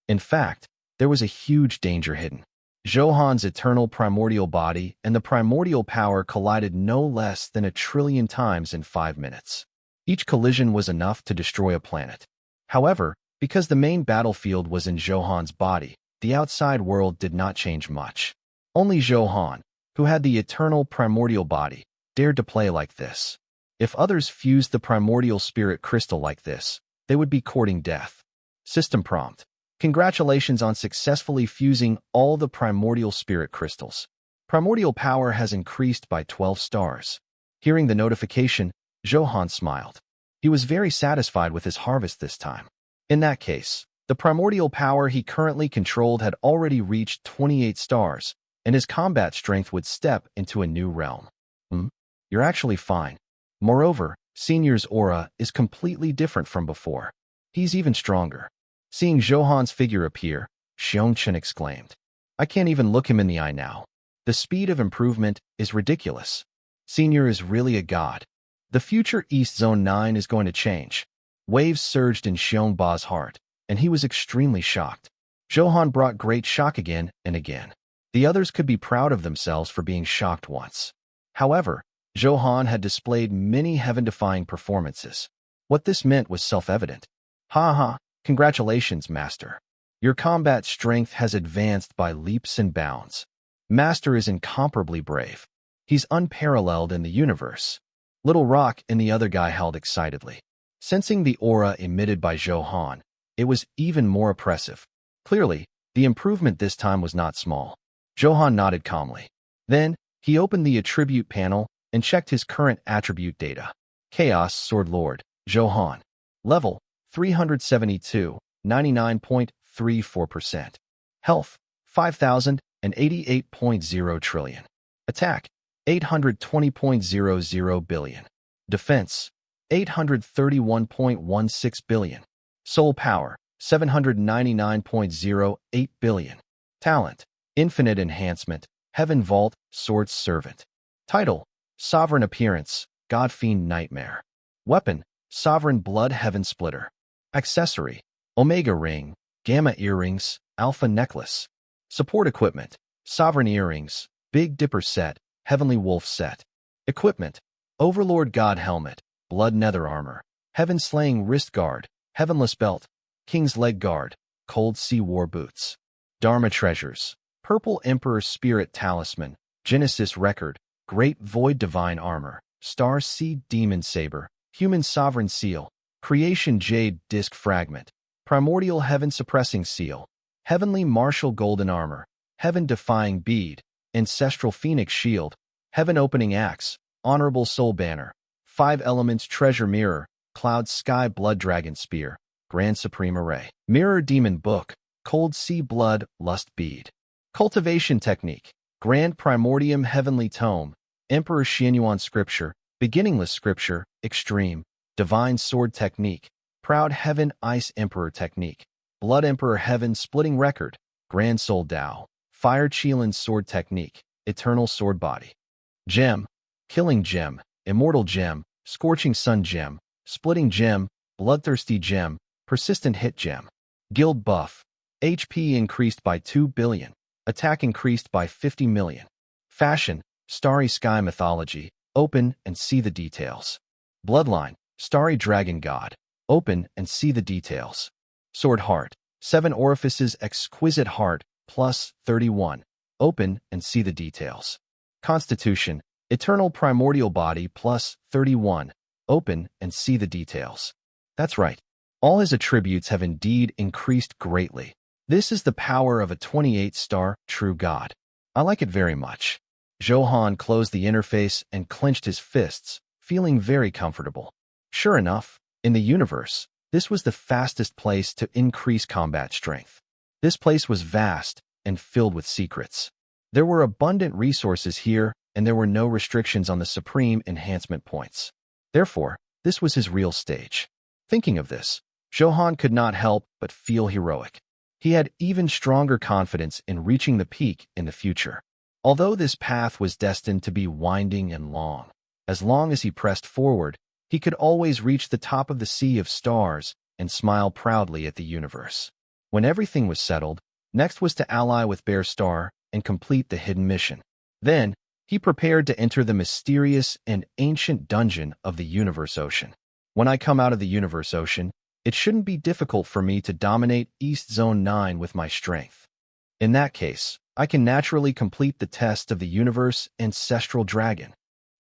In fact, there was a huge danger hidden. Zhou Han's eternal primordial body and the primordial power collided no less than 1 trillion times in 5 minutes. Each collision was enough to destroy a planet. However, because the main battlefield was in Zhou Han's body, the outside world did not change much. Only Zhou Han, who had the eternal primordial body, dared to play like this. If others fused the primordial spirit crystal like this, they would be courting death. System prompt. Congratulations on successfully fusing all the primordial spirit crystals. Primordial power has increased by 12 stars. Hearing the notification, Zhou Han smiled. He was very satisfied with his harvest this time. In that case, the primordial power he currently controlled had already reached 28 stars, and his combat strength would step into a new realm. You're actually fine. Moreover, Senior's aura is completely different from before. He's even stronger. Seeing Zhou Han's figure appear, Xiong Qin exclaimed. I can't even look him in the eye now. The speed of improvement is ridiculous. Senior is really a god. The future East Zone 9 is going to change. Waves surged in Xiong Ba's heart, and he was extremely shocked. Zhou Han brought great shock again and again. The others could be proud of themselves for being shocked once. However, Zhou Han had displayed many heaven-defying performances. What this meant was self-evident. Ha ha, congratulations, Master. Your combat strength has advanced by leaps and bounds. Master is incomparably brave. He's unparalleled in the universe. Little Rock and the other guy held excitedly. Sensing the aura emitted by Zhou Han, it was even more oppressive. Clearly, the improvement this time was not small. Zhou Han nodded calmly. Then, he opened the attribute panel and checked his current attribute data. Chaos Sword Lord, Zhou Han. Level, 372, 99.34%. Health, 5,088.0 trillion. Attack, 820.00 billion. Defense, 831.16 billion. Soul Power, 799.08 billion. Talent, Infinite Enhancement, Heaven Vault, Sword's Servant. Title, Sovereign Appearance, God Fiend Nightmare. Weapon, Sovereign Blood Heaven Splitter. Accessory, Omega Ring, Gamma Earrings, Alpha Necklace. Support Equipment, Sovereign Earrings, Big Dipper Set, Heavenly Wolf Set. Equipment, Overlord God Helmet, Blood Nether Armor, Heaven Slaying Wrist Guard, Heavenless Belt, King's Leg Guard, Cold Sea War Boots. Dharma Treasures, Purple Emperor Spirit Talisman, Genesis Record, Great Void Divine Armor, Star Seed Demon Saber, Human Sovereign Seal, Creation Jade Disc Fragment, Primordial Heaven Suppressing Seal, Heavenly Martial Golden Armor, Heaven Defying Bead, Ancestral Phoenix Shield, Heaven Opening Axe, Honorable Soul Banner, 5 Elements Treasure Mirror, Cloud Sky Blood Dragon Spear, Grand Supreme Array, Mirror Demon Book, Cold Sea Blood Lust Bead. Cultivation Technique, Grand Primordium Heavenly Tome, Emperor Xianyuan Scripture, Beginningless Scripture, Extreme, Divine Sword Technique, Proud Heaven Ice Emperor Technique, Blood Emperor Heaven Splitting Record, Grand Soul Dao, Fire Qilin Sword Technique, Eternal Sword Body. Gem, Killing Gem, Immortal Gem, Scorching Sun Gem, Splitting Gem, Bloodthirsty Gem, Persistent Hit Gem. Guild Buff, HP increased by 2 billion, Attack increased by 50 million. Fashion, Starry Sky Mythology, open and see the details. Bloodline, Starry Dragon God, open and see the details. Sword Heart, 7 Orifices Exquisite Heart, plus 31, open and see the details. Constitution, Eternal Primordial Body, plus 31, open and see the details. That's right. All his attributes have indeed increased greatly. This is the power of a 28-star true god. I like it very much. Zhou Han closed the interface and clenched his fists, feeling very comfortable. Sure enough, in the universe, this was the fastest place to increase combat strength. This place was vast and filled with secrets. There were abundant resources here, and there were no restrictions on the supreme enhancement points. Therefore, this was his real stage. Thinking of this, Zhou Han could not help but feel heroic. He had even stronger confidence in reaching the peak in the future. Although this path was destined to be winding and long, as long as he pressed forward, he could always reach the top of the sea of stars and smile proudly at the universe. When everything was settled, next was to ally with Bear Star and complete the hidden mission. Then, he prepared to enter the mysterious and ancient dungeon of the Universe Ocean. When I come out of the Universe Ocean, it shouldn't be difficult for me to dominate East Zone 9 with my strength. In that case, I can naturally complete the test of the Universe Ancestral Dragon.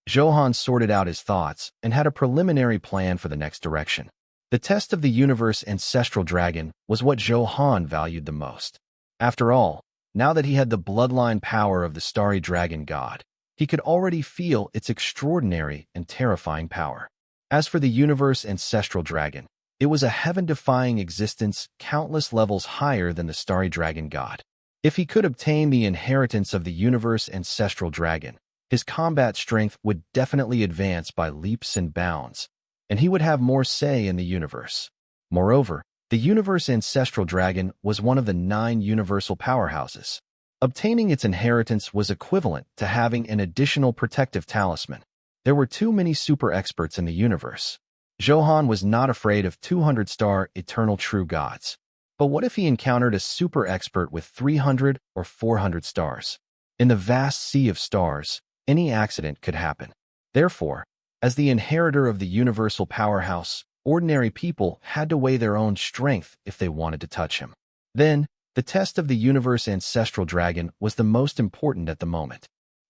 Zhou Han sorted out his thoughts and had a preliminary plan for the next direction. The test of the Universe Ancestral Dragon was what Zhou Han valued the most. After all, now that he had the bloodline power of the Starry Dragon God, he could already feel its extraordinary and terrifying power. As for the Universe Ancestral Dragon, it was a heaven-defying existence countless levels higher than the Starry Dragon God. If he could obtain the inheritance of the Universe Ancestral Dragon, his combat strength would definitely advance by leaps and bounds, and he would have more say in the universe. Moreover, the Universe Ancestral Dragon was one of the 9 universal powerhouses. Obtaining its inheritance was equivalent to having an additional protective talisman. There were too many super experts in the universe. Zhou Han was not afraid of 200-star eternal true gods. But what if he encountered a super expert with 300 or 400 stars? In the vast sea of stars, any accident could happen. Therefore, as the inheritor of the universal powerhouse, ordinary people had to weigh their own strength if they wanted to touch him. Then, the test of the Universe Ancestral Dragon was the most important at the moment.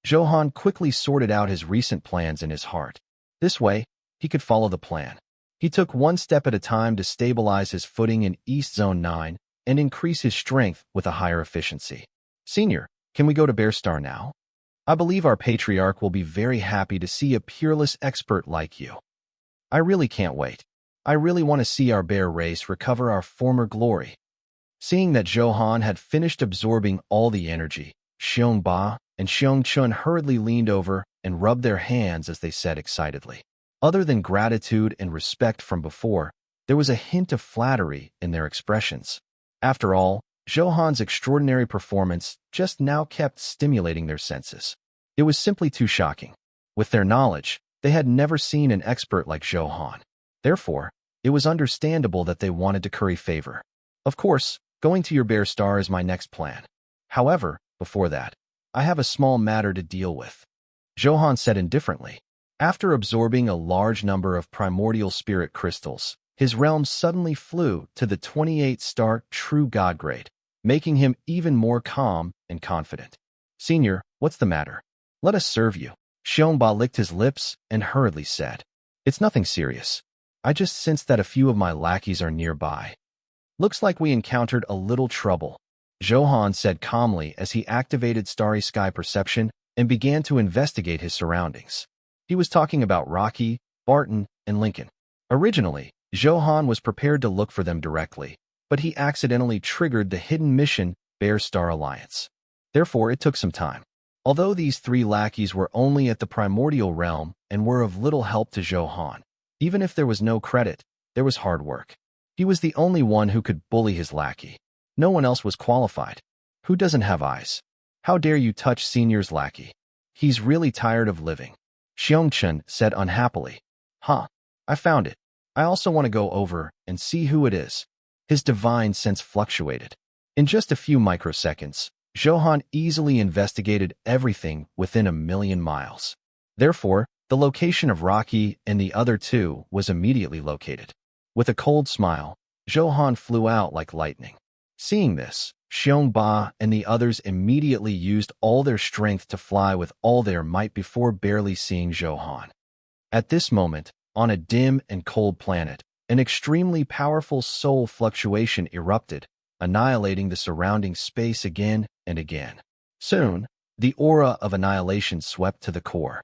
Zhou Han quickly sorted out his recent plans in his heart. This way, he could follow the plan. He took one step at a time to stabilize his footing in East Zone 9 and increase his strength with a higher efficiency. Senior, can we go to Bear Star now? I believe our patriarch will be very happy to see a peerless expert like you. I really can't wait. I really want to see our bear race recover our former glory. Seeing that Zhou Han had finished absorbing all the energy, Xiong Ba and Xiong Chun hurriedly leaned over and rubbed their hands as they said excitedly. Other than gratitude and respect from before, there was a hint of flattery in their expressions. After all, Zhou Han's extraordinary performance just now kept stimulating their senses. It was simply too shocking. With their knowledge, they had never seen an expert like Zhou Han. Therefore, it was understandable that they wanted to curry favor. Of course, going to your Bear Star is my next plan. However, before that, I have a small matter to deal with. Zhou Han said indifferently. After absorbing a large number of primordial spirit crystals, his realm suddenly flew to the 28-star true god grade, making him even more calm and confident. Senior, what's the matter? Let us serve you. Xiongba licked his lips and hurriedly said. It's nothing serious. I just sensed that a few of my lackeys are nearby. Looks like we encountered a little trouble, Zhou Han said calmly as he activated Starry Sky Perception and began to investigate his surroundings. He was talking about Rocky, Barton, and Lincoln. Originally, Zhou Han was prepared to look for them directly, but he accidentally triggered the hidden mission Bear Star Alliance. Therefore, it took some time. Although these 3 lackeys were only at the primordial realm and were of little help to Zhou Han, even if there was no credit, there was hard work. He was the only one who could bully his lackey. No one else was qualified. Who doesn't have eyes? How dare you touch Senior's lackey? He's really tired of living. Xiongchen said unhappily. Huh, I found it. I also want to go over and see who it is. His divine sense fluctuated. In just a few microseconds, Zhou Han easily investigated everything within 1,000,000 miles. Therefore, the location of Rocky and the other 2 was immediately located. With a cold smile, Zhou Han flew out like lightning. Seeing this, Xiong Ba and the others immediately used all their strength to fly with all their might before barely seeing Zhou Han. At this moment, On a dim and cold planet, an extremely powerful soul fluctuation erupted, annihilating the surrounding space again and again. Soon, the aura of annihilation swept to the core.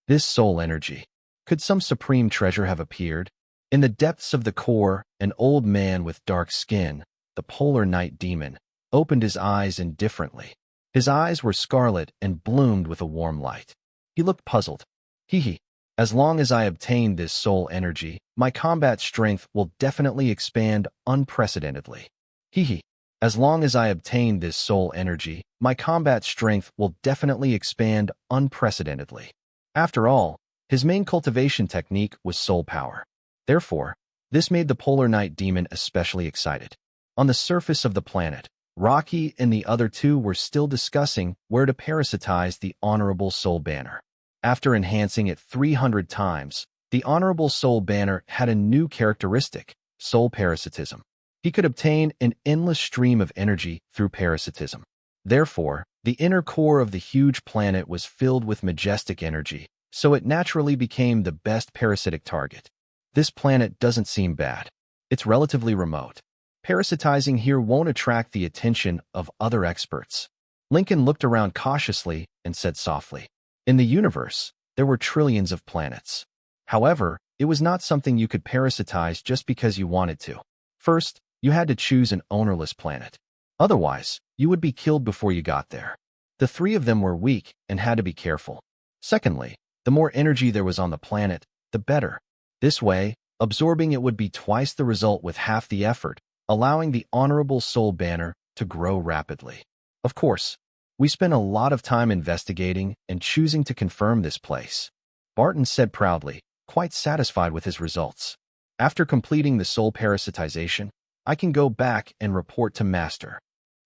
This soul energy. Could some supreme treasure have appeared? In the depths of the core, an old man with dark skin, the polar night demon, opened his eyes indifferently. His eyes were scarlet and bloomed with a warm light. He looked puzzled. Hee. As long as I obtain this soul energy, my combat strength will definitely expand unprecedentedly. Hee. As long as I obtain this soul energy, my combat strength will definitely expand unprecedentedly. After all, his main cultivation technique was soul power. Therefore, this made the polar night demon especially excited. On the surface of the planet, Rocky and the other two were still discussing where to parasitize the Honorable Soul Banner. After enhancing it 300 times, the Honorable Soul Banner had a new characteristic, soul parasitism. He could obtain an endless stream of energy through parasitism. Therefore, the inner core of the huge planet was filled with majestic energy, so it naturally became the best parasitic target. This planet doesn't seem bad. It's relatively remote. Parasitizing here won't attract the attention of other experts. Lincoln looked around cautiously and said softly, in the universe, there were trillions of planets. However, it was not something you could parasitize just because you wanted to. First, you had to choose an ownerless planet. Otherwise, you would be killed before you got there. The three of them were weak and had to be careful. Secondly, the more energy there was on the planet, the better. This way, absorbing it would be twice the result with half the effort, allowing the Honorable Soul Banner to grow rapidly. Of course, we spent a lot of time investigating and choosing to confirm this place, Barton said proudly, quite satisfied with his results. After completing the soul parasitization, I can go back and report to Master.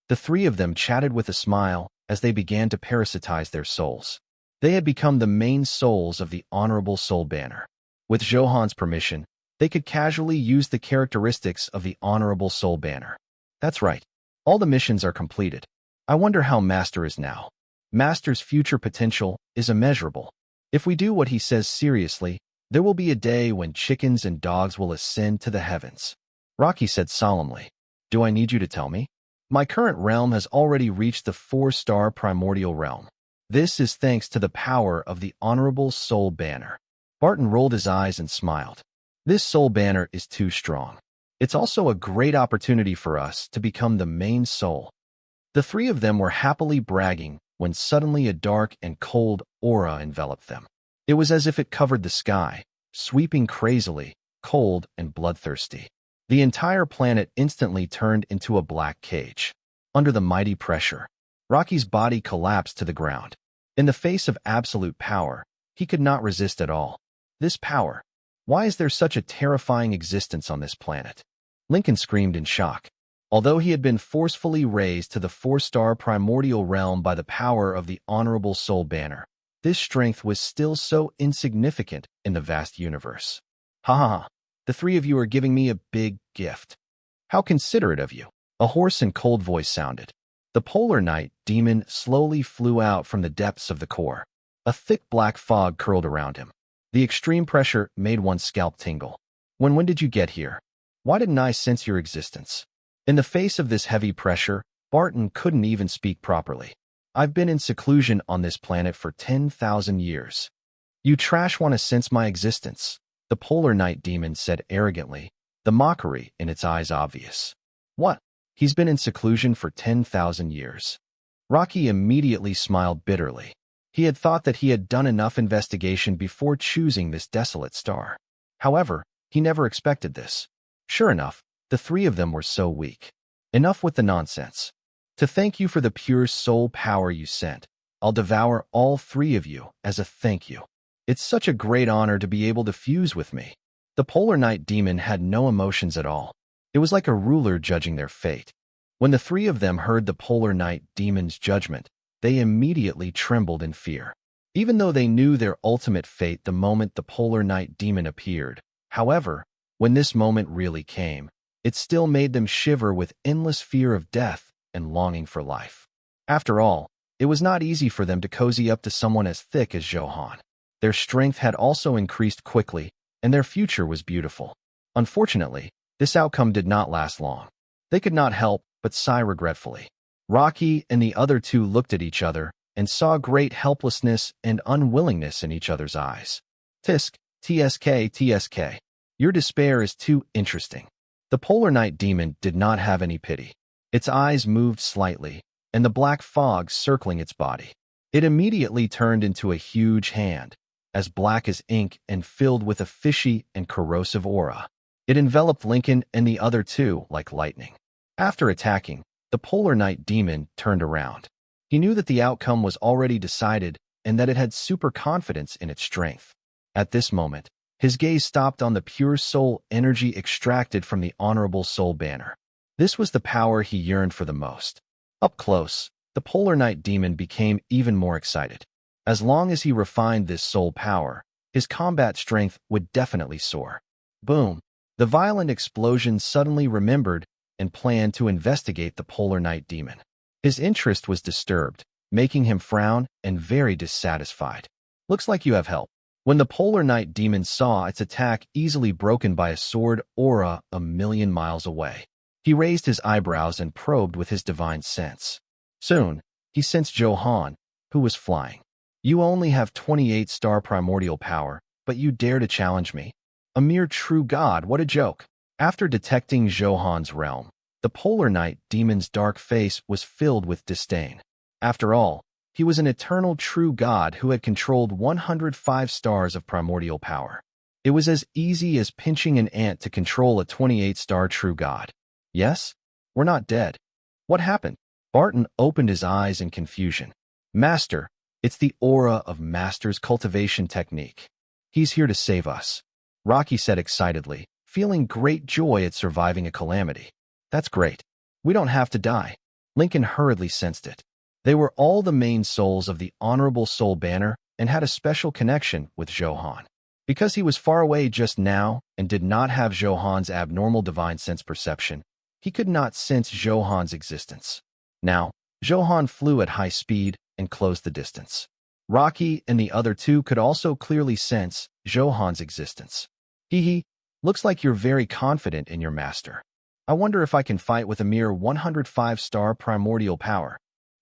The three of them chatted with a smile as they began to parasitize their souls. They had become the main souls of the Honorable Soul Banner. With Zhou Han's permission, they could casually use the characteristics of the Honorable Soul Banner. That's right. All the missions are completed. I wonder how Master is now. Master's future potential is immeasurable. If we do what he says seriously, there will be a day when chickens and dogs will ascend to the heavens. Rocky said solemnly, do I need you to tell me? My current realm has already reached the 4-star primordial realm. This is thanks to the power of the Honorable Soul Banner. Barton rolled his eyes and smiled. This soul banner is too strong. It's also a great opportunity for us to become the main soul. The three of them were happily bragging when suddenly a dark and cold aura enveloped them. It was as if it covered the sky, sweeping crazily, cold and bloodthirsty. The entire planet instantly turned into a black cage. Under the mighty pressure, Rocky's body collapsed to the ground. In the face of absolute power, he could not resist at all. This power. Why is there such a terrifying existence on this planet? Lincoln screamed in shock. Although he had been forcefully raised to the 4-star primordial realm by the power of the Honorable Soul Banner, this strength was still so insignificant in the vast universe. Ha ha ha. The three of you are giving me a big gift. How considerate of you. A hoarse and cold voice sounded. The polar night demon slowly flew out from the depths of the core. A thick black fog curled around him. The extreme pressure made one's scalp tingle. When did you get here? Why didn't I sense your existence? In the face of this heavy pressure, Barton couldn't even speak properly. I've been in seclusion on this planet for 10,000 years. You trash want to sense my existence, the polar night demon said arrogantly, the mockery in its eyes obvious. What? He's been in seclusion for 10,000 years. Rocky immediately smiled bitterly. He had thought that he had done enough investigation before choosing this desolate star. However, he never expected this. Sure enough, the three of them were so weak. Enough with the nonsense. To thank you for the pure soul power you sent, I'll devour all three of you as a thank you. It's such a great honor to be able to fuse with me. The polar night demon had no emotions at all. It was like a ruler judging their fate. When the three of them heard the polar night demon's judgment, they immediately trembled in fear. Even though they knew their ultimate fate the moment the polar night demon appeared, however, when this moment really came, it still made them shiver with endless fear of death and longing for life. After all, it was not easy for them to cozy up to someone as thick as Zhou Han. Their strength had also increased quickly, and their future was beautiful. Unfortunately, this outcome did not last long. They could not help but sigh regretfully. Rocky and the other two looked at each other and saw great helplessness and unwillingness in each other's eyes. Tisk, TSK. Your despair is too interesting. The Polar Night Demon did not have any pity. Its eyes moved slightly, and the black fog circling its body. It immediately turned into a huge hand, as black as ink and filled with a fishy and corrosive aura. It enveloped Lincoln and the other two like lightning. After attacking, the Polar Night Demon turned around. He knew that the outcome was already decided and that it had super confidence in its strength. At this moment, his gaze stopped on the pure soul energy extracted from the Honorable Soul banner. This was the power he yearned for the most. Up close, the Polar Night Demon became even more excited. As long as he refined this soul power, his combat strength would definitely soar. Boom! The violent explosion suddenly remembered and planned to investigate the Polar Night Demon. His interest was disturbed, making him frown and very dissatisfied. Looks like you have help. When the Polar Night Demon saw its attack easily broken by a sword aura a million miles away, he raised his eyebrows and probed with his divine sense. Soon, he sensed Zhou Han, who was flying. You only have 28-star primordial power, but you dare to challenge me? A mere true god, what a joke. After detecting Zhou Han's realm, the Polar Night Demon's dark face was filled with disdain. After all, he was an eternal true god who had controlled 105 stars of primordial power. It was as easy as pinching an ant to control a 28-star true god. Yes? We're not dead. What happened? Barton opened his eyes in confusion. Master, it's the aura of Master's cultivation technique. He's here to save us. Rocky said excitedly, feeling great joy at surviving a calamity. That's great. We don't have to die. Lincoln hurriedly sensed it. They were all the main souls of the Honorable Soul banner and had a special connection with Zhou Han. Because he was far away just now and did not have Zhou Han's abnormal divine sense perception, he could not sense Zhou Han's existence. Now, Zhou Han flew at high speed and closed the distance. Rocky and the other two could also clearly sense Zhou Han's existence. Hee, looks like you're very confident in your master. I wonder if I can fight with a mere 105-star primordial power.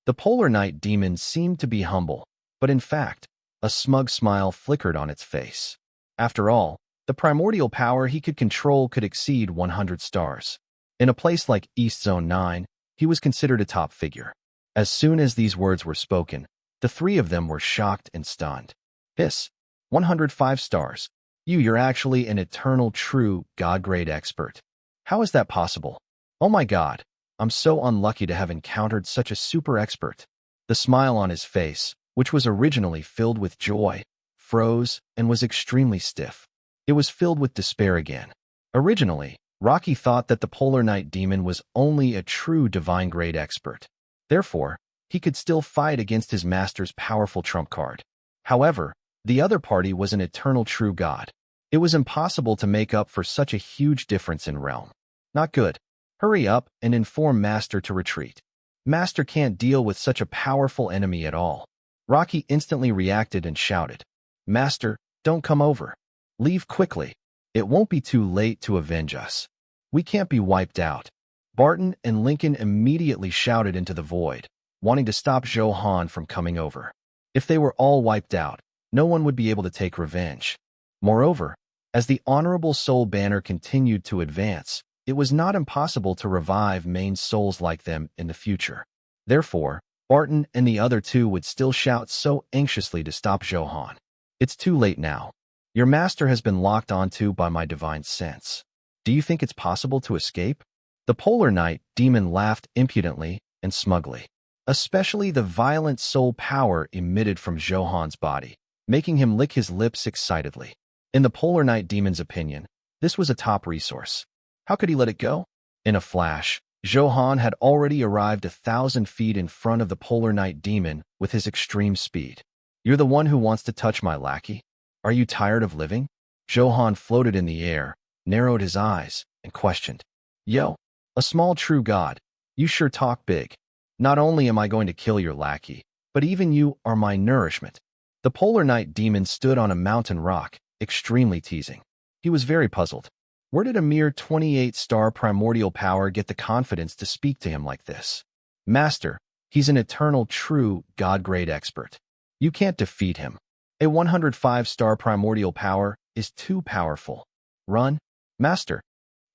The Polar Night Demon seemed to be humble, but in fact, a smug smile flickered on its face. After all, the primordial power he could control could exceed 100 stars. In a place like East Zone 9, he was considered a top figure. As soon as these words were spoken, the three of them were shocked and stunned. Hiss, 105 stars. You're actually an eternal true God-grade expert. How is that possible? Oh my God, I'm so unlucky to have encountered such a super expert. The smile on his face, which was originally filled with joy, froze and was extremely stiff. It was filled with despair again. Originally, Rocky thought that the Polar Night Demon was only a true divine-grade expert. Therefore, he could still fight against his master's powerful trump card. However, the other party was an eternal true god. It was impossible to make up for such a huge difference in realm. Not good. Hurry up and inform Master to retreat. Master can't deal with such a powerful enemy at all. Rocky instantly reacted and shouted, Master, don't come over. Leave quickly. It won't be too late to avenge us. We can't be wiped out. Barton and Lincoln immediately shouted into the void, wanting to stop Zhou Han from coming over. If they were all wiped out, no one would be able to take revenge. Moreover, as the Honorable Soul banner continued to advance, it was not impossible to revive main souls like them in the future. Therefore, Barton and the other two would still shout so anxiously to stop Zhou Han. It's too late now. Your master has been locked onto by my divine sense. Do you think it's possible to escape? The Polar Night Demon laughed impudently and smugly. Especially the violent soul power emitted from Zhou Han's body, making him lick his lips excitedly. In the Polar Night Demon's opinion, this was a top resource. How could he let it go? In a flash, Zhou Han had already arrived 1,000 feet in front of the Polar Night Demon with his extreme speed. You're the one who wants to touch my lackey? Are you tired of living? Zhou Han floated in the air, narrowed his eyes, and questioned. Yo, a small true god, you sure talk big. Not only am I going to kill your lackey, but even you are my nourishment. The Polar Night Demon stood on a mountain rock, extremely teasing. He was very puzzled. Where did a mere 28-star primordial power get the confidence to speak to him like this? Master, he's an eternal, true, God-grade expert. You can't defeat him. A 105-star primordial power is too powerful. Run, Master.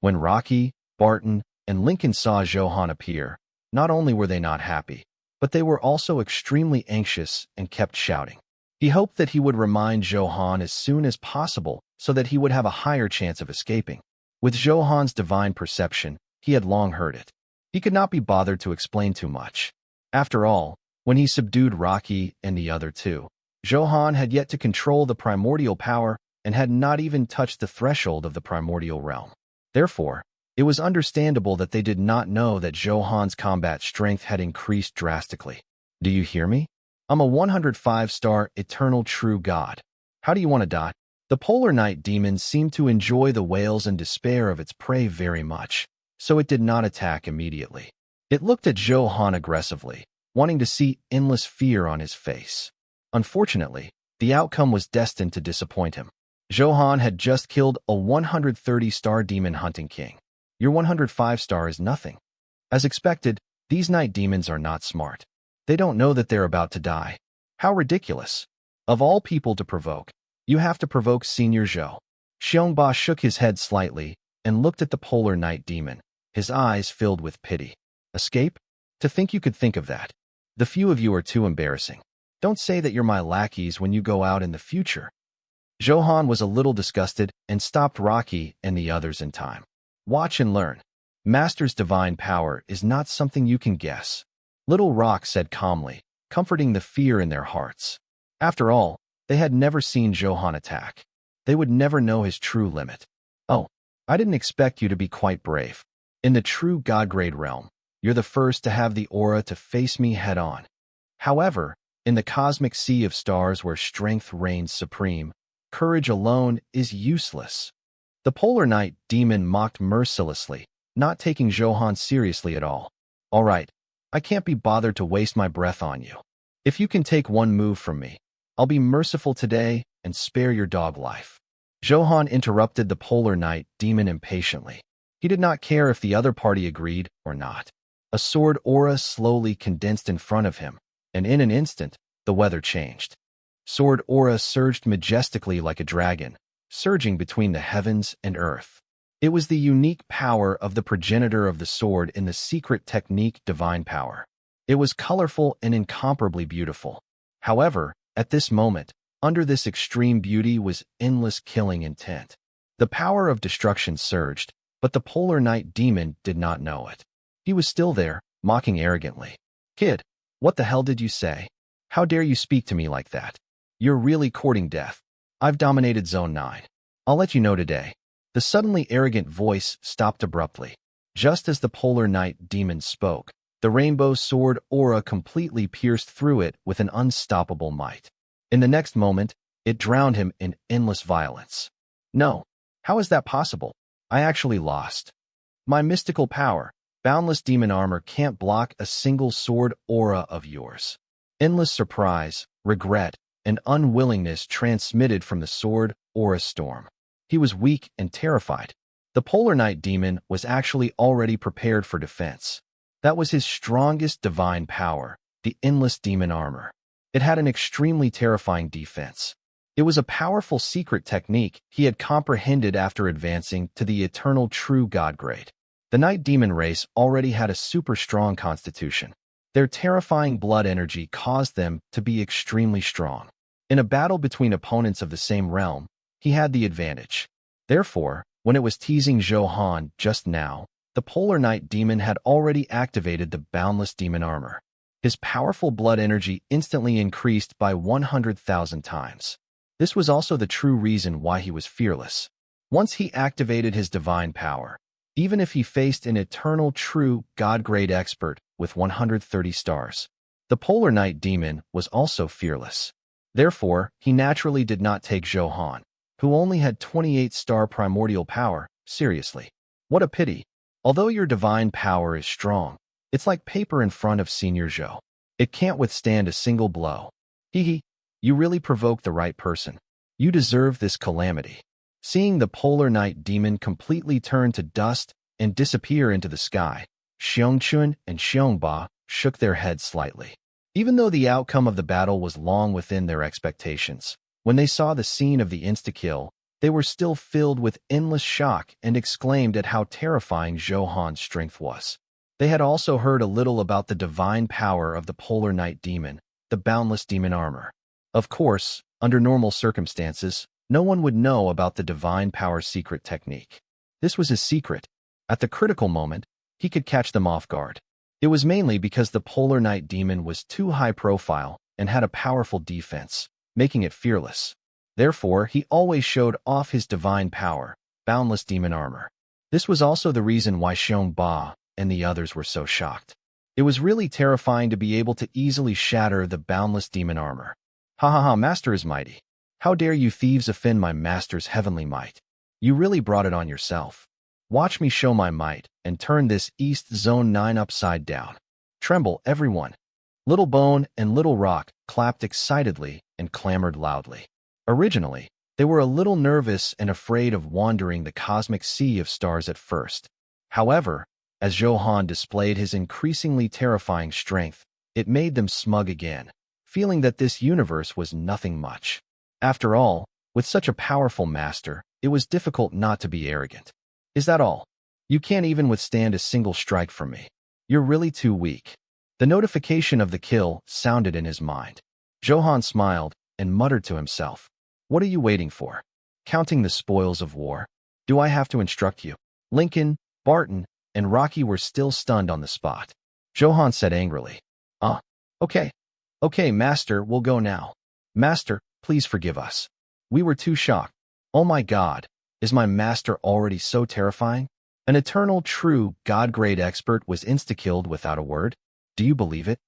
When Rocky, Barton, and Lincoln saw Zhou Han appear, not only were they not happy, but they were also extremely anxious and kept shouting. He hoped that he would remind Zhou Han as soon as possible so that he would have a higher chance of escaping. With Zhou Han's divine perception, he had long heard it. He could not be bothered to explain too much. After all, when he subdued Rocky and the other two, Zhou Han had yet to control the primordial power and had not even touched the threshold of the primordial realm. Therefore, it was understandable that they did not know that Zhou Han's combat strength had increased drastically. Do you hear me? I'm a 105-star eternal true god. How do you want to die? The polar night demon seemed to enjoy the wails and despair of its prey very much, so it did not attack immediately. It looked at Zhou Han aggressively, wanting to see endless fear on his face. Unfortunately, the outcome was destined to disappoint him. Zhou Han had just killed a 130-star demon hunting king. Your 105-star is nothing. As expected, these night demons are not smart. They don't know that they're about to die. How ridiculous. Of all people to provoke, you have to provoke Senior Zhou. Xiongba shook his head slightly and looked at the polar night demon, his eyes filled with pity. Escape? To think you could think of that. The few of you are too embarrassing. Don't say that you're my lackeys when you go out in the future. Zhou Han was a little disgusted and stopped Rocky and the others in time. Watch and learn. Master's divine power is not something you can guess. Little Rock said calmly, comforting the fear in their hearts. After all, they had never seen Zhou Han attack. They would never know his true limit. Oh, I didn't expect you to be quite brave. In the true God-grade realm, you're the first to have the aura to face me head-on. However, in the cosmic sea of stars where strength reigns supreme, courage alone is useless. The polar night demon mocked mercilessly, not taking Zhou Han seriously at all. All right, I can't be bothered to waste my breath on you. If you can take one move from me, I'll be merciful today and spare your dog life. Zhou Han interrupted the polar night demon impatiently. He did not care if the other party agreed or not. A sword aura slowly condensed in front of him, and in an instant, the weather changed. Sword aura surged majestically like a dragon, surging between the heavens and earth. It was the unique power of the progenitor of the sword in the secret technique divine power. It was colorful and incomparably beautiful. However, at this moment, under this extreme beauty was endless killing intent. The power of destruction surged, but the polar night demon did not know it. He was still there, mocking arrogantly. Kid, what the hell did you say? How dare you speak to me like that? You're really courting death. I've dominated Zone 9. I'll let you know today. The suddenly arrogant voice stopped abruptly. Just as the polar night demon spoke, the rainbow sword aura completely pierced through it with an unstoppable might. In the next moment, it drowned him in endless violence. No, how is that possible? I actually lost. My mystical power, boundless demon armor can't block a single sword aura of yours. Endless surprise, regret, and unwillingness transmitted from the sword aura storm. He was weak and terrified. The polar night demon was actually already prepared for defense. That was his strongest divine power, the endless demon armor. It had an extremely terrifying defense. It was a powerful secret technique he had comprehended after advancing to the eternal true God grade. The night demon race already had a super strong constitution. Their terrifying blood energy caused them to be extremely strong. In a battle between opponents of the same realm, he had the advantage. Therefore, when it was teasing Zhou Han just now, the polar night demon had already activated the boundless demon armor. His powerful blood energy instantly increased by 100,000 times. This was also the true reason why he was fearless. Once he activated his divine power, even if he faced an eternal true God-grade expert with 130 stars, the polar night demon was also fearless. Therefore, he naturally did not take Zhou Han, who only had 28-star primordial power, seriously. What a pity. Although your divine power is strong, it's like paper in front of Senior Zhou. It can't withstand a single blow. Hee hee, you really provoked the right person. You deserve this calamity. Seeing the polar night demon completely turn to dust and disappear into the sky, Xiongchun and Xiongba shook their heads slightly. Even though the outcome of the battle was long within their expectations, when they saw the scene of the insta-kill, they were still filled with endless shock and exclaimed at how terrifying Zhou Han's strength was. They had also heard a little about the divine power of the polar night demon, the boundless demon armor. Of course, under normal circumstances, no one would know about the divine power secret technique. This was his secret. At the critical moment, he could catch them off guard. It was mainly because the polar night demon was too high profile and had a powerful defense, making it fearless. Therefore, he always showed off his divine power, boundless demon armor. This was also the reason why Xiongba and the others were so shocked. It was really terrifying to be able to easily shatter the boundless demon armor. Ha ha ha, master is mighty. How dare you thieves offend my master's heavenly might? You really brought it on yourself. Watch me show my might and turn this East Zone 9 upside down. Tremble, everyone. Little Bone and Little Rock clapped excitedly and clamored loudly. Originally, they were a little nervous and afraid of wandering the cosmic sea of stars at first. However, as Zhou Han displayed his increasingly terrifying strength, it made them smug again, feeling that this universe was nothing much. After all, with such a powerful master, it was difficult not to be arrogant. Is that all? You can't even withstand a single strike from me. You're really too weak. The notification of the kill sounded in his mind. Zhou Han smiled and muttered to himself, "What are you waiting for? Counting the spoils of war? Do I have to instruct you?" Lincoln, Barton, and Rocky were still stunned on the spot. Zhou Han said angrily, Okay. Okay, Master, we'll go now. Master, please forgive us. We were too shocked. Oh my God, is my master already so terrifying? An eternal, true, God-grade expert was insta-killed without a word? Do you believe it?"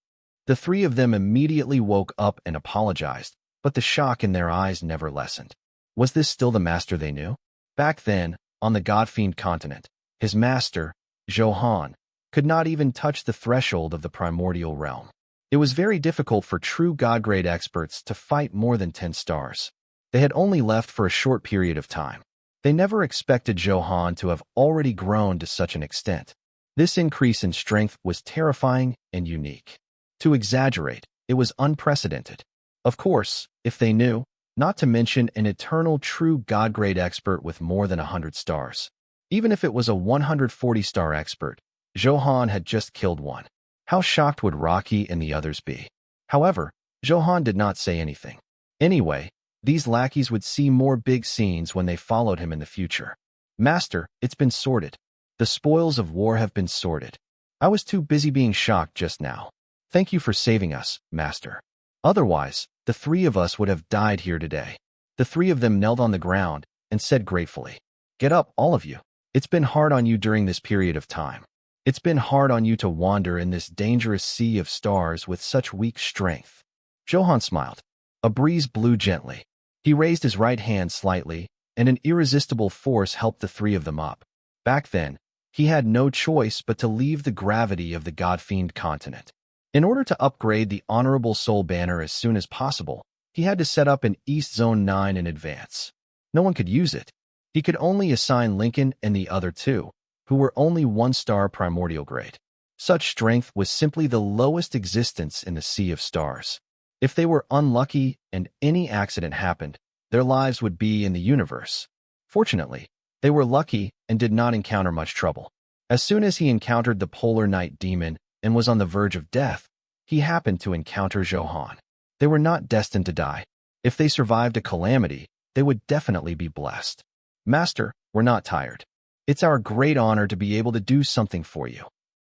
The three of them immediately woke up and apologized, but the shock in their eyes never lessened. Was this still the master they knew? Back then, on the God-fiend continent, his master, Zhou Han, could not even touch the threshold of the primordial realm. It was very difficult for true God-grade experts to fight more than 10 stars. They had only left for a short period of time. They never expected Zhou Han to have already grown to such an extent. This increase in strength was terrifying and unique. To exaggerate, it was unprecedented. Of course, if they knew, not to mention an eternal true God-grade expert with more than 100 stars. Even if it was a 140-star expert, Zhou Han had just killed one. How shocked would Rocky and the others be? However, Zhou Han did not say anything. Anyway, these lackeys would see more big scenes when they followed him in the future. Master, it's been sorted. The spoils of war have been sorted. I was too busy being shocked just now. Thank you for saving us, Master. Otherwise, the three of us would have died here today. The three of them knelt on the ground and said gratefully, "Get up, all of you. It's been hard on you during this period of time. It's been hard on you to wander in this dangerous sea of stars with such weak strength." Zhou Han smiled. A breeze blew gently. He raised his right hand slightly, and an irresistible force helped the three of them up. Back then, he had no choice but to leave the gravity of the God-fiend continent. In order to upgrade the Honorable Soul banner as soon as possible, he had to set up an East Zone 9 in advance. No one could use it. He could only assign Lincoln and the other two, who were only 1-star primordial grade. Such strength was simply the lowest existence in the sea of stars. If they were unlucky and any accident happened, their lives would be in the universe. Fortunately, they were lucky and did not encounter much trouble. As soon as he encountered the polar night demon and was on the verge of death, he happened to encounter Zhou Han. They were not destined to die. If they survived a calamity, they would definitely be blessed. Master, we're not tired. It's our great honor to be able to do something for you.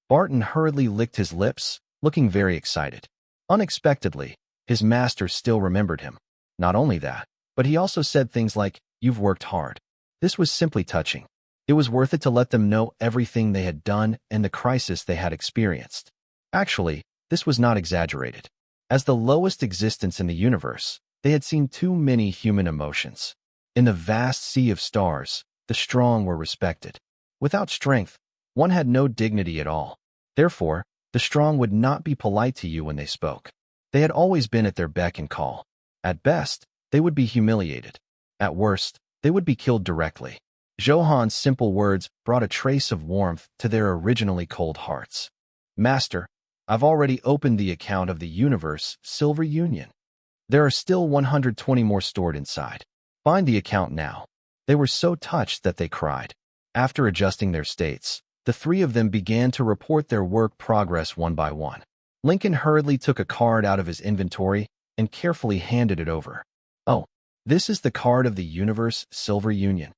Barton hurriedly licked his lips, looking very excited. Unexpectedly, his master still remembered him. Not only that, but he also said things like, "You've worked hard." This was simply touching. It was worth it to let them know everything they had done and the crisis they had experienced. Actually, this was not exaggerated. As the lowest existence in the universe, they had seen too many human emotions. In the vast sea of stars, the strong were respected. Without strength, one had no dignity at all. Therefore, the strong would not be polite to you when they spoke. They had always been at their beck and call. At best, they would be humiliated. At worst, they would be killed directly. Zhou Han's simple words brought a trace of warmth to their originally cold hearts. Master, I've already opened the account of the Universe Silver Union. There are still 120 more stored inside. Find the account now. They were so touched that they cried. After adjusting their states, the three of them began to report their work progress one by one. Lincoln hurriedly took a card out of his inventory and carefully handed it over. Oh, this is the card of the Universe Silver Union.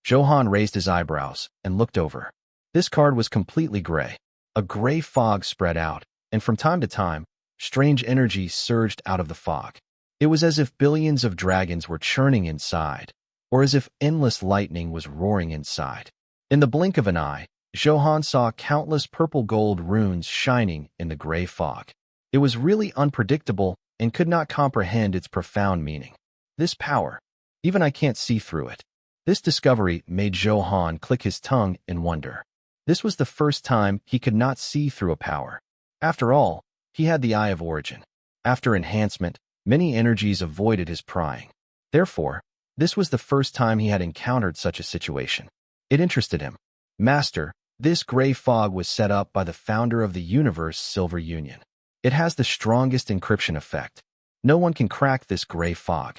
Zhou Han raised his eyebrows and looked over. This card was completely gray. A gray fog spread out, and from time to time, strange energy surged out of the fog. It was as if billions of dragons were churning inside, or as if endless lightning was roaring inside. In the blink of an eye, Zhou Han saw countless purple-gold runes shining in the gray fog. It was really unpredictable and could not comprehend its profound meaning. This power, even I can't see through it. This discovery made Zhou Han click his tongue in wonder. This was the first time he could not see through a power. After all, he had the Eye of Origin. After enhancement, many energies avoided his prying. Therefore, this was the first time he had encountered such a situation. It interested him. Master, this gray fog was set up by the founder of the Universe Silver Union. It has the strongest encryption effect. No one can crack this gray fog.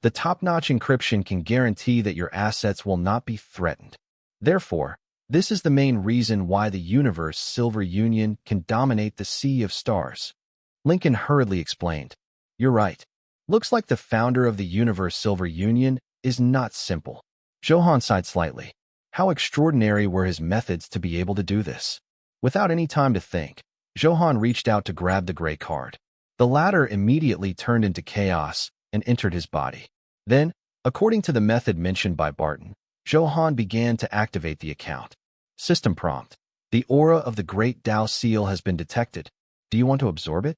The top-notch encryption can guarantee that your assets will not be threatened. Therefore, this is the main reason why the Universe Silver Union can dominate the sea of stars. Lincoln hurriedly explained. You're right. Looks like the founder of the Universe Silver Union is not simple. Zhou Han sighed slightly. How extraordinary were his methods to be able to do this. Without any time to think, Zhou Han reached out to grab the gray card. The latter immediately turned into chaos and entered his body. Then, according to the method mentioned by Barton, Zhou Han began to activate the account. System prompt. The aura of the Great Tao Seal has been detected. Do you want to absorb it?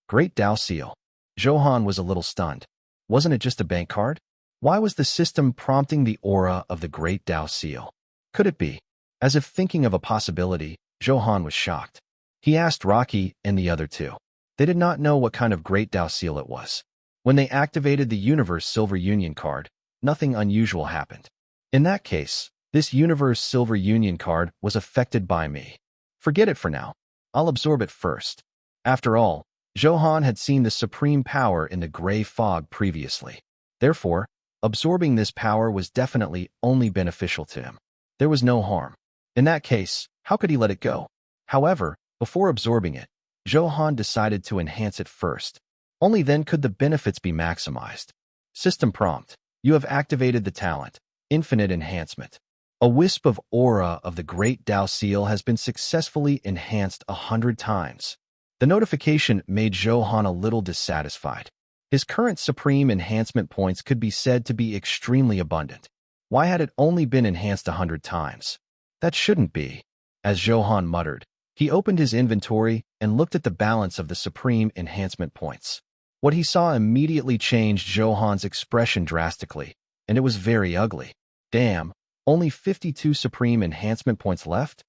Great Tao Seal. Zhou Han was a little stunned. Wasn't it just a bank card? Why was the system prompting the aura of the Great Tao Seal? Could it be? As if thinking of a possibility, Zhou Han was shocked. He asked Rocky and the other two. They did not know what kind of Great Tao Seal it was. When they activated the Universe Silver Union card, nothing unusual happened. In that case, this Universe Silver Union card was affected by me. Forget it for now. I'll absorb it first. After all, Zhou Han had seen the supreme power in the gray fog previously. Therefore, absorbing this power was definitely only beneficial to him. There was no harm. In that case, how could he let it go? However, before absorbing it, Zhou Han decided to enhance it first. Only then could the benefits be maximized. System prompt. You have activated the talent, Infinite Enhancement. A wisp of aura of the Great Tao Seal has been successfully enhanced 100 times. The notification made Zhou Han a little dissatisfied. His current supreme enhancement points could be said to be extremely abundant. Why had it only been enhanced 100 times? That shouldn't be. As Zhou Han muttered, he opened his inventory and looked at the balance of the supreme enhancement points. What he saw immediately changed Zhou Han's expression drastically, and it was very ugly. Damn, only 52 supreme enhancement points left?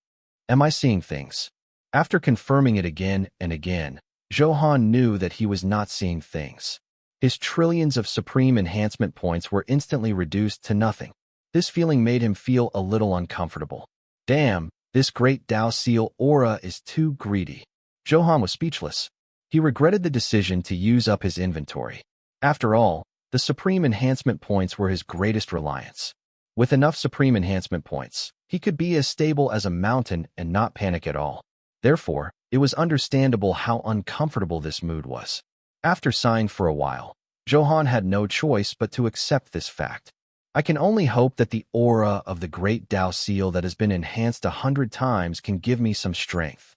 Am I seeing things? After confirming it again and again, Zhou Han knew that he was not seeing things. His trillions of supreme enhancement points were instantly reduced to nothing. This feeling made him feel a little uncomfortable. Damn, this Great Tao Seal aura is too greedy. Zhou Han was speechless. He regretted the decision to use up his inventory. After all, the supreme enhancement points were his greatest reliance. With enough supreme enhancement points, he could be as stable as a mountain and not panic at all. Therefore, it was understandable how uncomfortable this mood was. After sighing for a while, Zhou Han had no choice but to accept this fact. I can only hope that the aura of the Great Tao Seal that has been enhanced 100 times can give me some strength.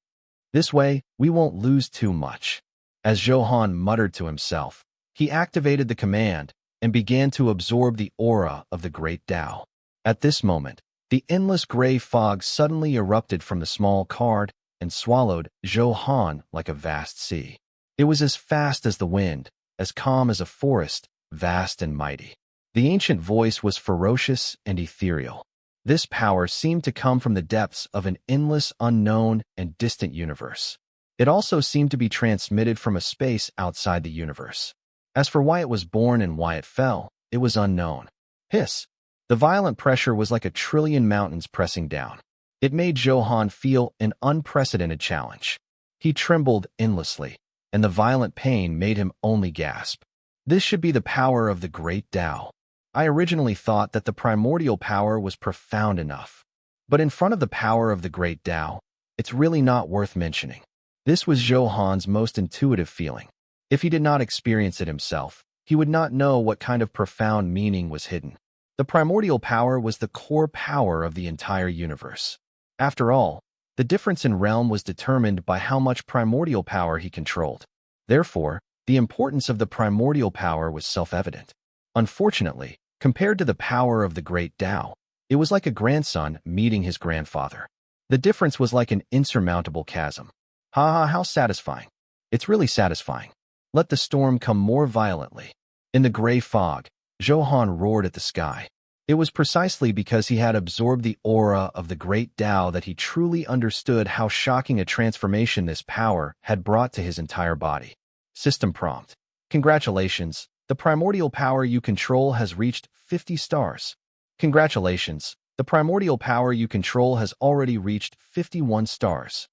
This way, we won't lose too much. As Zhou Han muttered to himself, he activated the command and began to absorb the aura of the Great Tao. At this moment, the endless gray fog suddenly erupted from the small card and swallowed Zhou Han like a vast sea. It was as fast as the wind, as calm as a forest, vast and mighty. The ancient voice was ferocious and ethereal. This power seemed to come from the depths of an endless, unknown, and distant universe. It also seemed to be transmitted from a space outside the universe. As for why it was born and why it fell, it was unknown. Hiss. The violent pressure was like a trillion mountains pressing down. It made Zhou Han feel an unprecedented challenge. He trembled endlessly, and the violent pain made him only gasp. This should be the power of the great Tao. I originally thought that the primordial power was profound enough. But in front of the power of the great Tao, it's really not worth mentioning. This was Zhou Han's most intuitive feeling. If he did not experience it himself, he would not know what kind of profound meaning was hidden. The primordial power was the core power of the entire universe. After all, the difference in realm was determined by how much primordial power he controlled. Therefore, the importance of the primordial power was self-evident. Unfortunately, compared to the power of the great Tao, it was like a grandson meeting his grandfather. The difference was like an insurmountable chasm. How satisfying. It's really satisfying. Let the storm come more violently. In the gray fog, Zhou Han roared at the sky. It was precisely because he had absorbed the aura of the great Tao that he truly understood how shocking a transformation this power had brought to his entire body. System prompt. Congratulations, the primordial power you control has reached 50 stars. Congratulations, the primordial power you control has already reached 51 stars.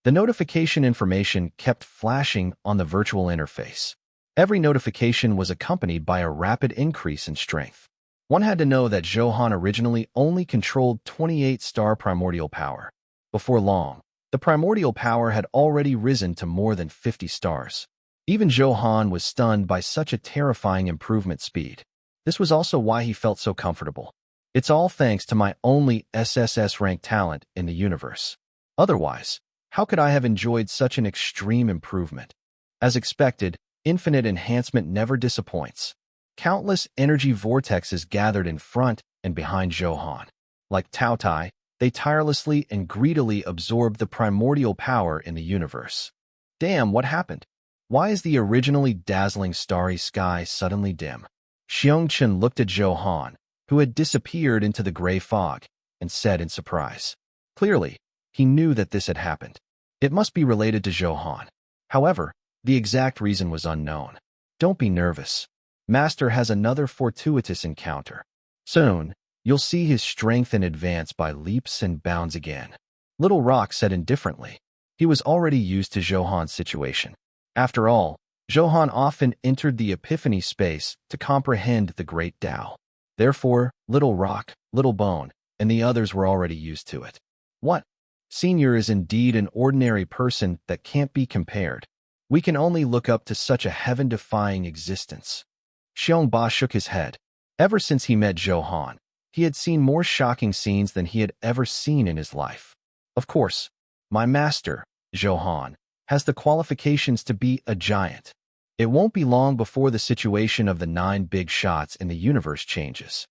The notification information kept flashing on the virtual interface. Every notification was accompanied by a rapid increase in strength. One had to know that Zhou Han originally only controlled 28-star primordial power. Before long, the primordial power had already risen to more than 50 stars. Even Zhou Han was stunned by such a terrifying improvement speed. This was also why he felt so comfortable. It's all thanks to my only SSS rank talent in the universe. Otherwise, how could I have enjoyed such an extreme improvement? As expected, infinite enhancement never disappoints. Countless energy vortexes gathered in front and behind Zhou Han. Like Tao Tai, they tirelessly and greedily absorbed the primordial power in the universe. Damn, what happened? Why is the originally dazzling starry sky suddenly dim? Xiongchen looked at Zhou Han, who had disappeared into the gray fog, and said in surprise. Clearly, he knew that this had happened. It must be related to Zhou Han. However, the exact reason was unknown. Don't be nervous. Master has another fortuitous encounter. Soon, you'll see his strength and advance by leaps and bounds again. Little Rock said indifferently. He was already used to Zhou Han's situation. After all, Zhou Han often entered the epiphany space to comprehend the great Tao. Therefore, Little Rock, Little Bone, and the others were already used to it. What? Senior is indeed an ordinary person that can't be compared. We can only look up to such a heaven-defying existence. Xiongba shook his head. Ever since he met Zhou Han, he had seen more shocking scenes than he had ever seen in his life. Of course, my master, Zhou Han, has the qualifications to be a giant. It won't be long before the situation of the 9 big shots in the universe changes.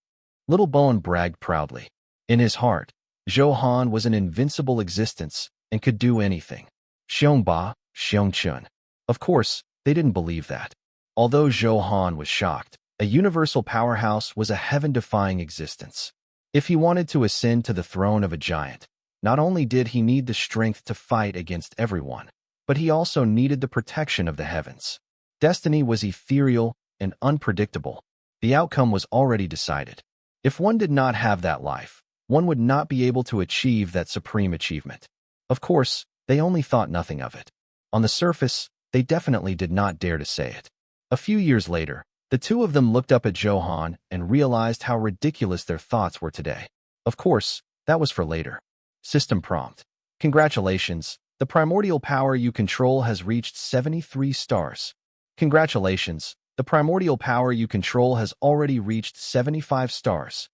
Little Bone bragged proudly. In his heart, Zhou Han was an invincible existence and could do anything. Xiongba, Xiongchun. Of course, they didn't believe that. Although Zhou Han was shocked, a universal powerhouse was a heaven-defying existence. If he wanted to ascend to the throne of a giant, not only did he need the strength to fight against everyone, but he also needed the protection of the heavens. Destiny was ethereal and unpredictable. The outcome was already decided. If one did not have that life, one would not be able to achieve that supreme achievement. Of course, they only thought nothing of it. On the surface, they definitely did not dare to say it. A few years later, the two of them looked up at Zhou Han and realized how ridiculous their thoughts were today. Of course, that was for later. System prompt. Congratulations, the primordial power you control has reached 73 stars. Congratulations, the primordial power you control has already reached 75 stars.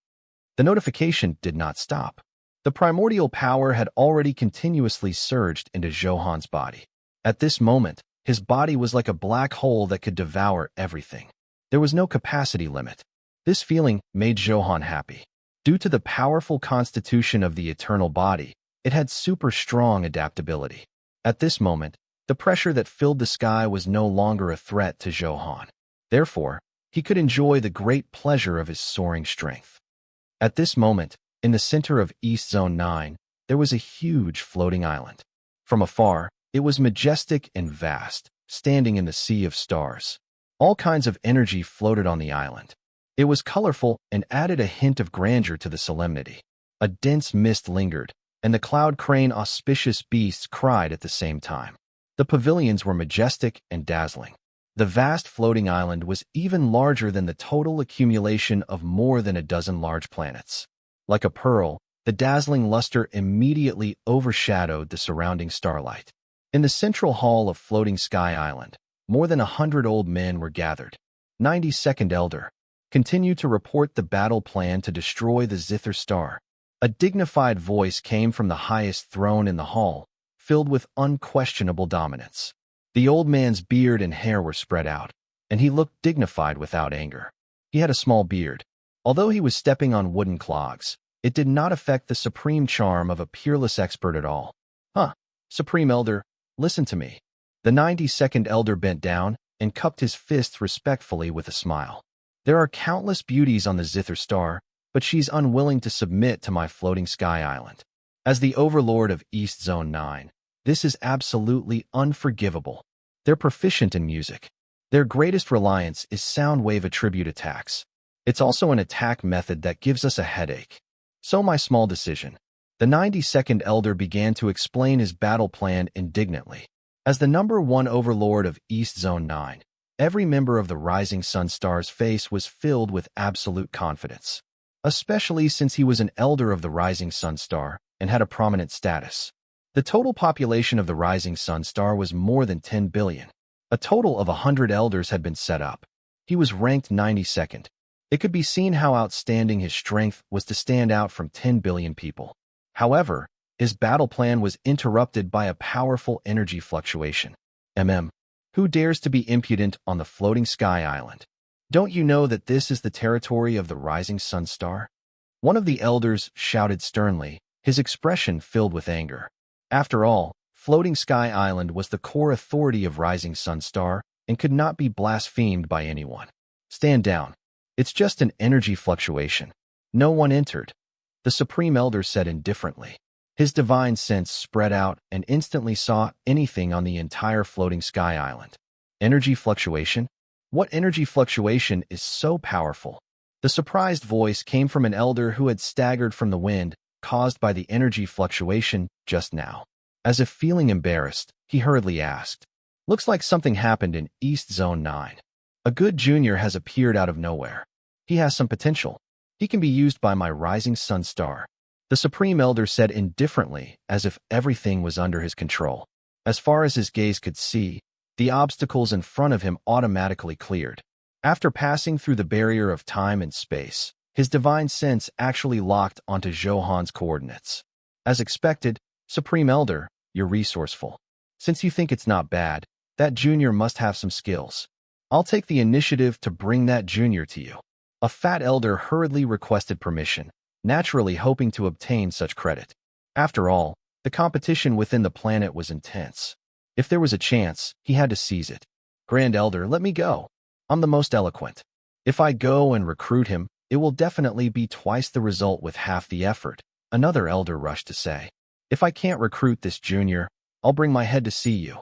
The notification did not stop. The primordial power had already continuously surged into Zhou Han's body. At this moment, his body was like a black hole that could devour everything. There was no capacity limit. This feeling made Zhou Han happy. Due to the powerful constitution of the eternal body, it had super strong adaptability. At this moment, the pressure that filled the sky was no longer a threat to Zhou Han. Therefore, he could enjoy the great pleasure of his soaring strength. At this moment, in the center of East Zone 9, there was a huge floating island. From afar, it was majestic and vast, standing in the sea of stars. All kinds of energy floated on the island. It was colorful and added a hint of grandeur to the solemnity. A dense mist lingered, and the cloud crane auspicious beasts cried at the same time. The pavilions were majestic and dazzling. The vast floating island was even larger than the total accumulation of more than a dozen large planets. Like a pearl, the dazzling luster immediately overshadowed the surrounding starlight. In the central hall of Floating Sky Island, more than 100 old men were gathered. 92nd Elder, continue to report the battle plan to destroy the Zither Star. A dignified voice came from the highest throne in the hall, filled with unquestionable dominance. The old man's beard and hair were spread out, and he looked dignified without anger. He had a small beard. Although he was stepping on wooden clogs, it did not affect the supreme charm of a peerless expert at all. Supreme Elder, listen to me. The 92nd Elder bent down and cupped his fists respectfully with a smile. There are countless beauties on the Zither Star, but she's unwilling to submit to my Floating Sky Island. As the overlord of East Zone 9, this is absolutely unforgivable. They're proficient in music. Their greatest reliance is sound wave attribute attacks. It's also an attack method that gives us a headache. So my small decision. The 92nd Elder began to explain his battle plan indignantly. As the #1 overlord of East Zone 9, every member of the Rising Sun Star's face was filled with absolute confidence, especially since he was an elder of the Rising Sun Star and had a prominent status. The total population of the Rising Sun Star was more than 10 billion. A total of 100 elders had been set up. He was ranked 92nd. It could be seen how outstanding his strength was to stand out from 10 billion people. However, his battle plan was interrupted by a powerful energy fluctuation. Who dares to be impudent on the Floating Sky Island? Don't you know that this is the territory of the Rising Sun Star? One of the elders shouted sternly, his expression filled with anger. After all, Floating Sky Island was the core authority of Rising Sun Star and could not be blasphemed by anyone. Stand down. It's just an energy fluctuation. No one entered. The Supreme Elder said indifferently. His divine sense spread out and instantly saw anything on the entire Floating Sky Island. Energy fluctuation? What energy fluctuation is so powerful? The surprised voice came from an elder who had staggered from the wind caused by the energy fluctuation just now. As if feeling embarrassed, he hurriedly asked, "Looks like something happened in East Zone 9. A good junior has appeared out of nowhere. He has some potential. He can be used by my Rising Sun Star." The Supreme Elder said indifferently, as if everything was under his control. As far as his gaze could see, the obstacles in front of him automatically cleared. After passing through the barrier of time and space, his divine sense actually locked onto Zhou Han's coordinates. As expected, Supreme Elder, you're resourceful. Since you think it's not bad, that junior must have some skills. I'll take the initiative to bring that junior to you. A fat elder hurriedly requested permission, naturally hoping to obtain such credit. After all, the competition within the planet was intense. If there was a chance, he had to seize it. Grand Elder, let me go. I'm the most eloquent. If I go and recruit him, it will definitely be twice the result with half the effort, another elder rushed to say. If I can't recruit this junior, I'll bring my head to see you.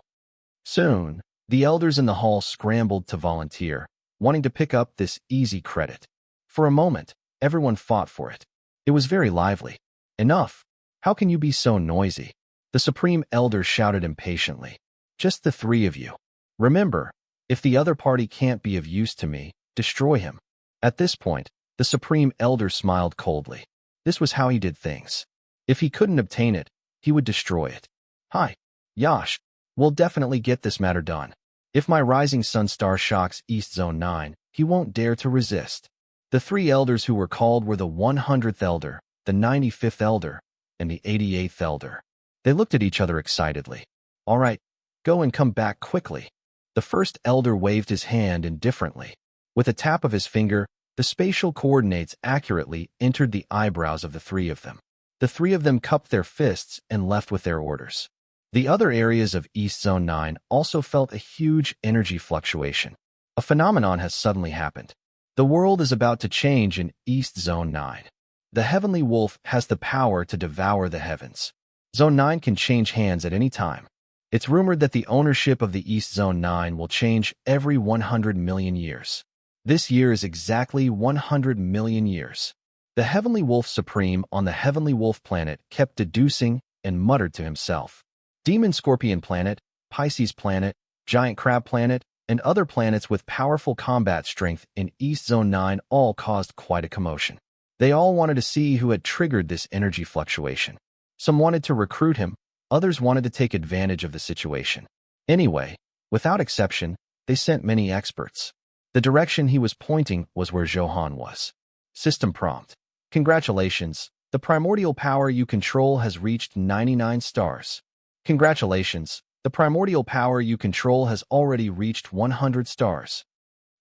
Soon, the elders in the hall scrambled to volunteer, wanting to pick up this easy credit. For a moment, everyone fought for it. It was very lively. Enough. How can you be so noisy? The Supreme Elder shouted impatiently. Just the three of you. Remember, if the other party can't be of use to me, destroy him. At this point, the Supreme Elder smiled coldly. This was how he did things. If he couldn't obtain it, he would destroy it. Hi, Yash. We'll definitely get this matter done. If my Rising Sun Star shocks East Zone 9, he won't dare to resist. The three elders who were called were the 100th Elder, the 95th Elder, and the 88th Elder. They looked at each other excitedly. All right, go and come back quickly. The first Elder waved his hand indifferently. With a tap of his finger, the spatial coordinates accurately entered the eyebrows of the three of them. The three of them cupped their fists and left with their orders. The other areas of East Zone 9 also felt a huge energy fluctuation. A phenomenon has suddenly happened. The world is about to change in East Zone 9. The Heavenly Wolf has the power to devour the heavens. Zone 9 can change hands at any time. It's rumored that the ownership of the East Zone 9 will change every 100 million years. This year is exactly 100 million years. The Heavenly Wolf Supreme on the Heavenly Wolf planet kept deducing and muttered to himself. Demon Scorpion planet, Pisces planet, Giant Crab planet, and other planets with powerful combat strength in East Zone 9 all caused quite a commotion. They all wanted to see who had triggered this energy fluctuation. Some wanted to recruit him, others wanted to take advantage of the situation. Anyway, without exception, they sent many experts. The direction he was pointing was where Zhou Han was. System prompt. Congratulations, the primordial power you control has reached 99 stars. Congratulations, the primordial power you control has already reached 100 stars.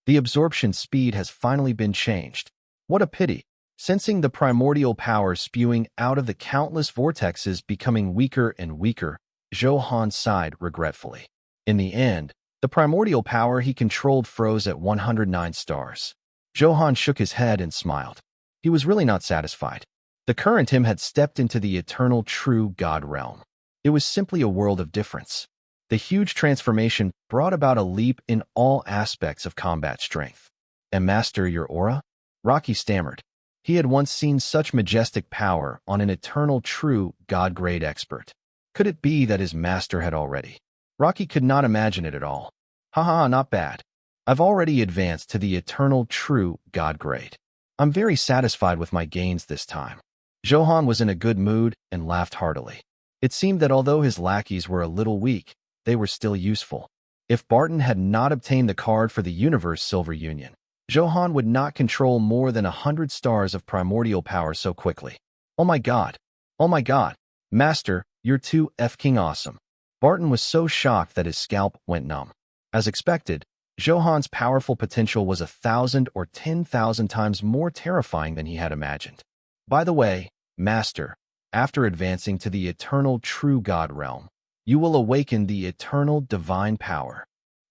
The absorption speed has finally been changed. What a pity. Sensing the primordial power spewing out of the countless vortexes becoming weaker and weaker, Zhou Han sighed regretfully. In the end, the primordial power he controlled froze at 109 stars. Zhou Han shook his head and smiled. He was really not satisfied. The current him had stepped into the eternal true God realm. It was simply a world of difference. The huge transformation brought about a leap in all aspects of combat strength. And master your aura? Rocky stammered. He had once seen such majestic power on an eternal true God-grade expert. Could it be that his master had already? Rocky could not imagine it at all. Haha, not bad. I've already advanced to the eternal true God-grade. I'm very satisfied with my gains this time. Zhou Han was in a good mood and laughed heartily. It seemed that although his lackeys were a little weak, they were still useful. If Barton had not obtained the card for the Universe Silver Union, Zhou Han would not control more than 100 stars of primordial power so quickly. Oh my god. Oh my god. Master, you're too f-king awesome. Barton was so shocked that his scalp went numb. As expected, Zhou Han's powerful potential was 1,000 or 10,000 times more terrifying than he had imagined. By the way, Master, after advancing to the eternal true God realm, you will awaken the eternal divine power.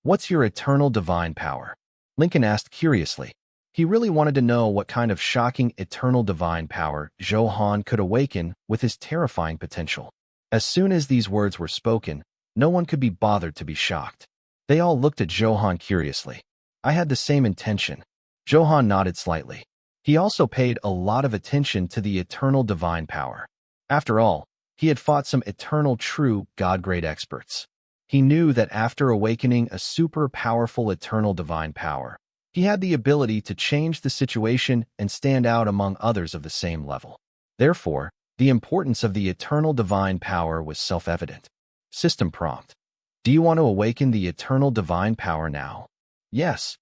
What's your eternal divine power? Lincoln asked curiously. He really wanted to know what kind of shocking eternal divine power Zhou Han could awaken with his terrifying potential. As soon as these words were spoken, no one could be bothered to be shocked. They all looked at Zhou Han curiously. I had the same intention. Zhou Han nodded slightly. He also paid a lot of attention to the eternal divine power. After all, he had fought some eternal true God-grade experts. He knew that after awakening a super powerful eternal divine power, he had the ability to change the situation and stand out among others of the same level. Therefore, the importance of the eternal divine power was self-evident. System prompt. Do you want to awaken the eternal divine power now? Yes.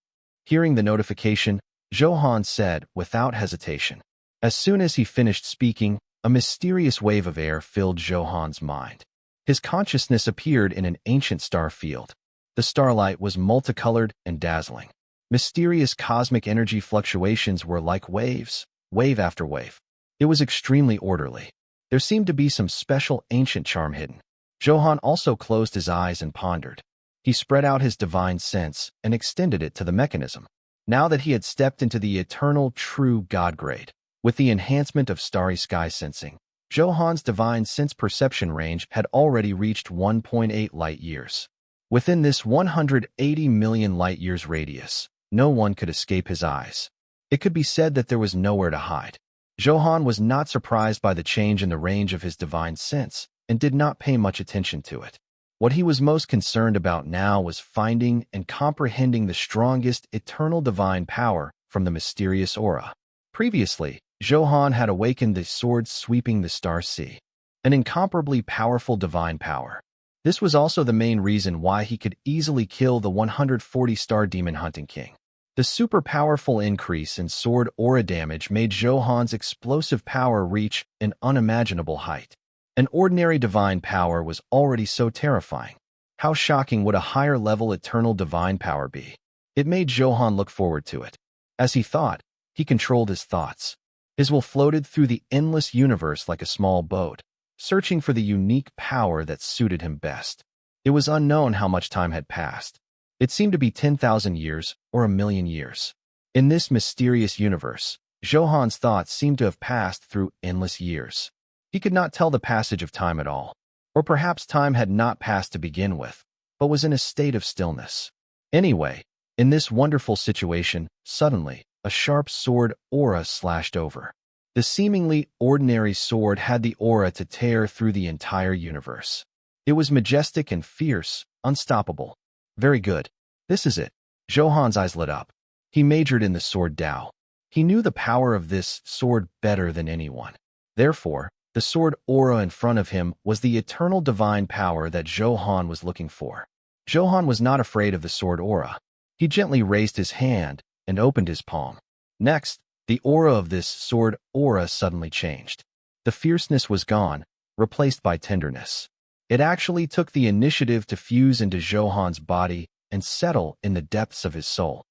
Hearing the notification, Zhou Han said without hesitation. As soon as he finished speaking, a mysterious wave of air filled Zhou Han's mind. His consciousness appeared in an ancient star field. The starlight was multicolored and dazzling. Mysterious cosmic energy fluctuations were like waves, wave after wave. It was extremely orderly. There seemed to be some special ancient charm hidden. Zhou Han also closed his eyes and pondered. He spread out his divine sense and extended it to the mechanism. Now that he had stepped into the eternal true God grade, with the enhancement of starry sky sensing, Zhou Han's divine sense perception range had already reached 1.8 light-years. Within this 180 million light-years radius, no one could escape his eyes. It could be said that there was nowhere to hide. Zhou Han was not surprised by the change in the range of his divine sense and did not pay much attention to it. What he was most concerned about now was finding and comprehending the strongest eternal divine power from the mysterious aura. Previously, Zhou Han had awakened the sword sweeping the star sea, an incomparably powerful divine power. This was also the main reason why he could easily kill the 140-star demon hunting king. The super powerful increase in sword aura damage made Zhou Han's explosive power reach an unimaginable height. An ordinary divine power was already so terrifying. How shocking would a higher-level eternal divine power be? It made Zhou Han look forward to it. As he thought, he controlled his thoughts. His will floated through the endless universe like a small boat, searching for the unique power that suited him best. It was unknown how much time had passed. It seemed to be 10,000 years or 1,000,000 years. In this mysterious universe, Zhou Han's thoughts seemed to have passed through endless years. He could not tell the passage of time at all. Or perhaps time had not passed to begin with, but was in a state of stillness. Anyway, In this wonderful situation, suddenly, a sharp sword aura slashed over. The seemingly ordinary sword had the aura to tear through the entire universe. It was majestic and fierce, unstoppable. Very good. This is it. Zhou Han's eyes lit up. He majored in the sword Dao. He knew the power of this sword better than anyone. Therefore, the sword aura in front of him was the eternal divine power that Zhou Han was looking for. Zhou Han was not afraid of the sword aura. He gently raised his hand and opened his palm. Next, the aura of this sword aura suddenly changed. The fierceness was gone, replaced by tenderness. It actually took the initiative to fuse into Zhou Han's body and settle in the depths of his soul.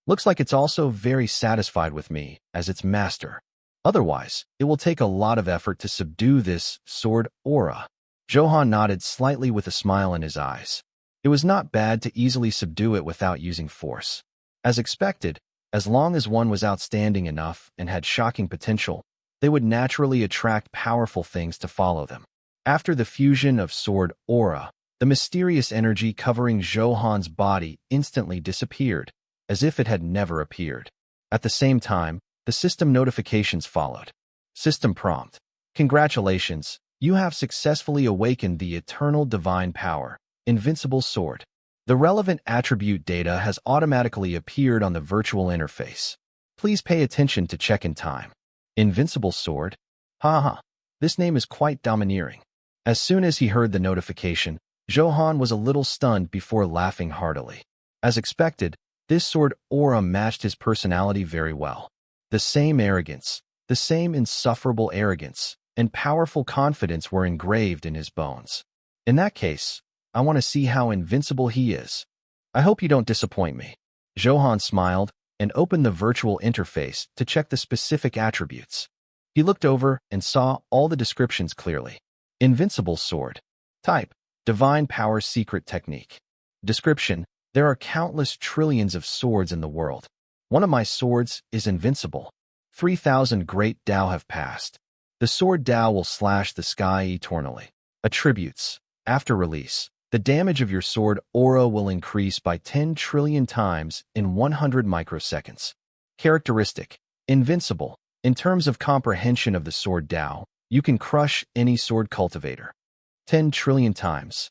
Looks like it's also very satisfied with me as its master. Otherwise, it will take a lot of effort to subdue this sword aura. Zhou Han nodded slightly with a smile in his eyes. It was not bad to easily subdue it without using force. As expected, as long as one was outstanding enough and had shocking potential, they would naturally attract powerful things to follow them. After the fusion of sword aura, the mysterious energy covering Zhou Han's body instantly disappeared, as if it had never appeared. At the same time, the system notifications followed. System prompt. Congratulations, you have successfully awakened the eternal divine power, invincible sword. The relevant attribute data has automatically appeared on the virtual interface. Please pay attention to check in time. Invincible sword? Haha, this name is quite domineering. As soon as he heard the notification, Zhou Han was a little stunned before laughing heartily. As expected, this sword aura matched his personality very well. The same arrogance, the same insufferable arrogance, and powerful confidence were engraved in his bones. In that case, I want to see how invincible he is. I hope you don't disappoint me. Zhou Han smiled and opened the virtual interface to check the specific attributes. He looked over and saw all the descriptions clearly. Invincible sword. Type: divine power secret technique. Description: there are countless trillions of swords in the world. One of my swords is invincible. 3,000 great Dao have passed. The sword Dao will slash the sky eternally. Attributes: after release, the damage of your sword aura will increase by 10 trillion times in 100 microseconds. Characteristic: invincible. In terms of comprehension of the sword Dao, you can crush any sword cultivator. 10 trillion times.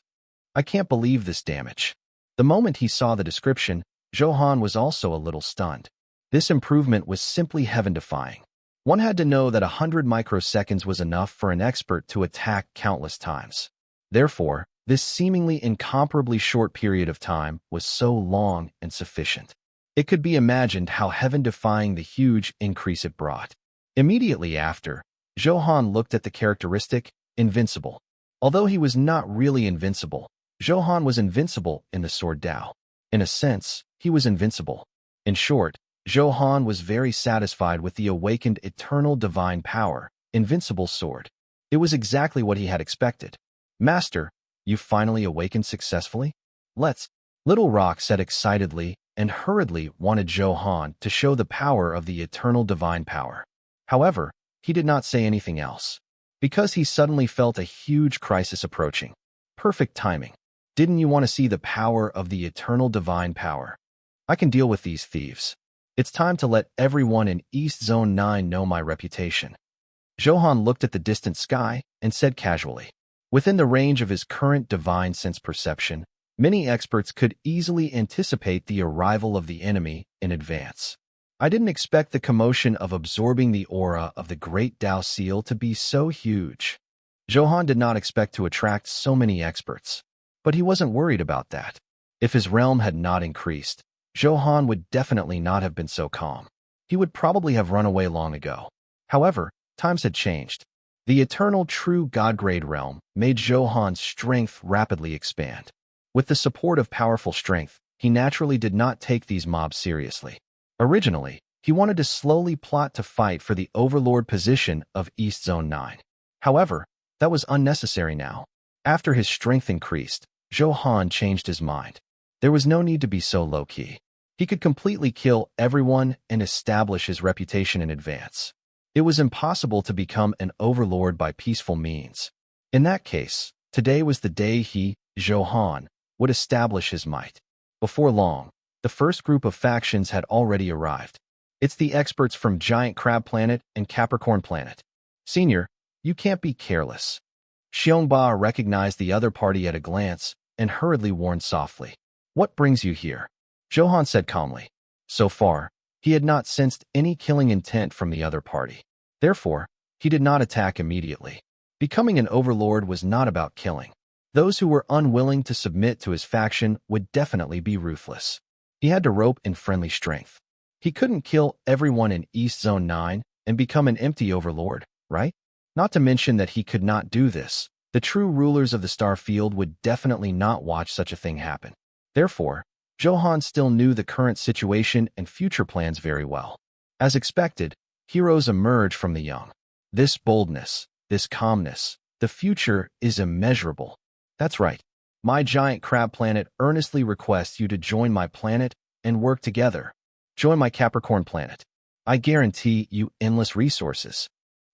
I can't believe this damage. The moment he saw the description, Zhou Han was also a little stunned. This improvement was simply heaven-defying. One had to know that 100 microseconds was enough for an expert to attack countless times. Therefore, this seemingly incomparably short period of time was so long and sufficient. It could be imagined how heaven-defying the huge increase it brought. Immediately after, Zhou Han looked at the characteristic, invincible. Although he was not really invincible, Zhou Han was invincible in the sword Dao. In a sense, he was invincible. In short, Zhou Han was very satisfied with the awakened eternal divine power, invincible sword. It was exactly what he had expected. Master, you finally awakened successfully? Let's. Little Rock said excitedly and hurriedly wanted Zhou Han to show the power of the eternal divine power. However, he did not say anything else, because he suddenly felt a huge crisis approaching. Perfect timing. Didn't you want to see the power of the eternal divine power? I can deal with these thieves. It's time to let everyone in East Zone 9 know my reputation. Zhou Han looked at the distant sky and said casually. Within the range of his current divine sense perception, many experts could easily anticipate the arrival of the enemy in advance. I didn't expect the commotion of absorbing the aura of the great Dao Seal to be so huge. Zhou Han did not expect to attract so many experts, but he wasn't worried about that. If his realm had not increased, Zhou Han would definitely not have been so calm. He would probably have run away long ago. However, times had changed. The eternal true God-grade realm made Zhou Han's strength rapidly expand. With the support of powerful strength, he naturally did not take these mobs seriously. Originally, he wanted to slowly plot to fight for the overlord position of East Zone 9. However, that was unnecessary now. After his strength increased, Zhou Han changed his mind. There was no need to be so low-key. He could completely kill everyone and establish his reputation in advance. It was impossible to become an overlord by peaceful means. In that case, today was the day he, Zhou Han, would establish his might. Before long, The first group of factions had already arrived. It's the experts from Giant Crab Planet and Capricorn Planet. Senior, you can't be careless. Xiongba recognized the other party at a glance and hurriedly warned softly. What brings you here? Zhou Han said calmly. So far, he had not sensed any killing intent from the other party. Therefore, he did not attack immediately. Becoming an overlord was not about killing. Those who were unwilling to submit to his faction would definitely be ruthless. He had to rope in friendly strength. He couldn't kill everyone in East Zone 9 and become an empty overlord, right? Not to mention that he could not do this. The true rulers of the star field would definitely not watch such a thing happen. Therefore, Zhou Han still knew the current situation and future plans very well. As expected, heroes emerge from the young. This boldness, this calmness, the future is immeasurable. That's right. My Giant Crab Planet earnestly requests you to join my planet and work together. Join my Capricorn Planet. I guarantee you endless resources.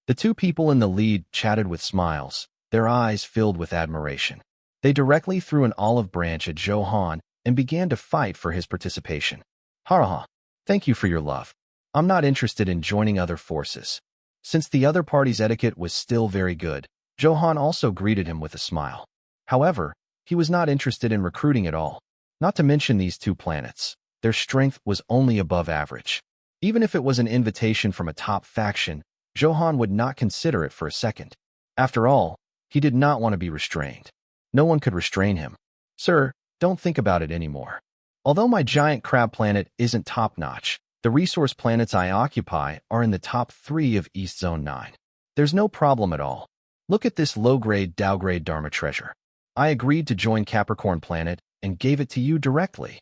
The two people in the lead chatted with smiles, their eyes filled with admiration. They directly threw an olive branch at Zhou Han and began to fight for his participation. Ha, thank you for your love. I'm not interested in joining other forces. Since the other party's etiquette was still very good, Zhou Han also greeted him with a smile. However, he was not interested in recruiting at all. Not to mention these two planets. Their strength was only above average. Even if it was an invitation from a top faction, Zhou Han would not consider it for a second. After all, he did not want to be restrained. No one could restrain him. Sir, don't think about it anymore. Although my Giant Crab Planet isn't top-notch, the resource planets I occupy are in the top 3 of East Zone 9. There's no problem at all. Look at this low-grade, dow-grade Dharma treasure. I agreed to join Capricorn Planet and gave it to you directly.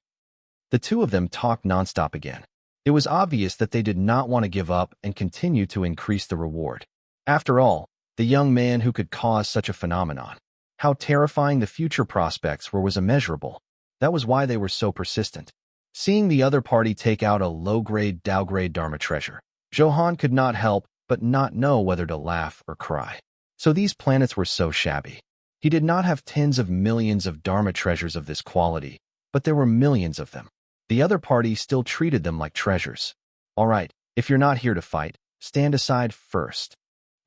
The two of them talked nonstop again. It was obvious that they did not want to give up and continue to increase the reward. After all, the young man who could cause such a phenomenon. How terrifying the future prospects were was immeasurable. That was why they were so persistent. Seeing the other party take out a low-grade, dow-grade Dharma treasure, Zhou Han could not help but not know whether to laugh or cry. So these planets were so shabby. He did not have tens of millions of Dharma treasures of this quality, but there were millions of them. The other party still treated them like treasures. All right, if you're not here to fight, stand aside first.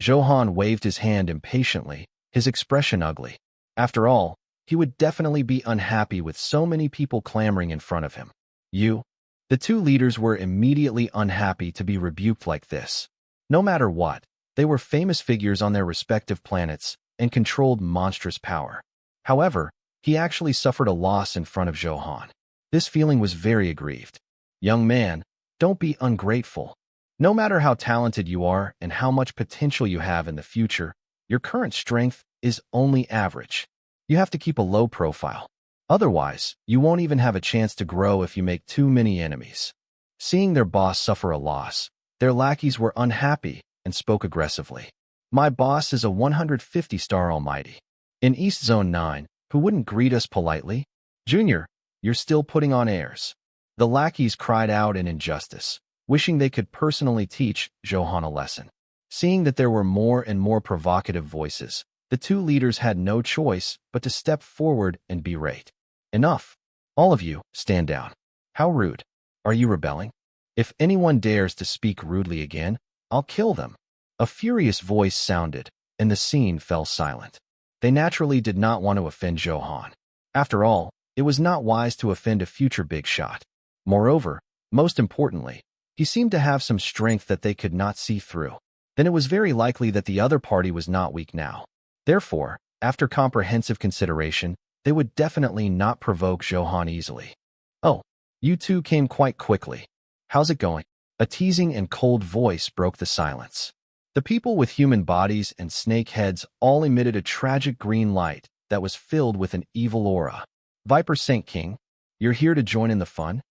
Zhou Han waved his hand impatiently, his expression ugly. After all, he would definitely be unhappy with so many people clamoring in front of him. You? The two leaders were immediately unhappy to be rebuked like this. No matter what, they were famous figures on their respective planets and controlled monstrous power. However, he actually suffered a loss in front of Zhou Han. This feeling was very aggrieved. Young man, don't be ungrateful. No matter how talented you are and how much potential you have in the future, your current strength is only average. You have to keep a low profile. Otherwise, you won't even have a chance to grow if you make too many enemies. Seeing their boss suffer a loss, their lackeys were unhappy and spoke aggressively. My boss is a 150-star almighty. In East Zone 9, who wouldn't greet us politely? Junior, you're still putting on airs. The lackeys cried out in injustice, wishing they could personally teach Zhou Han a lesson. Seeing that there were more and more provocative voices, the two leaders had no choice but to step forward and berate. Enough. All of you, stand down. How rude. Are you rebelling? If anyone dares to speak rudely again, I'll kill them. A furious voice sounded, and the scene fell silent. They naturally did not want to offend Zhou Han. After all, it was not wise to offend a future big shot. Moreover, most importantly, he seemed to have some strength that they could not see through. Then it was very likely that the other party was not weak now. Therefore, after comprehensive consideration, they would definitely not provoke Zhou Han easily. Oh, you two came quite quickly. How's it going? A teasing and cold voice broke the silence. The people with human bodies and snake heads all emitted a tragic green light that was filled with an evil aura. Viper Saint King, you're here to join in the fun?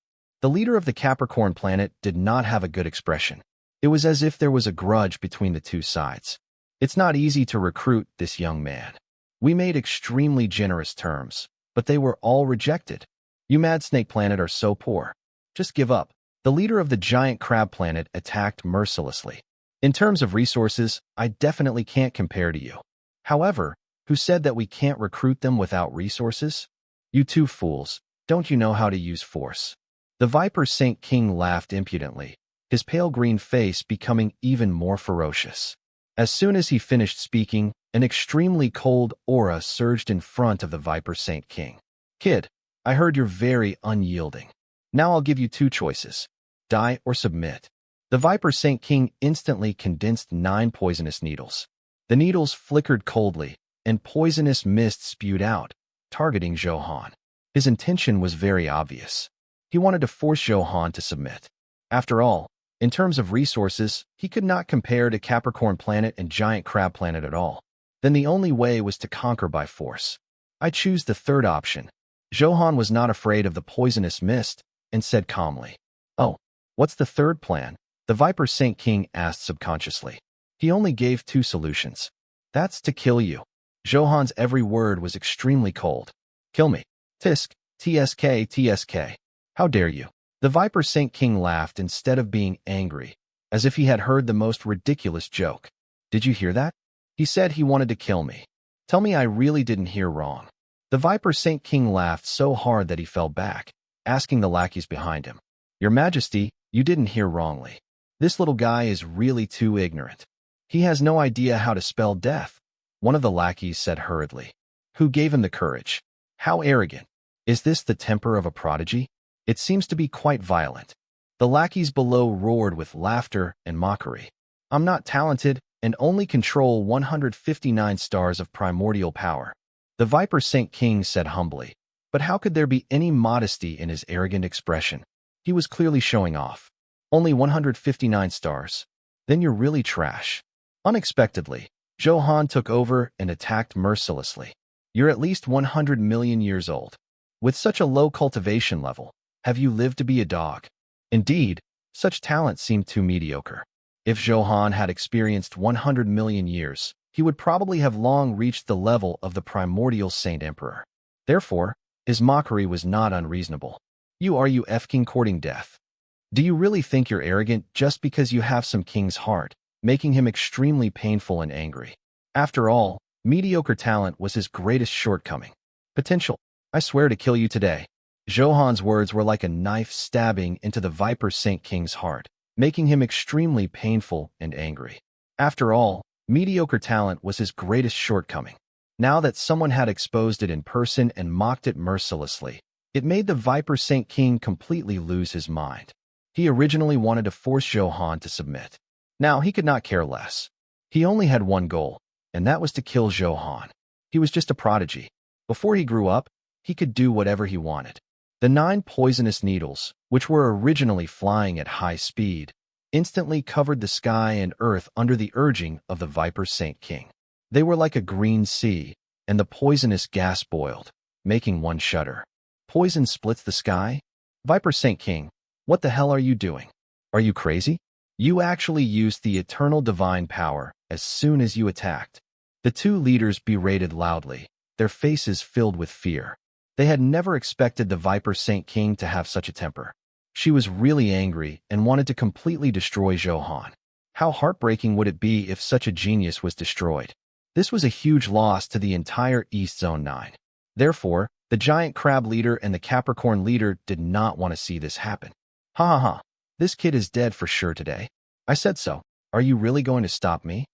The leader of the Capricorn planet did not have a good expression. It was as if there was a grudge between the two sides. It's not easy to recruit this young man. We made extremely generous terms, but they were all rejected. You Mad Snake Planet are so poor. Just give up. The leader of the Giant Crab Planet attacked mercilessly. In terms of resources, I definitely can't compare to you. However, who said that we can't recruit them without resources? You two fools, don't you know how to use force? The Viper Saint King laughed impudently, his pale green face becoming even more ferocious. As soon as he finished speaking, an extremely cold aura surged in front of the Viper Saint King. Kid, I heard you're very unyielding. Now I'll give you two choices. Die or submit. The Viper Saint King instantly condensed 9 poisonous needles. The needles flickered coldly, and poisonous mist spewed out, targeting Zhou Han. His intention was very obvious. He wanted to force Zhou Han to submit. After all, in terms of resources, he could not compare to Capricorn Planet and Giant Crab Planet at all. Then the only way was to conquer by force. I choose the third option. Zhou Han was not afraid of the poisonous mist and said calmly. Oh, what's the third plan? The Viper Saint King asked subconsciously. He only gave 2 solutions. That's to kill you. Zhou Han's every word was extremely cold. Kill me. Tisk, TSK, TSK. How dare you? The Viper Saint King laughed instead of being angry, as if he had heard the most ridiculous joke. Did you hear that? He said he wanted to kill me. Tell me I really didn't hear wrong. The Viper Saint King laughed so hard that he fell back, asking the lackeys behind him. Your Majesty, you didn't hear wrongly. This little guy is really too ignorant. He has no idea how to spell death. One of the lackeys said hurriedly. Who gave him the courage? How arrogant. Is this the temper of a prodigy? It seems to be quite violent. The lackeys below roared with laughter and mockery. I'm not talented and only control 159 stars of primordial power. The Viper Saint King said humbly. But how could there be any modesty in his arrogant expression? He was clearly showing off. Only 159 stars. Then you're really trash. Unexpectedly, Zhou Han took over and attacked mercilessly. You're at least 100 million years old. With such a low cultivation level, have you lived to be a dog? Indeed, such talent seemed too mediocre. If Zhou Han had experienced 100 million years, he would probably have long reached the level of the primordial Saint Emperor. Therefore, his mockery was not unreasonable. You f-king courting death. Do you really think you're arrogant just because you have some king's heart, making him extremely painful and angry? After all, mediocre talent was his greatest shortcoming. Potential. I swear to kill you today. Zhou Han's words were like a knife stabbing into the Viper Saint King's heart, making him extremely painful and angry. After all, mediocre talent was his greatest shortcoming. Now that someone had exposed it in person and mocked it mercilessly, it made the Viper Saint King completely lose his mind. He originally wanted to force Zhou Han to submit. Now he could not care less. He only had one goal, and that was to kill Zhou Han. He was just a prodigy. Before he grew up, he could do whatever he wanted. The 9 poisonous needles, which were originally flying at high speed, instantly covered the sky and earth under the urging of the Viper Saint King. They were like a green sea, and the poisonous gas boiled, making one shudder. Poison splits the sky? Viper Saint King, what the hell are you doing? Are you crazy? You actually used the eternal divine power as soon as you attacked. The 2 leaders berated loudly, their faces filled with fear. They had never expected the Viper Saint King to have such a temper. She was really angry and wanted to completely destroy Zhou Han. How heartbreaking would it be if such a genius was destroyed? This was a huge loss to the entire East Zone 9. Therefore, the Giant Crab leader and the Capricorn leader did not want to see this happen. Ha ha ha, this kid is dead for sure today. I said so. Are you really going to stop me?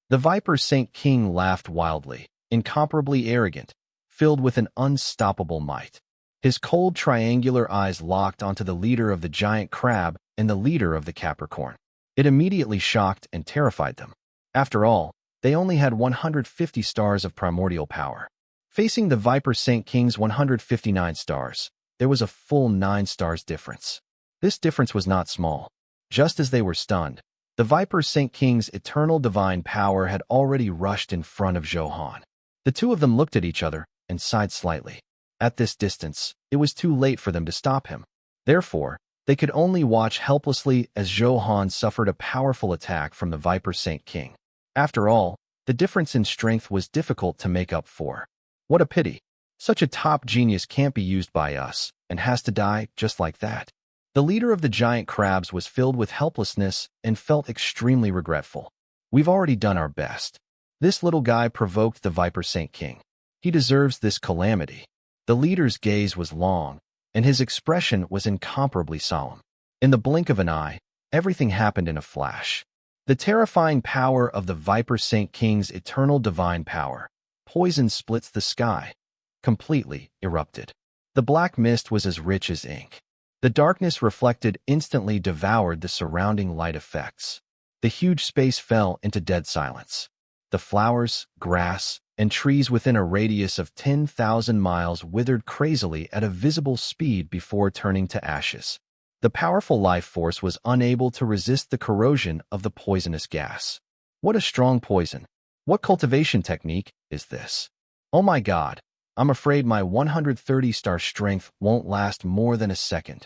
The Viper Saint King laughed wildly, incomparably arrogant, filled with an unstoppable might. His cold triangular eyes locked onto the leader of the Giant Crab and the leader of the Capricorn. It immediately shocked and terrified them. After all, they only had 150 stars of primordial power. Facing the Viper Saint King's 159 stars, there was a full 9 stars difference. This difference was not small. Just as they were stunned, the Viper Saint King's eternal divine power had already rushed in front of Zhou Han. The 2 of them looked at each other and sighed slightly. At this distance, it was too late for them to stop him. Therefore, they could only watch helplessly as Zhou Han suffered a powerful attack from the Viper Saint King. After all, the difference in strength was difficult to make up for. What a pity. Such a top genius can't be used by us, and has to die just like that. The leader of the giant crabs was filled with helplessness and felt extremely regretful. We've already done our best. This little guy provoked the Viper Saint King. He deserves this calamity. The leader's gaze was long, and his expression was incomparably solemn. In the blink of an eye, everything happened in a flash. The terrifying power of the Viper Saint King's eternal divine power, poison splits the sky, completely erupted. The black mist was as rich as ink. The darkness reflected instantly devoured the surrounding light effects. The huge space fell into dead silence. The flowers, grass, and trees within a radius of 10,000 miles withered crazily at a visible speed before turning to ashes. The powerful life force was unable to resist the corrosion of the poisonous gas. What a strong poison! What cultivation technique is this? Oh my God, I'm afraid my 130-star strength won't last more than a second.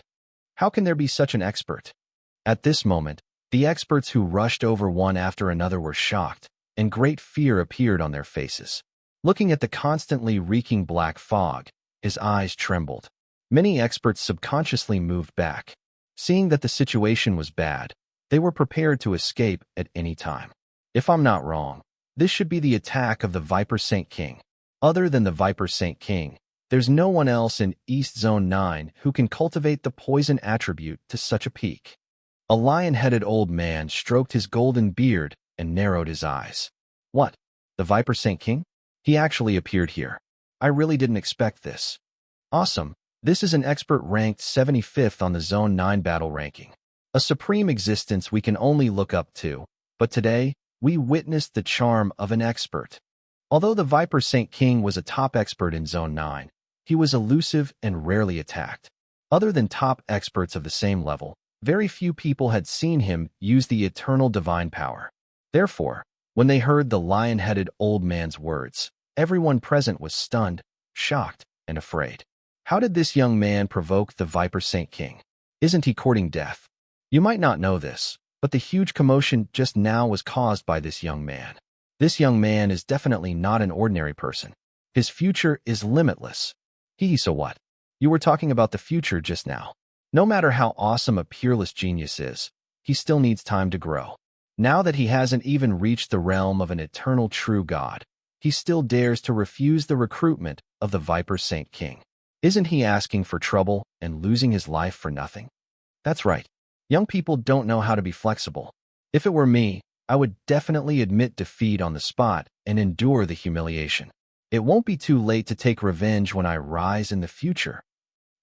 How can there be such an expert? At this moment, the experts who rushed over one after another were shocked, and great fear appeared on their faces. Looking at the constantly reeking black fog, his eyes trembled. Many experts subconsciously moved back. Seeing that the situation was bad, they were prepared to escape at any time. If I'm not wrong, this should be the attack of the Viper Saint King. Other than the Viper Saint King, there's no one else in East Zone 9 who can cultivate the poison attribute to such a peak. A lion-headed old man stroked his golden beard and narrowed his eyes. What? The Viper Saint King? He actually appeared here. I really didn't expect this. Awesome. This is an expert ranked 75th on the Zone 9 battle ranking. A supreme existence we can only look up to, but today, we witnessed the charm of an expert. Although the Viper Saint King was a top expert in Zone 9, he was elusive and rarely attacked. Other than top experts of the same level, very few people had seen him use the eternal divine power. Therefore, when they heard the lion-headed old man's words, everyone present was stunned, shocked, and afraid. How did this young man provoke the Viper Saint King? Isn't he courting death? You might not know this, but the huge commotion just now was caused by this young man. This young man is definitely not an ordinary person. His future is limitless. So what? You were talking about the future just now. No matter how awesome a peerless genius is, he still needs time to grow. Now that he hasn't even reached the realm of an eternal true God, he still dares to refuse the recruitment of the Viper Saint King. Isn't he asking for trouble and losing his life for nothing? That's right. Young people don't know how to be flexible. If it were me, I would definitely admit defeat on the spot and endure the humiliation. It won't be too late to take revenge when I rise in the future.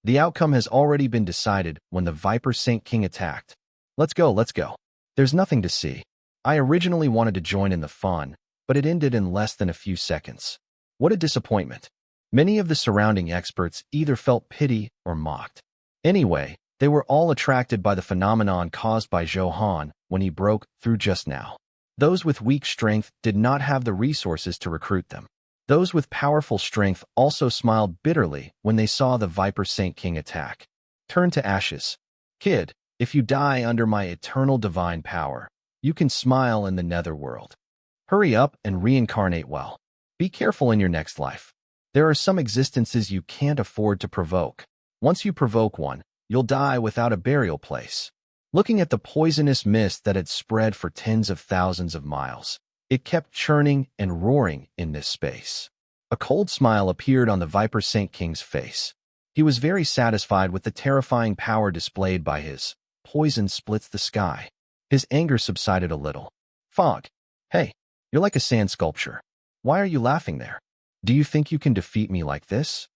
The outcome has already been decided when the Viper Saint King attacked. Let's go, let's go. There's nothing to see. I originally wanted to join in the fun, but it ended in less than a few seconds. What a disappointment. Many of the surrounding experts either felt pity or mocked. Anyway, they were all attracted by the phenomenon caused by Zhou Han when he broke through just now. Those with weak strength did not have the resources to recruit them. Those with powerful strength also smiled bitterly when they saw the Viper Saint King attack. Turn to ashes. Kid, if you die under my eternal divine power, you can smile in the netherworld. Hurry up and reincarnate well. Be careful in your next life. There are some existences you can't afford to provoke. Once you provoke one, you'll die without a burial place. Looking at the poisonous mist that had spread for tens of thousands of miles, it kept churning and roaring in this space. A cold smile appeared on the Viper Saint King's face. He was very satisfied with the terrifying power displayed by his poison splits the sky. His anger subsided a little. Fog. Hey, you're like a sand sculpture. Why are you laughing there? Do you think you can defeat me like this?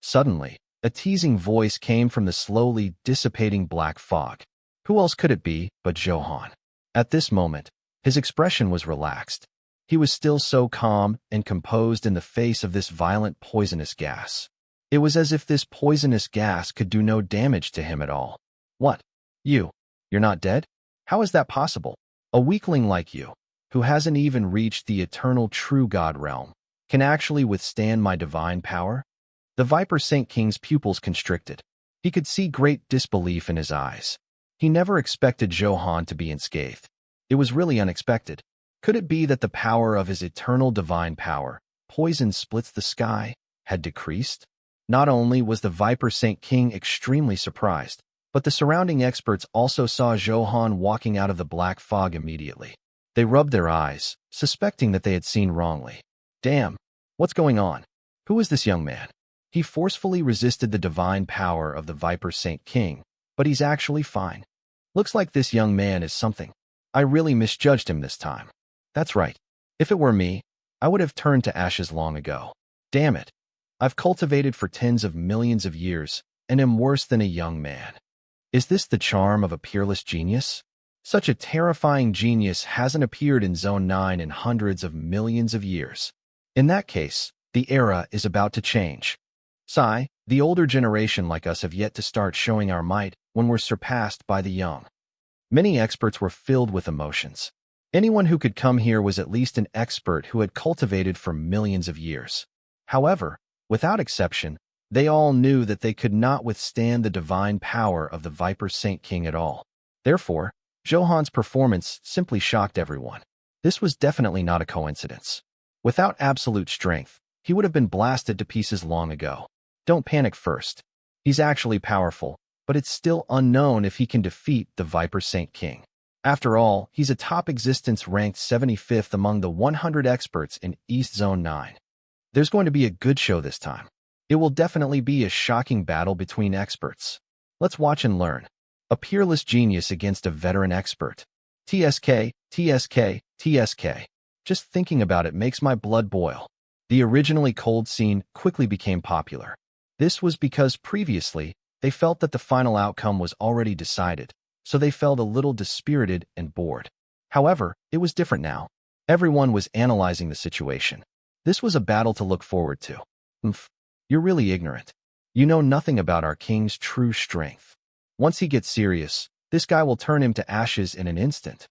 Suddenly, a teasing voice came from the slowly dissipating black fog. Who else could it be but Zhou Han? At this moment, his expression was relaxed. He was still so calm and composed in the face of this violent poisonous gas. It was as if this poisonous gas could do no damage to him at all. What? You're not dead? How is that possible? A weakling like you, who hasn't even reached the eternal true God realm, can actually withstand my divine power? The Viper Saint King's pupils constricted. He could see great disbelief in his eyes. He never expected Zhou Han to be unscathed. It was really unexpected. Could it be that the power of his eternal divine power, poison splits the sky, had decreased? Not only was the Viper Saint King extremely surprised, but the surrounding experts also saw Zhou Han walking out of the black fog immediately. They rubbed their eyes, suspecting that they had seen wrongly. Damn, what's going on? Who is this young man? He forcefully resisted the divine power of the Viper Saint King, but he's actually fine. Looks like this young man is something. I really misjudged him this time. That's right. If it were me, I would have turned to ashes long ago. Damn it. I've cultivated for tens of millions of years and am worse than a young man. Is this the charm of a peerless genius? Such a terrifying genius hasn't appeared in Zone 9 in hundreds of millions of years. In that case, the era is about to change. Sigh, the older generation like us have yet to start showing our might when we're surpassed by the young. Many experts were filled with emotions. Anyone who could come here was at least an expert who had cultivated for millions of years. However, without exception, they all knew that they could not withstand the divine power of the Viper Saint King at all. Therefore, Zhou Han's performance simply shocked everyone. This was definitely not a coincidence. Without absolute strength, he would have been blasted to pieces long ago. Don't panic first. He's actually powerful, but it's still unknown if he can defeat the Viper Saint King. After all, he's a top existence ranked 75th among the 100 experts in East Zone 9. There's going to be a good show this time. It will definitely be a shocking battle between experts. Let's watch and learn. A peerless genius against a veteran expert. TSK, TSK, TSK. Just thinking about it makes my blood boil. The originally cold scene quickly became popular. This was because previously, they felt that the final outcome was already decided, so they felt a little dispirited and bored. However, it was different now. Everyone was analyzing the situation. This was a battle to look forward to. You're really ignorant. You know nothing about our king's true strength. Once he gets serious, this guy will turn him to ashes in an instant.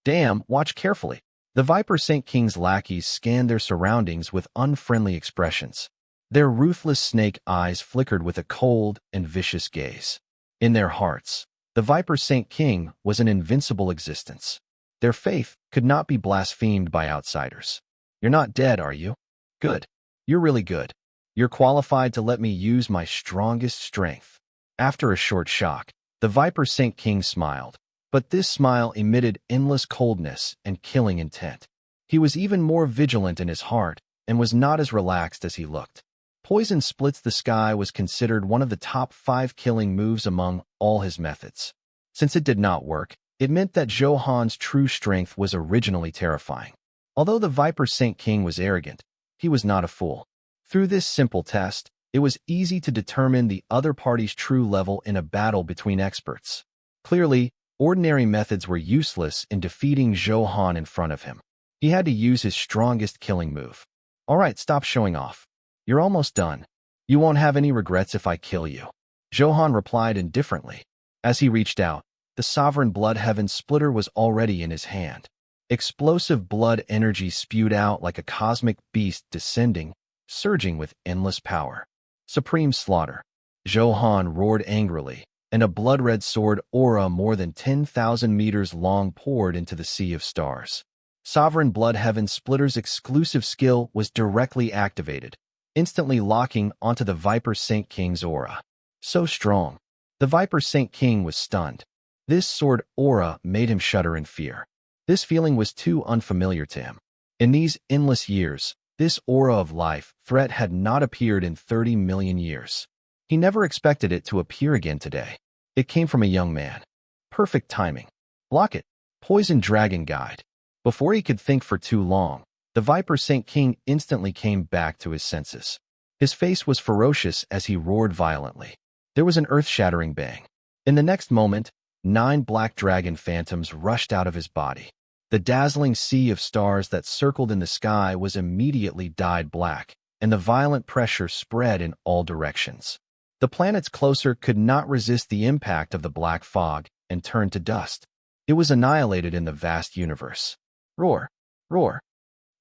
Damn, watch carefully. The Viper Saint King's lackeys scanned their surroundings with unfriendly expressions. Their ruthless snake eyes flickered with a cold and vicious gaze. In their hearts, the Viper Saint King was an invincible existence. Their faith could not be blasphemed by outsiders. You're not dead, are you? Good. You're really good. You're qualified to let me use my strongest strength. After a short shock, the Viper Saint King smiled, but this smile emitted endless coldness and killing intent. He was even more vigilant in his heart and was not as relaxed as he looked. Poison Splits the Sky was considered one of the top 5 killing moves among all his methods. Since it did not work, it meant that Zhou Han's true strength was originally terrifying. Although the Viper Saint King was arrogant, he was not a fool. Through this simple test, it was easy to determine the other party's true level in a battle between experts. Clearly, ordinary methods were useless in defeating Zhou Han in front of him. He had to use his strongest killing move. All right, stop showing off. You're almost done. You won't have any regrets if I kill you. Zhou Han replied indifferently. As he reached out, the Sovereign Blood Heaven Splitter was already in his hand. Explosive blood energy spewed out like a cosmic beast descending, surging with endless power. Supreme slaughter. Zhou Han roared angrily, and a blood-red sword aura more than 10,000 meters long poured into the sea of stars. Sovereign Blood Heaven Splitter's exclusive skill was directly activated, instantly locking onto the Viper Saint King's aura. So strong. The Viper Saint King was stunned. This sword aura made him shudder in fear. This feeling was too unfamiliar to him. In these endless years, this aura of life threat had not appeared in 30 million years. He never expected it to appear again today. It came from a young man. Perfect timing. Block it. Poison Dragon Guide. Before he could think for too long, the Viper Saint King instantly came back to his senses. His face was ferocious as he roared violently. There was an earth-shattering bang. In the next moment, 9 black dragon phantoms rushed out of his body. The dazzling sea of stars that circled in the sky was immediately dyed black, and the violent pressure spread in all directions. The planets closer could not resist the impact of the black fog and turned to dust. It was annihilated in the vast universe. Roar! Roar!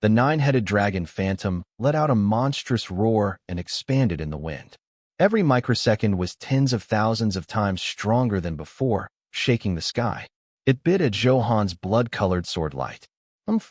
The 9-headed dragon phantom let out a monstrous roar and expanded in the wind. Every microsecond was tens of thousands of times stronger than before, shaking the sky. It bit at Zhou Han's blood-colored sword light.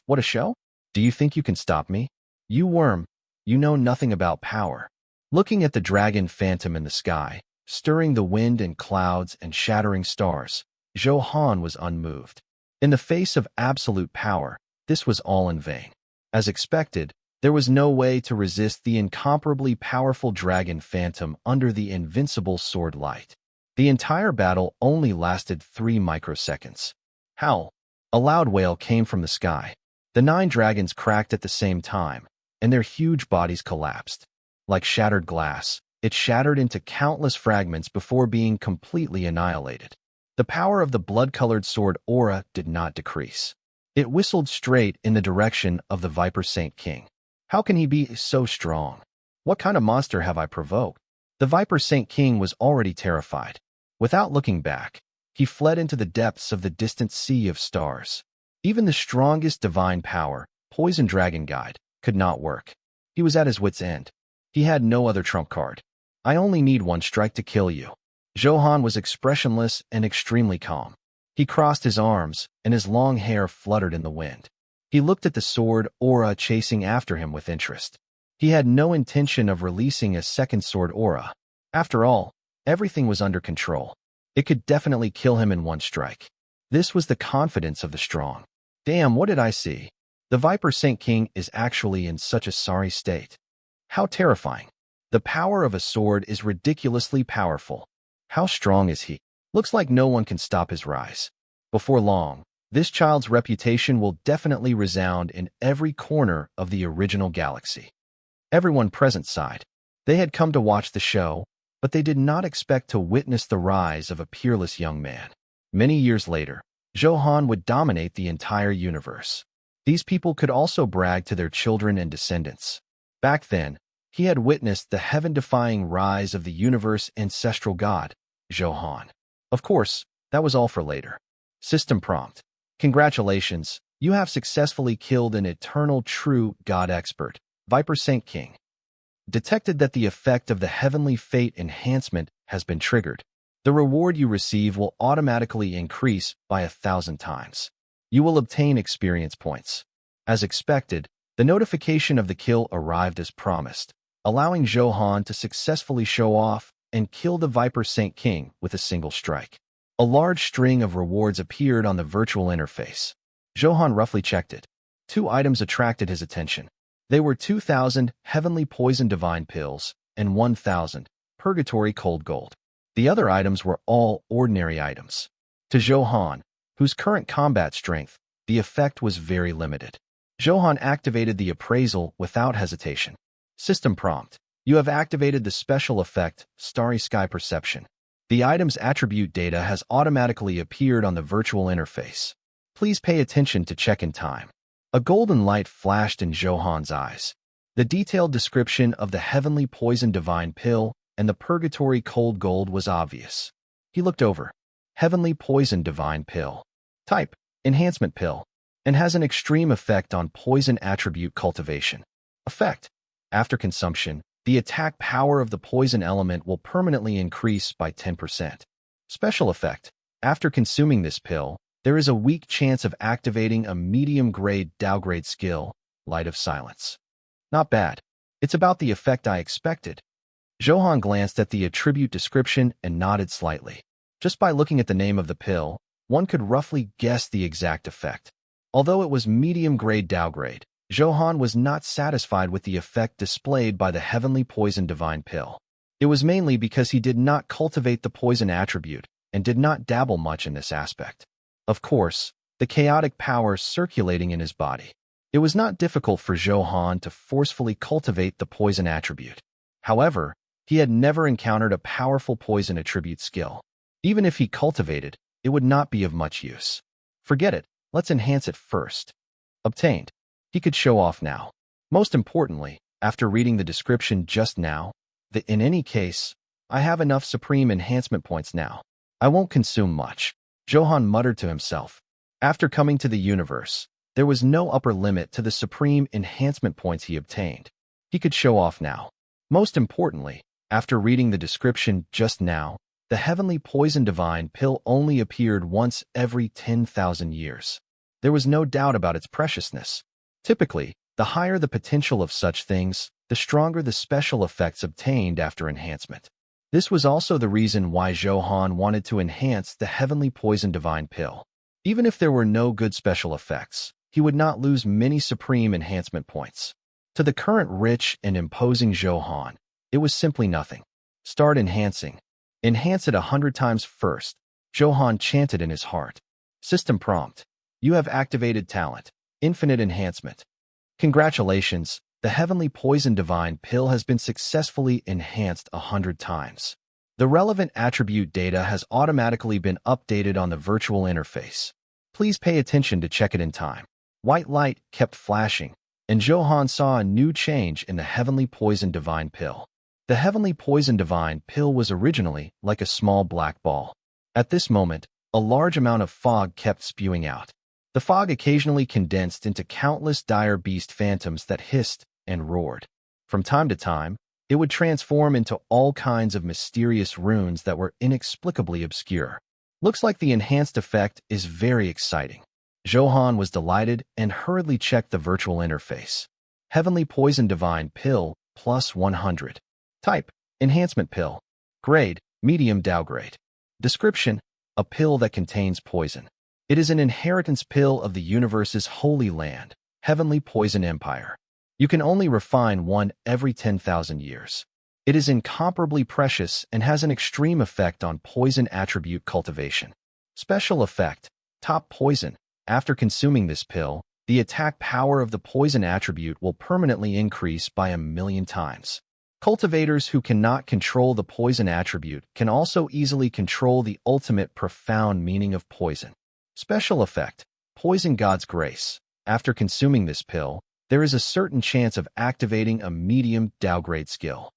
What a show? Do you think you can stop me? You worm, you know nothing about power. Looking at the dragon phantom in the sky, stirring the wind and clouds and shattering stars, Zhou Han was unmoved. In the face of absolute power, this was all in vain. As expected, There was no way to resist the incomparably powerful dragon phantom under the invincible sword light. The entire battle only lasted 3 microseconds. Howl! A loud wail came from the sky. The 9 dragons cracked at the same time, and their huge bodies collapsed. Like shattered glass, it shattered into countless fragments before being completely annihilated. The power of the blood-colored sword aura did not decrease. It whistled straight in the direction of the Viper Saint King. How can he be so strong? What kind of monster have I provoked? The Viper Saint King was already terrified. Without looking back, he fled into the depths of the distant sea of stars. Even the strongest divine power, Poison Dragon Guide, could not work. He was at his wit's end. He had no other trump card. I only need one strike to kill you. Zhou Han was expressionless and extremely calm. He crossed his arms, and his long hair fluttered in the wind. He looked at the sword aura chasing after him with interest. He had no intention of releasing a second sword aura. After all, everything was under control. It could definitely kill him in one strike. This was the confidence of the strong. Damn, what did I see? The Viper Saint King is actually in such a sorry state. How terrifying. The power of a sword is ridiculously powerful. How strong is he? Looks like no one can stop his rise. Before long, this child's reputation will definitely resound in every corner of the original galaxy. Everyone present sighed. They had come to watch the show, but they did not expect to witness the rise of a peerless young man. Many years later, Zhou Han would dominate the entire universe. These people could also brag to their children and descendants. Back then, he had witnessed the heaven-defying rise of the universe's ancestral god, Zhou Han. Of course, that was all for later. System prompt. Congratulations, you have successfully killed an eternal true god expert, Viper Saint King. Detected that the effect of the Heavenly Fate enhancement has been triggered. The reward you receive will automatically increase by 1,000 times. You will obtain experience points. As expected, the notification of the kill arrived as promised, allowing Zhou Han to successfully show off and kill the Viper Saint King with a single strike. A large string of rewards appeared on the virtual interface. Zhou Han roughly checked it. 2 items attracted his attention. They were 2,000 Heavenly Poison Divine Pills and 1,000 Purgatory Cold Gold. The other items were all ordinary items. To Zhou Han, whose current combat strength, the effect was very limited. Zhou Han activated the appraisal without hesitation. System prompt. You have activated the special effect, Starry Sky Perception. The item's attribute data has automatically appeared on the virtual interface. Please pay attention to check in time. A golden light flashed in Zhou Han's eyes. The detailed description of the Heavenly Poison Divine Pill and the Purgatory Cold Gold was obvious. He looked over. Heavenly Poison Divine Pill. Type, Enhancement Pill, and has an extreme effect on poison attribute cultivation. Effect. After consumption, the attack power of the poison element will permanently increase by 10%. Special effect. After consuming this pill, there is a weak chance of activating a medium-grade downgrade skill, Light of Silence. Not bad. It's about the effect I expected. Zhou Han glanced at the attribute description and nodded slightly. Just by looking at the name of the pill, one could roughly guess the exact effect. Although it was medium-grade downgrade, Zhou Han was not satisfied with the effect displayed by the Heavenly Poison Divine Pill. It was mainly because he did not cultivate the poison attribute and did not dabble much in this aspect. Of course, the chaotic power circulating in his body. It was not difficult for Zhou Han to forcefully cultivate the poison attribute. However, he had never encountered a powerful poison attribute skill. Even if he cultivated, it would not be of much use. Forget it, let's enhance it first. Obtained. He could show off now. Most importantly, after reading the description just now, in any case, I have enough supreme enhancement points now. I won't consume much. Zhou Han muttered to himself. After coming to the universe, there was no upper limit to the supreme enhancement points he obtained. He could show off now. Most importantly, after reading the description just now, the Heavenly Poison Divine Pill only appeared once every 10,000 years. There was no doubt about its preciousness. Typically, the higher the potential of such things, the stronger the special effects obtained after enhancement. This was also the reason why Zhou Han wanted to enhance the Heavenly Poison Divine Pill. Even if there were no good special effects, he would not lose many supreme enhancement points. To the current rich and imposing Zhou Han, it was simply nothing. Start enhancing. Enhance it 100 times first, Zhou Han chanted in his heart. System prompt. You have activated talent. Infinite enhancement. Congratulations, the heavenly poison divine pill has been successfully enhanced 100 times. The relevant attribute data has automatically been updated on the virtual interface. Please pay attention to check it in time. White light kept flashing, and Zhou Han saw a new change in the heavenly poison divine pill. The heavenly poison divine pill was originally like a small black ball. At this moment, a large amount of fog kept spewing out. The fog occasionally condensed into countless dire beast phantoms that hissed and roared. From time to time, it would transform into all kinds of mysterious runes that were inexplicably obscure. Looks like the enhanced effect is very exciting. Zhou Han was delighted and hurriedly checked the virtual interface. Heavenly Poison Divine Pill, plus 100. Type, Enhancement Pill. Grade, Medium Downgrade. Description, a pill that contains poison. It is an inheritance pill of the universe's holy land, Heavenly Poison Empire. You can only refine one every 10,000 years. It is incomparably precious and has an extreme effect on poison attribute cultivation. Special effect, Top Poison. After consuming this pill, the attack power of the poison attribute will permanently increase by 1,000,000 times. Cultivators who cannot control the poison attribute can also easily control the ultimate profound meaning of poison. Special effect, Poison God's Grace. After consuming this pill, there is a certain chance of activating a medium downgrade skill.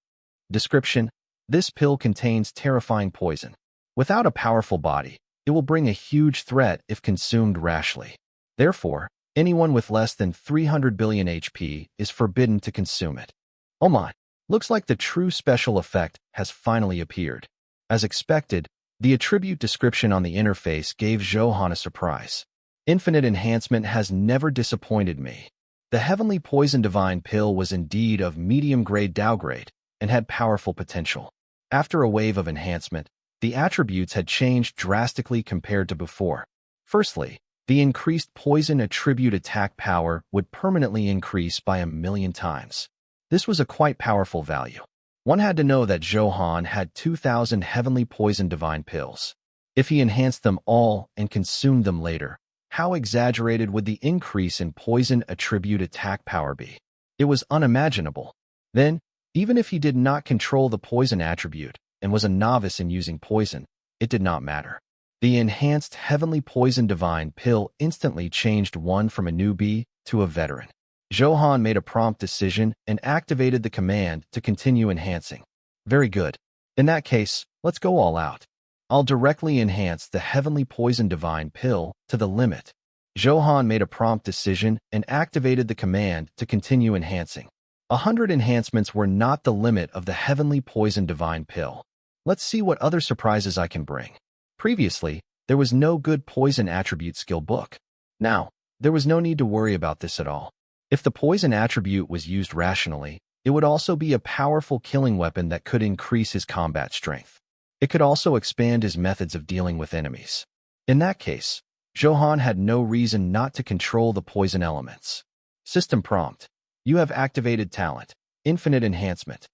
Description, this pill contains terrifying poison. Without a powerful body, it will bring a huge threat if consumed rashly. Therefore, anyone with less than 300 billion HP is forbidden to consume it. Oh my! Looks like the true special effect has finally appeared. As expected, the attribute description on the interface gave Zhou Han a surprise. Infinite enhancement has never disappointed me. The Heavenly Poison Divine Pill was indeed of medium-grade downgrade and had powerful potential. After a wave of enhancement, the attributes had changed drastically compared to before. Firstly, the increased poison attribute attack power would permanently increase by 1,000,000 times. This was a quite powerful value. One had to know that Zhou Han had 2,000 Heavenly Poison Divine Pills. If he enhanced them all and consumed them later, how exaggerated would the increase in poison attribute attack power be? It was unimaginable. Then, even if he did not control the poison attribute and was a novice in using poison, it did not matter. The enhanced Heavenly Poison Divine Pill instantly changed one from a newbie to a veteran. Zhou Han made a prompt decision and activated the command to continue enhancing. Very good. In that case, let's go all out. I'll directly enhance the Heavenly Poison Divine Pill to the limit. Zhou Han made a prompt decision and activated the command to continue enhancing. 100 enhancements were not the limit of the Heavenly Poison Divine Pill. Let's see what other surprises I can bring. Previously, there was no good poison attribute skill book. Now, there was no need to worry about this at all. If the poison attribute was used rationally, it would also be a powerful killing weapon that could increase his combat strength. It could also expand his methods of dealing with enemies. In that case, Zhou Han had no reason not to control the poison elements. System prompt. You have activated talent, Infinite Enhancement.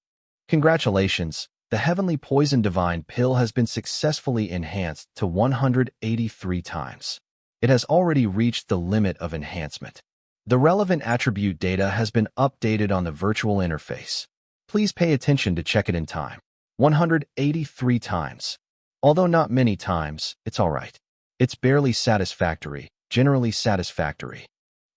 Congratulations, the Heavenly Poison Divine Pill has been successfully enhanced to 183 times. It has already reached the limit of enhancement. The relevant attribute data has been updated on the virtual interface. Please pay attention to check it in time. 183 times. Although not many times, it's alright. It's barely satisfactory, generally satisfactory.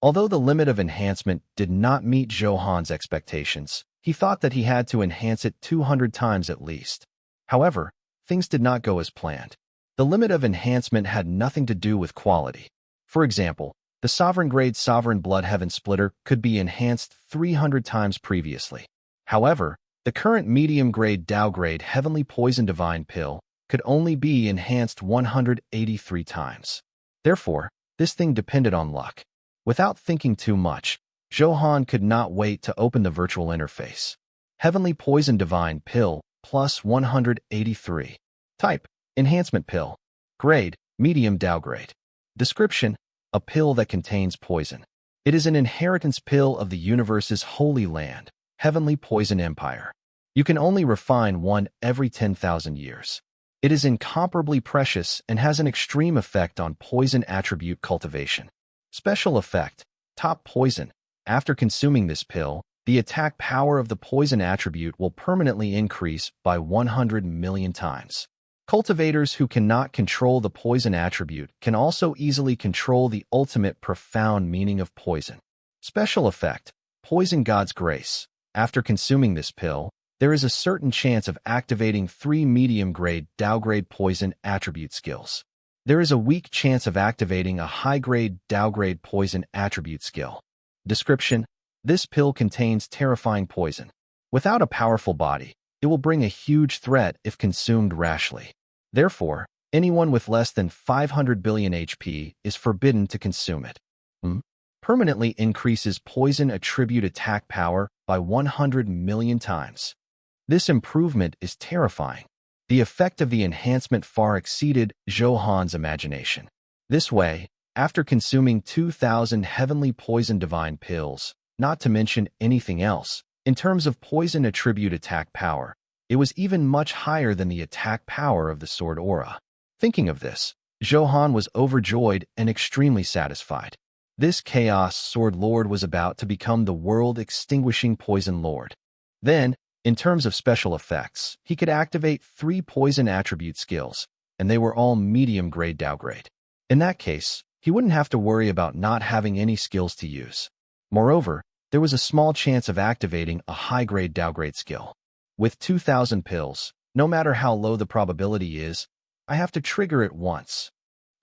Although the limit of enhancement did not meet Zhou Han's expectations, he thought that he had to enhance it 200 times at least. However, things did not go as planned. The limit of enhancement had nothing to do with quality. For example, the Sovereign Grade Sovereign Blood Heaven Splitter could be enhanced 300 times previously. However, the current medium-grade downgrade Heavenly Poison Divine Pill could only be enhanced 183 times. Therefore, this thing depended on luck. Without thinking too much, Zhou Han could not wait to open the virtual interface. Heavenly Poison Divine Pill, plus 183. Type, Enhancement Pill. Grade, Medium Downgrade. Description, a pill that contains poison. It is an inheritance pill of the universe's holy land, heavenly poison empire. You can only refine one every 10,000 years. It is incomparably precious and has an extreme effect on poison attribute cultivation. Special effect: top poison. After consuming this pill, the attack power of the poison attribute will permanently increase by 100 million times. Cultivators who cannot control the poison attribute can also easily control the ultimate profound meaning of poison. Special effect: Poison God's Grace. After consuming this pill, there is a certain chance of activating 3 medium-grade Dao-grade poison attribute skills. There is a weak chance of activating a high-grade Dao-grade poison attribute skill. Description: This pill contains terrifying poison. Without a powerful body, it will bring a huge threat if consumed rashly. Therefore, anyone with less than 500 billion HP is forbidden to consume it. Permanently increases poison attribute attack power by 100 million times. This improvement is terrifying. The effect of the enhancement far exceeded Zhou Han's imagination. This way, after consuming 2,000 heavenly poison divine pills, not to mention anything else, in terms of poison attribute attack power, it was even much higher than the attack power of the sword aura. Thinking of this, Zhou Han was overjoyed and extremely satisfied. This Chaos Sword Lord was about to become the world-extinguishing Poison Lord. Then, in terms of special effects, he could activate 3 poison attribute skills, and they were all medium-grade Dao-grade. In that case, he wouldn't have to worry about not having any skills to use. Moreover, there was a small chance of activating a high-grade Dao-grade skill. With 2,000 pills, no matter how low the probability is, I have to trigger it once.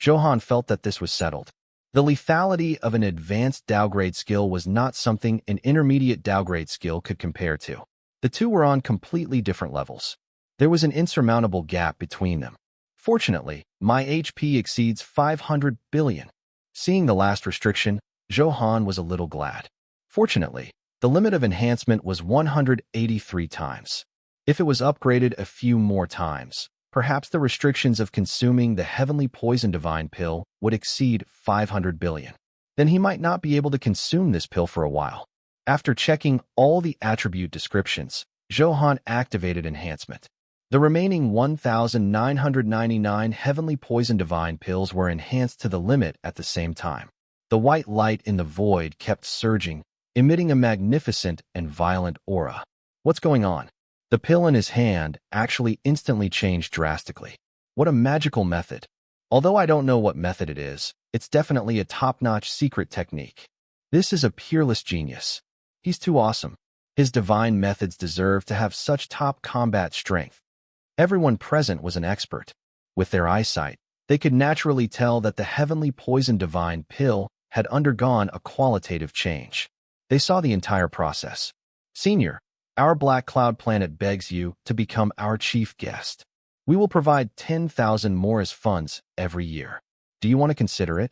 Zhou Han felt that this was settled. The lethality of an advanced Dao-grade skill was not something an intermediate Dao-grade skill could compare to. The two were on completely different levels. There was an insurmountable gap between them. Fortunately, my HP exceeds 500 billion. Seeing the last restriction, Zhou Han was a little glad. Fortunately, the limit of enhancement was 183 times. If it was upgraded a few more times, perhaps the restrictions of consuming the heavenly poison divine pill would exceed 500 billion. Then he might not be able to consume this pill for a while. After checking all the attribute descriptions, Zhou Han activated enhancement. The remaining 1,999 heavenly poison divine pills were enhanced to the limit at the same time. The white light in the void kept surging, emitting a magnificent and violent aura. What's going on? The pill in his hand actually instantly changed drastically. What a magical method. Although I don't know what method it is, it's definitely a top-notch secret technique. This is a peerless genius. He's too awesome. His divine methods deserve to have such top combat strength. Everyone present was an expert. With their eyesight, they could naturally tell that the heavenly poison divine pill had undergone a qualitative change. They saw the entire process. Senior, our Black Cloud planet begs you to become our chief guest. We will provide 10,000 more as funds every year. Do you want to consider it?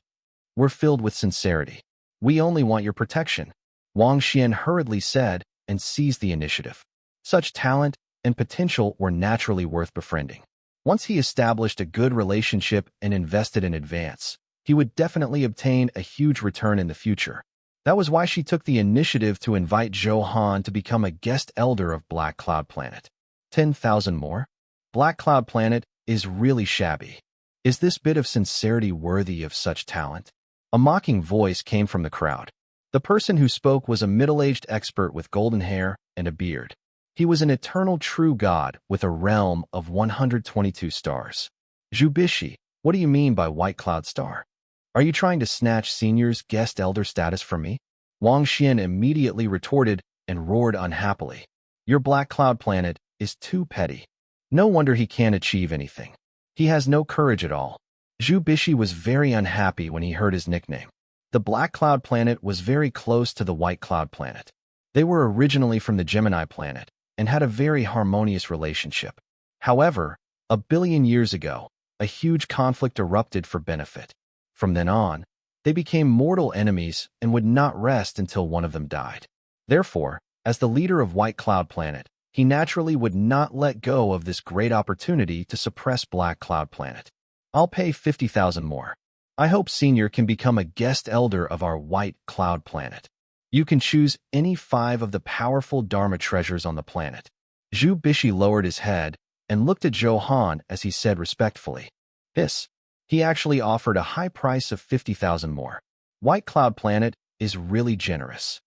We're filled with sincerity. We only want your protection. Wang Xian hurriedly said and seized the initiative. Such talent and potential were naturally worth befriending. Once he established a good relationship and invested in advance, he would definitely obtain a huge return in the future. That was why she took the initiative to invite Zhou Han to become a guest elder of Black Cloud Planet. 10,000 more? Black Cloud Planet is really shabby. Is this bit of sincerity worthy of such talent? A mocking voice came from the crowd. The person who spoke was a middle-aged expert with golden hair and a beard. He was an eternal true god with a realm of 122 stars. Zhu Bishi, what do you mean by White Cloud Star? Are you trying to snatch Senior's guest elder status from me? Wang Xian immediately retorted and roared unhappily. Your Black Cloud Planet is too petty. No wonder he can't achieve anything. He has no courage at all. Zhu Bishi was very unhappy when he heard his nickname. The Black Cloud Planet was very close to the White Cloud Planet. They were originally from the Gemini planet and had a very harmonious relationship. However, a billion years ago, a huge conflict erupted for benefit. From then on, they became mortal enemies and would not rest until one of them died. Therefore, as the leader of White Cloud Planet, he naturally would not let go of this great opportunity to suppress Black Cloud Planet. I'll pay 50,000 more. I hope Senior can become a guest elder of our white cloud planet. You can choose any 5 of the powerful Dharma treasures on the planet. Zhu Bishi lowered his head and looked at Zhou Han as he said respectfully, "This." He actually offered a high price of 50,000 more. White Cloud Planet is really generous.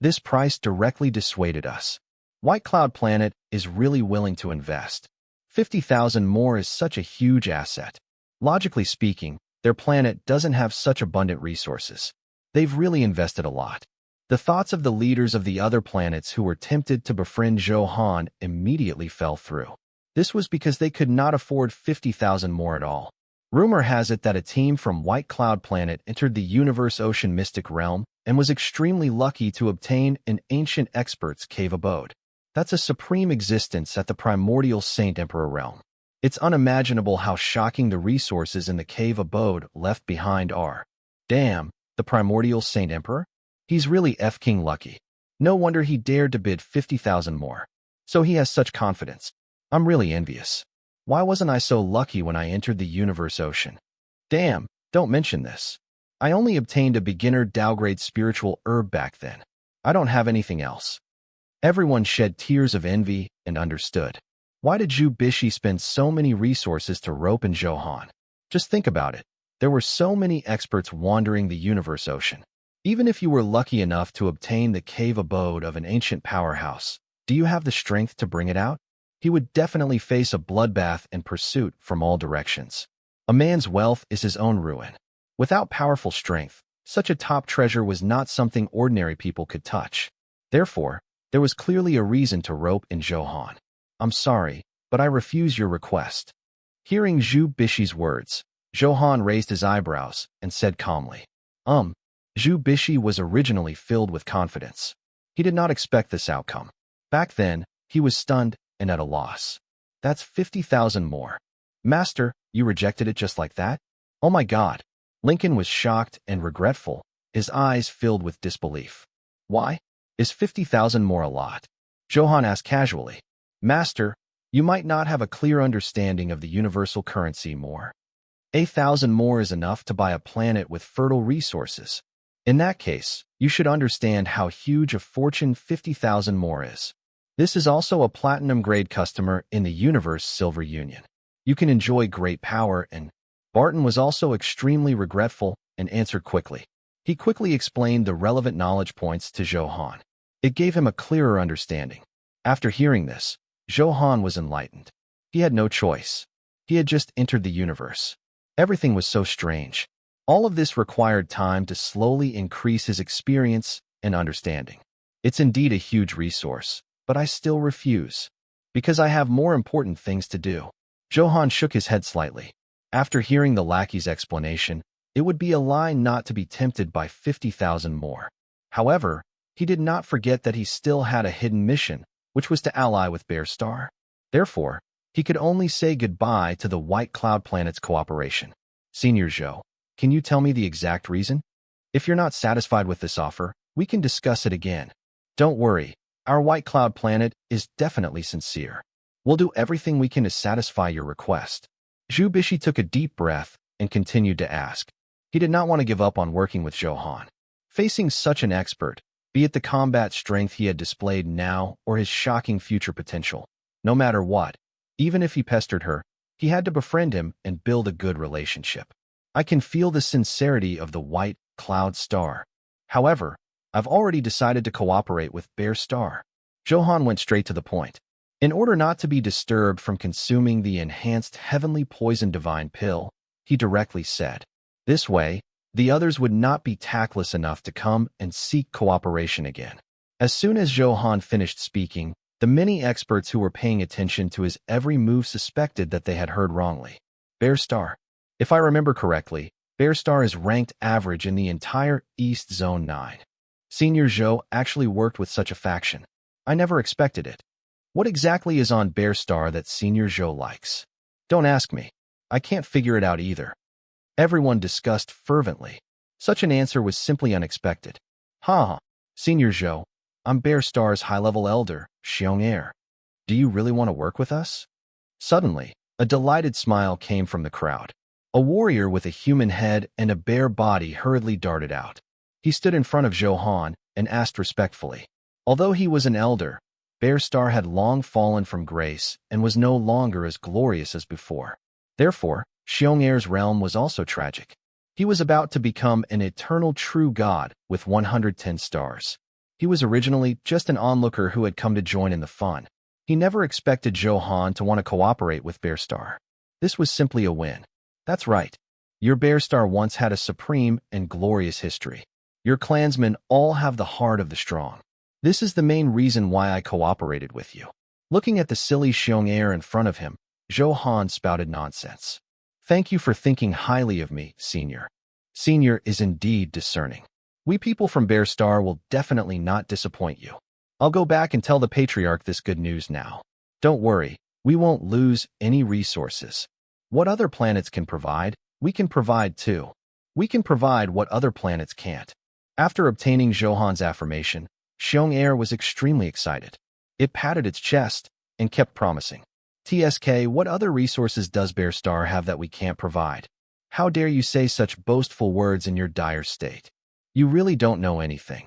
This price directly dissuaded us. White Cloud Planet is really willing to invest. 50,000 more is such a huge asset. Logically speaking, their planet doesn't have such abundant resources. They've really invested a lot. The thoughts of the leaders of the other planets who were tempted to befriend Zhou Han immediately fell through. This was because they could not afford 50,000 more at all. Rumor has it that a team from White Cloud Planet entered the Universe Ocean Mystic Realm and was extremely lucky to obtain an ancient expert's cave abode. That's a supreme existence at the primordial Saint Emperor realm. It's unimaginable how shocking the resources in the cave abode left behind are. Damn, the primordial Saint Emperor? He's really F-King lucky. No wonder he dared to bid 50,000 more. So he has such confidence. I'm really envious. Why wasn't I so lucky when I entered the Universe Ocean? Damn, don't mention this. I only obtained a beginner downgrade spiritual herb back then. I don't have anything else. Everyone shed tears of envy and understood. Why did Zhu Bishi spend so many resources to rope in Zhou Han? Just think about it. There were so many experts wandering the Universe Ocean. Even if you were lucky enough to obtain the cave abode of an ancient powerhouse, do you have the strength to bring it out? He would definitely face a bloodbath and pursuit from all directions. A man's wealth is his own ruin. Without powerful strength, such a top treasure was not something ordinary people could touch. Therefore, there was clearly a reason to rope in Zhou Han. I'm sorry, but I refuse your request. Hearing Zhu Bishi's words, Zhou Han raised his eyebrows and said calmly, Zhu Bishi was originally filled with confidence. He did not expect this outcome. Back then, he was stunned and at a loss. That's 50,000 more. Master, you rejected it just like that? Oh my God. Lincoln was shocked and regretful, his eyes filled with disbelief. Why? Is 50,000 more a lot? Zhou Han asked casually. Master, you might not have a clear understanding of the universal currency more. 1,000 more is enough to buy a planet with fertile resources. In that case, you should understand how huge a fortune 50,000 more is. This is also a platinum-grade customer in the Universe Silver Union. You can enjoy great power and... Barton was also extremely regretful and answered quickly. He quickly explained the relevant knowledge points to Zhou Han. It gave him a clearer understanding. After hearing this, Zhou Han was enlightened. He had no choice. He had just entered the universe. Everything was so strange. All of this required time to slowly increase his experience and understanding. It's indeed a huge resource. But I still refuse. Because I have more important things to do. Zhou Han shook his head slightly. After hearing the lackey's explanation, it would be a lie not to be tempted by 50,000 more. However, he did not forget that he still had a hidden mission, which was to ally with Bear Star. Therefore, he could only say goodbye to the White Cloud Planet's cooperation. Senior Zhou, can you tell me the exact reason? If you're not satisfied with this offer, we can discuss it again. Don't worry. Our White Cloud Planet is definitely sincere. We'll do everything we can to satisfy your request. Zhu Bishi took a deep breath and continued to ask. He did not want to give up on working with Zhou Han. Facing such an expert, be it the combat strength he had displayed now or his shocking future potential, no matter what, even if he pestered her, he had to befriend him and build a good relationship. I can feel the sincerity of the White Cloud Star. However, I've already decided to cooperate with Bear Star. Zhou Han went straight to the point. In order not to be disturbed from consuming the enhanced heavenly poison divine pill, he directly said. This way, the others would not be tactless enough to come and seek cooperation again. As soon as Zhou Han finished speaking, the many experts who were paying attention to his every move suspected that they had heard wrongly. Bear Star. If I remember correctly, Bear Star is ranked average in the entire East Zone 9. Senior Zhou actually worked with such a faction. I never expected it. What exactly is on Bear Star that Senior Zhou likes? Don't ask me. I can't figure it out either. Everyone discussed fervently. Such an answer was simply unexpected. Ha! Senior Zhou, I'm Bear Star's high-level elder, Xiong Air. Do you really want to work with us? Suddenly, a delighted smile came from the crowd. A warrior with a human head and a bear body hurriedly darted out. He stood in front of Zhou Han and asked respectfully. Although he was an elder, Bear Star had long fallen from grace and was no longer as glorious as before. Therefore, Xiong'er's realm was also tragic. He was about to become an eternal true god with 110 stars. He was originally just an onlooker who had come to join in the fun. He never expected Zhou Han to want to cooperate with Bear Star. This was simply a win. That's right. Your Bear Star once had a supreme and glorious history. Your clansmen all have the heart of the strong. This is the main reason why I cooperated with you. Looking at the silly Xiong'er in front of him, Zhou Han spouted nonsense. Thank you for thinking highly of me, Senior. Senior is indeed discerning. We people from Bear Star will definitely not disappoint you. I'll go back and tell the Patriarch this good news now. Don't worry, we won't lose any resources. What other planets can provide, we can provide too. We can provide what other planets can't. After obtaining Zhou Han's affirmation, Xiong'er was extremely excited. It patted its chest and kept promising. TSK, what other resources does Bear Star have that we can't provide? How dare you say such boastful words in your dire state? You really don't know anything.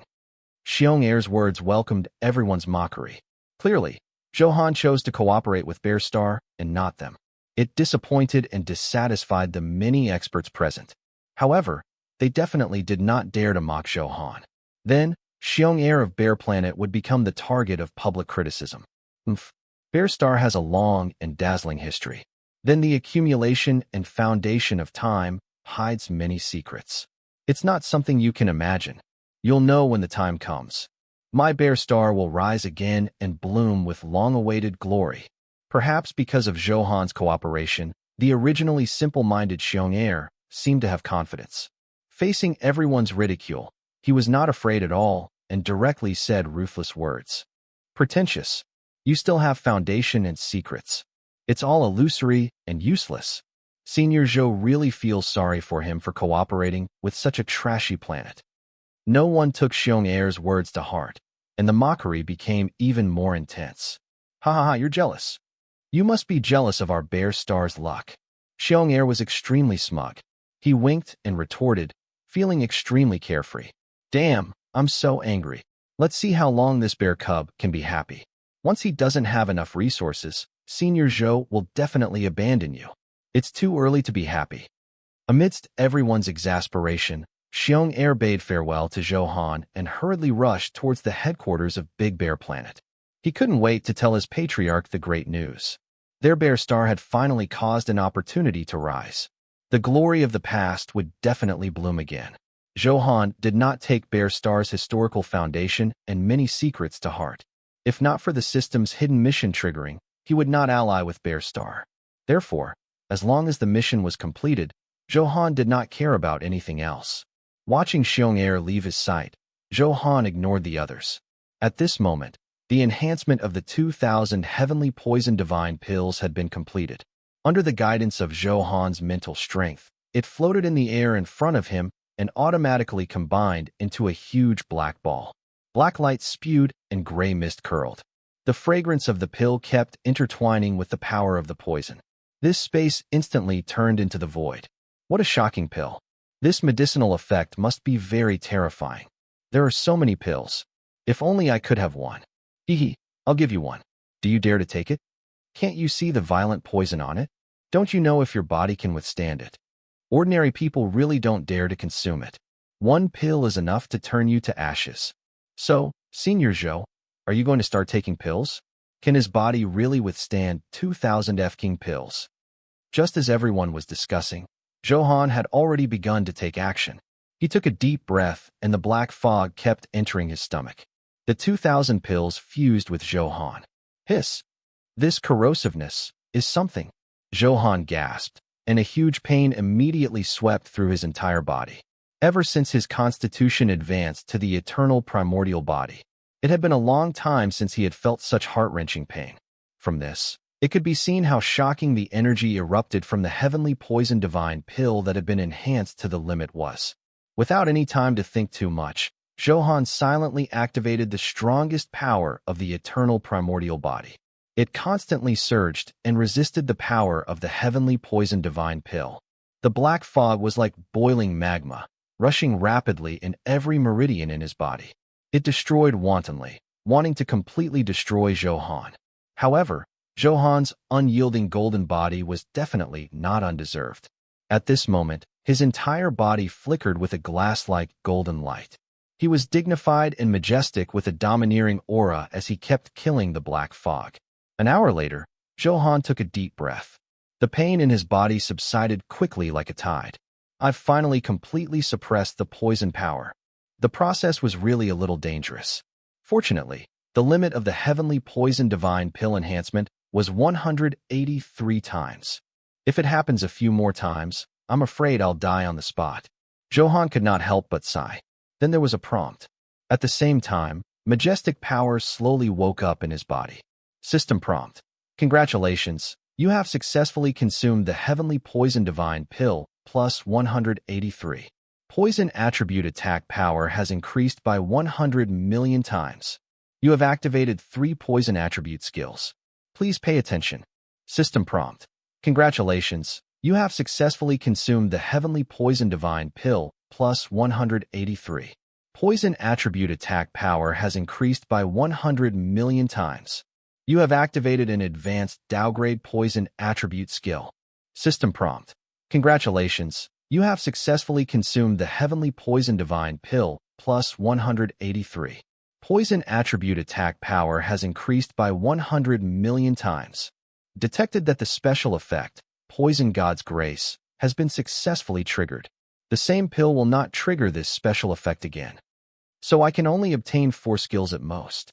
Xiong'er's words welcomed everyone's mockery. Clearly, Zhou Han chose to cooperate with Bear Star and not them. It disappointed and dissatisfied the many experts present. However, they definitely did not dare to mock Zhou Han. Then, Xiong'er of Bear Planet would become the target of public criticism. Bear Star has a long and dazzling history. Then the accumulation and foundation of time hides many secrets. It's not something you can imagine. You'll know when the time comes. My Bear Star will rise again and bloom with long-awaited glory. Perhaps because of Zhou Han's cooperation, the originally simple-minded Xiong'er seemed to have confidence. Facing everyone's ridicule, he was not afraid at all and directly said ruthless words. Pretentious. You still have foundation and secrets. It's all illusory and useless. Senior Zhou really feels sorry for him for cooperating with such a trashy planet. No one took Xiong'er's words to heart, and the mockery became even more intense. Ha ha ha, you're jealous. You must be jealous of our Bear Star's luck. Xiong'er was extremely smug. He winked and retorted, feeling extremely carefree. Damn, I'm so angry. Let's see how long this bear cub can be happy. Once he doesn't have enough resources, Senior Zhou will definitely abandon you. It's too early to be happy. Amidst everyone's exasperation, Xiong'er bade farewell to Zhou Han and hurriedly rushed towards the headquarters of Big Bear Planet. He couldn't wait to tell his patriarch the great news. Their Bear Star had finally caused an opportunity to rise. The glory of the past would definitely bloom again. Zhou Han did not take Bear Star's historical foundation and many secrets to heart. If not for the system's hidden mission triggering, he would not ally with Bear Star. Therefore, as long as the mission was completed, Zhou Han did not care about anything else. Watching Xiong'er leave his sight, Zhou Han ignored the others. At this moment, the enhancement of the 2,000 heavenly poison divine pills had been completed. Under the guidance of Zhou Han's mental strength, it floated in the air in front of him and automatically combined into a huge black ball. Black light spewed and gray mist curled. The fragrance of the pill kept intertwining with the power of the poison. This space instantly turned into the void. What a shocking pill. This medicinal effect must be very terrifying. There are so many pills. If only I could have one. Hee, I'll give you one. Do you dare to take it? Can't you see the violent poison on it? Don't you know if your body can withstand it? Ordinary people really don't dare to consume it. One pill is enough to turn you to ashes. So, Senior Zhou, are you going to start taking pills? Can his body really withstand 2,000 F-King pills? Just as everyone was discussing, Zhou Han had already begun to take action. He took a deep breath and the black fog kept entering his stomach. The 2,000 pills fused with Zhou Han. Hiss! This corrosiveness is something. Zhou Han gasped, and a huge pain immediately swept through his entire body. Ever since his constitution advanced to the eternal primordial body, it had been a long time since he had felt such heart-wrenching pain. From this, it could be seen how shocking the energy erupted from the heavenly poison divine pill that had been enhanced to the limit was. Without any time to think too much, Zhou Han silently activated the strongest power of the eternal primordial body. It constantly surged and resisted the power of the heavenly poison divine pill. The black fog was like boiling magma, rushing rapidly in every meridian in his body. It destroyed wantonly, wanting to completely destroy Zhou Han. However, Zhou Han's unyielding golden body was definitely not undeserved. At this moment, his entire body flickered with a glass-like golden light. He was dignified and majestic with a domineering aura as he kept killing the black fog. An hour later, Zhou Han took a deep breath. The pain in his body subsided quickly like a tide. I've finally completely suppressed the poison power. The process was really a little dangerous. Fortunately, the limit of the heavenly poison divine pill enhancement was 183 times. If it happens a few more times, I'm afraid I'll die on the spot. Zhou Han could not help but sigh. Then there was a prompt. At the same time, majestic power slowly woke up in his body. System prompt. Congratulations, you have successfully consumed the heavenly poison divine pill plus 183. Poison attribute attack power has increased by 100 million times. You have activated 3 poison attribute skills. Please pay attention. System prompt. Congratulations, you have successfully consumed the heavenly poison divine pill plus 183. Poison attribute attack power has increased by 100 million times. You have activated an advanced downgrade poison attribute skill. System prompt. Congratulations, you have successfully consumed the heavenly poison divine pill plus 183. Poison attribute attack power has increased by 100 million times. Detected that the special effect, Poison God's Grace, has been successfully triggered. The same pill will not trigger this special effect again. So I can only obtain 4 skills at most.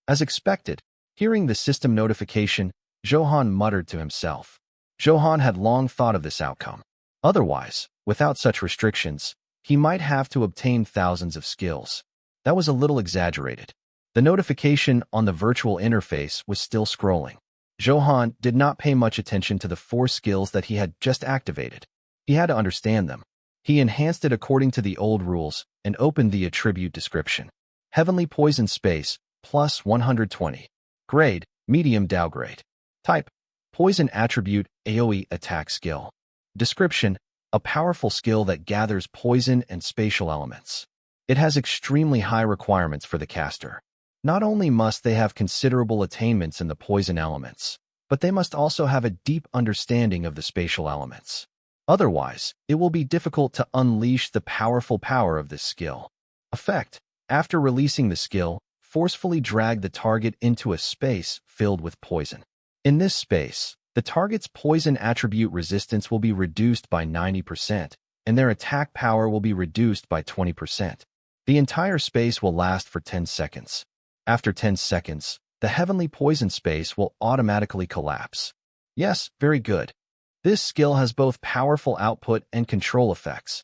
As expected, hearing the system notification, Zhou Han muttered to himself. Zhou Han had long thought of this outcome. Otherwise, without such restrictions, he might have to obtain thousands of skills. That was a little exaggerated. The notification on the virtual interface was still scrolling. Zhou Han did not pay much attention to the 4 skills that he had just activated. He had to understand them. He enhanced it according to the old rules and opened the attribute description. Heavenly Poison Space, plus 120. Grade, Medium Downgrade. Type, Poison Attribute, AoE Attack Skill. Description, a powerful skill that gathers poison and spatial elements. It has extremely high requirements for the caster. Not only must they have considerable attainments in the poison elements, but they must also have a deep understanding of the spatial elements. Otherwise, it will be difficult to unleash the powerful power of this skill. Effect. After releasing the skill, forcefully drag the target into a space filled with poison. In this space, the target's poison attribute resistance will be reduced by 90%, and their attack power will be reduced by 20%. The entire space will last for 10 seconds. After 10 seconds, the heavenly poison space will automatically collapse. Yes, very good. This skill has both powerful output and control effects.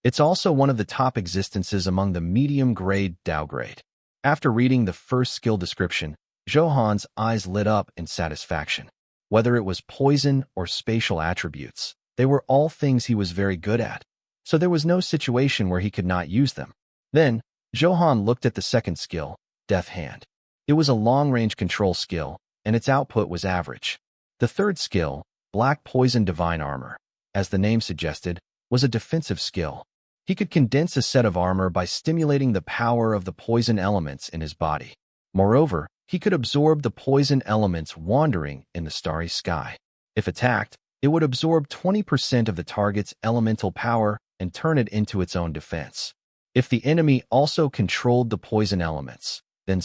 It's also one of the top existences among the medium-grade downgrade. After reading the first skill description, Zhou Han's eyes lit up in satisfaction. Whether it was poison or spatial attributes, they were all things he was very good at, so there was no situation where he could not use them. Then, Zhou Han looked at the second skill, Death Hand. It was a long-range control skill, and its output was average. The third skill, Black Poison Divine Armor, as the name suggested, was a defensive skill. He could condense a set of armor by stimulating the power of the poison elements in his body. Moreover, he could absorb the poison elements wandering in the starry sky. If attacked, it would absorb 20% of the target's elemental power and turn it into its own defense. If the enemy also controlled the poison elements, then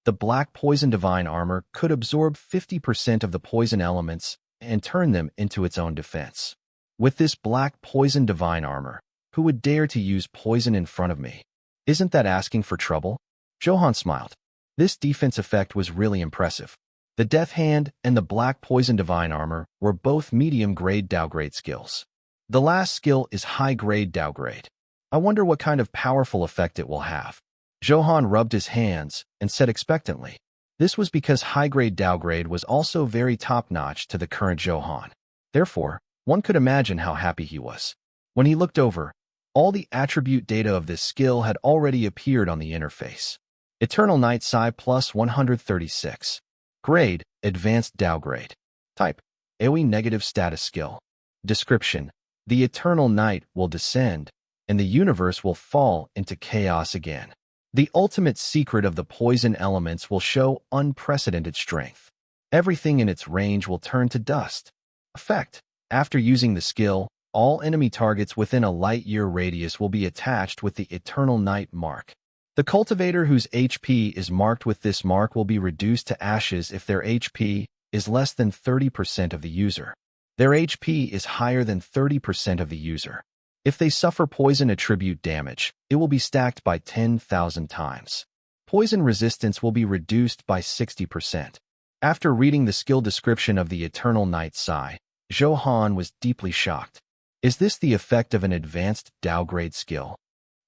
the Black Poison Divine Armor could absorb 50% of the poison elements and turn them into its own defense. With this Black Poison Divine Armor, who would dare to use poison in front of me? Isn't that asking for trouble? Zhou Han smiled. This defense effect was really impressive. The Death Hand and the Black Poison Divine Armor were both medium-grade downgrade skills. The last skill is high-grade downgrade. I wonder what kind of powerful effect it will have. Zhou Han rubbed his hands and said expectantly. This was because high-grade downgrade was also very top-notch to the current Zhou Han. Therefore, one could imagine how happy he was. When he looked over, all the attribute data of this skill had already appeared on the interface. Eternal Night Psi plus 136. Grade, Advanced Downgrade. Type, AoE Negative Status Skill. Description, the eternal night will descend, and the universe will fall into chaos again. The ultimate secret of the poison elements will show unprecedented strength. Everything in its range will turn to dust. Effect: after using the skill, all enemy targets within a light-year radius will be attached with the Eternal Night mark. The cultivator whose HP is marked with this mark will be reduced to ashes if their HP is less than 30% of the user. Their HP is higher than 30% of the user. If they suffer poison attribute damage, it will be stacked by 10,000 times. Poison resistance will be reduced by 60%. After reading the skill description of the Eternal Night Sigh, Zhou Han was deeply shocked. Is this the effect of an advanced downgrade skill?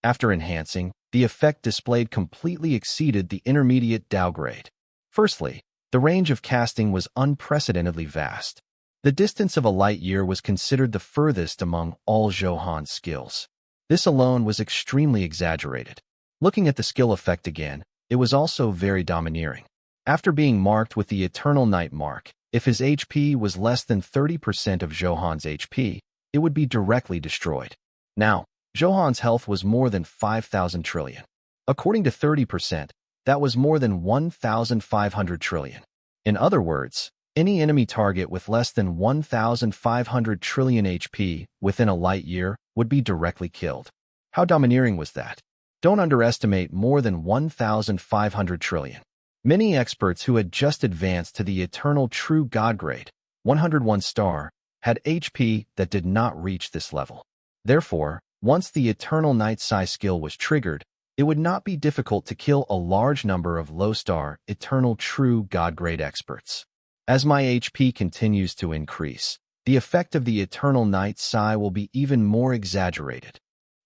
After enhancing, the effect displayed completely exceeded the intermediate downgrade. Firstly, the range of casting was unprecedentedly vast. The distance of a light year was considered the furthest among all Zhou Han's skills. This alone was extremely exaggerated. Looking at the skill effect again, it was also very domineering. After being marked with the Eternal Night mark, if his HP was less than 30% of Zhou Han's HP, it would be directly destroyed. Now, Zhou Han's health was more than 5,000 trillion. According to 30%, that was more than 1,500 trillion. In other words, any enemy target with less than 1,500 trillion HP within a light year would be directly killed. How domineering was that? Don't underestimate more than 1,500 trillion. Many experts who had just advanced to the Eternal True God grade, 101 star, had HP that did not reach this level. Therefore, once the Eternal Night Sigh skill was triggered, it would not be difficult to kill a large number of low-star, Eternal True God grade experts. As my HP continues to increase, the effect of the Eternal Night Sigh will be even more exaggerated.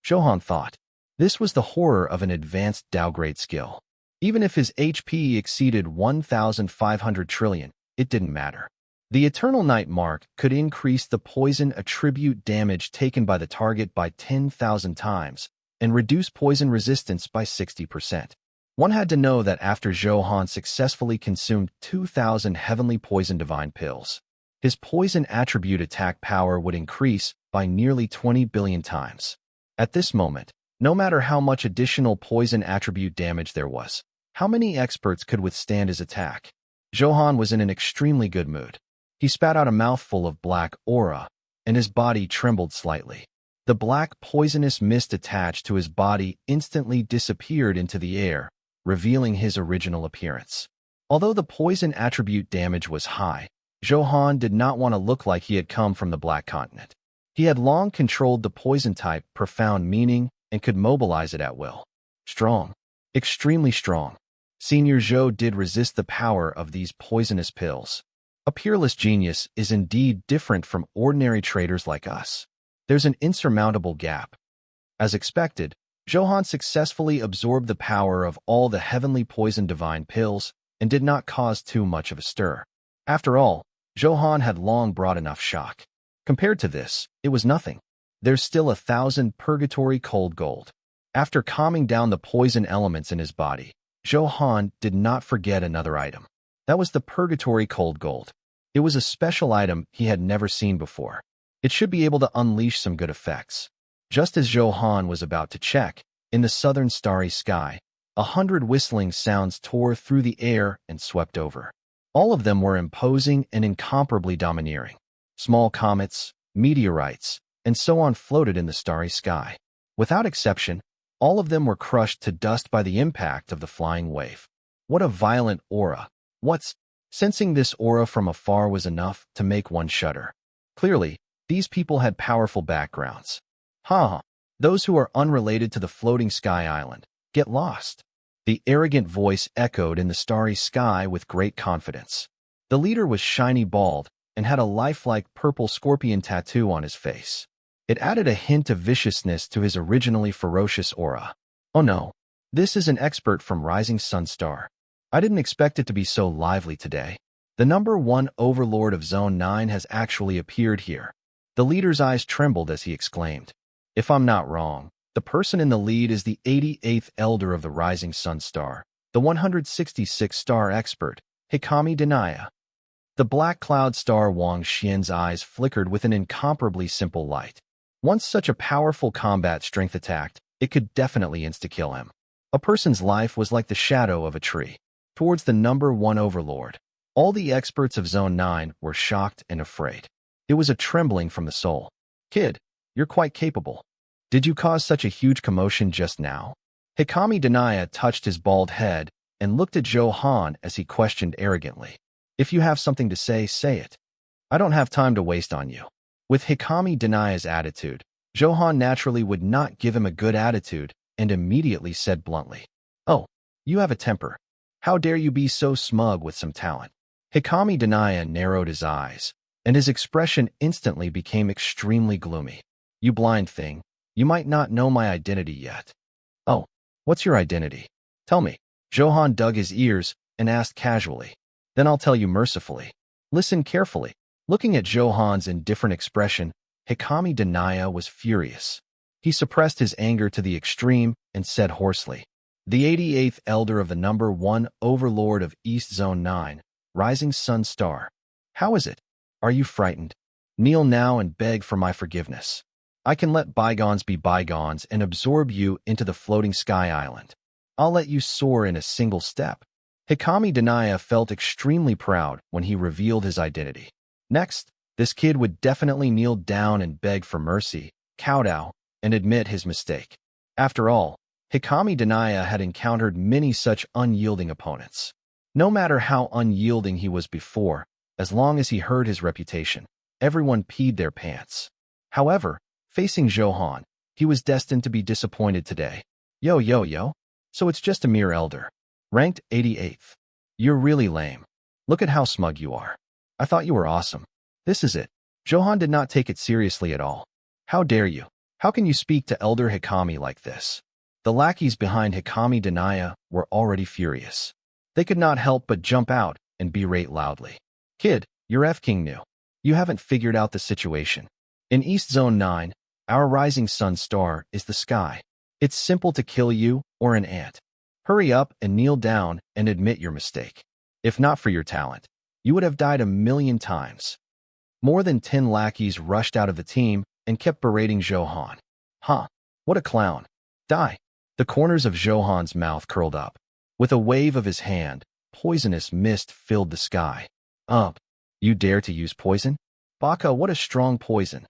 Zhou Han thought. This was the horror of an advanced downgrade skill. Even if his HP exceeded 1,500 trillion, it didn't matter. The Eternal Night mark could increase the poison attribute damage taken by the target by 10,000 times and reduce poison resistance by 60%. One had to know that after Zhou Han successfully consumed 2,000 heavenly poison divine pills, his poison attribute attack power would increase by nearly 20 billion times. At this moment, no matter how much additional poison attribute damage there was, how many experts could withstand his attack? Zhou Han was in an extremely good mood. He spat out a mouthful of black aura, and his body trembled slightly. The black poisonous mist attached to his body instantly disappeared into the air, revealing his original appearance. Although the poison attribute damage was high, Zhou Han did not want to look like he had come from the Black Continent. He had long controlled the poison type profound meaning and could mobilize it at will. Strong. Extremely strong. Senior Zhou did resist the power of these poisonous pills. A peerless genius is indeed different from ordinary traders like us. There's an insurmountable gap. As expected, Zhou Han successfully absorbed the power of all the heavenly poison divine pills and did not cause too much of a stir. After all, Zhou Han had long brought enough shock. Compared to this, it was nothing. There's still 1,000 purgatory cold gold. After calming down the poison elements in his body, Zhou Han did not forget another item. That was the purgatory cold gold. It was a special item he had never seen before. It should be able to unleash some good effects. Just as Zhou Han was about to check, in the southern starry sky, 100 whistling sounds tore through the air and swept over. All of them were imposing and incomparably domineering. Small comets, meteorites, and so on floated in the starry sky. Without exception, all of them were crushed to dust by the impact of the flying wave. What a violent aura! Sensing this aura from afar was enough to make one shudder. Clearly, these people had powerful backgrounds. Those who are unrelated to the floating sky island, get lost. The arrogant voice echoed in the starry sky with great confidence. The leader was shiny bald and had a lifelike purple scorpion tattoo on his face. It added a hint of viciousness to his originally ferocious aura. Oh no, this is an expert from Rising Sun Star. I didn't expect it to be so lively today. The number 1 overlord of Zone 9 has actually appeared here. The leader's eyes trembled as he exclaimed. If I'm not wrong, the person in the lead is the 88th elder of the Rising Sun Star, the 166-star expert, Hikami Denaya. The black cloud star Wang Xian's eyes flickered with an incomparably simple light. Once such a powerful combat strength attacked, it could definitely insta-kill him. A person's life was like the shadow of a tree. Towards the number 1 overlord, all the experts of Zone 9 were shocked and afraid. It was a trembling from the soul. Kid, you're quite capable. Did you cause such a huge commotion just now? Hikami Denia touched his bald head and looked at Zhou Han as he questioned arrogantly. If you have something to say it. I don't have time to waste on you. With Hikami Denia's attitude, Zhou Han naturally would not give him a good attitude and immediately said bluntly, "Oh, you have a temper. How dare you be so smug with some talent?" Hikami Denia narrowed his eyes, and his expression instantly became extremely gloomy. "You blind thing, you might not know my identity yet." "Oh, what's your identity? Tell me." Zhou Han dug his ears and asked casually. "Then I'll tell you mercifully. Listen carefully." Looking at Zhou Han's indifferent expression, Hikami Denia was furious. He suppressed his anger to the extreme and said hoarsely, "The 88th Elder of the number 1 Overlord of East Zone 9, Rising Sun Star. How is it? Are you frightened? Kneel now and beg for my forgiveness. I can let bygones be bygones and absorb you into the floating sky island. I'll let you soar in a single step." Hikami Denia felt extremely proud when he revealed his identity. Next, this kid would definitely kneel down and beg for mercy, kowtow, and admit his mistake. After all, Hikami Denia had encountered many such unyielding opponents. No matter how unyielding he was before, as long as he hurt his reputation, everyone peed their pants. However, facing Zhou Han, he was destined to be disappointed today. Yo. So it's just a mere elder. Ranked 88th. You're really lame. Look at how smug you are. I thought you were awesome. This is it. Zhou Han did not take it seriously at all. How dare you? How can you speak to Elder Hikami like this? The lackeys behind Hikami Denia were already furious. They could not help but jump out and berate loudly. Kid, you're F-King new. You haven't figured out the situation. In East Zone 9, our rising sun star is the sky. It's simple to kill you or an ant. Hurry up and kneel down and admit your mistake. If not for your talent, you would have died 1,000,000 times. More than 10 lackeys rushed out of the team and kept berating Zhou Han. Huh, what a clown. Die. The corners of Zhou Han's mouth curled up. With a wave of his hand, poisonous mist filled the sky. You dare to use poison? Baka, what a strong poison.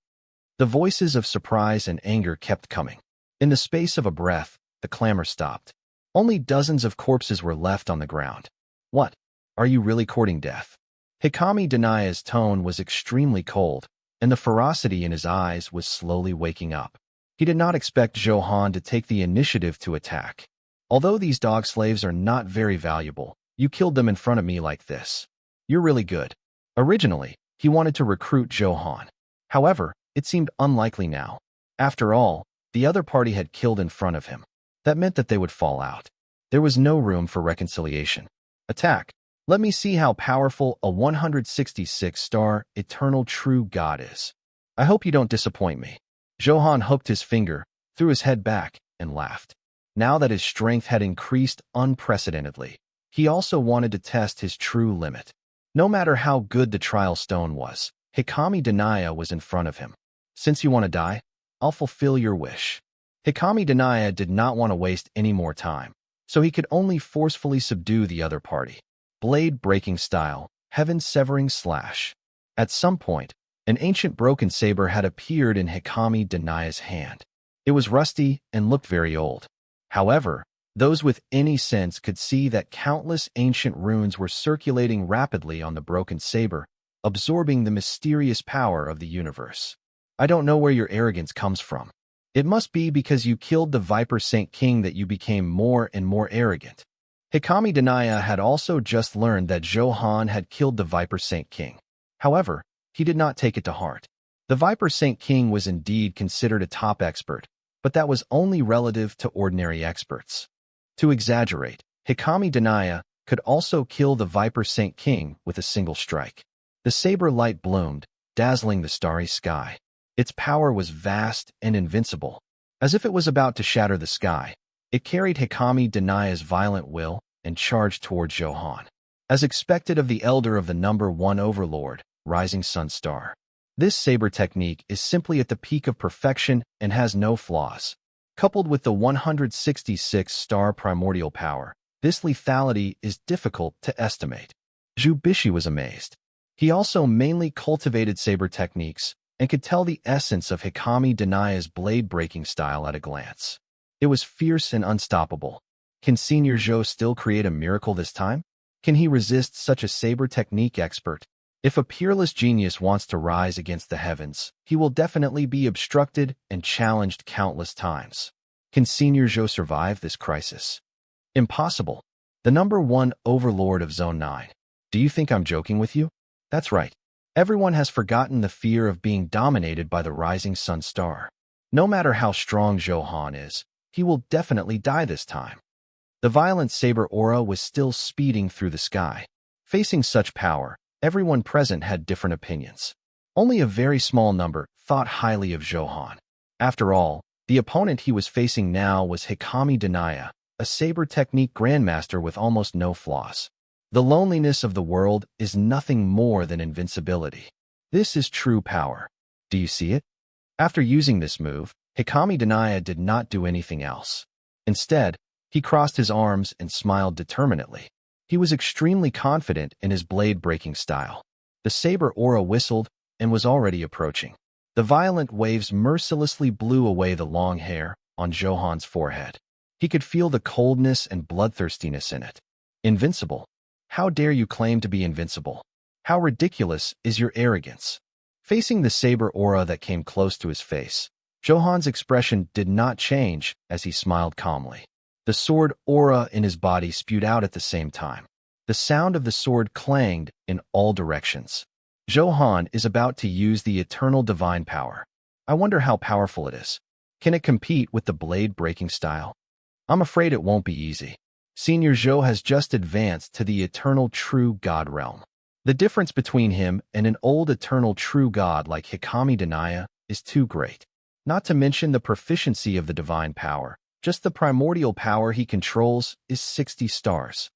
The voices of surprise and anger kept coming. In the space of a breath, the clamor stopped. Only dozens of corpses were left on the ground. What? Are you really courting death? Hikami Denia's tone was extremely cold, and the ferocity in his eyes was slowly waking up. He did not expect Zhou Han to take the initiative to attack. Although these dog slaves are not very valuable, you killed them in front of me like this. You're really good. Originally, he wanted to recruit Zhou Han. However, it seemed unlikely now. After all, the other party had killed in front of him. That meant that they would fall out. There was no room for reconciliation. Attack. Let me see how powerful a 166-star eternal true god is. I hope you don't disappoint me. Zhou Han hooked his finger, threw his head back, and laughed. Now that his strength had increased unprecedentedly, he also wanted to test his true limit. No matter how good the trial stone was, Hikami Denia was in front of him. Since you want to die, I'll fulfill your wish. Hikami Denia did not want to waste any more time, so he could only forcefully subdue the other party. Blade-breaking style, heaven-severing slash. At some point, an ancient broken saber had appeared in Hikami Denia's hand. It was rusty and looked very old. However, those with any sense could see that countless ancient runes were circulating rapidly on the broken saber, absorbing the mysterious power of the universe. I don't know where your arrogance comes from. It must be because you killed the Viper Saint King that you became more and more arrogant. Hikami Denia had also just learned that Zhou Han had killed the Viper Saint King. However, he did not take it to heart. The Viper Saint King was indeed considered a top expert, but that was only relative to ordinary experts. To exaggerate, Hikami Denia could also kill the Viper Saint King with a single strike. The saber light bloomed, dazzling the starry sky. Its power was vast and invincible. As if it was about to shatter the sky, it carried Hikami Denia's violent will and charged toward Zhou Han. As expected of the elder of the number 1 overlord, Rising Sun Star. This saber technique is simply at the peak of perfection and has no flaws. Coupled with the 166-star primordial power, this lethality is difficult to estimate. Zhu Bishi was amazed. He also mainly cultivated saber techniques and could tell the essence of Hikami Denaya's blade-breaking style at a glance. It was fierce and unstoppable. Can Senior Zhou still create a miracle this time? Can he resist such a saber technique expert? If a peerless genius wants to rise against the heavens, he will definitely be obstructed and challenged countless times. Can Senior Zhou survive this crisis? Impossible. The #1 overlord of Zone 9. Do you think I'm joking with you? That's right. Everyone has forgotten the fear of being dominated by the rising sun star. No matter how strong Zhou Han is, he will definitely die this time. The violent saber aura was still speeding through the sky. Facing such power, everyone present had different opinions. Only a very small number thought highly of Zhou Han. After all, the opponent he was facing now was Hikami Denaya, a saber technique grandmaster with almost no flaws. The loneliness of the world is nothing more than invincibility. This is true power. Do you see it? After using this move, Hikami Denaya did not do anything else. Instead, he crossed his arms and smiled determinedly. He was extremely confident in his blade-breaking style. The saber aura whistled and was already approaching. The violent waves mercilessly blew away the long hair on Zhou Han's forehead. He could feel the coldness and bloodthirstiness in it. Invincible. How dare you claim to be invincible? How ridiculous is your arrogance? Facing the saber aura that came close to his face, Zhou Han's expression did not change as he smiled calmly. The sword aura in his body spewed out at the same time. The sound of the sword clanged in all directions. Zhou Han is about to use the eternal divine power. I wonder how powerful it is. Can it compete with the blade-breaking style? I'm afraid it won't be easy. Senior Zhou has just advanced to the eternal true god realm. The difference between him and an old eternal true god like Hikami Denaya is too great. Not to mention the proficiency of the divine power. Just the primordial power he controls is 60 stars.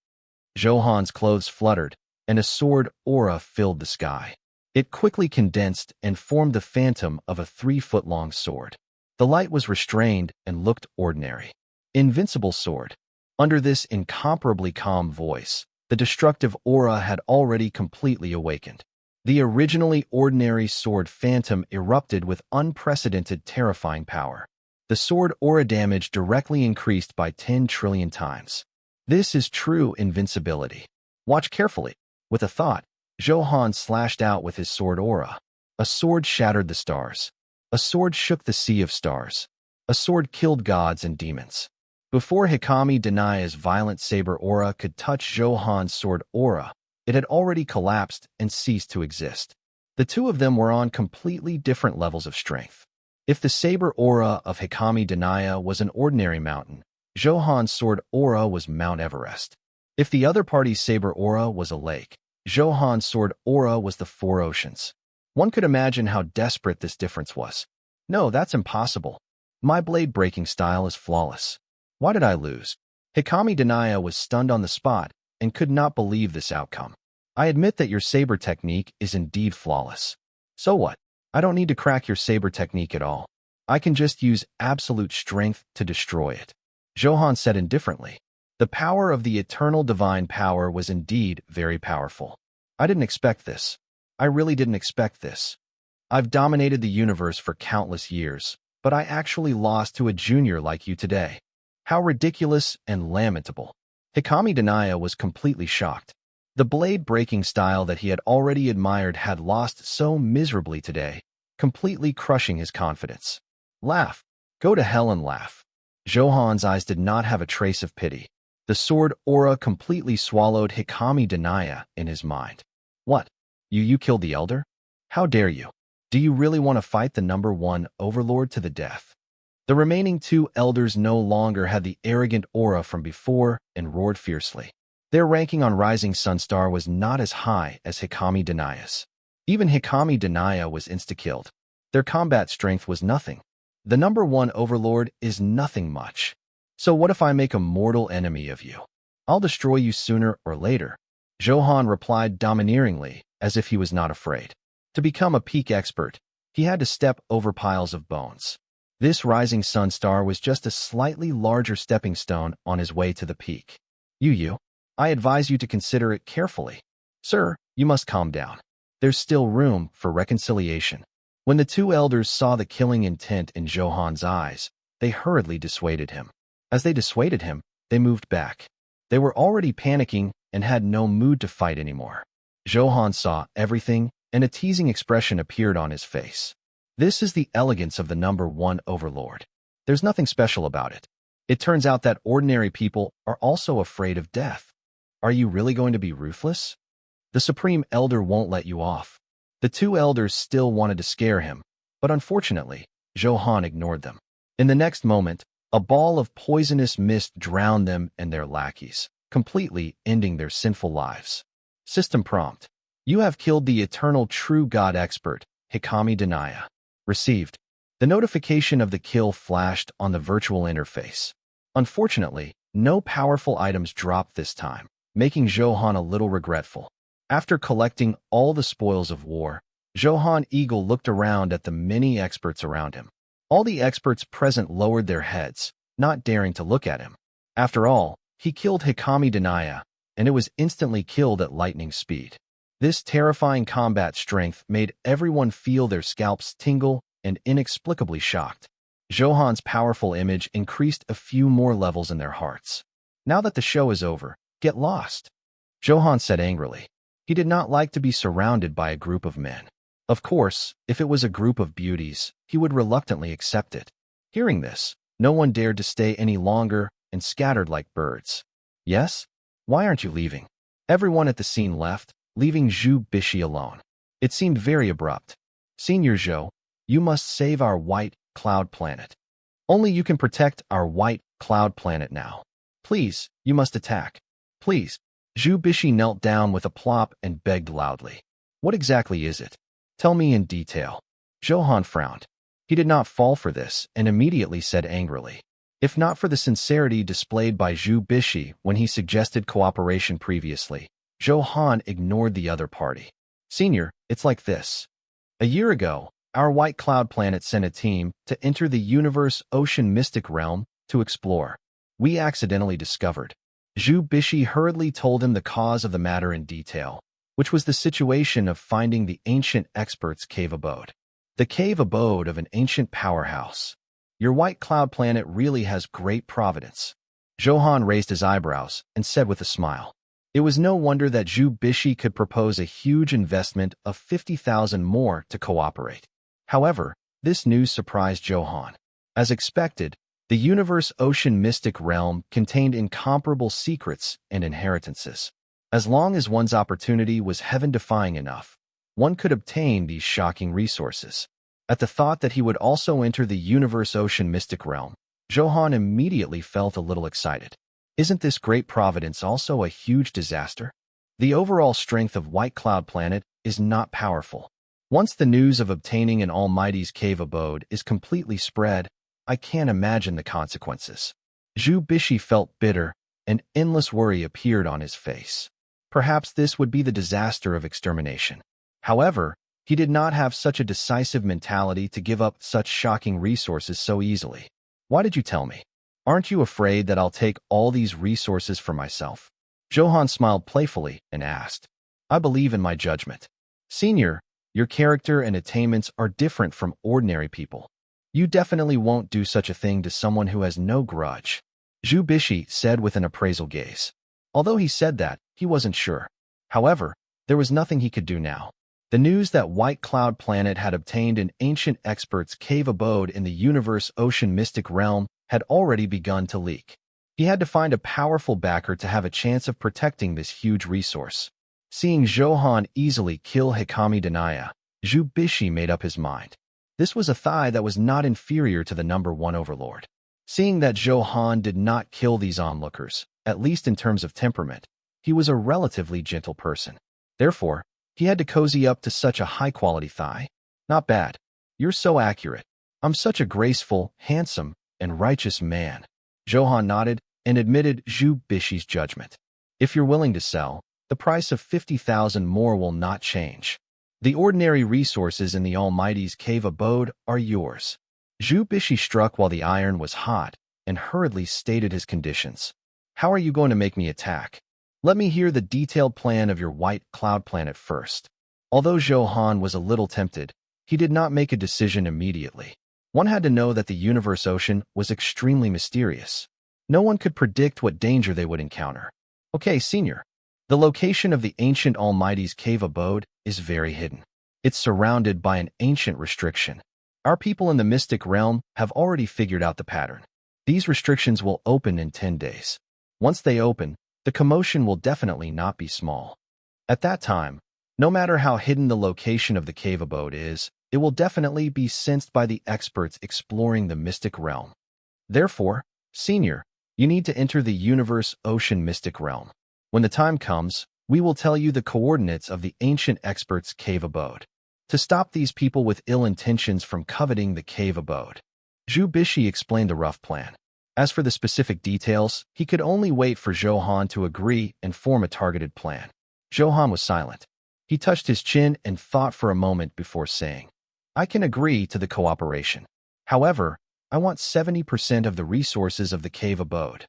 Zhou Han's clothes fluttered, and a sword aura filled the sky. It quickly condensed and formed the phantom of a 3-foot-long sword. The light was restrained and looked ordinary. Invincible sword. Under this incomparably calm voice, the destructive aura had already completely awakened. The originally ordinary sword phantom erupted with unprecedented terrifying power. The sword aura damage directly increased by 10 trillion times. This is true invincibility. Watch carefully. With a thought, Zhou Han slashed out with his sword aura. A sword shattered the stars. A sword shook the sea of stars. A sword killed gods and demons. Before Hikami Denaya's violent saber aura could touch Zhou Han's sword aura, it had already collapsed and ceased to exist. The two of them were on completely different levels of strength. If the saber aura of Hikami Denaya was an ordinary mountain, Zhou Han's sword aura was Mount Everest. If the other party's saber aura was a lake, Zhou Han's sword aura was the 4 oceans. One could imagine how desperate this difference was. No, that's impossible. My blade-breaking style is flawless. Why did I lose? Hikami Denaya was stunned on the spot and could not believe this outcome. I admit that your saber technique is indeed flawless. So what? I don't need to crack your saber technique at all. I can just use absolute strength to destroy it. Zhou Han said indifferently. The power of the eternal divine power was indeed very powerful. I didn't expect this. I really didn't expect this. I've dominated the universe for countless years, but I actually lost to a junior like you today. How ridiculous and lamentable. Hikami Denaya was completely shocked. The blade-breaking style that he had already admired had lost so miserably today, completely crushing his confidence. Laugh. Go to hell and laugh. Zhou Han's eyes did not have a trace of pity. The sword aura completely swallowed Hikami Denaya in his mind. What? You killed the elder? How dare you? Do you really want to fight the #1 overlord to the death? The remaining 2 elders no longer had the arrogant aura from before and roared fiercely. Their ranking on Rising Sunstar was not as high as Hikami Denaya's. Even Hikami Denaya was insta-killed. Their combat strength was nothing. The #1 overlord is nothing much. So what if I make a mortal enemy of you? I'll destroy you sooner or later. Zhou Han replied domineeringly, as if he was not afraid. To become a peak expert, he had to step over piles of bones. This rising sun star was just a slightly larger stepping stone on his way to the peak. I advise you to consider it carefully. Sir, you must calm down. There's still room for reconciliation. When the two elders saw the killing intent in Zhou Han's eyes, they hurriedly dissuaded him. As they dissuaded him, they moved back. They were already panicking and had no mood to fight anymore. Zhou Han saw everything, and a teasing expression appeared on his face. This is the elegance of the number one overlord. There's nothing special about it. It turns out that ordinary people are also afraid of death. Are you really going to be ruthless? The Supreme Elder won't let you off. The two elders still wanted to scare him, but unfortunately, Zhou Han ignored them. In the next moment, a ball of poisonous mist drowned them and their lackeys, completely ending their sinful lives. System prompt. You have killed the eternal true God expert, Hikami Denaya. Received. The notification of the kill flashed on the virtual interface. Unfortunately, no powerful items dropped this time, making Zhou Han a little regretful. After collecting all the spoils of war, Zhou Han Eagle looked around at the many experts around him. All the experts present lowered their heads, not daring to look at him. After all, he killed Hikami Denaya, and it was instantly killed at lightning speed. This terrifying combat strength made everyone feel their scalps tingle and inexplicably shocked. Zhou Han's powerful image increased a few more levels in their hearts. Now that the show is over, get lost, Zhou Han said angrily. He did not like to be surrounded by a group of men. Of course, if it was a group of beauties, he would reluctantly accept it. Hearing this, no one dared to stay any longer and scattered like birds. Yes? Why aren't you leaving? Everyone at the scene left, leaving Zhu Bishi alone. It seemed very abrupt. Senior Zhou, you must save our white cloud planet. Only you can protect our white cloud planet now. Please, you must attack. Please. Zhu Bishi knelt down with a plop and begged loudly. What exactly is it? Tell me in detail. Zhou Han frowned. He did not fall for this and immediately said angrily. If not for the sincerity displayed by Zhu Bishi when he suggested cooperation previously, Zhou Han ignored the other party. Senior, it's like this. A year ago, our white cloud planet sent a team to enter the universe ocean mystic realm to explore. We accidentally discovered. Zhu Bishi hurriedly told him the cause of the matter in detail, which was the situation of finding the ancient expert's cave abode. The cave abode of an ancient powerhouse. Your white cloud planet really has great providence. Zhou Han raised his eyebrows and said with a smile. It was no wonder that Zhu Bishi could propose a huge investment of 50,000 more to cooperate. However, this news surprised Zhou Han. As expected, the universe ocean mystic realm contained incomparable secrets and inheritances. As long as one's opportunity was heaven-defying enough, one could obtain these shocking resources. At the thought that he would also enter the universe ocean mystic realm, Zhou Han immediately felt a little excited. Isn't this great providence also a huge disaster? The overall strength of White Cloud Planet is not powerful. Once the news of obtaining an Almighty's cave abode is completely spread, I can't imagine the consequences. Zhu Bishi felt bitter, and endless worry appeared on his face. Perhaps this would be the disaster of extermination. However, he did not have such a decisive mentality to give up such shocking resources so easily. Why did you tell me? Aren't you afraid that I'll take all these resources for myself? Zhou Han smiled playfully and asked. I believe in my judgment. Senior, your character and attainments are different from ordinary people. You definitely won't do such a thing to someone who has no grudge, Zhu Bishi said with an appraisal gaze. Although he said that, he wasn't sure. However, there was nothing he could do now. The news that White Cloud Planet had obtained an ancient expert's cave abode in the universe ocean mystic realm had already begun to leak. He had to find a powerful backer to have a chance of protecting this huge resource. Seeing Zhou Han easily kill Hikami Denaya, Zhu Bishi made up his mind. This was a thigh that was not inferior to the number one overlord. Seeing that Zhou Han did not kill these onlookers, at least in terms of temperament, he was a relatively gentle person. Therefore, he had to cozy up to such a high-quality thigh. Not bad. You're so accurate. I'm such a graceful, handsome, and righteous man. Zhou Han nodded and admitted Zhu Bishi's judgment. If you're willing to sell, the price of 50,000 more will not change. The ordinary resources in the Almighty's cave abode are yours. Zhu Bishi struck while the iron was hot and hurriedly stated his conditions. How are you going to make me attack? Let me hear the detailed plan of your white cloud planet first. Although Zhou Han was a little tempted, he did not make a decision immediately. One had to know that the universe ocean was extremely mysterious. No one could predict what danger they would encounter. Okay, Senior. The location of the ancient Almighty's cave abode is very hidden. It's surrounded by an ancient restriction. Our people in the mystic realm have already figured out the pattern. These restrictions will open in 10 days. Once they open, the commotion will definitely not be small. At that time, no matter how hidden the location of the cave abode is, it will definitely be sensed by the experts exploring the mystic realm. Therefore, Senior, you need to enter the universe ocean mystic realm. When the time comes, we will tell you the coordinates of the ancient experts' cave abode. To stop these people with ill intentions from coveting the cave abode. Zhu Bishi explained the rough plan. As for the specific details, he could only wait for Zhou Han to agree and form a targeted plan. Zhou Han was silent. He touched his chin and thought for a moment before saying, I can agree to the cooperation. However, I want 70% of the resources of the cave abode.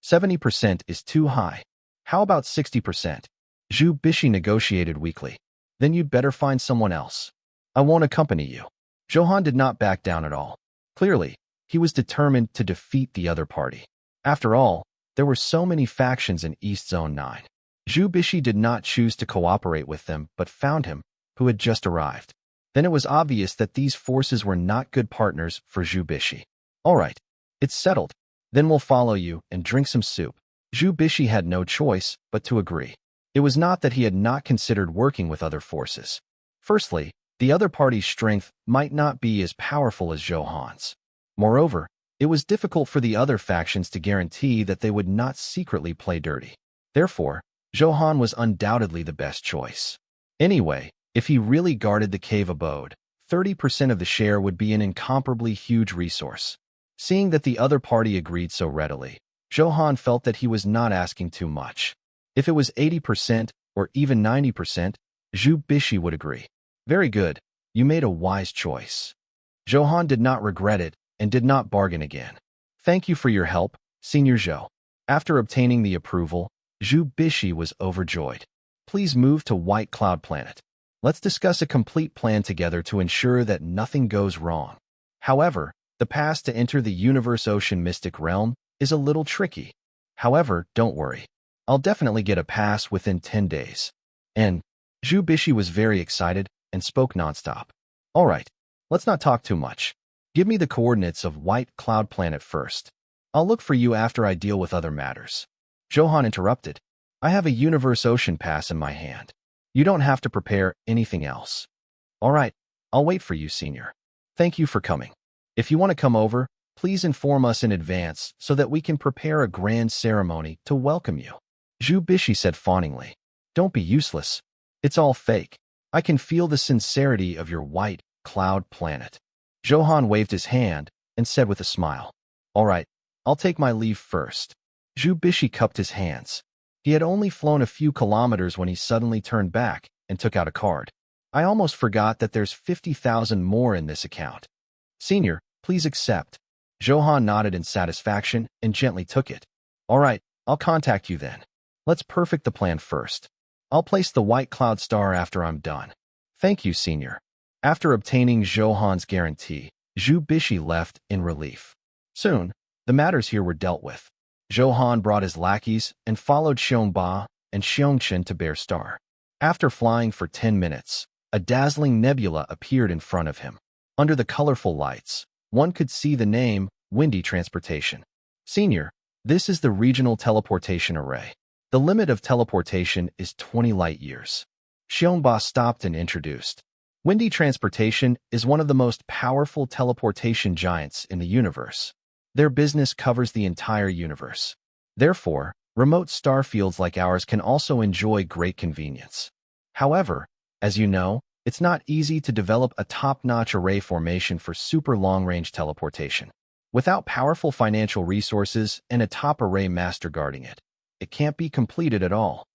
70% is too high. How about 60%? Zhu Bishi negotiated weakly. Then you'd better find someone else. I won't accompany you. Zhou Han did not back down at all. Clearly, he was determined to defeat the other party. After all, there were so many factions in East Zone 9. Zhu Bishi did not choose to cooperate with them but found him, who had just arrived. Then it was obvious that these forces were not good partners for Zhu Bishi. All right, it's settled. Then we'll follow you and drink some soup. Zhu Bishi had no choice but to agree. It was not that he had not considered working with other forces. Firstly, the other party's strength might not be as powerful as Zhou Han's. Moreover, it was difficult for the other factions to guarantee that they would not secretly play dirty. Therefore, Zhou Han was undoubtedly the best choice. Anyway, if he really guarded the cave abode, 30% of the share would be an incomparably huge resource. Seeing that the other party agreed so readily, Zhou Han felt that he was not asking too much. If it was 80% or even 90%, Zhu Bishi would agree. Very good, you made a wise choice. Zhou Han did not regret it and did not bargain again. Thank you for your help, Senior Zhou. After obtaining the approval, Zhu Bishi was overjoyed. Please move to White Cloud Planet. Let's discuss a complete plan together to ensure that nothing goes wrong. However, the pass to enter the Universe Ocean Mystic Realm is a little tricky. However, don't worry. I'll definitely get a pass within 10 days. And Zhu Bishi was very excited and spoke nonstop. All right, let's not talk too much. Give me the coordinates of White Cloud Planet first. I'll look for you after I deal with other matters. Zhou Han interrupted. I have a Universe Ocean Pass in my hand. You don't have to prepare anything else. All right, I'll wait for you, Senior. Thank you for coming. If you want to come over, please inform us in advance so that we can prepare a grand ceremony to welcome you. Zhu Bishi said fawningly. Don't be useless. It's all fake. I can feel the sincerity of your White Cloud Planet. Zhou Han waved his hand and said with a smile. All right, I'll take my leave first. Zhu Bishi cupped his hands. He had only flown a few kilometers when he suddenly turned back and took out a card. I almost forgot that there's 50,000 more in this account. Senior, please accept. Zhou Han nodded in satisfaction and gently took it. All right, I'll contact you then. Let's perfect the plan first. I'll place the White Cloud Star after I'm done. Thank you, Senior. After obtaining Zhou Han's guarantee, Zhu Bishi left in relief. Soon, the matters here were dealt with. Zhou Han brought his lackeys and followed Xiongba and Xiongchen to Bear Star. After flying for 10 minutes, a dazzling nebula appeared in front of him. Under the colorful lights, one could see the name, Windy Transportation. Senior, this is the Regional Teleportation Array. The limit of teleportation is 20 light years. Xiongba stopped and introduced. Windy Transportation is one of the most powerful teleportation giants in the universe. Their business covers the entire universe. Therefore, remote star fields like ours can also enjoy great convenience. However, as you know, it's not easy to develop a top-notch array formation for super long-range teleportation. Without powerful financial resources and a top array master guarding it, it can't be completed at all.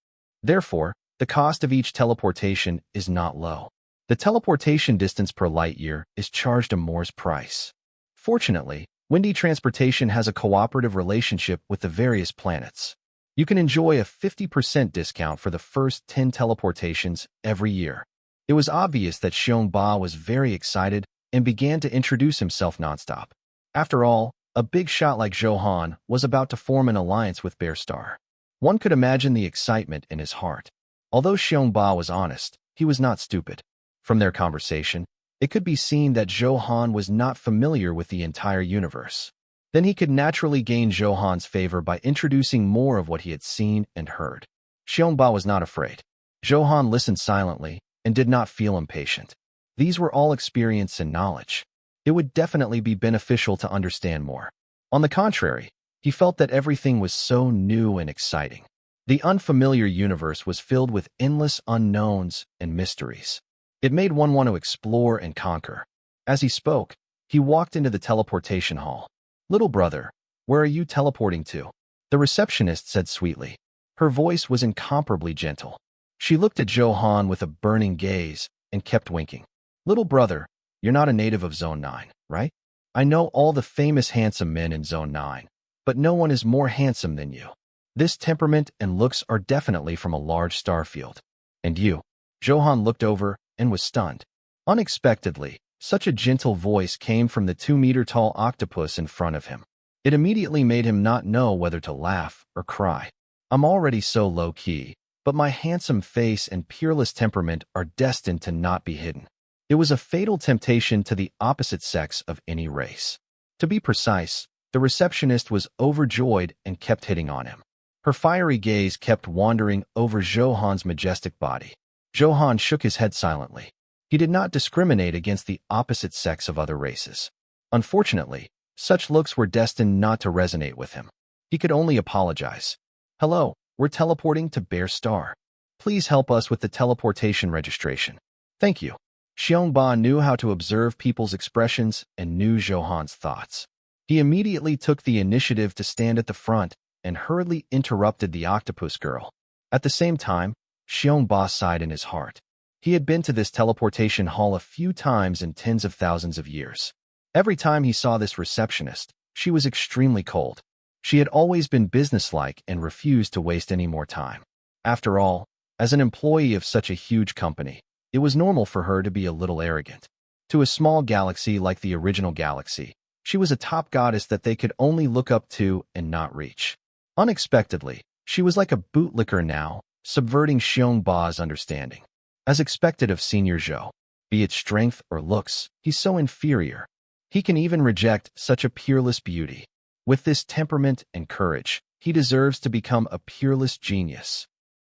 Therefore, the cost of each teleportation is not low. The teleportation distance per light year is charged a Moore's price. Fortunately, Windy Transportation has a cooperative relationship with the various planets. You can enjoy a 50% discount for the first 10 teleportations every year. It was obvious that Xiong Ba was very excited and began to introduce himself nonstop. After all, a big shot like Zhou Han was about to form an alliance with Bear Star. One could imagine the excitement in his heart. Although Xiong Ba was honest, he was not stupid. From their conversation, it could be seen that Zhou Han was not familiar with the entire universe. Then he could naturally gain Zhou Han's favor by introducing more of what he had seen and heard. Xiong Ba was not afraid. Zhou Han listened silently and did not feel impatient. These were all experience and knowledge. It would definitely be beneficial to understand more. On the contrary, he felt that everything was so new and exciting. The unfamiliar universe was filled with endless unknowns and mysteries. It made one want to explore and conquer. As he spoke, he walked into the teleportation hall. "Little brother, where are you teleporting to?" the receptionist said sweetly. Her voice was incomparably gentle. She looked at Zhou Han with a burning gaze and kept winking. "Little brother, you're not a native of Zone 9, right? I know all the famous handsome men in Zone 9, but no one is more handsome than you. This temperament and looks are definitely from a large star field. And you?" Zhou Han looked over and was stunned. Unexpectedly, such a gentle voice came from the 2-meter-tall octopus in front of him. It immediately made him not know whether to laugh or cry. "I'm already so low-key, but my handsome face and peerless temperament are destined to not be hidden." It was a fatal temptation to the opposite sex of any race. To be precise, the receptionist was overjoyed and kept hitting on him. Her fiery gaze kept wandering over Zhou Han's majestic body. Zhou Han shook his head silently. He did not discriminate against the opposite sex of other races. Unfortunately, such looks were destined not to resonate with him. He could only apologize. "Hello, we're teleporting to Bear Star. Please help us with the teleportation registration." "Thank you." Xiong Ba knew how to observe people's expressions and knew Zhou Han's thoughts. He immediately took the initiative to stand at the front and hurriedly interrupted the octopus girl. At the same time, Xiong Ba sighed in his heart. He had been to this teleportation hall a few times in tens of thousands of years. Every time he saw this receptionist, she was extremely cold. She had always been businesslike and refused to waste any more time. After all, as an employee of such a huge company, it was normal for her to be a little arrogant. To a small galaxy like the original galaxy, she was a top goddess that they could only look up to and not reach. Unexpectedly, she was like a bootlicker now, subverting Xiong Ba's understanding. As expected of Senior Zhou, be it strength or looks, he's so inferior. He can even reject such a peerless beauty. With this temperament and courage, he deserves to become a peerless genius.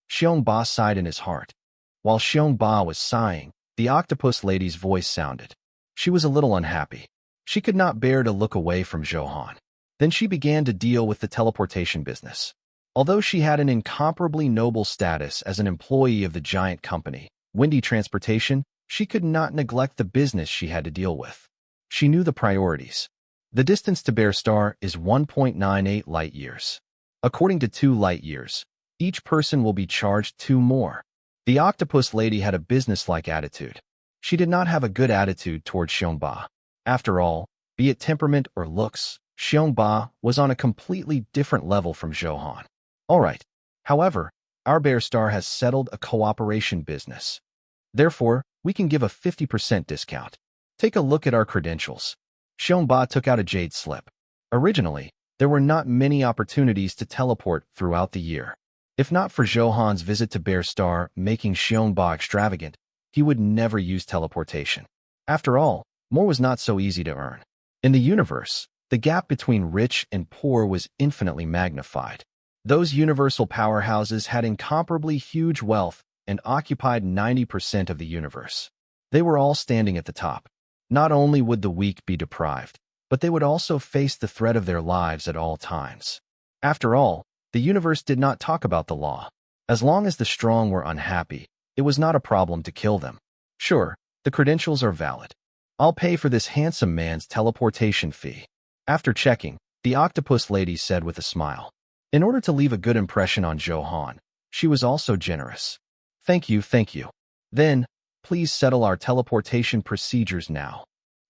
Xiong Ba sighed in his heart. While Xiong Ba was sighing, the octopus lady's voice sounded. She was a little unhappy. She could not bear to look away from Zhou Han. Then she began to deal with the teleportation business. Although she had an incomparably noble status as an employee of the giant company, Windy Transportation, she could not neglect the business she had to deal with. She knew the priorities. The distance to Bear Star is 1.98 light years. According to 2 light years, each person will be charged 2 more. The octopus lady had a business-like attitude. She did not have a good attitude toward Xiong Ba. After all, be it temperament or looks, Xiong Ba was on a completely different level from Zhou Han. All right. However, our Bear Star has settled a cooperation business. Therefore, we can give a 50% discount. Take a look at our credentials. Xiong Ba took out a jade slip. Originally, there were not many opportunities to teleport throughout the year. If not for Zhou Han's visit to Bear Star making Xiong Ba extravagant, he would never use teleportation. After all, more was not so easy to earn. In the universe, the gap between rich and poor was infinitely magnified. Those universal powerhouses had incomparably huge wealth and occupied 90% of the universe. They were all standing at the top. Not only would the weak be deprived, but they would also face the threat of their lives at all times. After all, the universe did not talk about the law. As long as the strong were unhappy, it was not a problem to kill them. Sure, the credentials are valid. I'll pay for this handsome man's teleportation fee. After checking, the octopus lady said with a smile. In order to leave a good impression on Zhou Han, she was also generous. Thank you, thank you. Then, Please settle our teleportation procedures now.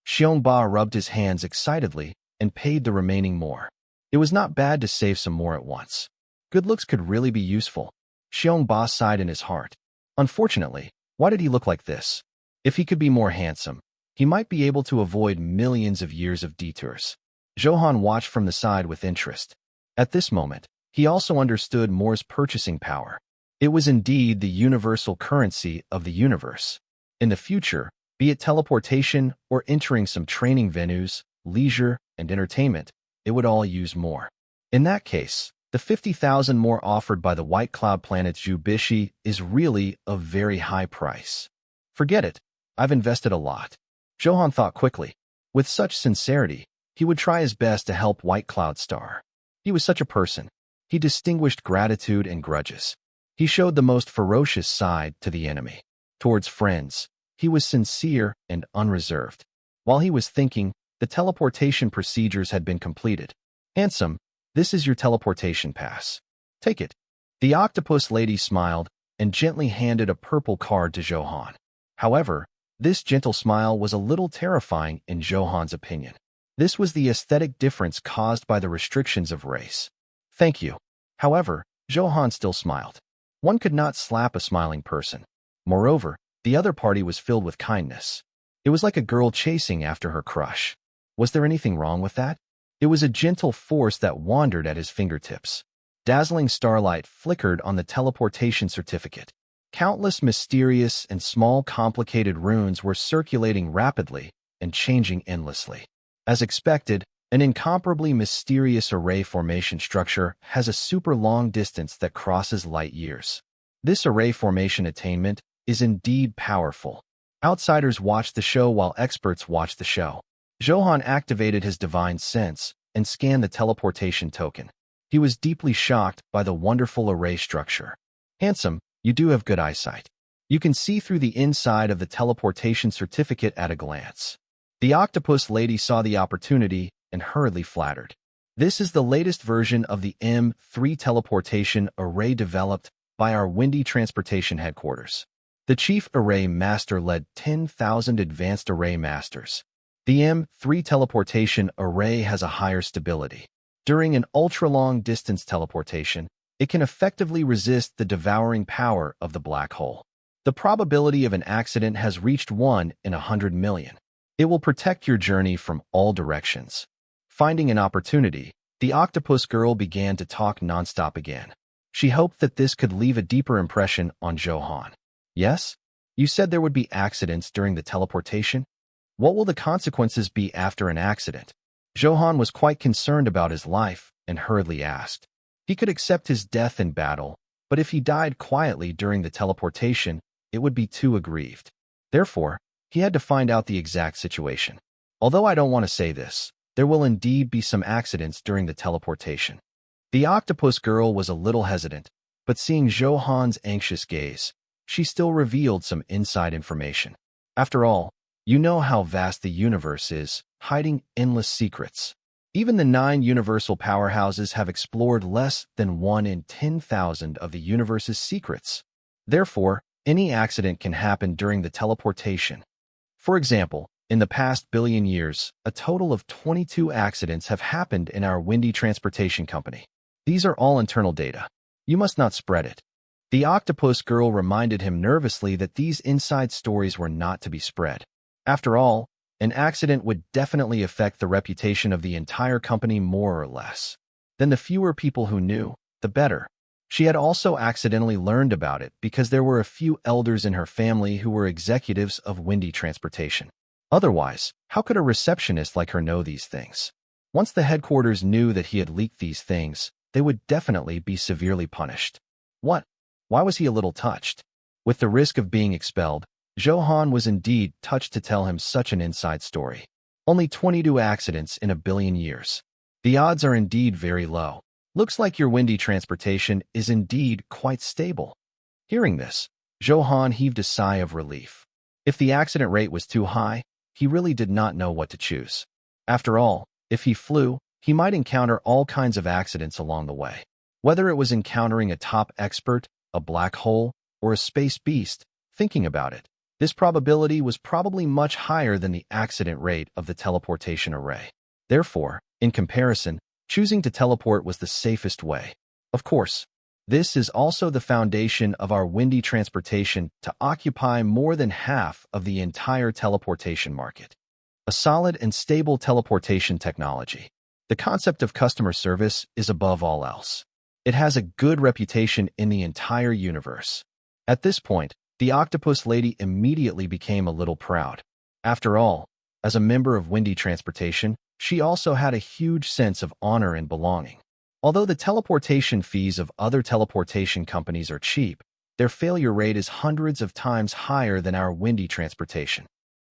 Xiongba rubbed his hands excitedly and paid the remaining more. It was not bad to save some more at once. Good looks could really be useful. Xiongba sighed in his heart. Unfortunately, why did he look like this? If he could be more handsome, he might be able to avoid millions of years of detours. Zhou Han watched from the side with interest. At this moment, he also understood Moore's purchasing power. It was indeed the universal currency of the universe. In the future, be it teleportation or entering some training venues, leisure, and entertainment, it would all use more. In that case, the 50,000 more offered by the White Cloud planet's Jubishi is really a very high price. Forget it. I've invested a lot. Zhou Han thought quickly. With such sincerity, he would try his best to help White Cloud Star. He was such a person. He distinguished gratitude and grudges. He showed the most ferocious side to the enemy. Towards friends, he was sincere and unreserved. While he was thinking, the teleportation procedures had been completed. Handsome, this is your teleportation pass. Take it. The octopus lady smiled and gently handed a purple card to Zhou Han. However, this gentle smile was a little terrifying in Zhou Han's opinion. This was the aesthetic difference caused by the restrictions of race. Thank you. However, Zhou Han still smiled. One could not slap a smiling person. Moreover, the other party was filled with kindness. It was like a girl chasing after her crush. Was there anything wrong with that? It was a gentle force that wandered at his fingertips. Dazzling starlight flickered on the teleportation certificate. Countless mysterious and small complicated runes were circulating rapidly and changing endlessly. As expected, an incomparably mysterious array formation structure has a super long distance that crosses light years. This array formation attainment is indeed powerful. Outsiders watch the show while experts watch the show. Zhou Han activated his divine sense and scanned the teleportation token. He was deeply shocked by the wonderful array structure. Handsome, you do have good eyesight. You can see through the inside of the teleportation certificate at a glance. The octopus lady saw the opportunity and hurriedly flattered. This is the latest version of the M3 teleportation array developed by our Windy Transportation Headquarters. The Chief Array Master led 10,000 advanced array masters. The M3 teleportation array has a higher stability. During an ultra-long distance teleportation, it can effectively resist the devouring power of the black hole. The probability of an accident has reached 1 in 100 million. It will protect your journey from all directions. Finding an opportunity, the octopus girl began to talk nonstop again. She hoped that this could leave a deeper impression on Zhou Han. Yes? You said there would be accidents during the teleportation? What will the consequences be after an accident? Zhou Han was quite concerned about his life and hurriedly asked. He could accept his death in battle, but if he died quietly during the teleportation, it would be too aggrieved. Therefore, he had to find out the exact situation. Although I don't want to say this, there will indeed be some accidents during the teleportation. The octopus girl was a little hesitant, but seeing Zhou Han's anxious gaze, she still revealed some inside information. After all, you know how vast the universe is, hiding endless secrets. Even the 9 universal powerhouses have explored less than 1 in 10,000 of the universe's secrets. Therefore, any accident can happen during the teleportation. For example, in the past billion years, a total of 22 accidents have happened in our Windy Transportation Company. These are all internal data. You must not spread it. The octopus girl reminded him nervously that these inside stories were not to be spread. After all, an accident would definitely affect the reputation of the entire company more or less. Then the fewer people who knew, the better. She had also accidentally learned about it because there were a few elders in her family who were executives of Windy Transportation. Otherwise, how could a receptionist like her know these things? Once the headquarters knew that he had leaked these things, they would definitely be severely punished. What? Why was he a little touched? With the risk of being expelled, Zhou Han was indeed touched to tell him such an inside story. Only 22 accidents in a billion years. The odds are indeed very low. Looks like your Windy Transportation is indeed quite stable. Hearing this, Zhou Han heaved a sigh of relief. If the accident rate was too high, he really did not know what to choose. After all, if he flew, he might encounter all kinds of accidents along the way. Whether it was encountering a top expert, a black hole, or a space beast, thinking about it, This probability was probably much higher than the accident rate of the teleportation array. Therefore, in comparison, choosing to teleport was the safest way. Of course, this is also the foundation of our windy transportation to occupy more than half of the entire teleportation market. A solid and stable teleportation technology. The concept of customer service is above all else. It has a good reputation in the entire universe. At this point, the octopus lady immediately became a little proud. After all, as a member of Windy Transportation, she also had a huge sense of honor and belonging. Although the teleportation fees of other teleportation companies are cheap, their failure rate is hundreds of times higher than our Windy Transportation.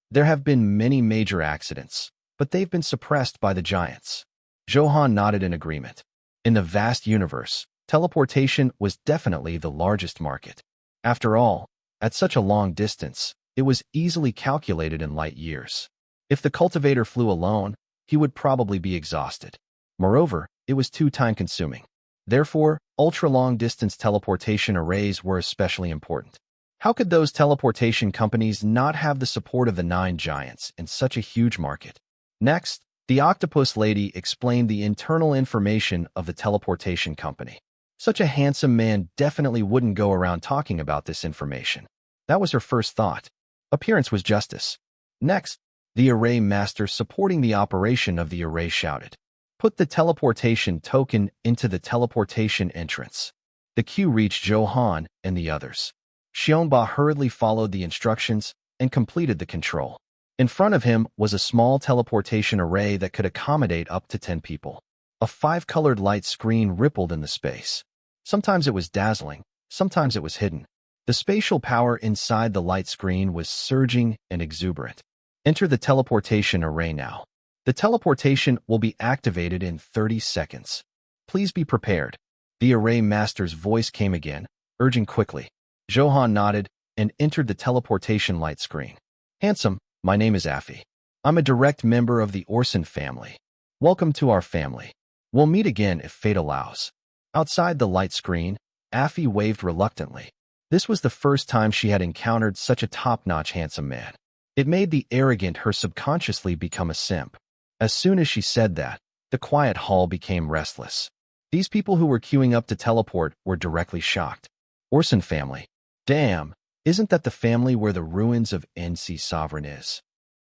There have been many major accidents, but they've been suppressed by the giants. Zhou Han nodded in agreement. In the vast universe, teleportation was definitely the largest market. After all, at such a long distance, it was easily calculated in light years. If the cultivator flew alone, he would probably be exhausted. Moreover, it was too time-consuming. Therefore, ultra-long-distance teleportation arrays were especially important. How could those teleportation companies not have the support of the 9 giants in such a huge market? Next, the octopus lady explained the internal information of the teleportation company. Such a handsome man definitely wouldn't go around talking about this information. That was her first thought. Appearance was justice. Next, the array master supporting the operation of the array shouted, "Put the teleportation token into the teleportation entrance." The cue reached Zhou Han and the others. Xiongba hurriedly followed the instructions and completed the control. In front of him was a small teleportation array that could accommodate up to 10 people. A 5-colored light screen rippled in the space. Sometimes it was dazzling, sometimes it was hidden. The spatial power inside the light screen was surging and exuberant. Enter the teleportation array now. The teleportation will be activated in 30 seconds. Please be prepared. The array master's voice came again, urging quickly. Zhou Han nodded and entered the teleportation light screen. "Handsome, my name is Affy. I'm a direct member of the Orson family. Welcome to our family. We'll meet again if fate allows." Outside the light screen, Affy waved reluctantly. This was the first time she had encountered such a top-notch handsome man. It made the arrogant her subconsciously become a simp. As soon as she said that, the quiet hall became restless. These people who were queuing up to teleport were directly shocked. Orson family. Damn, isn't that the family where the ruins of NC Sovereign is?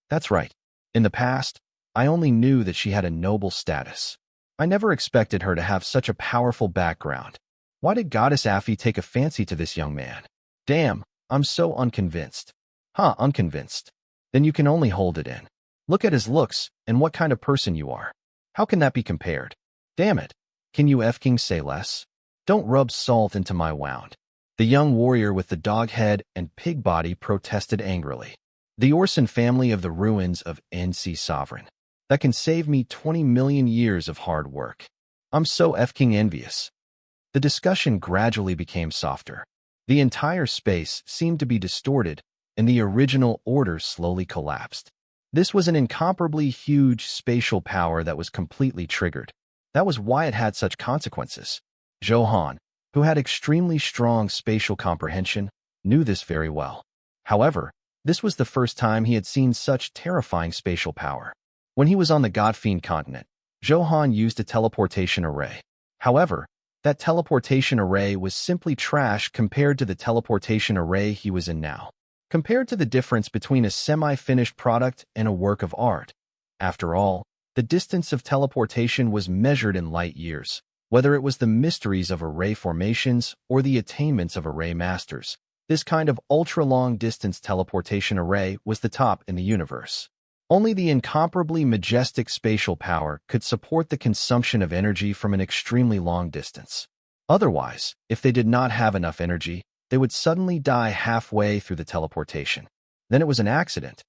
That's right. In the past, I only knew that she had a noble status. I never expected her to have such a powerful background. Why did Goddess Affy take a fancy to this young man? Damn, I'm so unconvinced. Unconvinced. Then you can only hold it in. Look at his looks and what kind of person you are. How can that be compared? Damn it. Can you f-king say less? Don't rub salt into my wound. The young warrior with the dog head and pig body protested angrily. The Orson family of the ruins of NC Sovereign. That can save me 20 million years of hard work. I'm so f-king envious. The discussion gradually became softer. The entire space seemed to be distorted, and the original order slowly collapsed. This was an incomparably huge spatial power that was completely triggered. That was why it had such consequences. Zhou Han, who had extremely strong spatial comprehension, knew this very well. However, this was the first time he had seen such terrifying spatial power. When he was on the Godfiend continent, Zhou Han used a teleportation array. However, that teleportation array was simply trash compared to the teleportation array he was in now. Compared to the difference between a semi-finished product and a work of art. After all, the distance of teleportation was measured in light years. Whether it was the mysteries of array formations or the attainments of array masters, this kind of ultra-long-distance teleportation array was the top in the universe. Only the incomparably majestic spatial power could support the consumption of energy from an extremely long distance. Otherwise, if they did not have enough energy, they would suddenly die halfway through the teleportation. Then it was an accident.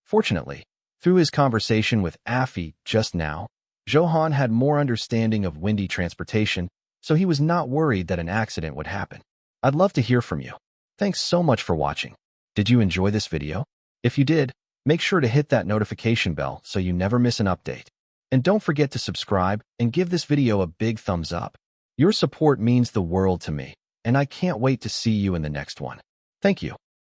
Fortunately, through his conversation with Affy just now, Zhou Han had more understanding of windy transportation, so he was not worried that an accident would happen. I'd love to hear from you. Thanks so much for watching. Did you enjoy this video? If you did, make sure to hit that notification bell so you never miss an update. And don't forget to subscribe and give this video a big thumbs up. Your support means the world to me, and I can't wait to see you in the next one. Thank you.